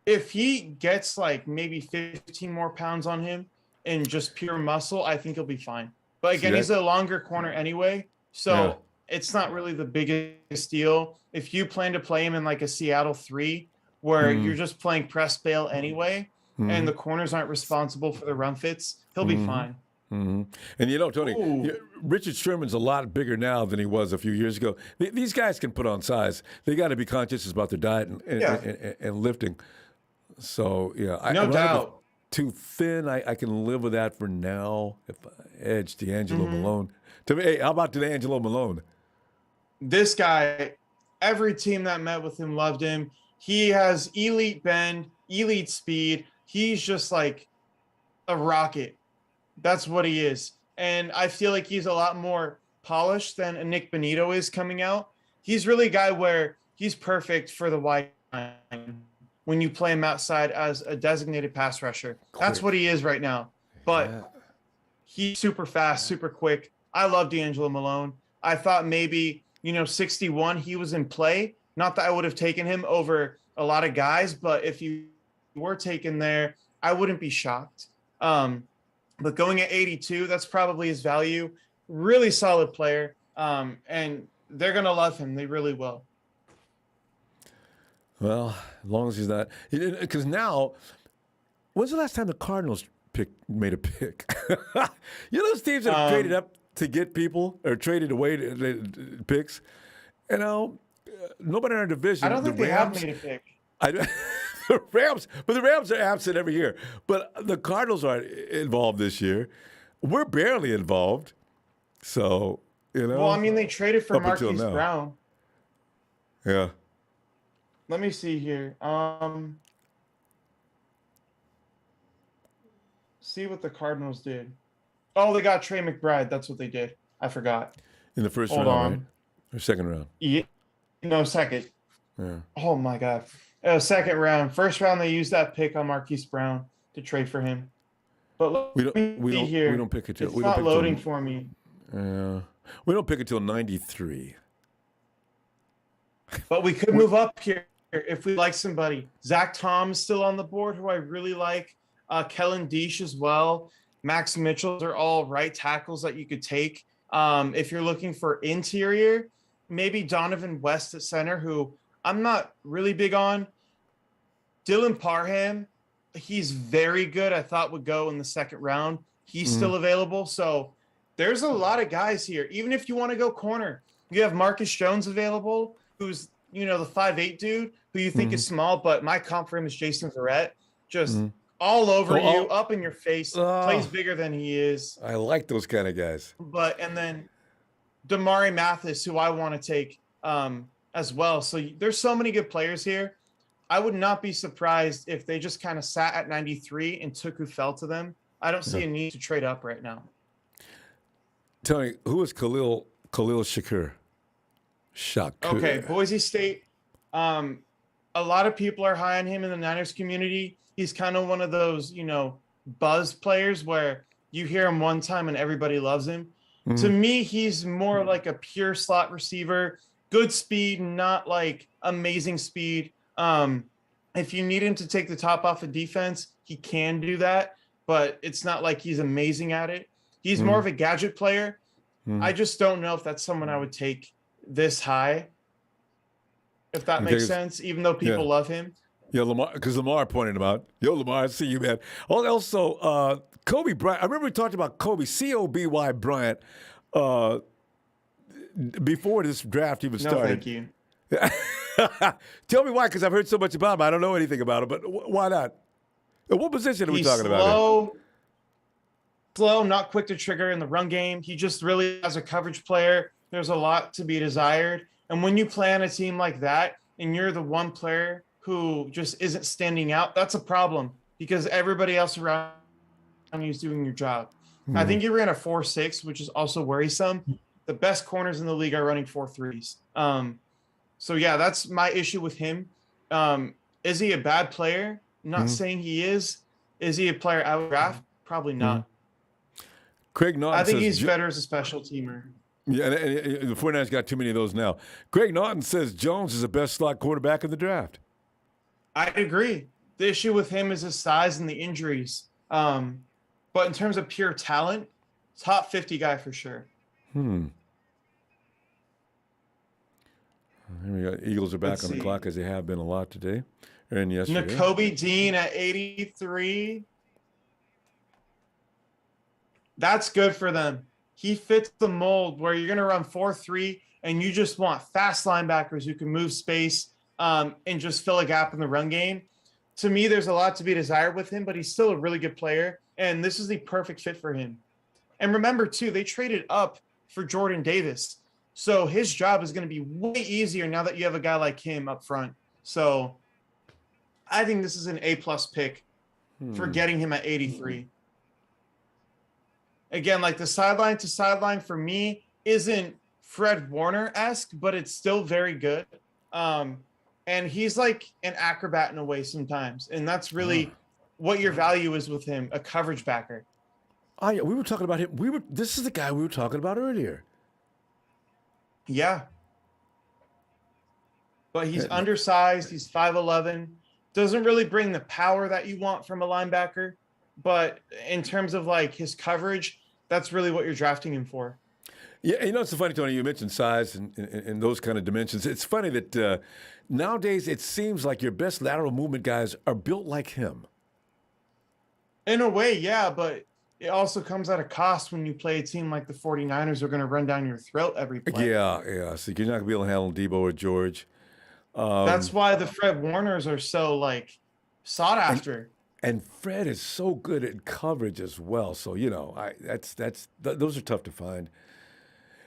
S2: If he gets like maybe 15 more pounds on him and just pure muscle, I think he'll be fine. But again, he's a longer corner anyway, so it's not really the biggest deal. If you plan to play him in like a Seattle 3 where you're just playing press bail anyway, and the corners aren't responsible for the run fits, he'll be fine.
S1: And Tony, Richard Sherman's a lot bigger now than he was a few years ago. These guys can put on size. They got to be conscious about their diet and lifting. So,
S2: No doubt.
S1: Too thin, I can live with that for now. If I edge D'Angelo Malone. Hey, how about D'Angelo Malone?
S2: This guy, every team that met with him loved him. He has elite bend, elite speed. He's just like a rocket. That's what he is. And I feel like he's a lot more polished than a Nick Benito is coming out. He's really a guy where he's perfect for the wide line when you play him outside as a designated pass rusher. That's what he is right now. But he's super fast, super quick. I love D'Angelo Malone. I thought maybe, 61, he was in play. Not that I would have taken him over a lot of guys, but if you were taken there, I wouldn't be shocked. But going at 82, that's probably his value. Really solid player. And they're going to love him. They really will.
S1: Well, as long as he's not. Because now, when's the last time the Cardinals made a pick? Those teams that have traded up to get people or traded away picks, nobody in our division.
S2: I don't think they have made a pick.
S1: The Rams are absent every year. But the Cardinals aren't involved this year. We're barely involved. So,
S2: Well, I mean, they traded for Marquise Brown.
S1: Yeah.
S2: Let me see here. See what the Cardinals did. Oh, they got Trey McBride. That's what they did. I forgot.
S1: In the first round, right? Or second round?
S2: Yeah. No, second.
S1: Yeah.
S2: Oh, my God. Second round. First round, they used that pick on Marquise Brown to trade for him. But
S1: we don't pick it till
S2: it's not loading for me.
S1: Yeah. We don't pick it till 93.
S2: But we could move up here if we like somebody. Zach Tom's still on the board, who I really like. Kellen Deesh as well. Max Mitchell are all right tackles that you could take. If you're looking for interior, maybe Donovan West at center, who I'm not really big on. Dylan Parham, he's very good. I thought would go in the second round. He's still available. So there's a lot of guys here. Even if you want to go corner, you have Marcus Jones available, who's the 5'8" dude who you think is small, but my comp for him is Jason Verrett. Just all over you, up in your face, plays bigger than he is.
S1: I like those kind of guys.
S2: And then Damari Mathis, who I want to take as well. So there's so many good players here. I would not be surprised if they just kind of sat at 93 and took who fell to them. I don't see a need to trade up right now.
S1: Tony, who is Khalil Shakur?
S2: Okay,
S1: Shakur.
S2: Boise State. A lot of people are high on him in the Niners community. He's kind of one of those, buzz players where you hear him one time and everybody loves him. To me, he's more like a pure slot receiver, good speed, not like amazing speed. If you need him to take the top off of defense, he can do that, but it's not like he's amazing at it. He's more of a gadget player. I just don't know if that's someone I would take this high, if that makes sense, even though people love him.
S1: Yeah, Lamar, because Lamar pointed him out. Yo, Lamar, I see you, man. Also, Kobe Bryant. I remember we talked about Kobe, C-O-B-Y Bryant, before this draft even started.
S2: No, thank you.
S1: Tell me why, because I've heard so much about him. I don't know anything about him, but why not? What position are we talking about?
S2: Slow, not quick to trigger in the run game. He just really, as a coverage player, there's a lot to be desired. And when you play on a team like that, and you're the one player who just isn't standing out, that's a problem because everybody else around you is doing your job. I think he ran a 4.6, which is also worrisome. The best corners in the league are running 4.3s. So yeah, that's my issue with him. Is he a bad player? Not saying he is. Is he a player I would draft? Probably not.
S1: Craig Naughton
S2: I think
S1: says,
S2: he's better as a special teamer.
S1: Yeah, and the 49ers got too many of those now. Craig Naughton says Jones is the best slot quarterback in the draft.
S2: I agree. The issue with him is his size and the injuries. But in terms of pure talent, top 50 guy for sure.
S1: Here we go. Eagles are back on the clock as they have been a lot today and yesterday.
S2: Nakobe Dean at 83. That's good for them. He fits the mold where you're going to run 4-3 and you just want fast linebackers who can move space and just fill a gap in the run game. To me, there's a lot to be desired with him, but he's still a really good player. And this is the perfect fit for him. And remember, too, they traded up for Jordan Davis. So his job is going to be way easier now that you have a guy like him up front. So I think this is an A-plus pick for getting him at 83. Again, like the sideline to sideline for me isn't Fred Warner-esque, but it's still very good. And he's like an acrobat in a way sometimes. And that's really what your value is with him, a coverage backer.
S1: Oh, yeah, we were talking about him. This is the guy we were talking about earlier.
S2: Yeah. But he's undersized. He's 5'11". Doesn't really bring the power that you want from a linebacker. But in terms of like his coverage, that's really what you're drafting him for.
S1: Yeah, it's so funny, Tony, you mentioned size and those kind of dimensions. It's funny that nowadays it seems like your best lateral movement guys are built like him.
S2: In a way, yeah, but it also comes at a cost when you play a team like the 49ers are going to run down your throat every play.
S1: Yeah. So you're not going to be able to handle Deebo or George.
S2: That's why the Fred Warners are so, sought after.
S1: And Fred is so good at coverage as well. So, those are tough to find.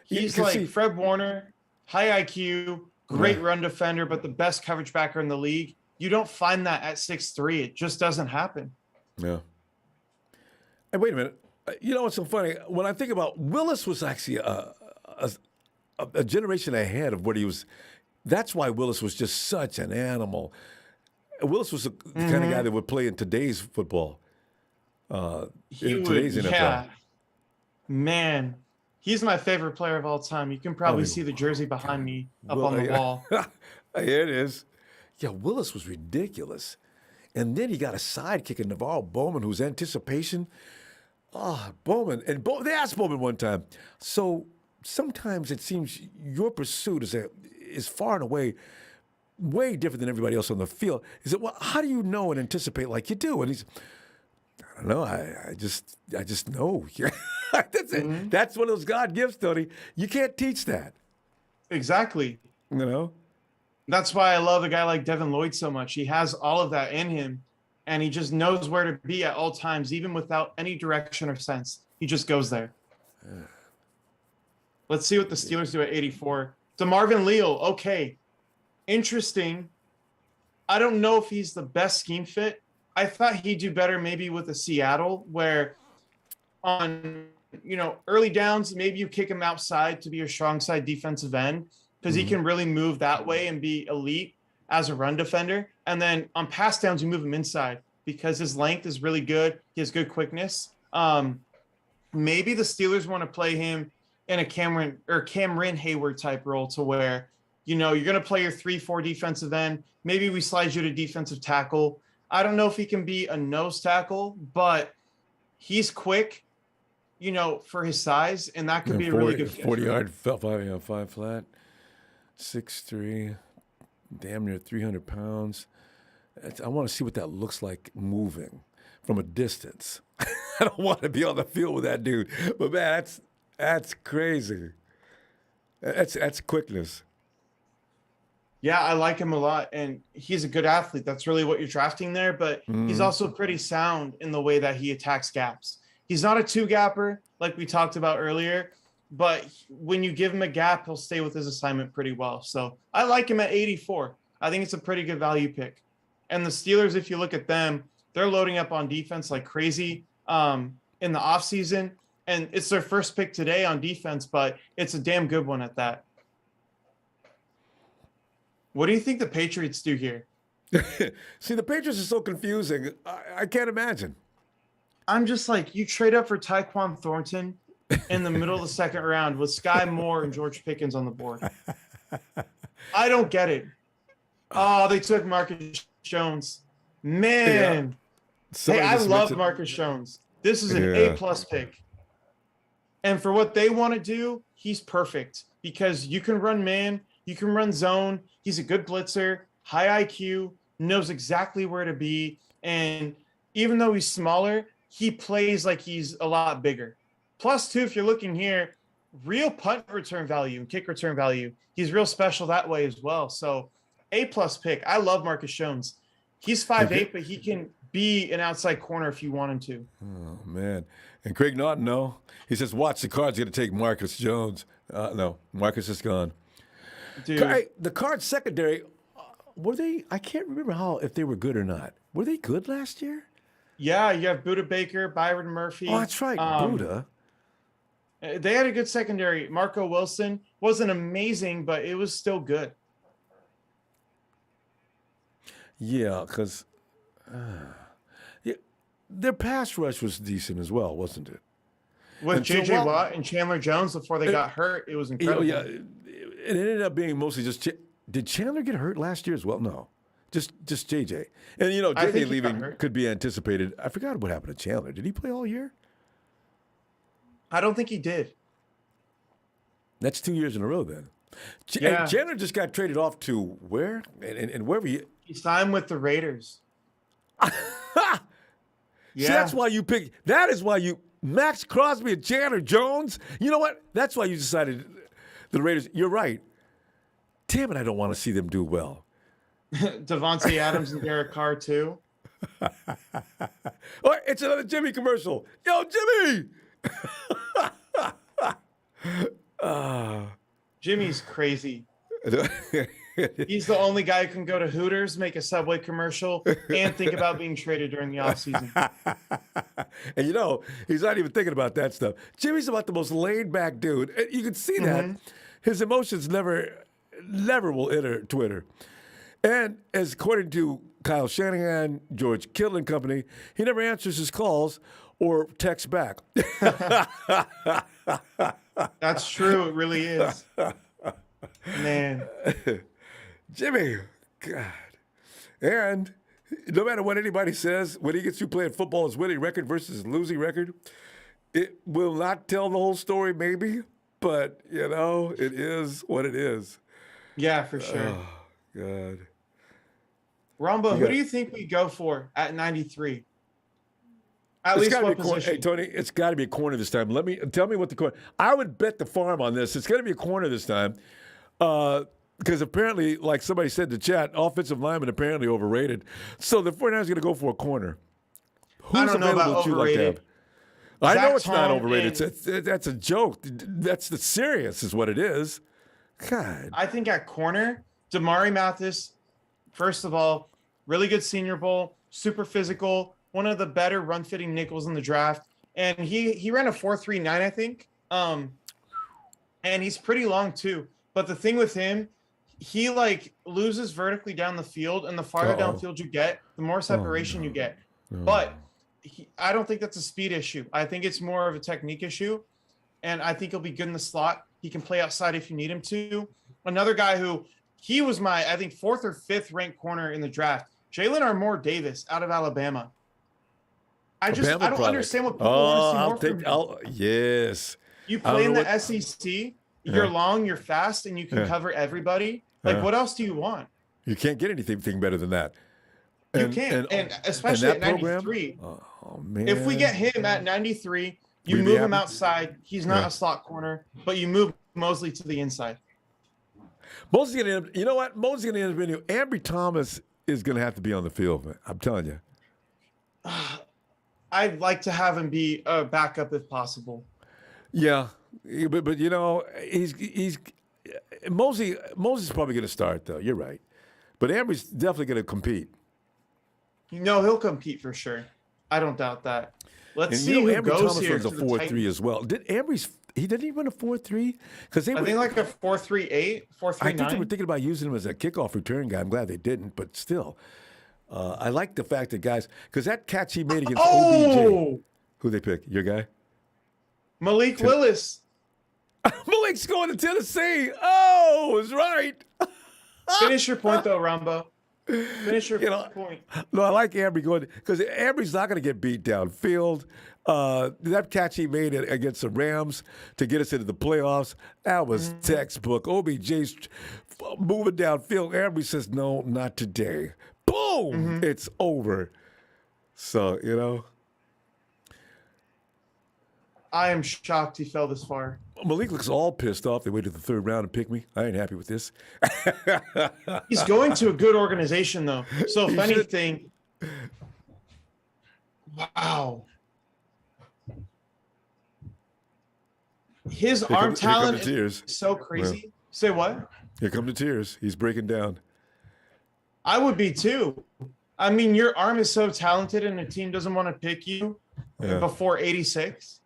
S2: He's Fred Warner, high IQ, great run defender, but the best coverage backer in the league. You don't find that at 6'3". It just doesn't happen.
S1: Yeah. And wait a minute. You know what's so funny? When I think about Willis was actually a generation ahead of what he was. That's why Willis was just such an animal. Willis was the kind of guy that would play in today's football. Today's NFL.
S2: Yeah. Man, he's my favorite player of all time. You can probably see the jersey behind me up on the wall.
S1: Here it is. Yeah, Willis was ridiculous. And then he got a sidekick in Navarro Bowman, whose anticipation. Bowman. And they asked Bowman one time, so sometimes it seems your pursuit is far and away way different than everybody else on the field. He said, well, how do you know and anticipate like you do? And he's, I don't know. I just know. That's it. That's one of those God gifts, Tony. You can't teach that.
S2: Exactly. That's why I love a guy like Devin Lloyd so much. He has all of that in him, and he just knows where to be at all times, even without any direction or sense. He just goes there. Let's see what the Steelers do at 84. DeMarvin Leal, okay. Interesting. I don't know if he's the best scheme fit. I thought he'd do better maybe with a Seattle, where on early downs, maybe you kick him outside to be your strong side defensive end because he can really move that way and be elite as a run defender. And then on pass downs, you move him inside because his length is really good. He has good quickness. Maybe the Steelers want to play him in a Cameron Hayward type role to where, you're going to play your 3-4 defensive end. Maybe we slide you to defensive tackle. I don't know if he can be a nose tackle, but he's quick, for his size, and that could be a really good fit.
S1: 40-yard, 5 flat, 6'3", damn near 300 pounds. I want to see what that looks like moving from a distance. I don't want to be on the field with that dude, but man, that's crazy. That's quickness.
S2: Yeah, I like him a lot, and he's a good athlete. That's really what you're drafting there, but he's also pretty sound in the way that he attacks gaps. He's not a two-gapper like we talked about earlier, but when you give him a gap, he'll stay with his assignment pretty well. So I like him at 84. I think it's a pretty good value pick. And the Steelers, if you look at them, they're loading up on defense like crazy in the offseason, and it's their first pick today on defense, but it's a damn good one at that. What do you think the Patriots do here?
S1: See, the Patriots are so confusing. I can't imagine.
S2: I'm just like, you trade up for Tyquan Thornton in the middle of the second round with Sky Moore and George Pickens on the board. I don't get it. Oh, they took Marcus Jones. Man. Yeah. Hey, I love Marcus Jones. This is an A+ pick. And for what they want to do, he's perfect because you can run man, you can run zone. He's a good blitzer, high IQ, knows exactly where to be. And even though he's smaller, he plays like he's a lot bigger. Plus, too, if you're looking here, real punt return value and kick return value. He's real special that way as well. So A+ pick. I love Marcus Jones. He's 5'8", but he can be an outside corner if you want him to.
S1: Oh, man. And Craig Naughton, no. He says, watch, the Cards going to take Marcus Jones. No, Marcus is gone.
S2: Dude.
S1: The Cards secondary, were they? I can't remember if they were good or not. Were they good last year?
S2: Yeah, you have Buda Baker, Byron Murphy.
S1: Oh, that's right, Buda.
S2: They had a good secondary. Marco Wilson wasn't amazing, but it was still good.
S1: Yeah, because their pass rush was decent as well, wasn't it?
S2: With J.J. Watt and Chandler Jones before they got hurt, it was incredible.
S1: Yeah, it ended up being mostly just did Chandler get hurt last year as well? No, just J.J. And J.J. leaving could be anticipated. I forgot what happened to Chandler. Did he play all year?
S2: I don't think he did.
S1: That's 2 years in a row then.
S2: Yeah.
S1: Chandler just got traded off to where? And wherever he
S2: signed with the Raiders.
S1: See, that's why you picked. That is why you Max Crosby and Chandler Jones. You know what? That's why you decided the Raiders. You're right. Damn it, I don't want to see them do well.
S2: Devontae Adams and Derek Carr too.
S1: Oh, it's another Jimmy commercial. Yo, Jimmy.
S2: Jimmy's crazy. He's the only guy who can go to Hooters, make a Subway commercial, and think about being traded during the offseason.
S1: And he's not even thinking about that stuff. Jimmy's about the most laid-back dude. And you can see that. His emotions never will enter Twitter. And as according to Kyle Shanahan, George Kittle and company, he never answers his calls or texts back.
S2: That's true. It really is. Man.
S1: Jimmy, God. And no matter what anybody says, when he gets through playing football, his winning record versus his losing record, it will not tell the whole story maybe, but, it is what it is.
S2: Yeah, for sure.
S1: Oh, God.
S2: Ronbo, who do you think we go for at 93? At least what position?
S1: Hey, Tony, it's got to be a corner this time. Tell me what the corner. I would bet the farm on this. It's going to be a corner this time. Because apparently, like somebody said in the chat, offensive lineman apparently overrated. So the 49ers are going to go for a corner.
S2: I don't know about overrated.
S1: I know it's not overrated. That's a joke. That's the serious is what it is. God.
S2: I think at corner, Damari Mathis, first of all, really good Senior Bowl, super physical, one of the better run fitting nickels in the draft. And he ran a 4.39, I think. And he's pretty long too. But the thing with him, he like loses vertically down the field, and the farther downfield you get, the more separation you get. But I don't think that's a speed issue. I think it's more of a technique issue. And I think he'll be good in the slot. He can play outside if you need him to. Another guy who he was my, I think, 4th or 5th ranked corner in the draft, Jalen Armour Davis out of Alabama. I don't understand what people want to see more from him.
S1: Yes.
S2: You play in the SEC, you're long, you're fast, and you can cover everybody. Like, what else do you want?
S1: You can't get anything better than that.
S2: You can't. And especially at 93.
S1: Oh, man.
S2: If we get him at 93, you move him outside. He's not a slot corner, but you move Mosley to the inside.
S1: Mosley's going to end up, you know what? Mosley's going to end up being, Ambry Thomas is going to have to be on the field, man. I'm telling you.
S2: I'd like to have him be a backup if possible.
S1: Yeah, but you know, he's Mosley's probably going to start though. You're right, but Ambry's definitely going to compete.
S2: No, he'll compete for sure. I don't doubt that. Let's see who
S1: Ambry
S2: goes
S1: Thomas
S2: here.
S1: runs a 4.3 as well. Did Ambry's? He didn't even run a 4.3 because
S2: I think like a 4.38, 4.39.
S1: I think they were thinking about using him as a kickoff return guy. I'm glad they didn't, but still, I like the fact that guys because that catch he made against OBJ. Who they pick? Your guy?
S2: Malik Willis.
S1: Malik's going to Tennessee. Oh, is right.
S2: Finish your point, though, Ronbo. Finish your point.
S1: No, I like Ambry going because Ambry's not going to get beat downfield. That catch he made against the Rams to get us into the playoffs, that was textbook. OBJ's moving downfield. Ambry says, no, not today. Boom! It's over. So, you know.
S2: I am shocked he fell this far.
S1: Malik looks all pissed off. They waited the 3rd round to pick me. I ain't happy with this.
S2: He's going to a good organization, though. So if anything, wow. His arm talent is so crazy. Yeah. Say what?
S1: Here come the tears. He's breaking down.
S2: I would be too. I mean, your arm is so talented and the team doesn't want to pick you before 86.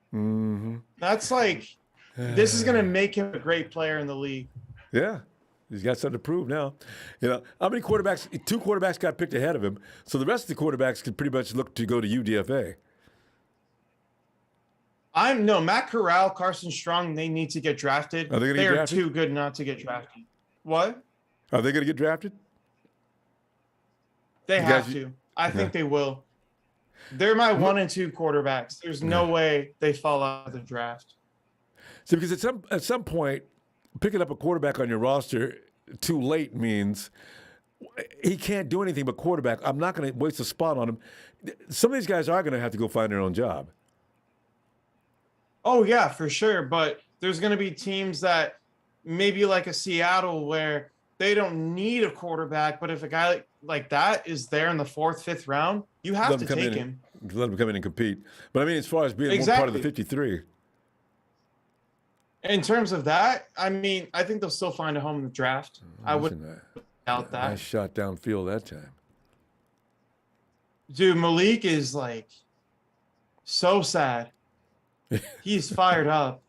S2: That's like, this is going to make him a great player in the league.
S1: Yeah. He's got something to prove now. You know, how many quarterbacks? 2 quarterbacks got picked ahead of him. So the rest of the quarterbacks can pretty much look to go to UDFA.
S2: Matt Corral, Carson Strong, they need to get drafted.
S1: Are they going to get drafted?
S2: They're too good not to get drafted. What?
S1: Are they going to get drafted?
S2: They have to. I think they will. They're my 1 and 2 quarterbacks. There's no way they fall out of the draft.
S1: See, because at some point, picking up a quarterback on your roster too late means he can't do anything but quarterback. I'm not going to waste a spot on him. Some of these guys are going to have to go find their own job.
S2: Oh, yeah, for sure. But there's going to be teams that maybe like a Seattle where they don't need a quarterback, but if a guy like that is there in the 4th, 5th round, you have to take him.
S1: Let him come in and compete. But I mean, as far as being one part of the 53.
S2: In terms of that, I mean, I think they'll still find a home in the draft. I wouldn't doubt that.
S1: Nice shot downfield that time.
S2: Dude, Malik is like so sad. He's fired up.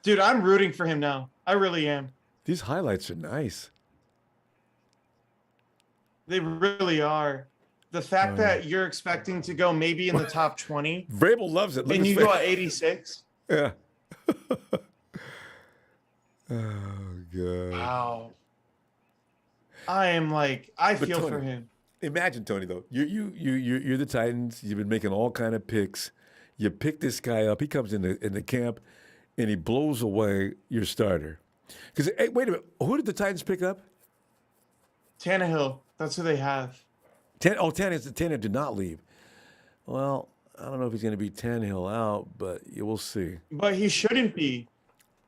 S2: Dude, I'm rooting for him now. I really am.
S1: These highlights are nice.
S2: They really are. The fact that you're expecting to go maybe in the top 20.
S1: Vrabel loves it.
S2: And you go at 86.
S1: Yeah. Oh, God.
S2: Wow. I feel
S1: Tony,
S2: for him.
S1: Imagine, Tony, though. You're the Titans. You've been making all kind of picks. You pick this guy up. He comes in the camp, and he blows away your starter. Because, hey, wait a minute. Who did the Titans pick up?
S2: Tannehill. That's who they have.
S1: Tannehill did not leave. Well, I don't know if he's going to be Tannehill out, but you will see.
S2: But he shouldn't be.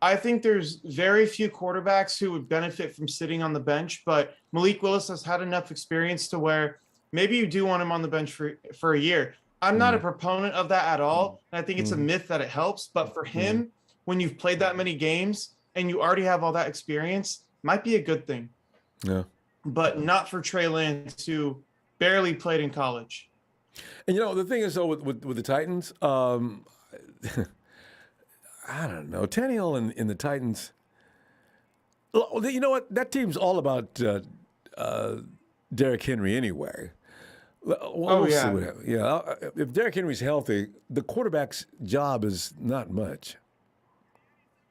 S2: I think there's very few quarterbacks who would benefit from sitting on the bench, but Malik Willis has had enough experience to where maybe you do want him on the bench for a year. I'm not a proponent of that at all. And I think it's a myth that it helps. But for him, when you've played that many games and you already have all that experience, might be a good thing.
S1: Yeah.
S2: but not for Trey Lance, who barely played in college.
S1: And the thing is though with the Titans, I don't know. Tannehill and the Titans. You know what? That team's all about Derrick Henry anyway. We'll see
S2: Yeah.
S1: what happens. Yeah, if Derrick Henry's healthy, the quarterback's job is not much.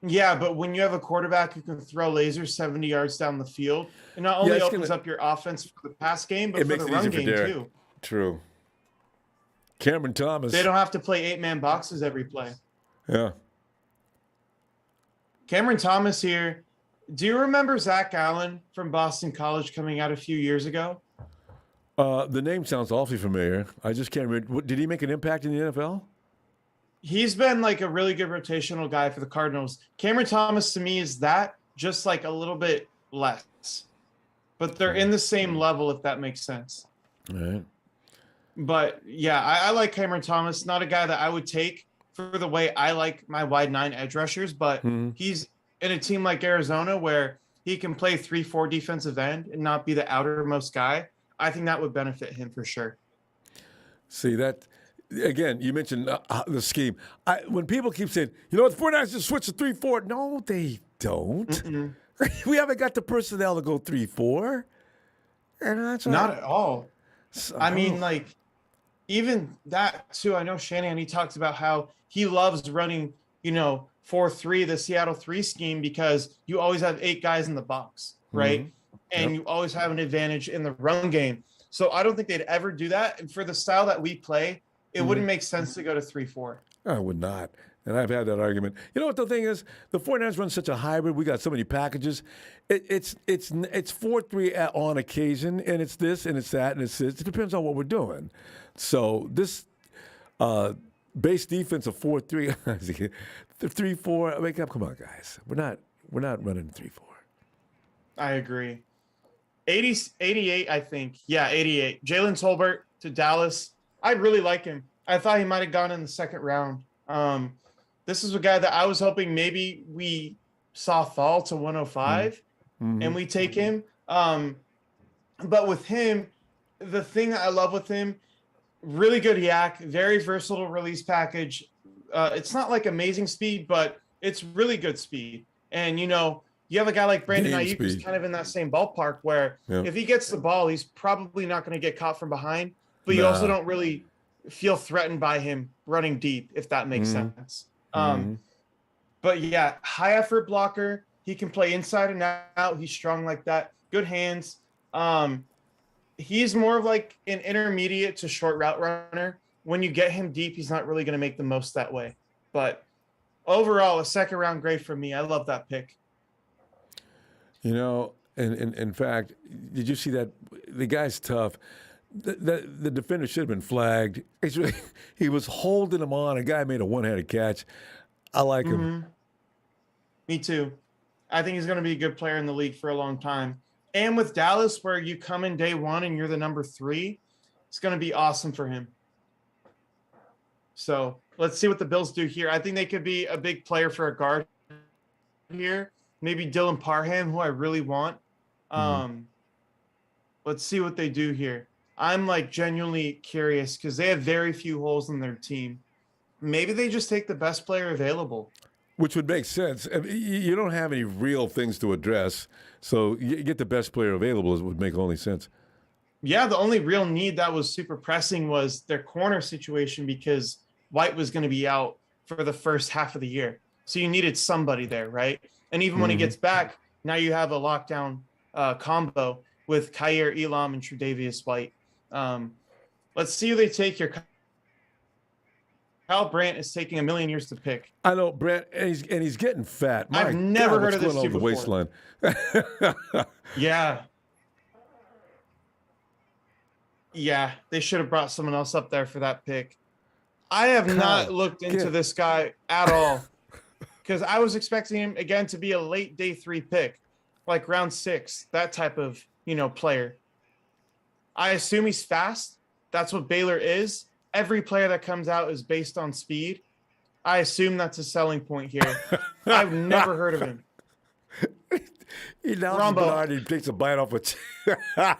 S2: Yeah, but when you have a quarterback who can throw lasers 70 yards down the field, it not only opens up your offense for the pass game, but for the run game too.
S1: True. Cameron Thomas.
S2: They don't have to play 8-man boxes every play.
S1: Yeah.
S2: Cameron Thomas here. Do you remember Zach Allen from Boston College coming out a few years ago?
S1: The name sounds awfully familiar. I just can't remember. Did he make an impact in the NFL?
S2: He's been like a really good rotational guy for the Cardinals. Cameron Thomas to me is that, just like a little bit less. But they're in the same level, if that makes sense.
S1: All right.
S2: But yeah, I like Cameron Thomas. Not a guy that I would take for the way I like my wide 9 edge rushers, but he's in a team like Arizona where he can play 3-4 defensive end and not be the outermost guy. I think that would benefit him for sure.
S1: See that. Again, you mentioned the scheme. When people keep saying, the 49ers just switched to 3-4. No, they don't. We haven't got the personnel to go 3-4. And that's
S2: not at all. So, I mean, like, even that, too. I know Shanahan, he talks about how he loves running, 4-3, the Seattle 3 scheme, because you always have 8 guys in the box, right? And you always have an advantage in the run game. So I don't think they'd ever do that. And for the style that we play, it wouldn't make sense to go to 3-4.
S1: I would not. And I've had that argument. You know what the thing is? The 49ers run such a hybrid. We got so many packages. It's 4-3 on occasion, and it's this, and it's that, and it's this. It depends on what we're doing. So this base defense of 4-3, 3-4. Wake up, come on, guys. We're not running 3-4.
S2: I agree. 88, I think. Yeah, 88. Jalen Tolbert to Dallas. I really like him. I thought he might have gone in the second round. This is a guy that I was hoping maybe we saw fall to 105 and we take him. But with him, the thing I love with him, really good yak, very versatile release package. It's not like amazing speed, but it's really good speed. And, you have a guy like Brandon Ayuk who's kind of in that same ballpark where if he gets the ball, he's probably not going to get caught from behind, but you also don't really feel threatened by him running deep, if that makes sense. But yeah, high effort blocker. He can play inside and out. He's strong like that. Good hands. He's more of like an intermediate to short route runner. When you get him deep, he's not really going to make the most that way. But overall, a second round grade for me. I love that pick.
S1: In fact, did you see that? The guy's tough. The defender should have been flagged. He was holding him on. A guy made a one-handed catch. I like him.
S2: Me too. I think he's going to be a good player in the league for a long time. And with Dallas, where you come in day 1 and you're the number 3, it's going to be awesome for him. So let's see what the Bills do here. I think they could be a big player for a guard here. Maybe Dylan Parham, who I really want. Let's see what they do here. I'm like genuinely curious because they have very few holes in their team. Maybe they just take the best player available.
S1: Which would make sense. I mean, you don't have any real things to address, so you get the best player available would make only sense.
S2: Yeah, the only real need that was super pressing was their corner situation because White was going to be out for the first half of the year. So you needed somebody there, right? And even when he gets back, now you have a lockdown combo with Kyer Elam and Tre'Davious White. Let's see who they take here. Kyle Brandt is taking 1,000,000 years to pick.
S1: I know, Brandt, and he's getting fat.
S2: I've never heard of this dude
S1: before. The waistline.
S2: Yeah. Yeah, they should have brought someone else up there for that pick. I have not looked into this guy at all because I was expecting him, again, to be a late day 3 pick, like round 6, that type of, player. I assume he's fast. That's what Baylor is. Every player that comes out is based on speed. I assume that's a selling point here. I've never heard of him.
S1: He announces
S2: Ronbo.
S1: Bernard. He takes a bite off a chair.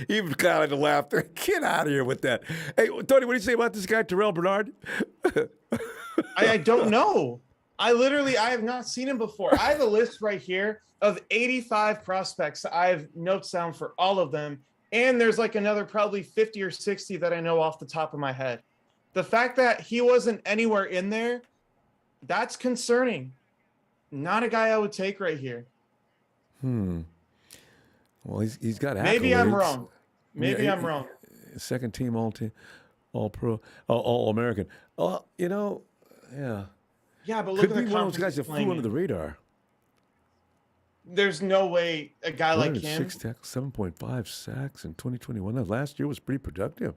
S1: Even kind of laughed. Get out of here with that. Hey, Tony, what do you say about this guy, Terrell Bernard?
S2: I don't know. I have not seen him before. I have a list right here of 85 prospects. I have notes down for all of them. And there's like another probably 50 or 60 that I know off the top of my head. The fact that he wasn't anywhere in there, that's concerning. Not a guy I would take right here.
S1: Well, he's got accolades.
S2: Maybe I'm wrong. Maybe I'm wrong.
S1: Second team, all pro, all American. Yeah.
S2: Yeah, but look
S1: Could
S2: at the
S1: be one of those guys
S2: conference
S1: that
S2: he's playing
S1: flew under
S2: in.
S1: the radar.
S2: There's no way a guy like him.
S1: 6 tackles, 7.5 sacks in 2021. That last year was pretty productive.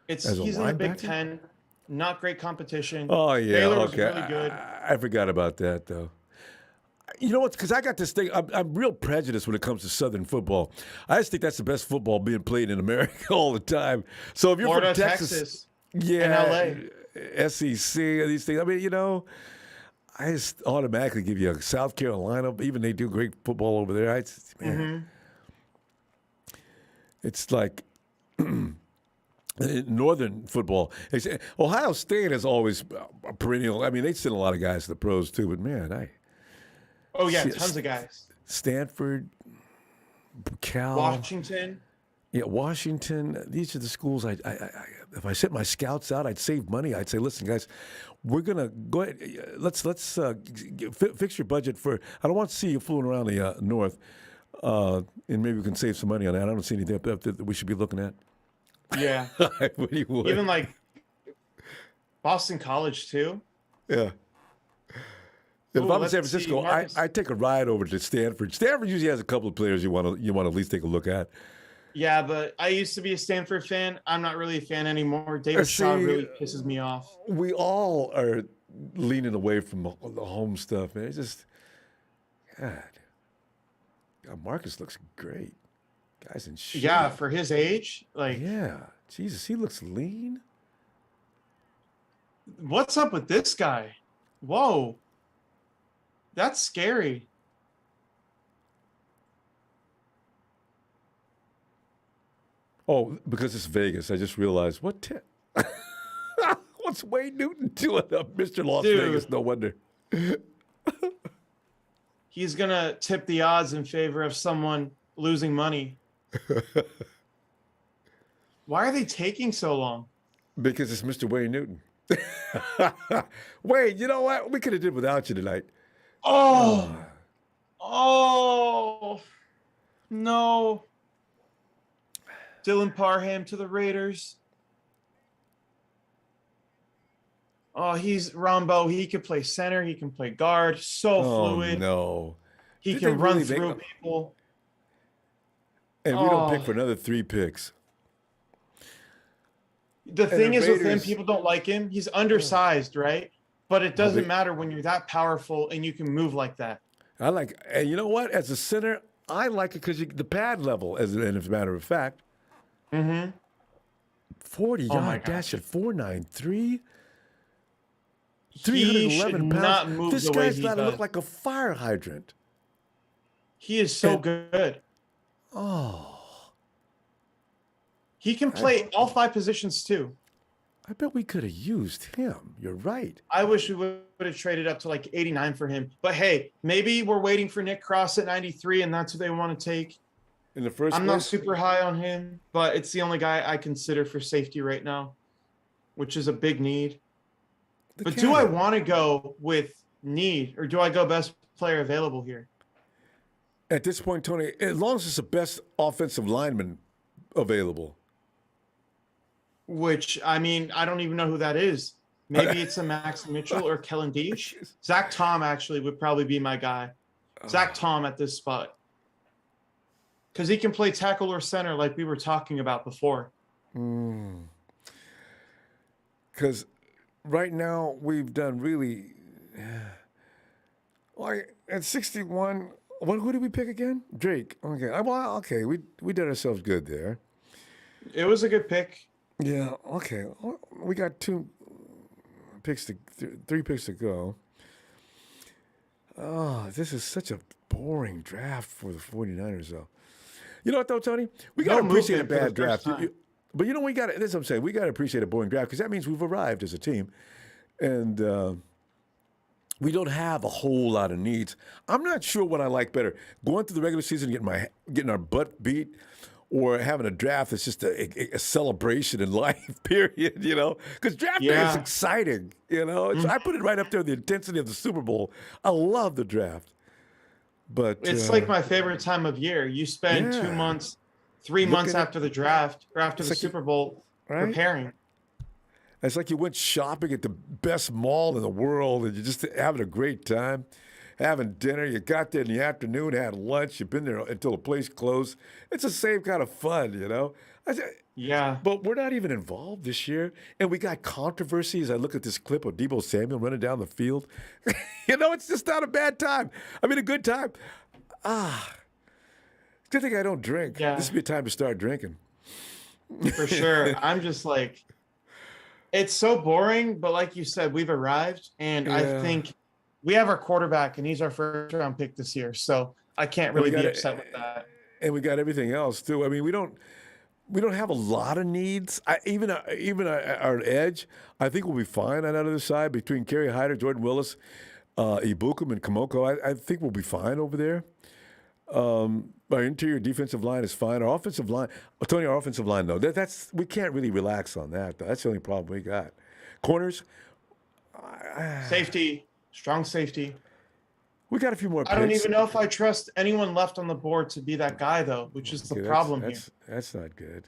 S2: He's
S1: as a
S2: in the Big
S1: linebacker?
S2: Ten. Not great competition.
S1: Oh yeah,
S2: Baylor was
S1: okay.
S2: really good.
S1: I forgot about that though. You know what? Because I got this thing. I'm real prejudiced when it comes to Southern football. I just think that's the best football being played in America all the time. So if you're
S2: Florida,
S1: from Texas,
S2: yeah, and LA.
S1: SEC, these things. I mean, I just automatically give you a South Carolina. Even they do great football over there. It's like Northern football. Ohio State is always a perennial. I mean, they send a lot of guys to the pros too. But man,
S2: Oh yeah, tons of guys.
S1: Stanford, Cal,
S2: Washington.
S1: Yeah, Washington. These are the schools. If I sent my scouts out, I'd save money. I'd say, listen, guys, we're gonna go ahead. Let's fix your budget for. I don't want to see you fooling around the north, and maybe we can save some money on that. I don't see anything that we should be looking at.
S2: Yeah. Even like Boston College too.
S1: Yeah. If I'm in San Francisco, I take a ride over to Stanford. Stanford usually has a couple of players you want to at least take a look at.
S2: Yeah, but I used to be a Stanford fan. I'm not really a fan anymore. David Shaw really pisses me off.
S1: We all are leaning away from the home stuff, man. It's just, God, Marcus looks great. Guy's in shape.
S2: Yeah, for his age,
S1: yeah, Jesus, he looks lean.
S2: What's up with this guy? Whoa, that's scary.
S1: Oh, because it's Vegas, I just realized what's Wayne Newton doing up, Mr. Las Vegas? No wonder.
S2: He's gonna tip the odds in favor of someone losing money. Why are they taking so long?
S1: Because it's Mr. Wayne Newton. Wayne, you know what? We could have did without you tonight.
S2: Oh, no. Dylan Parham to the Raiders. Oh, he's Ronbo. He can play center. He can play guard. So fluid.
S1: No.
S2: He can run through people.
S1: And we don't pick for another 3 picks.
S2: The thing is with him, people don't like him. He's undersized, right? But it doesn't matter when you're that powerful and you can move like that.
S1: And you know what? As a center, I like it because the pad level, as a matter of fact. 40-yard dash at 4.93. 311 pounds. This guy's got to look like a fire hydrant.
S2: He is so good.
S1: Oh.
S2: He can play all 5 positions too.
S1: I bet we could have used him. You're right.
S2: I wish we would have traded up to like 89 for him. But hey, maybe we're waiting for Nick Cross at 93 and that's who they want to take.
S1: In the first place?
S2: I'm not super high on him, but it's the only guy I consider for safety right now, which is a big need. But do I want to go with need or do I go best player available here?
S1: At this point, Tony, as long as it's the best offensive lineman available.
S2: Which, I mean, I don't even know who that is. Maybe it's a Max Mitchell or Kellen Deach. Zach Tom actually would probably be my guy. Zach Tom at this spot. Because he can play tackle or center like we were talking about before.
S1: Because right now we've done really... Like, at 61... Who did we pick again? Drake. Okay. Well, okay. We did ourselves good there.
S2: It was a good pick.
S1: Yeah. Okay. We got 3 picks to go. Oh, this is such a boring draft for the 49ers, though. You know what, though, Tony? We got
S2: No
S1: to appreciate a
S2: movement for the
S1: bad
S2: first
S1: draft.
S2: time.
S1: But you know, this is what I'm saying. We got to appreciate a boring draft because that means we've arrived as a team. And we don't have a whole lot of needs. I'm not sure what I like better: going through the regular season, and getting our butt beat, or having a draft that's just a celebration in life. Period. You know, because draft day is
S2: Yeah.
S1: exciting. You know, I put it right up there with the intensity of the Super Bowl. I love the draft, but
S2: It's like my favorite time of year. You spend 2
S1: yeah,
S2: months, 3 months
S1: looking at
S2: after the draft or after
S1: it's
S2: the
S1: like
S2: Super Bowl
S1: right.
S2: preparing.
S1: It's like you went shopping at the best mall in the world and you're just having a great time, having dinner. You got there in the afternoon, had lunch. You've been there until the place closed. It's the same kind of fun, you know?
S2: Yeah.
S1: But we're not even involved this year. And we got controversies. I look at this clip of Deebo Samuel running down the field. You know, it's just not a bad time. I mean, a good time. It's a good thing I don't drink.
S2: Yeah.
S1: This would be a time to start drinking.
S2: For sure. I'm just like, it's so boring, but like you said, we've arrived, and I
S1: Yeah.
S2: think we have our quarterback, and he's our first round pick this year. So I can't
S1: And we
S2: really be
S1: got
S2: upset with that.
S1: and we got everything else too. I mean, we don't have a lot of needs. Our edge, I think we'll be fine on that other side between Kerry Hyder, Jordan Willis, Ibukum, and Komoko. I think we'll be fine over there. Our interior defensive line is fine. Our offensive line, Tony, our offensive line though, that's we can't really relax on that. That's the only problem we got. Corners,
S2: Safety, strong safety.
S1: we got a few more picks.
S2: I don't even know if I trust anyone left on the board to be that guy, though, which is the
S1: Okay,
S2: problem here.
S1: That's not good.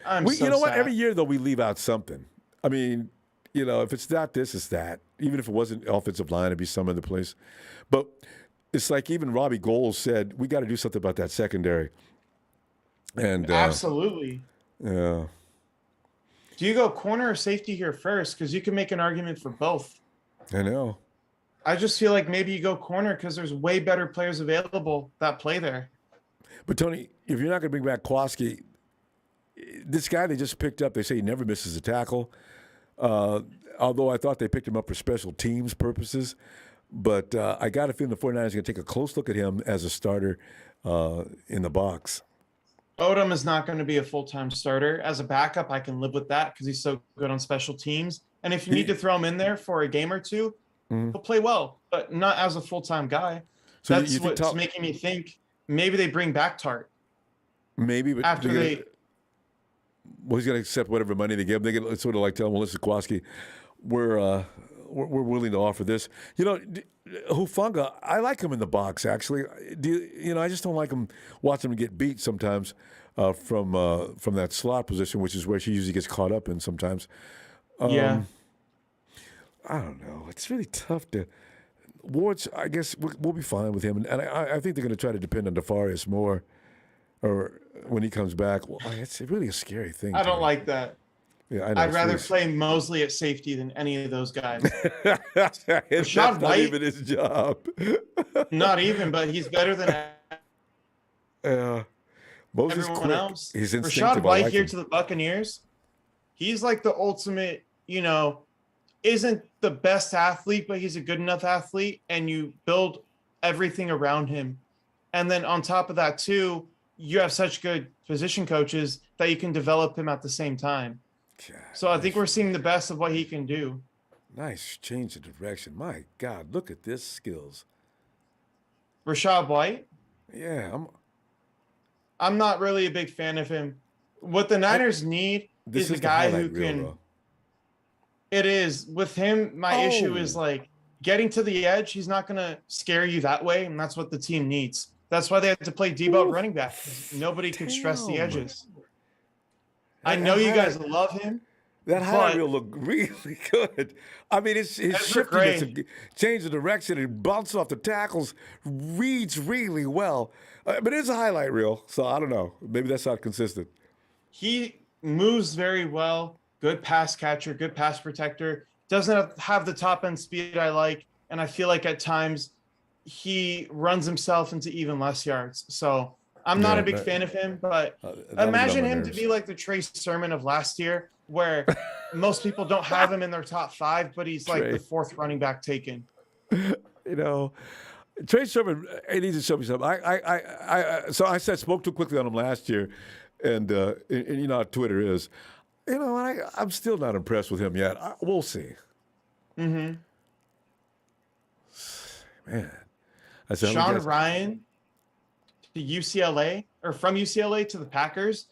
S2: I'm so
S1: You know what?
S2: sad.
S1: Every year though, we leave out something. I mean, you know, if it's not this, it's that. Even if it wasn't offensive line, it'd be some other place. But it's like even Robbie Gold said, we got to do something about that secondary. And
S2: Absolutely.
S1: yeah,
S2: Do you go corner or safety here first? Because you can make an argument for both.
S1: I know.
S2: I just feel like maybe you go corner because there's way better players available that play there.
S1: But Tony, if you're not going to bring back Kowalski, this guy they just picked up, they say he never misses a tackle. Although I thought they picked him up for special teams purposes. But I got a feeling the 49ers are going to take a close look at him as a starter in the box.
S2: Odom is not going to be a full-time starter. As a backup, I can live with that because he's so good on special teams. And if you need to throw him in there for a game or two, he'll play well, but not as a full-time guy.
S1: So
S2: That's
S1: you think
S2: what's making me think maybe they bring back Tart.
S1: Maybe, but
S2: After
S1: he's going to accept whatever money they give him. They can sort of like tell Melissa Kowalski, we're willing to offer this. You know, Hufanga, I like him in the box, actually. I just don't like him watching him get beat sometimes from that slot position, which is where she usually gets caught up in sometimes.
S2: Yeah.
S1: I don't know. It's really tough to. Ward's, I guess, we'll be fine with him. And I think they're going to try to depend on DeFarius more or when he comes back. Well, it's really a scary thing.
S2: I don't
S1: Tony.
S2: like that.
S1: Yeah, I know.
S2: I'd rather
S1: It's
S2: play Mosley at safety than any of those guys.
S1: That's
S2: Rashad
S1: not
S2: White-
S1: even his job.
S2: Not even, but he's better than
S1: Moses
S2: everyone
S1: quick.
S2: else.
S1: He's
S2: Rashad
S1: instinctive. I
S2: White
S1: like
S2: here
S1: him.
S2: to the Buccaneers. He's like the ultimate, isn't the best athlete, but he's a good enough athlete, and you build everything around him. And then on top of that, too, you have such good position coaches that you can develop him at the same time.
S1: God,
S2: So I think we're seeing the best of what he can do.
S1: nice change of direction. My God, look at this skills.
S2: Rashad White,
S1: Yeah,
S2: I'm not really a big fan of him. What the Niners need
S1: this
S2: is a
S1: is the
S2: guy who
S1: highlight reel,
S2: can.
S1: though.
S2: It is with him. My issue is
S1: Oh.
S2: like getting to the edge. He's not going to scare you that way, and that's what the team needs. That's why they had to play Deebo
S1: Ooh.
S2: running back. Nobody can stress the
S1: Damn.
S2: edges. I
S1: That
S2: know you guys
S1: highlight-
S2: love him.
S1: That highlight
S2: But-
S1: reel looked really good. I mean, his
S2: Ezra
S1: shiftiness
S2: Gray.
S1: and change of direction and bounce off the tackles reads really well. But it's a highlight reel, so I don't know. Maybe that's not consistent.
S2: He moves very well. Good pass catcher, good pass protector. Doesn't have the top end speed I like, and I feel like at times he runs himself into even less yards. So I'm not
S1: Yeah,
S2: a big
S1: that-
S2: fan of him, but
S1: that would get on
S2: imagine
S1: my
S2: him to
S1: nerves.
S2: be like the Trace Sermon of last year, where Most people don't have him in their top 5, but he's like the
S1: Trey.
S2: 4th running back taken.
S1: You know, Trey Sermon, he needs to show me something. So I said spoke too quickly on him last year, and you know how Twitter is. You know, I'm still not impressed with him yet. We'll see.
S2: Mm-hmm.
S1: Man, I said,
S2: Sean Ryan to UCLA, or from UCLA to the Packers,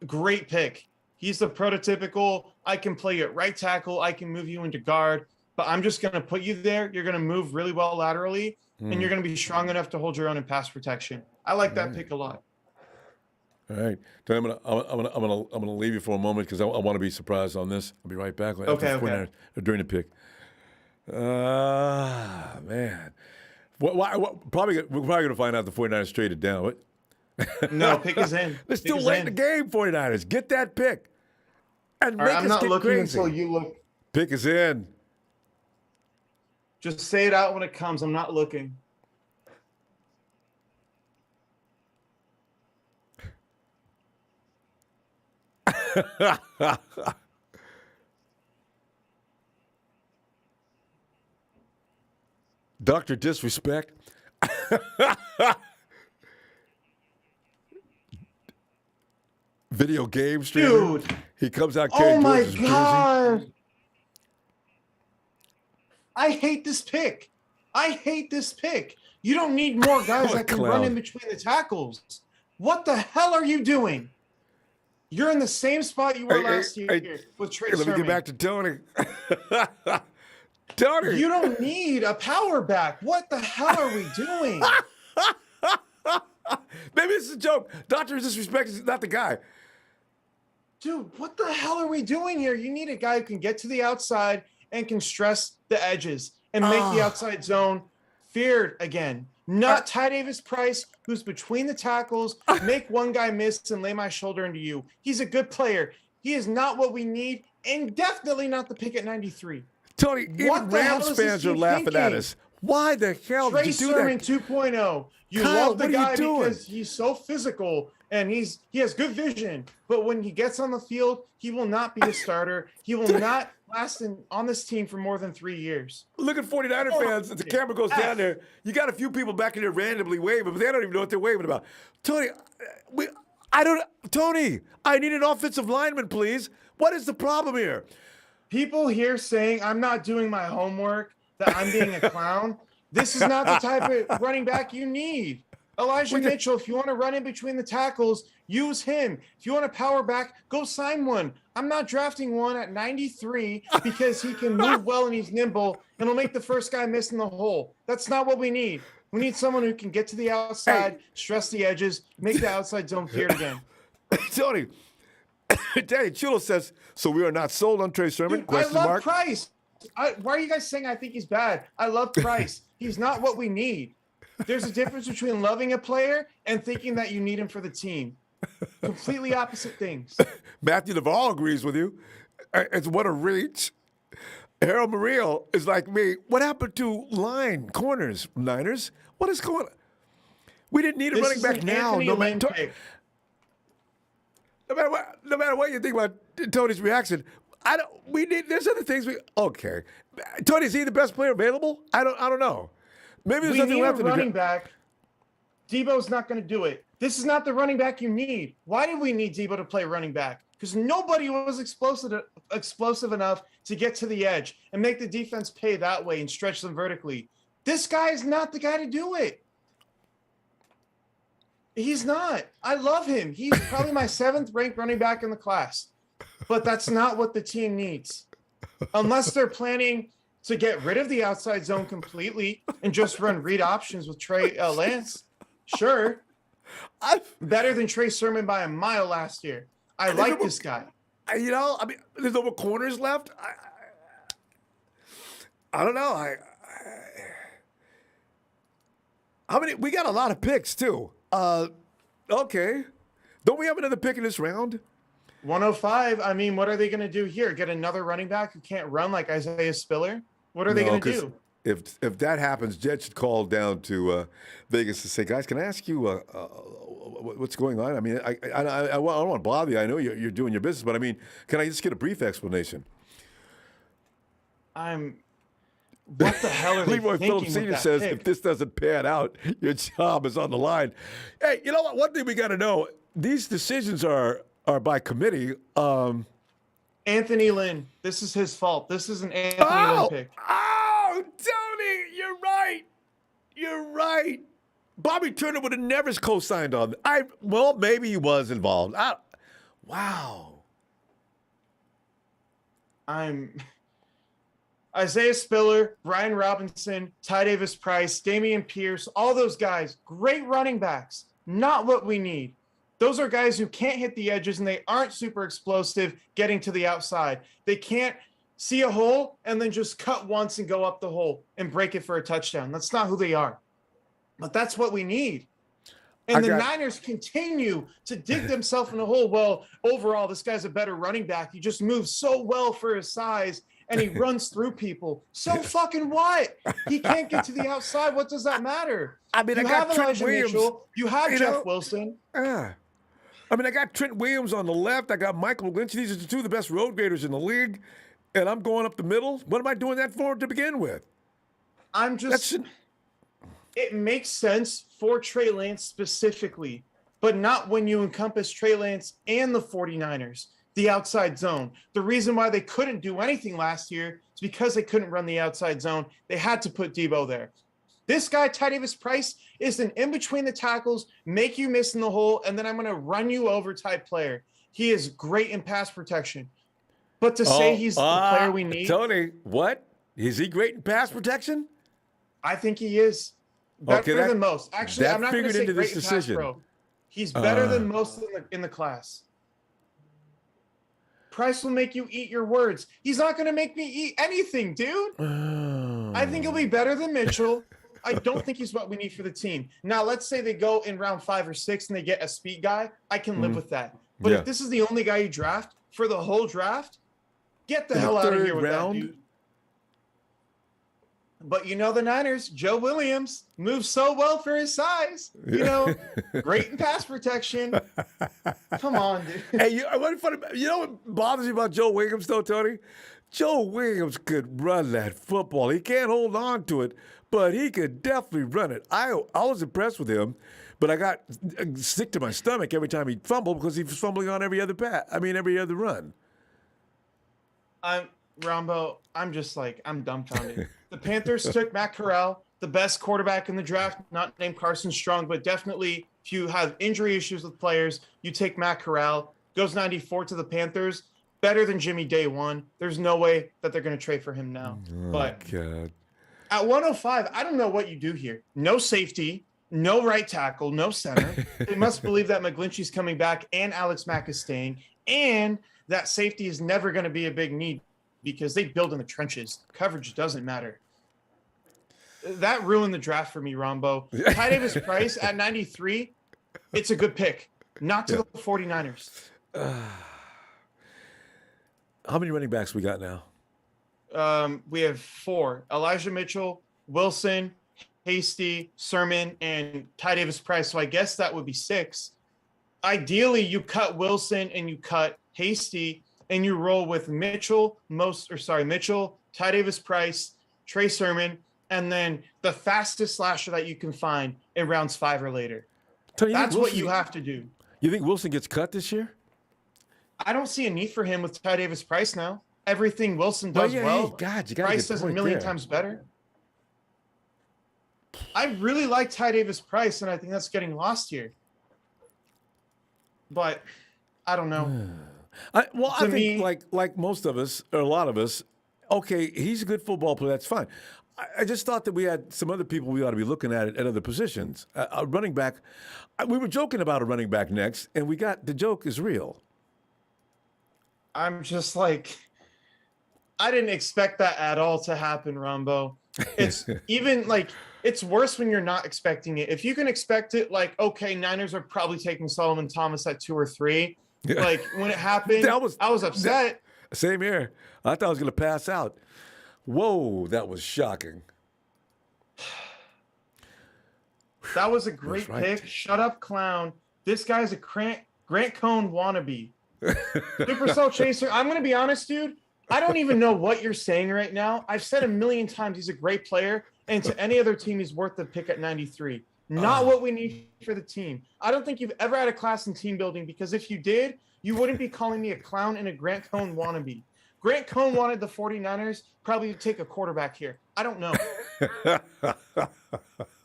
S2: great pick. He's the prototypical, I can play you at right tackle, I can move you into guard, but I'm just going to put you there. You're going to move really well laterally, and you're going to be strong enough to hold your own in pass protection. I like that pick a lot.
S1: All right, Tony, I'm gonna leave you for a moment because I want to be surprised on this. I'll be right back.
S2: Okay.
S1: During the pick. Man. We're probably going to find out the 49ers traded down. What?
S2: No, pick is in.
S1: They're still late in the game, 49ers. Get that pick. And make
S2: I'm
S1: us
S2: not
S1: get
S2: looking
S1: crazy.
S2: until you look.
S1: Pick is in.
S2: Just say it out when it comes. I'm not looking.
S1: Dr. Disrespect. Video game streamer.
S2: Dude.
S1: He comes out
S2: Oh
S1: carrying
S2: my
S1: George's jersey.
S2: God. I hate this pick. You don't need more guys that can run in between the tackles. What the hell are you doing? You're in the same spot you were last year with Trey Sermon.
S1: Let me get back to Tony. Tony.
S2: You don't need a power back. What the hell are we doing?
S1: Maybe it's a joke. Dr. Disrespect is not the guy.
S2: Dude, what the hell are we doing here? You need a guy who can get to the outside and can stress the edges and make the outside zone feared again. Not Ty Davis Price, who's between the tackles, make one guy miss and lay my shoulder into you. He's a good player. He is not what we need, and definitely not the pick at 93.
S1: Tony, even Rams fans are laughing at us. Why the hell did you do
S2: Sermon
S1: that?
S2: 2.0. You
S1: Kyle,
S2: love the guy because he's so physical and he has good vision. But when he gets on the field, he will not be a starter. He will not last on this team for more than 3 years.
S1: Look at 49er fans. As the camera goes down there, you got a few people back in there randomly waving, but they don't even know what they're waving about. Tony, Tony, I need an offensive lineman, please. What is the problem here?
S2: People here saying I'm not doing my homework, that I'm being a clown. This is not the type of running back you need. Elijah Mitchell, if you want to run in between the tackles, use him. If you want a power back, go sign one. I'm not drafting one at 93 because he can move well and he's nimble and will make the first guy miss in the hole. That's not what we need. We need someone who can get to the outside, stress the edges, make the outside zone feared again.
S1: Tony, Danny Chulo says, so we are not sold on Trey Sermon?
S2: Dude, I love Price. Why are you guys saying I think he's bad? I love Price. He's not what we need. There's a difference between loving a player and thinking that you need him for the team. Completely opposite things.
S1: Matthew Duvall agrees with you. It's what a reach. Harold Murillo is like me. What happened to corners, Niners? What is going on? We didn't need a running back now. No matter what you think about Tony's reaction, there's other things okay. Tony, is he the best player available? I don't know. Maybe there's nothing left in the
S2: running back. Deebo's not going to do it. This is not the running back you need. Why did we need Deebo to play running back? Because nobody was explosive enough to get to the edge and make the defense pay that way and stretch them vertically. This guy is not the guy to do it. He's not. I love him. He's probably my 7th ranked running back in the class. But that's not what the team needs. Unless they're planning to get rid of the outside zone completely and just run read options with Trey Lance. Sure. Better than Trey Sermon by a mile last year. I like this guy.
S1: There's no more corners left. I don't know. How many? We got a lot of picks too. Okay. Don't we have another pick in this round?
S2: 105. I mean, what are they going to do here? Get another running back who can't run like Isaiah Spiller? What are they going to do?
S1: If that happens, Jed should call down to Vegas to say, guys, can I ask you what's going on? I mean, I don't want to bother you. I know you're doing your business, but I mean, can I just get a brief explanation?
S2: What the hell are they
S1: Leroy Phillips
S2: thinking with
S1: Sr.
S2: that
S1: says,
S2: pick?
S1: if this doesn't pan out, your job is on the line. Hey, you know what? One thing we got to know: these decisions are by committee.
S2: Anthony Lynn, this is his fault. This is an Anthony Lynn pick.
S1: Oh, Tony, you're right. You're right. Bobby Turner would have never co-signed on. Well, maybe he was involved. Wow.
S2: Isaiah Spiller, Brian Robinson, Ty Davis Price, Damian Pierce, all those guys, great running backs. Not what we need. Those are guys who can't hit the edges and they aren't super explosive getting to the outside. They can't see a hole and then just cut once and go up the hole and break it for a touchdown. That's not who they are. But that's what we need. And the Niners continue to dig themselves in a hole. Well, overall, this guy's a better running back. He just moves so well for his size, and he runs through people. So fucking what? He can't get to the outside. What does that matter?
S1: I mean,
S2: you
S1: I got
S2: have
S1: Trent
S2: Elijah
S1: Williams.
S2: Mitchell. You have Jeff Wilson.
S1: I mean, I got Trent Williams on the left. I got Michael Lynch. These are the two of the best road graders in the league. And I'm going up the middle. What am I doing that for to begin with?
S2: It makes sense for Trey Lance specifically, but not when you encompass Trey Lance and the 49ers, the outside zone. The reason why they couldn't do anything last year is because they couldn't run the outside zone. They had to put Deebo there. This guy, Ty Davis Price, is an in-between the tackles, make you miss in the hole, and then I'm going to run you over type player. He is great in pass protection. But to say he's the player we need.
S1: Tony, what? Is he great in pass protection?
S2: I think he is. Better than most. Actually, I'm not going to say great in pass pro. He's better than most in the class. Price will make you eat your words. He's not going to make me eat anything, dude. I think he'll be better than Mitchell. I don't think he's what we need for the team. Now, let's say they go in round 5 or 6 and they get a speed guy. I can live with that. But if this is the only guy you draft for the whole draft, get the hell out of here with that, dude. But you know the Niners, Joe Williams moves so well for his size. You know, great in pass protection. Come on, dude.
S1: Hey, you know what bothers me about Joe Williams, though, Tony? Joe Williams could run that football. He can't hold on to it, but he could definitely run it. I was impressed with him, but I got sick to my stomach every time he fumbled because he was fumbling on every other every other run.
S2: Ronbo, I'm dumbfounded. The Panthers took Matt Corral, the best quarterback in the draft, not named Carson Strong, but definitely if you have injury issues with players, you take Matt Corral, goes 94 to the Panthers, better than Jimmy day one. There's no way that they're going to trade for him now. But
S1: God.
S2: At 105, I don't know what you do here. No safety, no right tackle, no center. They must believe that McGlinchey's coming back and Alex Mack is staying, and that safety is never going to be a big need because they build in the trenches. Coverage doesn't matter. That ruined the draft for me, Ronbo. Ty Davis Price at 93, it's a good pick. Not to the 49ers.
S1: How many running backs we got now?
S2: We have 4. Elijah Mitchell, Wilson, Hasty, Sermon, and Ty Davis Price. So I guess that would be 6. Ideally, you cut Wilson and you cut Hasty, and you roll with Mitchell, Ty Davis Price, Trey Sermon, and then the fastest slasher that you can find in rounds 5 or later.
S1: Tony,
S2: that's what you have to do.
S1: You think Wilson gets cut this year?
S2: I don't see a need for him with Ty Davis Price now. Everything Wilson does well.
S1: God,
S2: Price does a million times better. I really like Ty Davis Price, and I think that's getting lost here. But I don't know.
S1: I think like most of us, or a lot of us, okay, he's a good football player. That's fine. I just thought that we had some other people we ought to be looking at other positions. A running back. We were joking about a running back next, and the joke is real.
S2: I'm just like, I didn't expect that at all to happen, Ronbo. It's it's worse when you're not expecting it. If you can expect it, okay, Niners are probably taking Solomon Thomas at 2 or 3. Yeah. Like when it happened, I was upset.
S1: Same here. I thought I was going to pass out. Whoa, that was shocking.
S2: That was a great pick. Shut up, clown. This guy's a Grant Cohn wannabe. Supercell Chaser, I'm going to be honest, dude. I don't even know what you're saying right now. I've said a million times he's a great player, and to any other team, he's worth the pick at 93. Not what we need for the team. I don't think you've ever had a class in team building, because if you did, you wouldn't be calling me a clown and a Grant Cohn wannabe. Grant Cohn wanted the 49ers probably to take a quarterback here. I don't know.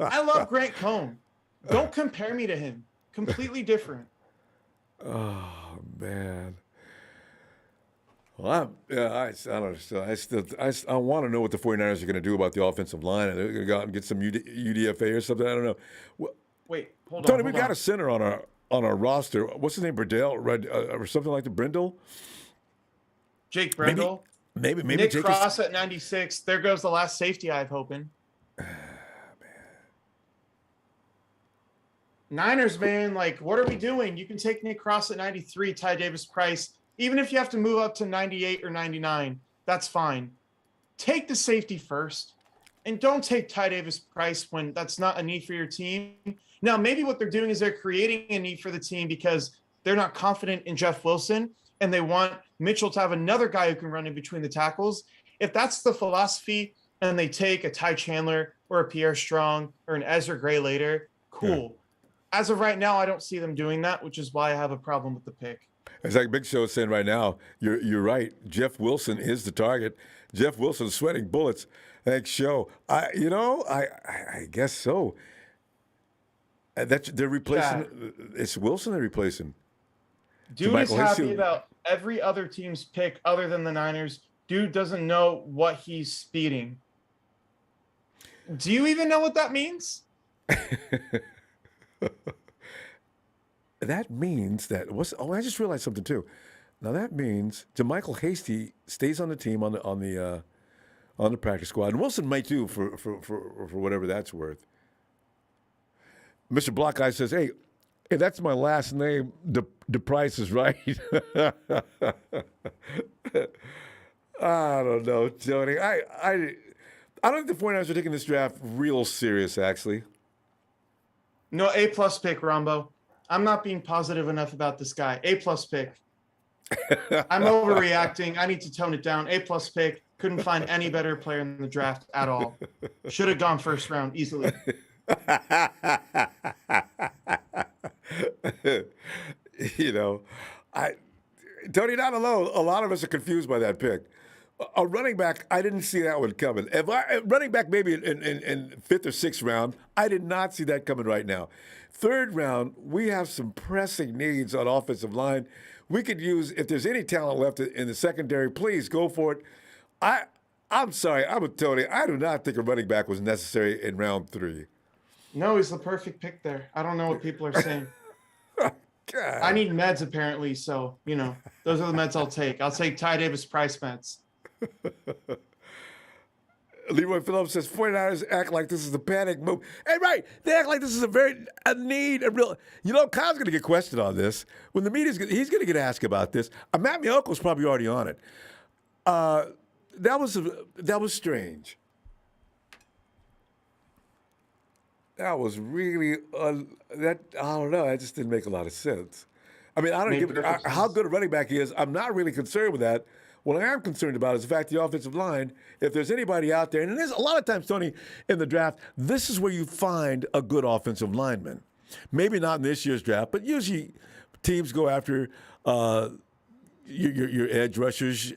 S2: I love Grant Cohn. Don't compare me to him. Completely different.
S1: Oh man. Well, I don't know. I want to know what the 49ers are going to do about the offensive line. And they're going to go out and get some UDFA or something. I don't know. Well,
S2: Wait, hold on.
S1: Tony, we got a center on our roster. What's his name? Brindle, or something like that. Brindle.
S2: Jake Brindle.
S1: Maybe
S2: Nick
S1: Jake
S2: Cross at 96. There goes the last safety I've hoping. Niners, man, like, what are we doing? You can take Nick Cross at 93, Ty Davis Price. Even if you have to move up to 98 or 99, that's fine. Take the safety first, and don't take Ty Davis Price when that's not a need for your team. Now, maybe what they're doing is they're creating a need for the team because they're not confident in Jeff Wilson, and they want Mitchell to have another guy who can run in between the tackles. If that's the philosophy, and they take a Ty Chandler or a Pierre Strong or an Ezra Gray later, cool. Yeah. As of right now, I don't see them doing that, which is why I have a problem with the pick.
S1: It's like Big Show is saying right now, you're right. Jeff Wilson is the target. Jeff Wilson's sweating bullets. Thanks, Show. I guess so. They're replacing. Yeah. It's Wilson they're replacing.
S2: Dude is happy about every other team's pick other than the Niners. Dude doesn't know what he's speeding. Do you even know what that means?
S1: That means that I just realized something too. Now that means JaMychal Hasty stays on the team on the practice squad, and Wilson might too for whatever that's worth. Mr. Block Guy says, "Hey, that's my last name. The price is right." I don't know, Tony. I don't think the 49ers are taking this draft real serious, actually.
S2: No, A+ pick, Ronbo. I'm not being positive enough about this guy. A+ pick. I'm overreacting. I need to tone it down. A+ pick. Couldn't find any better player in the draft at all. Should have gone first round easily.
S1: Tony, not alone. A lot of us are confused by that pick. A running back, I didn't see that one coming. Running back maybe in fifth or sixth round, I did not see that coming right now. Third round, we have some pressing needs on offensive line. We could use, if there's any talent left in the secondary, please go for it. I'm sorry, I'm with Tony. I do not think a running back was necessary in round 3.
S2: No, he's the perfect pick there. I don't know what people are saying. God. I need meds apparently, so, those are the meds I'll take. I'll take Ty Davis Price meds.
S1: Leroy Phillips says 49ers act like this is a panic move. Hey, right. They act like this is a need, a real. Kyle's going to get questioned on this. When the media's, he's going to get asked about this. Matt Mioko's probably already on it. That was strange. That was really I don't know. That just didn't make a lot of sense. I mean, I don't give how good a running back he is. I'm not really concerned with that. What I am concerned about is the fact the offensive line, if there's anybody out there, and there's a lot of times, Tony, in the draft, this is where you find a good offensive lineman. Maybe not in this year's draft, but usually teams go after your edge rushers,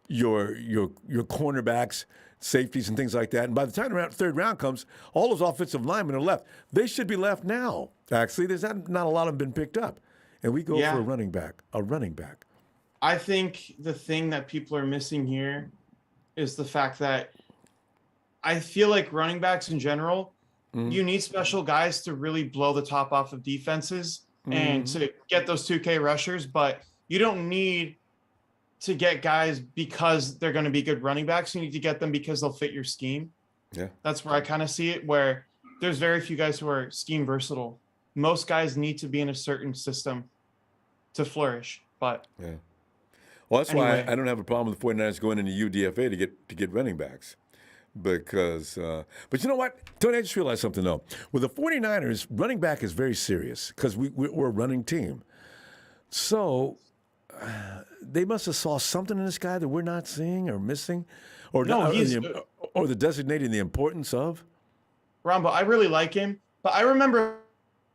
S1: your cornerbacks, safeties, and things like that. And by the time the third round comes, all those offensive linemen are left. They should be left now, actually. There's not a lot of them been picked up. And we go for a running back.
S2: I think the thing that people are missing here is the fact that I feel like running backs in general, you need special guys to really blow the top off of defenses and to get those 2K rushers, but you don't need to get guys because they're going to be good running backs. You need to get them because they'll fit your scheme. Yeah. That's where I kind of see it, where there's very few guys who are scheme versatile. Most guys need to be in a certain system to flourish, but
S1: yeah. Well, that's why I don't have a problem with the 49ers going into UDFA to get running backs. Because, but you know what? Tony, I just realized something, though. With the 49ers, running back is very serious because we're a running team. So they must have saw something in this guy that we're not seeing or missing, or
S2: No,
S1: not,
S2: he's
S1: or the designating the importance of.
S2: Ronbo. I really like him, but I remember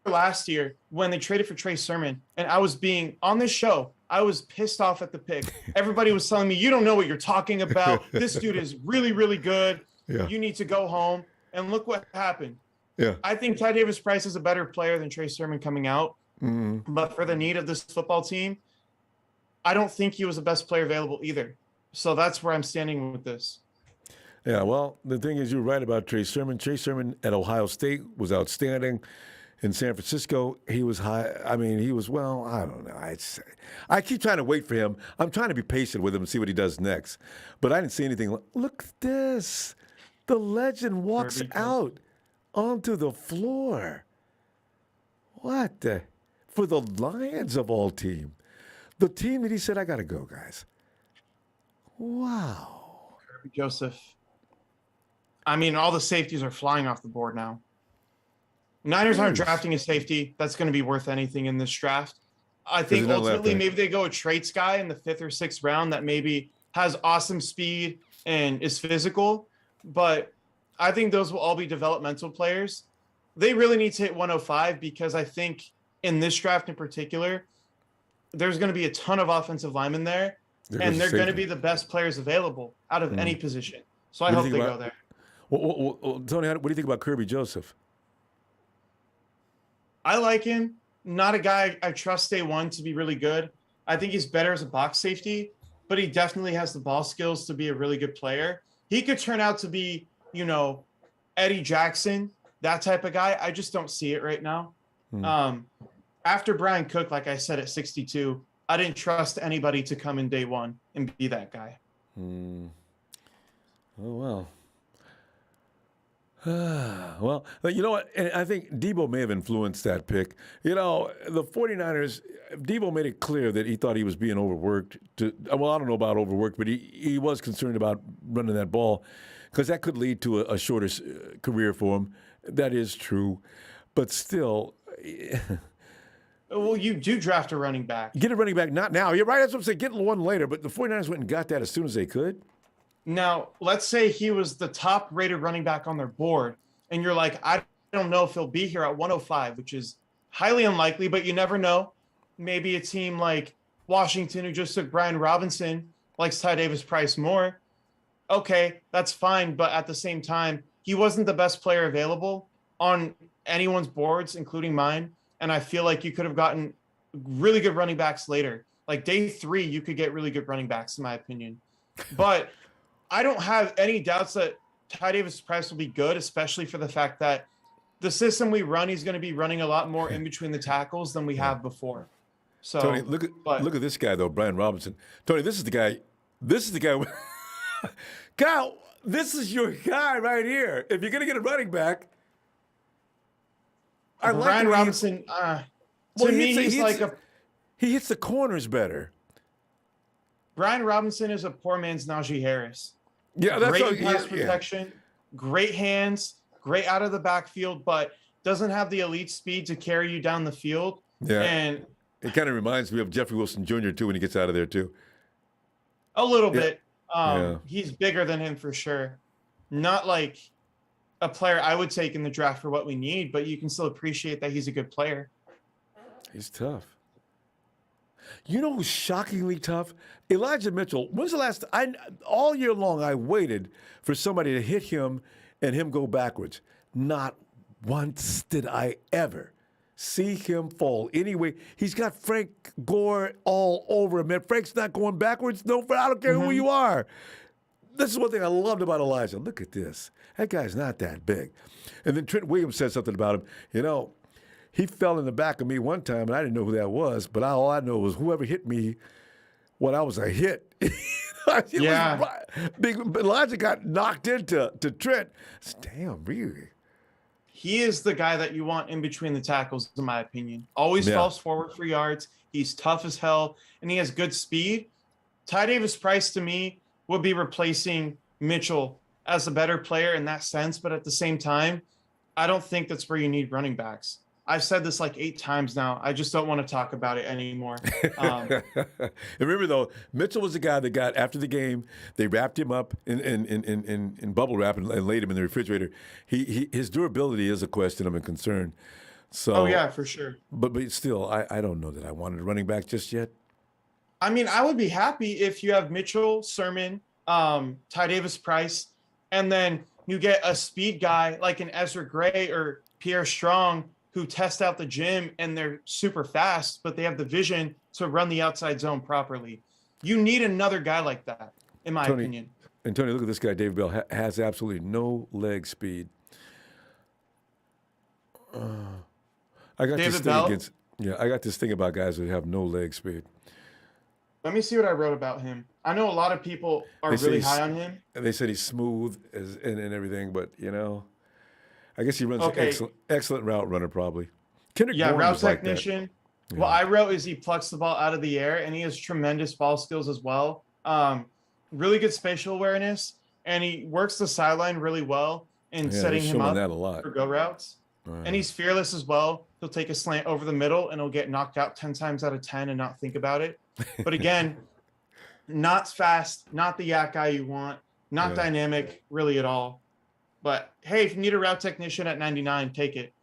S2: last year when they traded for Trey Sermon, and I was being on this show. I was pissed off at the pick. Everybody was telling me, "You don't know what you're talking about. This dude is really, really good.
S1: Yeah.
S2: You need to go home." And look what happened.
S1: Yeah.
S2: I think Ty Davis Price is a better player than Trey Sermon coming out. But for the need of this football team, I don't think he was the best player available either. So that's where I'm standing with this.
S1: Yeah, well, the thing is, you're right about Trey Sermon. Trey Sermon at Ohio State was outstanding. In San Francisco, he was high. I mean, he was, well, I don't know. I keep trying to wait for him. I'm trying to be patient with him and see what he does next. But I didn't see anything. Look at this. The legend walks out onto the floor. What the? For the Lions of all team. The team that he said, I got to go, guys. Wow.
S2: Joseph. I mean, all the safeties are flying off the board now. Niners aren't drafting a safety that's going to be worth anything in this draft. I think ultimately maybe they go a traits guy in the 5th or 6th round that maybe has awesome speed and is physical. But I think those will all be developmental players. They really need to hit 105 because I think in this draft in particular, there's going to be a ton of offensive linemen there, and they're going to be the best players available out of any position. So I hope they go there.
S1: Well, Tony, what do you think about Kirby Joseph?
S2: I like him. Not a guy I trust day one to be really good. I think he's better as a box safety, but he definitely has the ball skills to be a really good player. He could turn out to be, Eddie Jackson, that type of guy. I just don't see it right now. After Brian Cook, like I said, at 62, I didn't trust anybody to come in day one and be that guy.
S1: Oh, well. Well, you know what? And I think Deebo may have influenced that pick. The 49ers, Deebo made it clear that he thought he was being overworked. Well, I don't know about overworked, but he was concerned about running that ball because that could lead to a shorter career for him. That is true. But still.
S2: Well, you do draft a running back.
S1: Get a running back, not now. You're right. That's what I'm saying. Get one later. But the 49ers went and got that as soon as they could.
S2: Now, let's say he was the top rated running back on their board, and you're like, I don't know if he'll be here at 105, which is highly unlikely, but you never know. Maybe a team like Washington, who just took Brian Robinson, likes Ty Davis Price more. Okay, that's fine, but at the same time, he wasn't the best player available on anyone's boards, including mine, and I feel like you could have gotten really good running backs later. Like day 3, you could get really good running backs, in my opinion. But I don't have any doubts that Ty Davis Price will be good, especially for the fact that the system we run, he's going to be running a lot more in between the tackles than we have before. So,
S1: Tony, look at this guy though, Brian Robinson. Tony, this is the guy. Kyle, this is your guy right here. If you're going to get a running back,
S2: Brian Robinson. To me,
S1: he hits the corners better.
S2: Brian Robinson is a poor man's Najee Harris.
S1: Yeah, that's
S2: great pass protection, great hands, great out of the backfield, but doesn't have the elite speed to carry you down the field.
S1: Yeah,
S2: and
S1: it kind of reminds me of Jeffrey Wilson Jr. too when he gets out of there too.
S2: A little bit. He's bigger than him for sure. Not like a player I would take in the draft for what we need, but you can still appreciate that he's a good player.
S1: He's tough. You know who's shockingly tough? Elijah Mitchell. When's the last? All year long I waited for somebody to hit him and him go backwards. Not once did I ever see him fall. Anyway, he's got Frank Gore all over him. And Frank's not going backwards. No, I don't care who you are. This is one thing I loved about Elijah. Look at this. That guy's not that big. And then Trent Williams said something about him. He fell in the back of me one time, and I didn't know who that was. But all I know was whoever hit me when I was a hit. Elijah got knocked into Trent. Damn, really?
S2: He is the guy that you want in between the tackles, in my opinion. Always falls forward for yards. He's tough as hell, and he has good speed. Ty Davis Price, to me, would be replacing Mitchell as a better player in that sense, but at the same time, I don't think that's where you need running backs. I've said this like 8 times now. I just don't want to talk about it anymore. Um,
S1: And remember though, Mitchell was the guy that got after the game. They wrapped him up in bubble wrap and laid him in the refrigerator. His durability is a question of a concern.
S2: oh
S1: So,
S2: yeah, for sure.
S1: but still, I don't know that I wanted a running back just yet.
S2: I mean, I would be happy if you have Mitchell, Sermon, Ty Davis Price, and then you get a speed guy like an Ezra Gray or Pierre Strong who test out the gym and they're super fast, but they have the vision to run the outside zone properly. You need another guy like that, in my
S1: Tony
S2: opinion.
S1: and Tony, look at this guy. David Bell has absolutely no leg speed. I got this
S2: David
S1: thing
S2: Bell.
S1: against. Yeah, I got this thing about guys that have no leg speed.
S2: Let me see what I wrote about him. I know a lot of people are
S1: They say
S2: really
S1: he's,
S2: high on him.
S1: they said he's smooth and everything, but I guess he runs an
S2: Okay,
S1: excellent route runner probably. Kendrick
S2: yeah,
S1: Bourne
S2: route
S1: was like that.
S2: technician. What
S1: Yeah,
S2: I wrote is he plucks the ball out of the air and he has tremendous ball skills as well. Really good spatial awareness, and he works the sideline really well in
S1: yeah, they're
S2: setting him
S1: showing
S2: up
S1: that a lot.
S2: for go routes. And he's fearless as well. He'll take a slant over the middle and he'll get knocked out 10 times out of 10 and not think about it. But again, not fast, not the yak guy you want, not
S1: Yeah.
S2: dynamic really at all. But hey, if you need a route technician at 99, take it.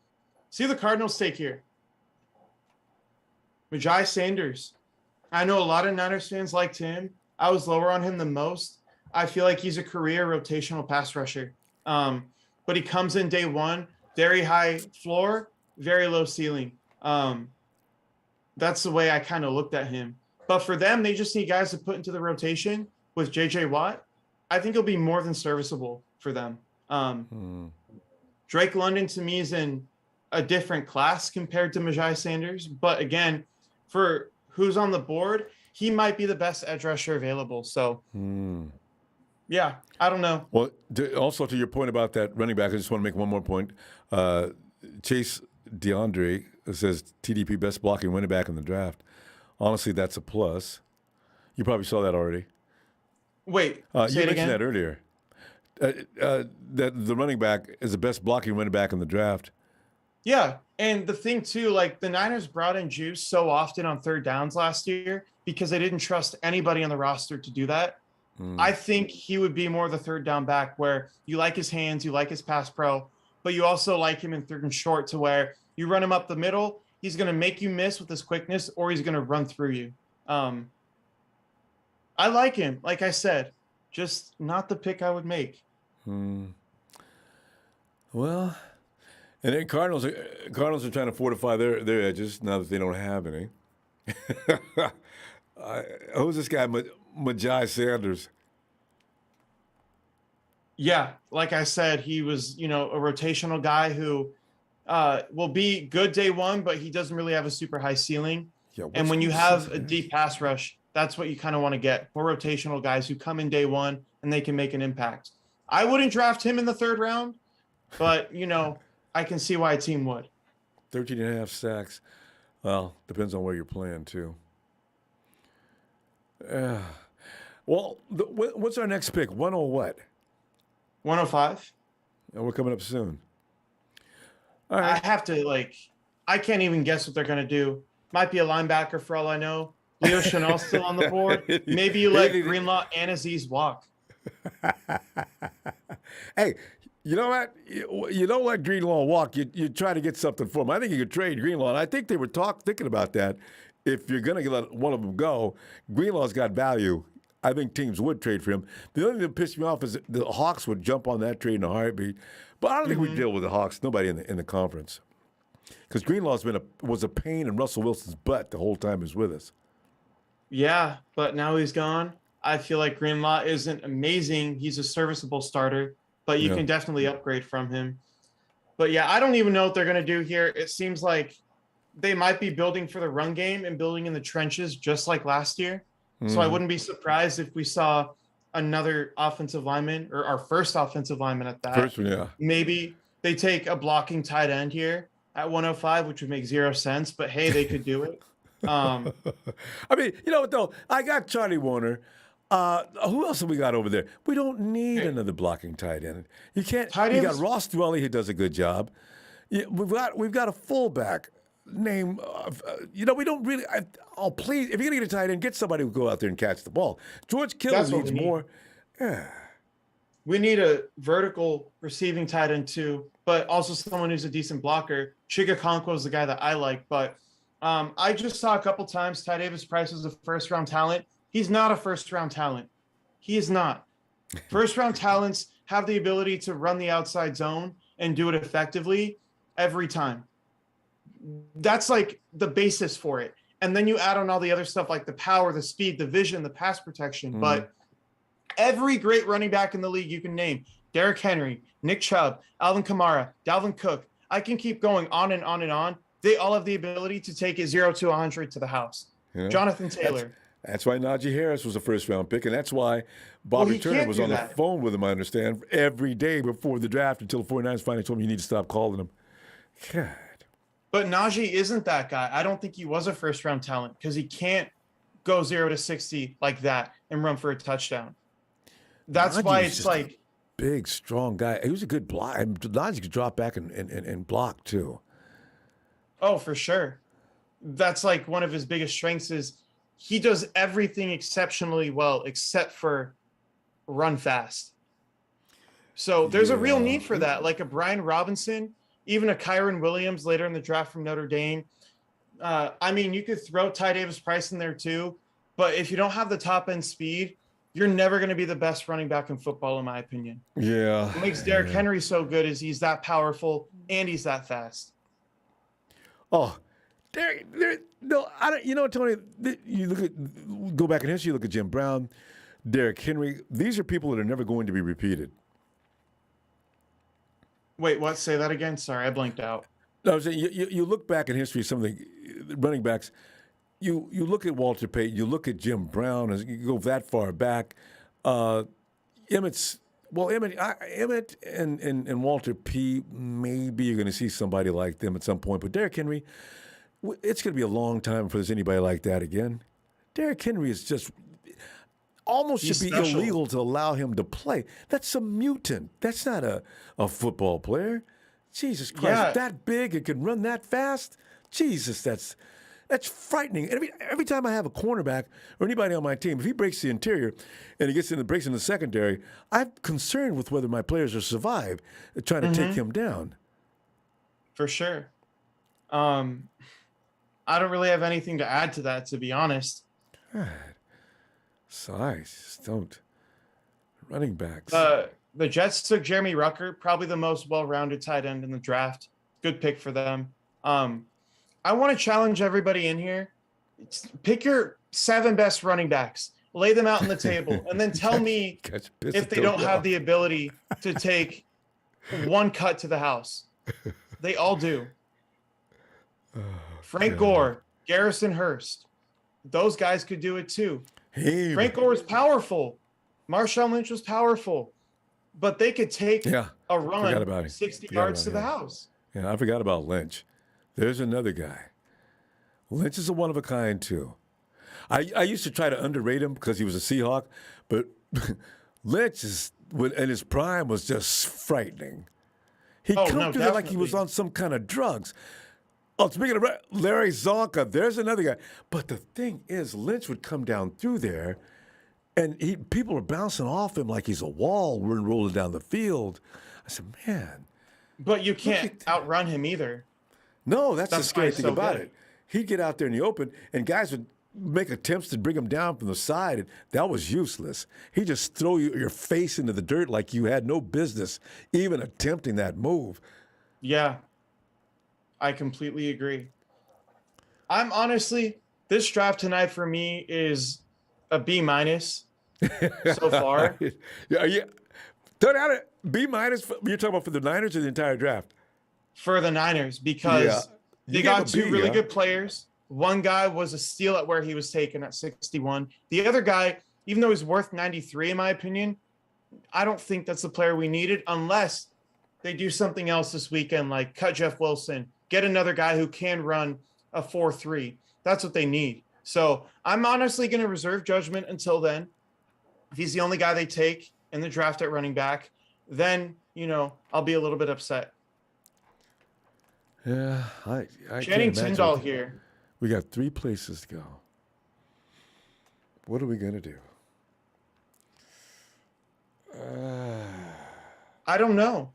S2: See the Cardinals take here. Majai Sanders. I know a lot of Niners fans liked him. I was lower on him than most. I feel like he's a career rotational pass rusher. But he comes in day one, very high floor, very low ceiling. That's the way I kind of looked at him. But for them, they just need guys to put into the rotation with JJ Watt. I think he'll be more than serviceable for them. Drake London to me is in a different class compared to Majai Sanders. But again, for who's on the board, he might be the best edge rusher available. So, yeah, I don't know.
S1: Well, also to your point about that running back, I just want to make one more point. Chase DeAndre says TDP best blocking running back in the draft. Honestly, that's a plus. You probably saw that already.
S2: Wait,
S1: You
S2: say it
S1: mentioned
S2: again.
S1: that earlier. That the running back is the best blocking running back in the draft.
S2: Yeah. And the thing, too, like the Niners brought in Juice so often on third downs last year because they didn't trust anybody on the roster to do that. I think he would be more the third down back where you like his hands, you like his pass pro, but you also like him in third and short to where you run him up the middle. He's going to make you miss with his quickness or he's going to run through you. I like him. Like I said, just not the pick I would make.
S1: Well, and then Cardinals are trying to fortify their edges now that they don't have any. Who's this guy, Majai Sanders?
S2: Yeah, like I said, he was, a rotational guy who will be good day one, but he doesn't really have a super high ceiling.
S1: Yeah, what
S2: And when you
S1: school
S2: have
S1: is
S2: a
S1: this?
S2: deep pass rush, that's what you kind of want to get. More rotational guys who come in day one and they can make an impact. I wouldn't draft him in the third round, but, I can see why a team would.
S1: 13 and a half sacks. Well, depends on where you're playing, too. Well, what's our next pick? 1 or what?
S2: 105.
S1: And we're coming up soon. All
S2: I
S1: right.
S2: have to, I can't even guess what they're going to do. Might be a linebacker for all I know. Leo Chanel's still on the board. Maybe you let Greenlaw and Aziz walk.
S1: Hey, you know what? You don't let Greenlaw walk. You try to get something for him. I think you could trade Greenlaw. And I think they were thinking about that. If you're going to let one of them go, Greenlaw's got value. I think teams would trade for him. The only thing that pissed me off is the Hawks would jump on that trade in a heartbeat. But I don't think we deal with the Hawks. Nobody in the conference. Because Greenlaw's was a pain in Russell Wilson's butt the whole time he was with us.
S2: Yeah, but now he's gone. I feel like Greenlaw isn't amazing. He's a serviceable starter, but you can definitely upgrade from him. But yeah, I don't even know what they're going to do here. It seems like they might be building for the run game and building in the trenches just like last year. So I wouldn't be surprised if we saw another offensive lineman or our first offensive lineman at that.
S1: First one, yeah.
S2: Maybe they take a blocking tight end here at 105, which would make 0 sense, but hey, they could do it.
S1: I mean, you know what, though? I got Charlie Warner. Who else have we got over there? We don't need another blocking tight end. You can't.
S2: Tight
S1: You got
S2: ends-
S1: Ross Dwelly who does a good job. Yeah, we've got a fullback name. We don't really. Oh, please, if you're gonna get a tight end, get somebody who go out there and catch the ball. George Kittle
S2: That's what
S1: needs
S2: we need.
S1: more. Yeah.
S2: We need a vertical receiving tight end too, but also someone who's a decent blocker. Chigakonkwo is the guy that I like, but I just saw a couple times Ty Davis Price was a first-round talent. He's not a first-round talent. He is not. First-round talents have the ability to run the outside zone and do it effectively every time. That's like the basis for it. And then you add on all the other stuff like the power, the speed, the vision, the pass protection. But every great running back in the league you can name, Derrick Henry, Nick Chubb, Alvin Kamara, Dalvin Cook, I can keep going on and on and on. They all have the ability to take it 0 to 100 to the house.
S1: Yeah.
S2: Jonathan Taylor.
S1: That's why Najee Harris was a first-round pick, and that's why Bobby Turner
S2: can't
S1: was
S2: do
S1: on
S2: that.
S1: the phone with him, I understand, every day before the draft until the 49ers finally told him you need to stop calling him. God.
S2: But Najee isn't that guy. I don't think he was a first-round talent because he can't go 0 to 60 like that and run for a touchdown. That's
S1: Najee
S2: why
S1: was
S2: it's
S1: just
S2: like
S1: big, strong guy. He was a good block. Najee could drop back and block, too.
S2: Oh, for sure. That's like one of his biggest strengths is he does everything exceptionally well except for run fast. So there's a real need for that. Like a Brian Robinson, even a Kyron Williams later in the draft from Notre Dame. I mean, you could throw Ty Davis Price in there too, but if you don't have the top end speed, you're never going to be the best running back in football, in my opinion.
S1: Yeah.
S2: What makes Derrick Henry so good is he's that powerful and he's that fast.
S1: Oh, no, I don't. You know, Tony. Go back in history. Look at Jim Brown, Derrick Henry. These are people that are never going to be repeated.
S2: Wait, what? Say that again. Sorry, I blanked out.
S1: No, I'm saying you look back in history. Some of the running backs. You look at Walter Payton. You look at Jim Brown. As you go that far back, Emmett and Walter P. Maybe you're going to see somebody like them at some point. But Derrick Henry, it's going to be a long time before there's anybody like that again. Derrick Henry is just almost
S2: He's
S1: should be
S2: special.
S1: illegal to allow him to play. That's a mutant. That's not a football player. Jesus Christ,
S2: Yeah.
S1: that big and can run that fast. Jesus, that's frightening. Every time I have a cornerback or anybody on my team, if he breaks the interior and he breaks in the secondary, I'm concerned with whether my players will survive trying to take him down.
S2: For sure. I don't really have anything to add to that, to be honest.
S1: God. Size, just don't. Running backs.
S2: The Jets took Jeremy Rucker, probably the most well-rounded tight end in the draft. Good pick for them. I want to challenge everybody in here. Pick your 7 best running backs, lay them out on the table, and then tell me if they don't have the ability to take one cut to the house. They all do. Frank Gore, Garrison Hurst. Those guys could do it too.
S1: Hey,
S2: Frank Gore was powerful. Marshawn Lynch was powerful. But they could take a
S1: forgot about
S2: run
S1: him.
S2: 60
S1: Forgot
S2: yards
S1: about
S2: to the
S1: him.
S2: house.
S1: Yeah, I forgot about Lynch. There's another guy. Lynch is a one of a kind too. I used to try to underrate him because he was a Seahawk, but Lynch in his prime was just frightening. He come through there like he was on some kind of drugs. Oh, speaking of Larry Zonka, there's another guy. But the thing is, Lynch would come down through there, and people are bouncing off him like he's a wall rolling down the field. I said, man.
S2: But you can't outrun him either.
S1: No, that's the
S2: why
S1: scary
S2: he's
S1: thing
S2: so
S1: about
S2: good.
S1: it. He'd get out there in the open, and guys would make attempts to bring him down from the side, and that was useless. He'd just throw your face into the dirt like you had no business even attempting that move.
S2: Yeah, I completely agree. I'm honestly, this draft tonight for me is a B- so far.
S1: Yeah. Turn out it B-. You're talking about for the Niners or the entire draft?
S2: For the Niners because
S1: You
S2: they
S1: gave
S2: got
S1: a
S2: two
S1: B,
S2: really
S1: huh?
S2: good players. One guy was a steal at where he was taken at 61. The other guy, even though he's worth 93 in my opinion, I don't think that's the player we needed unless they do something else this weekend, like cut Jeff Wilson, get another guy who can run a 4-3. That's what they need. So I'm honestly going to reserve judgment until then. If he's the only guy they take in the draft at running back, then, I'll be a little bit upset.
S1: Yeah, I can't
S2: Channing
S1: imagine.
S2: Tyndall here.
S1: We got 3 places to go. What are we gonna do?
S2: I don't know.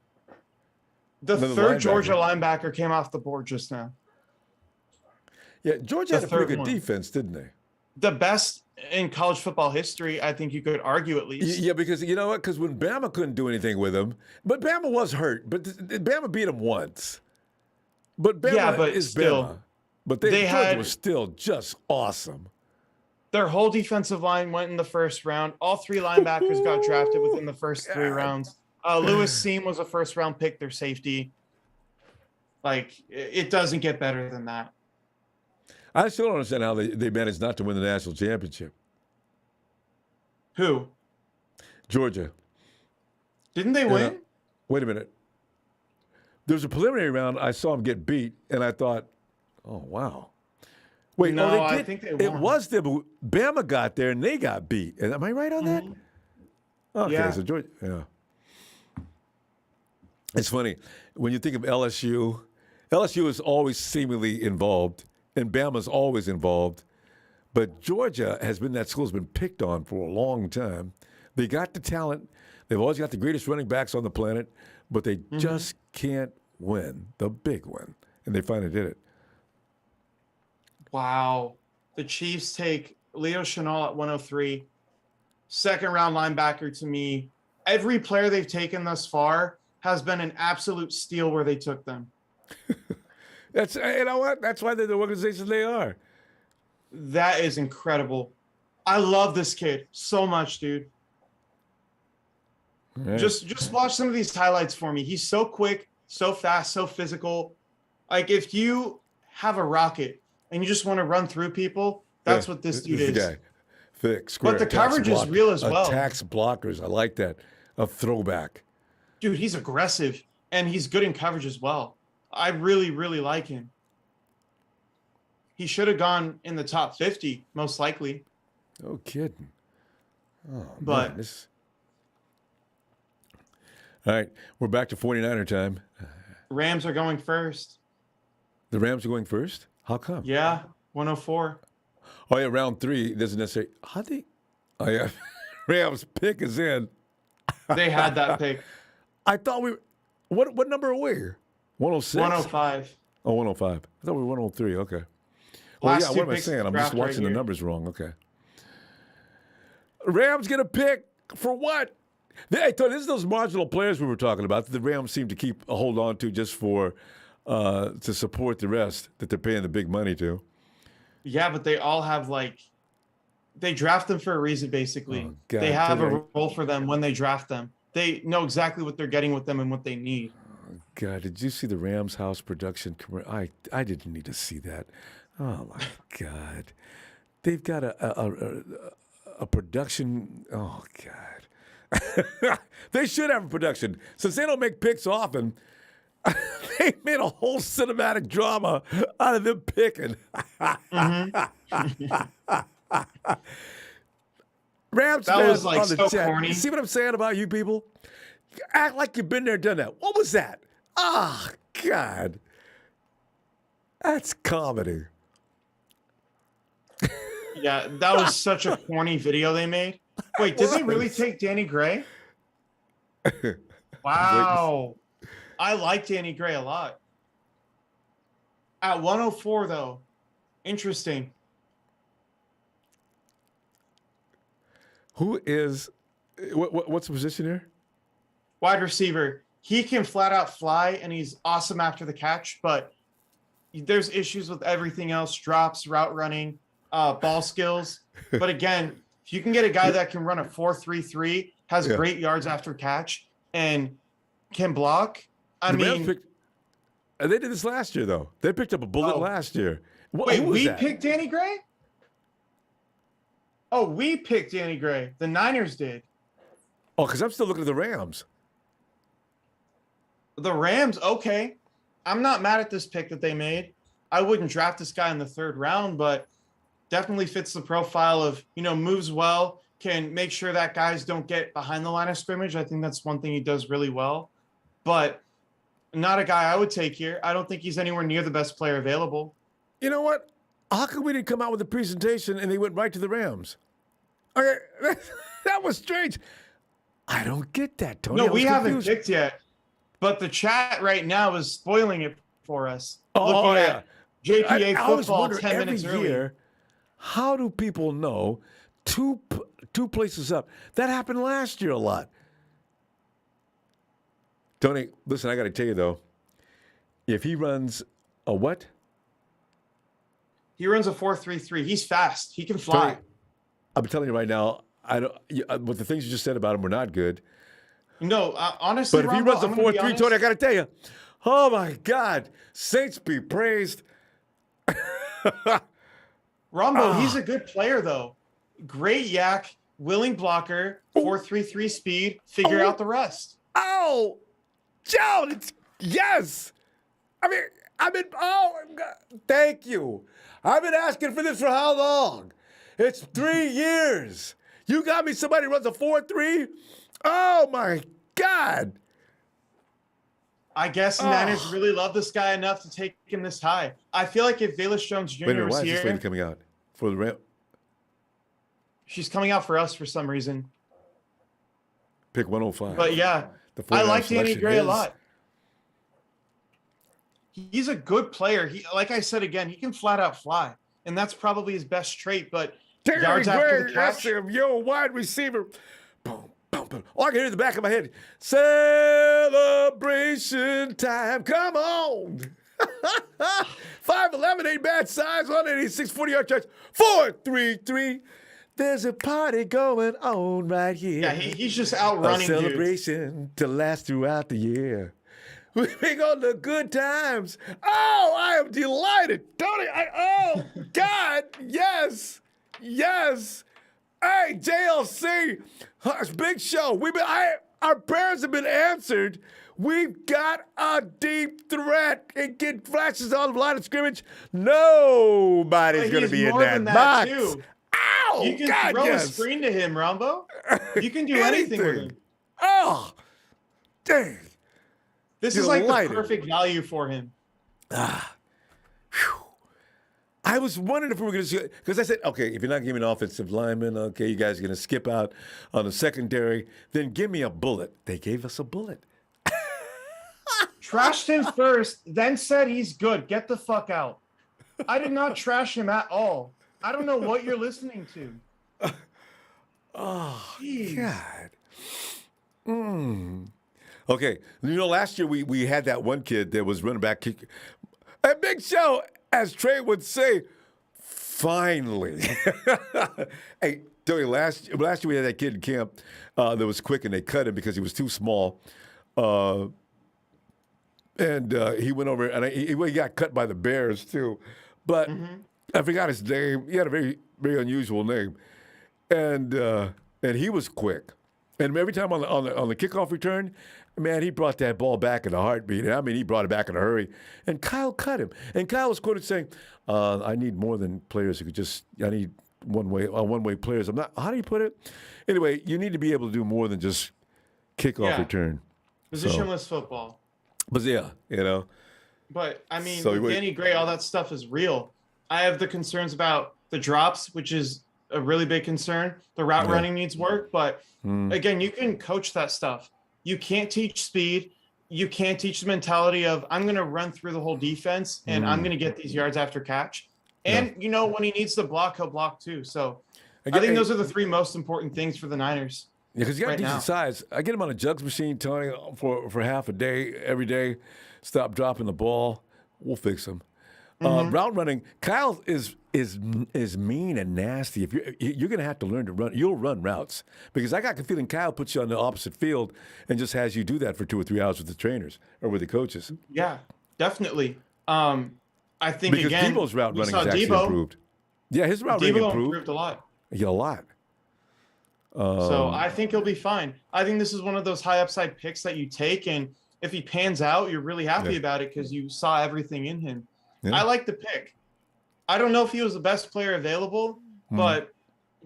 S2: The
S1: Another
S2: third
S1: linebacker.
S2: Georgia linebacker came off the board just now.
S1: Yeah, Georgia
S2: The
S1: had a pretty
S2: third
S1: good
S2: one.
S1: defense, didn't they?
S2: The best in college football history, I think you could argue at least.
S1: Yeah, because you know what? Because when Bama couldn't do anything with him, but Bama was hurt, but Bama beat him once. But Bama
S2: Yeah, but
S1: is
S2: still,
S1: Bama. But
S2: they
S1: Georgia
S2: had-
S1: was still just awesome.
S2: Their whole defensive line went in the first round. All 3 linebackers got drafted within the first 3 rounds. Lewis Seam was a first-round pick, their safety. Like, it doesn't get better than that.
S1: I still don't understand how they managed not to win the national championship.
S2: Who?
S1: Georgia.
S2: Didn't they win?
S1: Wait a minute. There was a preliminary round. I saw them get beat, and I thought, oh, wow. Wait,
S2: No,
S1: they
S2: I
S1: did.
S2: think they
S1: It
S2: won.
S1: was them. Bama got there, and they got beat. Am I right on that? Okay,
S2: Yeah.
S1: so Georgia, yeah. It's funny. When you think of LSU, LSU is always seemingly involved, and Bama's always involved. But Georgia has been, that school's been picked on for a long time. They got the talent. They've always got the greatest running backs on the planet, but they just can't win the big one. And they finally did it.
S2: Wow. The Chiefs take Leo Chenal at 103. Second-round linebacker to me. Every player they've taken thus far has been an absolute steal where they took them.
S1: That's, you know what? That's why they're the organization they are.
S2: That is incredible. I love this kid so much, dude.
S1: Right.
S2: Just watch some of these highlights for me. He's so quick, so fast, so physical. Like, if you have a rocket and you just want to run through people, that's what this dude is.
S1: Guy. Thick, square.
S2: But the coverage is real as well.
S1: Attacks blockers. I like that. A throwback.
S2: Dude, he's aggressive and he's good in coverage as well. I really, really like him. He should have gone in the top 50, most likely.
S1: No kidding. Oh,
S2: But-
S1: man, this... All right, we're back to 49er time.
S2: Rams are going first.
S1: The Rams are going first? How come?
S2: Yeah, 104.
S1: Oh, yeah, round 3 doesn't necessarily... How they... Oh, yeah. Rams pick is in.
S2: They had that pick.
S1: I thought we... What number are we? 106?
S2: 105.
S1: Oh, 105. I thought we were 103. Okay. Well,
S2: Last
S1: yeah,
S2: two
S1: what am I
S2: picks
S1: saying? I'm
S2: draft
S1: just watching
S2: right
S1: the
S2: here.
S1: numbers wrong. Okay. Rams get a pick for what? I thought this is those marginal players we were talking about that the Rams seem to keep a hold on to just for to support the rest that they're paying the big money to.
S2: Yeah, but they all have they draft them for a reason, basically.
S1: Oh, God,
S2: they have
S1: tell
S2: a
S1: me-
S2: role for them when they draft them. They know exactly what they're getting with them and what they need.
S1: God, did you see the Rams house production commercial? I didn't need to see that. Oh my God, they've got a production. Oh God, they should have a production since they don't make picks often. They made a whole cinematic drama out of them picking. Rams
S2: That
S1: fans
S2: was, like,
S1: on the
S2: so
S1: chat.
S2: corny.
S1: You see what I'm saying about you people? Act like you've been there, done that. What was that? Ah, God. That's comedy.
S2: Yeah, that was such a corny video they made. Wait, did they really
S1: was.
S2: take Danny Gray? Wow. I like Danny Gray a lot. At 104, though. Interesting.
S1: Who is what's the position here?
S2: Wide receiver. He can flat out fly, and he's awesome after the catch, but there's issues with everything else, drops, route running, ball skills. But again, if you can get a guy that can run a 4.33, has
S1: Yeah.
S2: great yards after catch, and can block, I
S1: The Rams
S2: mean,
S1: picked, and they did this last year though. They picked up a bullet
S2: Oh.
S1: last year.
S2: wait,
S1: who was
S2: we
S1: that?
S2: picked Danny Gray? Oh, we picked Danny Gray. The Niners did.
S1: Oh, because I'm still looking at the Rams.
S2: The Rams, okay. I'm not mad at this pick that they made. I wouldn't draft this guy in the 3rd round, but definitely fits the profile of, moves well, can make sure that guys don't get behind the line of scrimmage. I think that's one thing he does really well. But not a guy I would take here. I don't think he's anywhere near the best player available.
S1: You know what? How come we didn't come out with a presentation and they went right to the Rams? Okay, that was strange. I don't get that, Tony.
S2: No, we haven't picked yet. But the chat right now is spoiling it for us. Looking at JPA football 10 minutes earlier.
S1: How do people know two places up? That happened last year a lot. Tony, listen, I got to tell you, though, if he runs a what?
S2: He runs a 4.33. He's fast. He can fly.
S1: Tony, I'm telling you right now, with the things you just said about him were not good.
S2: No, honestly,
S1: but if he runs a 4.3, Tony, I got to tell you, oh my God, Saints be praised.
S2: Ronbo, he's a good player though. Great yak, willing blocker, 4.33 speed. Figure out the rest.
S1: Oh, Joe, yes. Thank you. I've been asking for this for how long? It's 3 years. You got me somebody who runs a 4.3? Oh, my God.
S2: I guess Niners really love this guy enough to take him this high. I feel like if Velus Jones Jr.
S1: Wait a minute,
S2: was
S1: why is
S2: here...
S1: this lady coming out? For the Ram?
S2: She's coming out for us for some reason.
S1: Pick 105.
S2: But yeah, I like Danny Gray a lot. He's a good player. Like I said again, he can flat out fly. And that's probably his best trait. But yards after the catch...
S1: Yo, wide receiver. Boom. Oh, I can hear in the back of my head. Celebration time. Come on. 5'11", ain't bad size. 186, 40-yard charge. 4.33. There's a party going on right here.
S2: Yeah, he's just outrunning
S1: a celebration to last throughout the year. We bring on the good times. Oh, I am delighted. Tony, oh, God, yes. Hey, JLC, big show. Our prayers have been answered. We've got a deep threat. It get flashes on the line of scrimmage. Nobody's going to be in that box. Too. Ow!
S2: You can
S1: God,
S2: throw a screen to him, Ronbo. You can do anything with him.
S1: Oh, dang.
S2: This is like the perfect value for him.
S1: I was wondering if we were going to, because I said, okay, if you're not giving an offensive lineman, okay, you guys are going to skip out on the secondary, then give me a bullet. They gave us a bullet.
S2: Trashed him first, then said he's good. Get the fuck out. I did not trash him at all. I don't know what you're listening to.
S1: Oh, jeez. God. Okay, last year we had that one kid that was running back. A big show, as Trey would say, finally. Hey, Tony, last year we had that kid in camp that was quick, and they cut him because he was too small. And he went over, and he got cut by the Bears, too. But I forgot his name. He had a very, very unusual name. And he was quick. And every time on the kickoff return, man, he brought that ball back in a heartbeat. I mean, he brought it back in a hurry. And Kyle cut him. And Kyle was quoted saying, I need more than players who could I need one-way players. How do you put it? Anyway, you need to be able to do more than just kickoff return.
S2: Positionless football.
S1: But yeah,
S2: But, I mean, with Danny Gray, all that stuff is real. I have the concerns about the drops, which is a really big concern. The route running needs work. But, again, you can coach that stuff. You can't teach speed. You can't teach the mentality of, I'm going to run through the whole defense, and I'm going to get these yards after catch. And, when he needs to block, he'll block too. So, I think those are the three most important things for the Niners.
S1: Yeah, because you got decent size. I get him on a jugs machine, Tony, for half a day, every day. Stop dropping the ball. We'll fix him. Route running, Kyle is mean and nasty. If you're going to have to learn to run, you'll run routes, because I got the feeling Kyle puts you on the opposite field and just has you do that for 2 or 3 hours with the trainers or with the coaches.
S2: Yeah, definitely. I think
S1: because Deebo's route running has actually improved. Yeah, his route running improved
S2: a lot.
S1: Yeah, a lot.
S2: So I think he'll be fine. I think this is one of those high upside picks that you take, and if he pans out, you're really happy about it because you saw everything in him. Yeah. I like the pick. I don't know if he was the best player available, but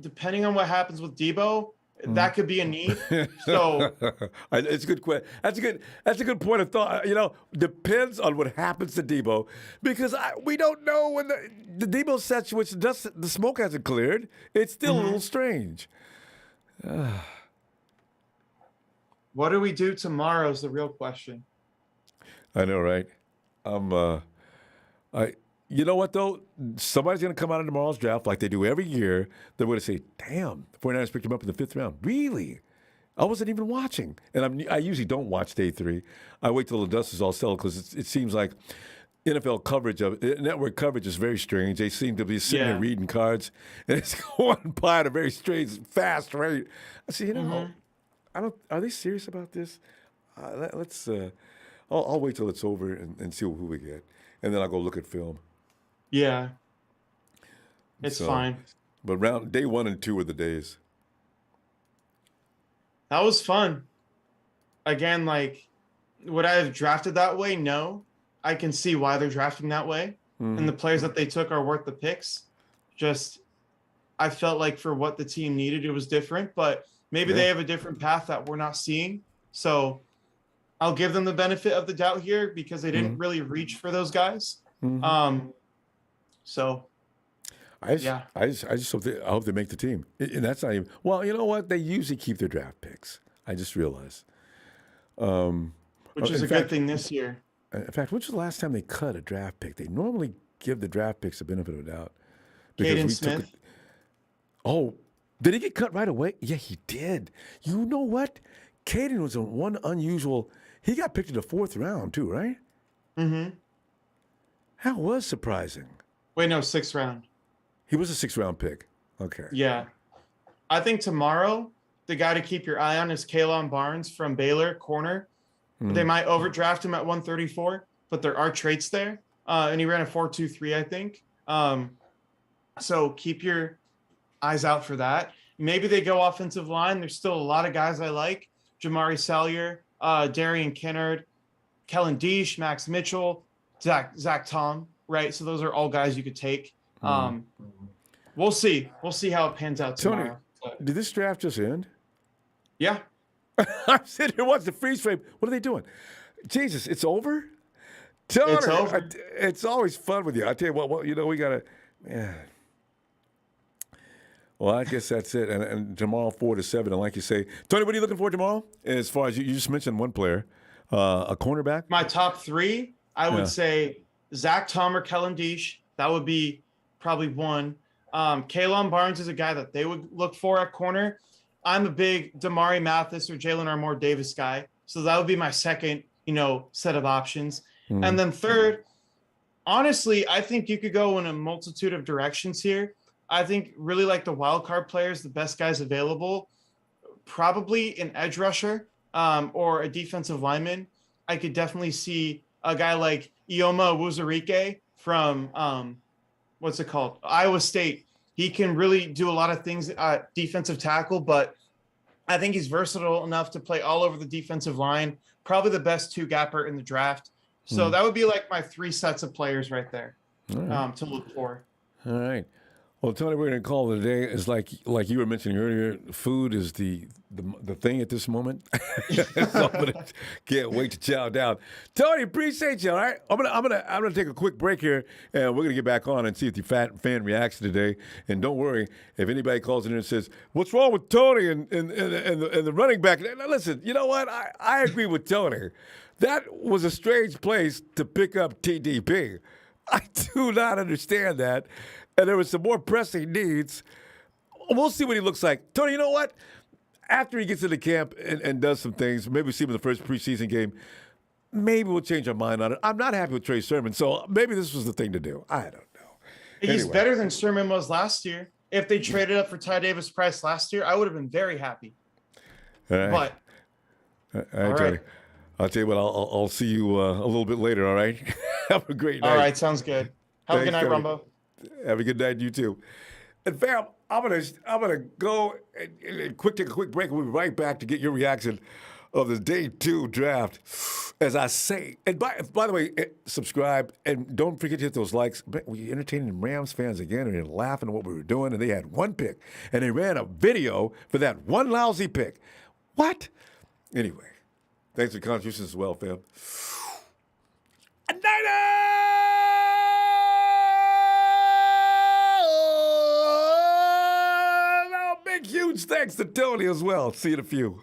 S2: depending on what happens with Deebo, that could be a need. So
S1: It's a good question. That's a good point of thought. Depends on what happens to Debo, because we don't know when the Debo situation, the smoke hasn't cleared. It's still a little strange.
S2: what do we do tomorrow is the real question.
S1: I know, right? I. You know what though? Somebody's going to come out in tomorrow's draft like they do every year. They're going to say, "Damn, the 49ers picked him up in the 5th round." Really? I wasn't even watching, and I usually don't watch day 3. I wait till the dust is all settled because it seems like NFL coverage network coverage is very strange. They seem to be sitting there reading cards, and it's going by at a very strange, fast rate. I say, I don't. Are they serious about this? Let's. I'll wait till it's over and see who we get, and then I'll go look at film.
S2: Yeah. It's fine.
S1: But day 1 and 2 were the days.
S2: That was fun. Again, like, would I have drafted that way? No. I can see why they're drafting that way. And the players that they took are worth the picks. Just, I felt like for what the team needed, it was different. But maybe they have a different path that we're not seeing. So I'll give them the benefit of the doubt here because they didn't really reach for those guys. So,
S1: I just hope they make the team. And that's not even. Well, you know what? They usually keep their draft picks. I just realized.
S2: Which is a good thing this year.
S1: In fact, which was the last time they cut a draft pick? They normally give the draft picks a benefit of the doubt.
S2: Caden Smith.
S1: Did he get cut right away? Yeah, he did. You know what? Caden was on one unusual. He got picked in the 4th round too, right? That was surprising.
S2: Wait, no, 6th round.
S1: He was a 6th round pick. Okay.
S2: Yeah. I think tomorrow, the guy to keep your eye on is Kalon Barnes from Baylor, corner. They might overdraft him at 134, but there are traits there. And he ran a 4.23, I think. So keep your eyes out for that. Maybe they go offensive line. There's still a lot of guys I like. Jamari Salyer, Darian Kennard, Kellen Deesh, Max Mitchell, Zach Tom, right? So those are all guys you could take. We'll see. We'll see how it pans out tomorrow.
S1: Tony, did this draft just end?
S2: Yeah.
S1: I'm sitting here watching the freeze frame. What are they doing? Jesus, it's over? Tony,
S2: It's over.
S1: It's always fun with you. I tell you what, we got to, man. Well, I guess that's it. And tomorrow, 4 to 7. And like you say, Tony, what are you looking for tomorrow? As far as you just mentioned one player, a cornerback?
S2: My top 3, I would say Zach Tom or Kellen Deesh. That would be probably one. Kalon Barnes is a guy that they would look for at corner. I'm a big Damari Mathis or Jalen Armour Davis guy. So that would be my second, set of options. And then third, honestly, I think you could go in a multitude of directions here. I think really like the wild card players, the best guys available, probably an edge rusher or a defensive lineman. I could definitely see a guy like Ioma Wuzurike from Iowa State. He can really do a lot of things at defensive tackle, but I think he's versatile enough to play all over the defensive line. Probably the best 2-gapper in the draft. So that would be like my 3 sets of players right there to look for.
S1: All right. Well, Tony, we're going to call it a day. It's like you were mentioning earlier, food is the thing at this moment. So I'm gonna can't wait to chow down. Tony, appreciate you. All right, I'm gonna take a quick break here, and we're gonna get back on and see if the fan reaction today. And don't worry if anybody calls in and says, "What's wrong with Tony and the running back?" Now, listen, you know what? I agree with Tony. That was a strange place to pick up TDP. I do not understand that. And there were some more pressing needs. We'll see what he looks like. Tony, you know what? After he gets into camp and does some things, maybe we see him in the first preseason game, maybe we'll change our mind on it. I'm not happy with Trey Sermon, so maybe this was the thing to do. I don't know.
S2: He's better than Sermon was last year. If they traded up for Ty Davis-Price last year, I would have been very happy.
S1: All right.
S2: But
S1: all right, Tony. I'll tell you what, I'll see you a little bit later, all right? Have a great night.
S2: All right, sounds good. Have a good night, Ronbo.
S1: Have a good night, you too. And fam, I'm gonna go and take a quick break. We'll be right back to get your reaction of the day 2 draft. As I say, and by the way, subscribe and don't forget to hit those likes. We entertaining Rams fans again, and they're laughing at what we were doing. And they had one pick, and they ran a video for that one lousy pick. What? Anyway, thanks for the contributions as well, fam. A big, huge thanks to Tony as well. See you in a few.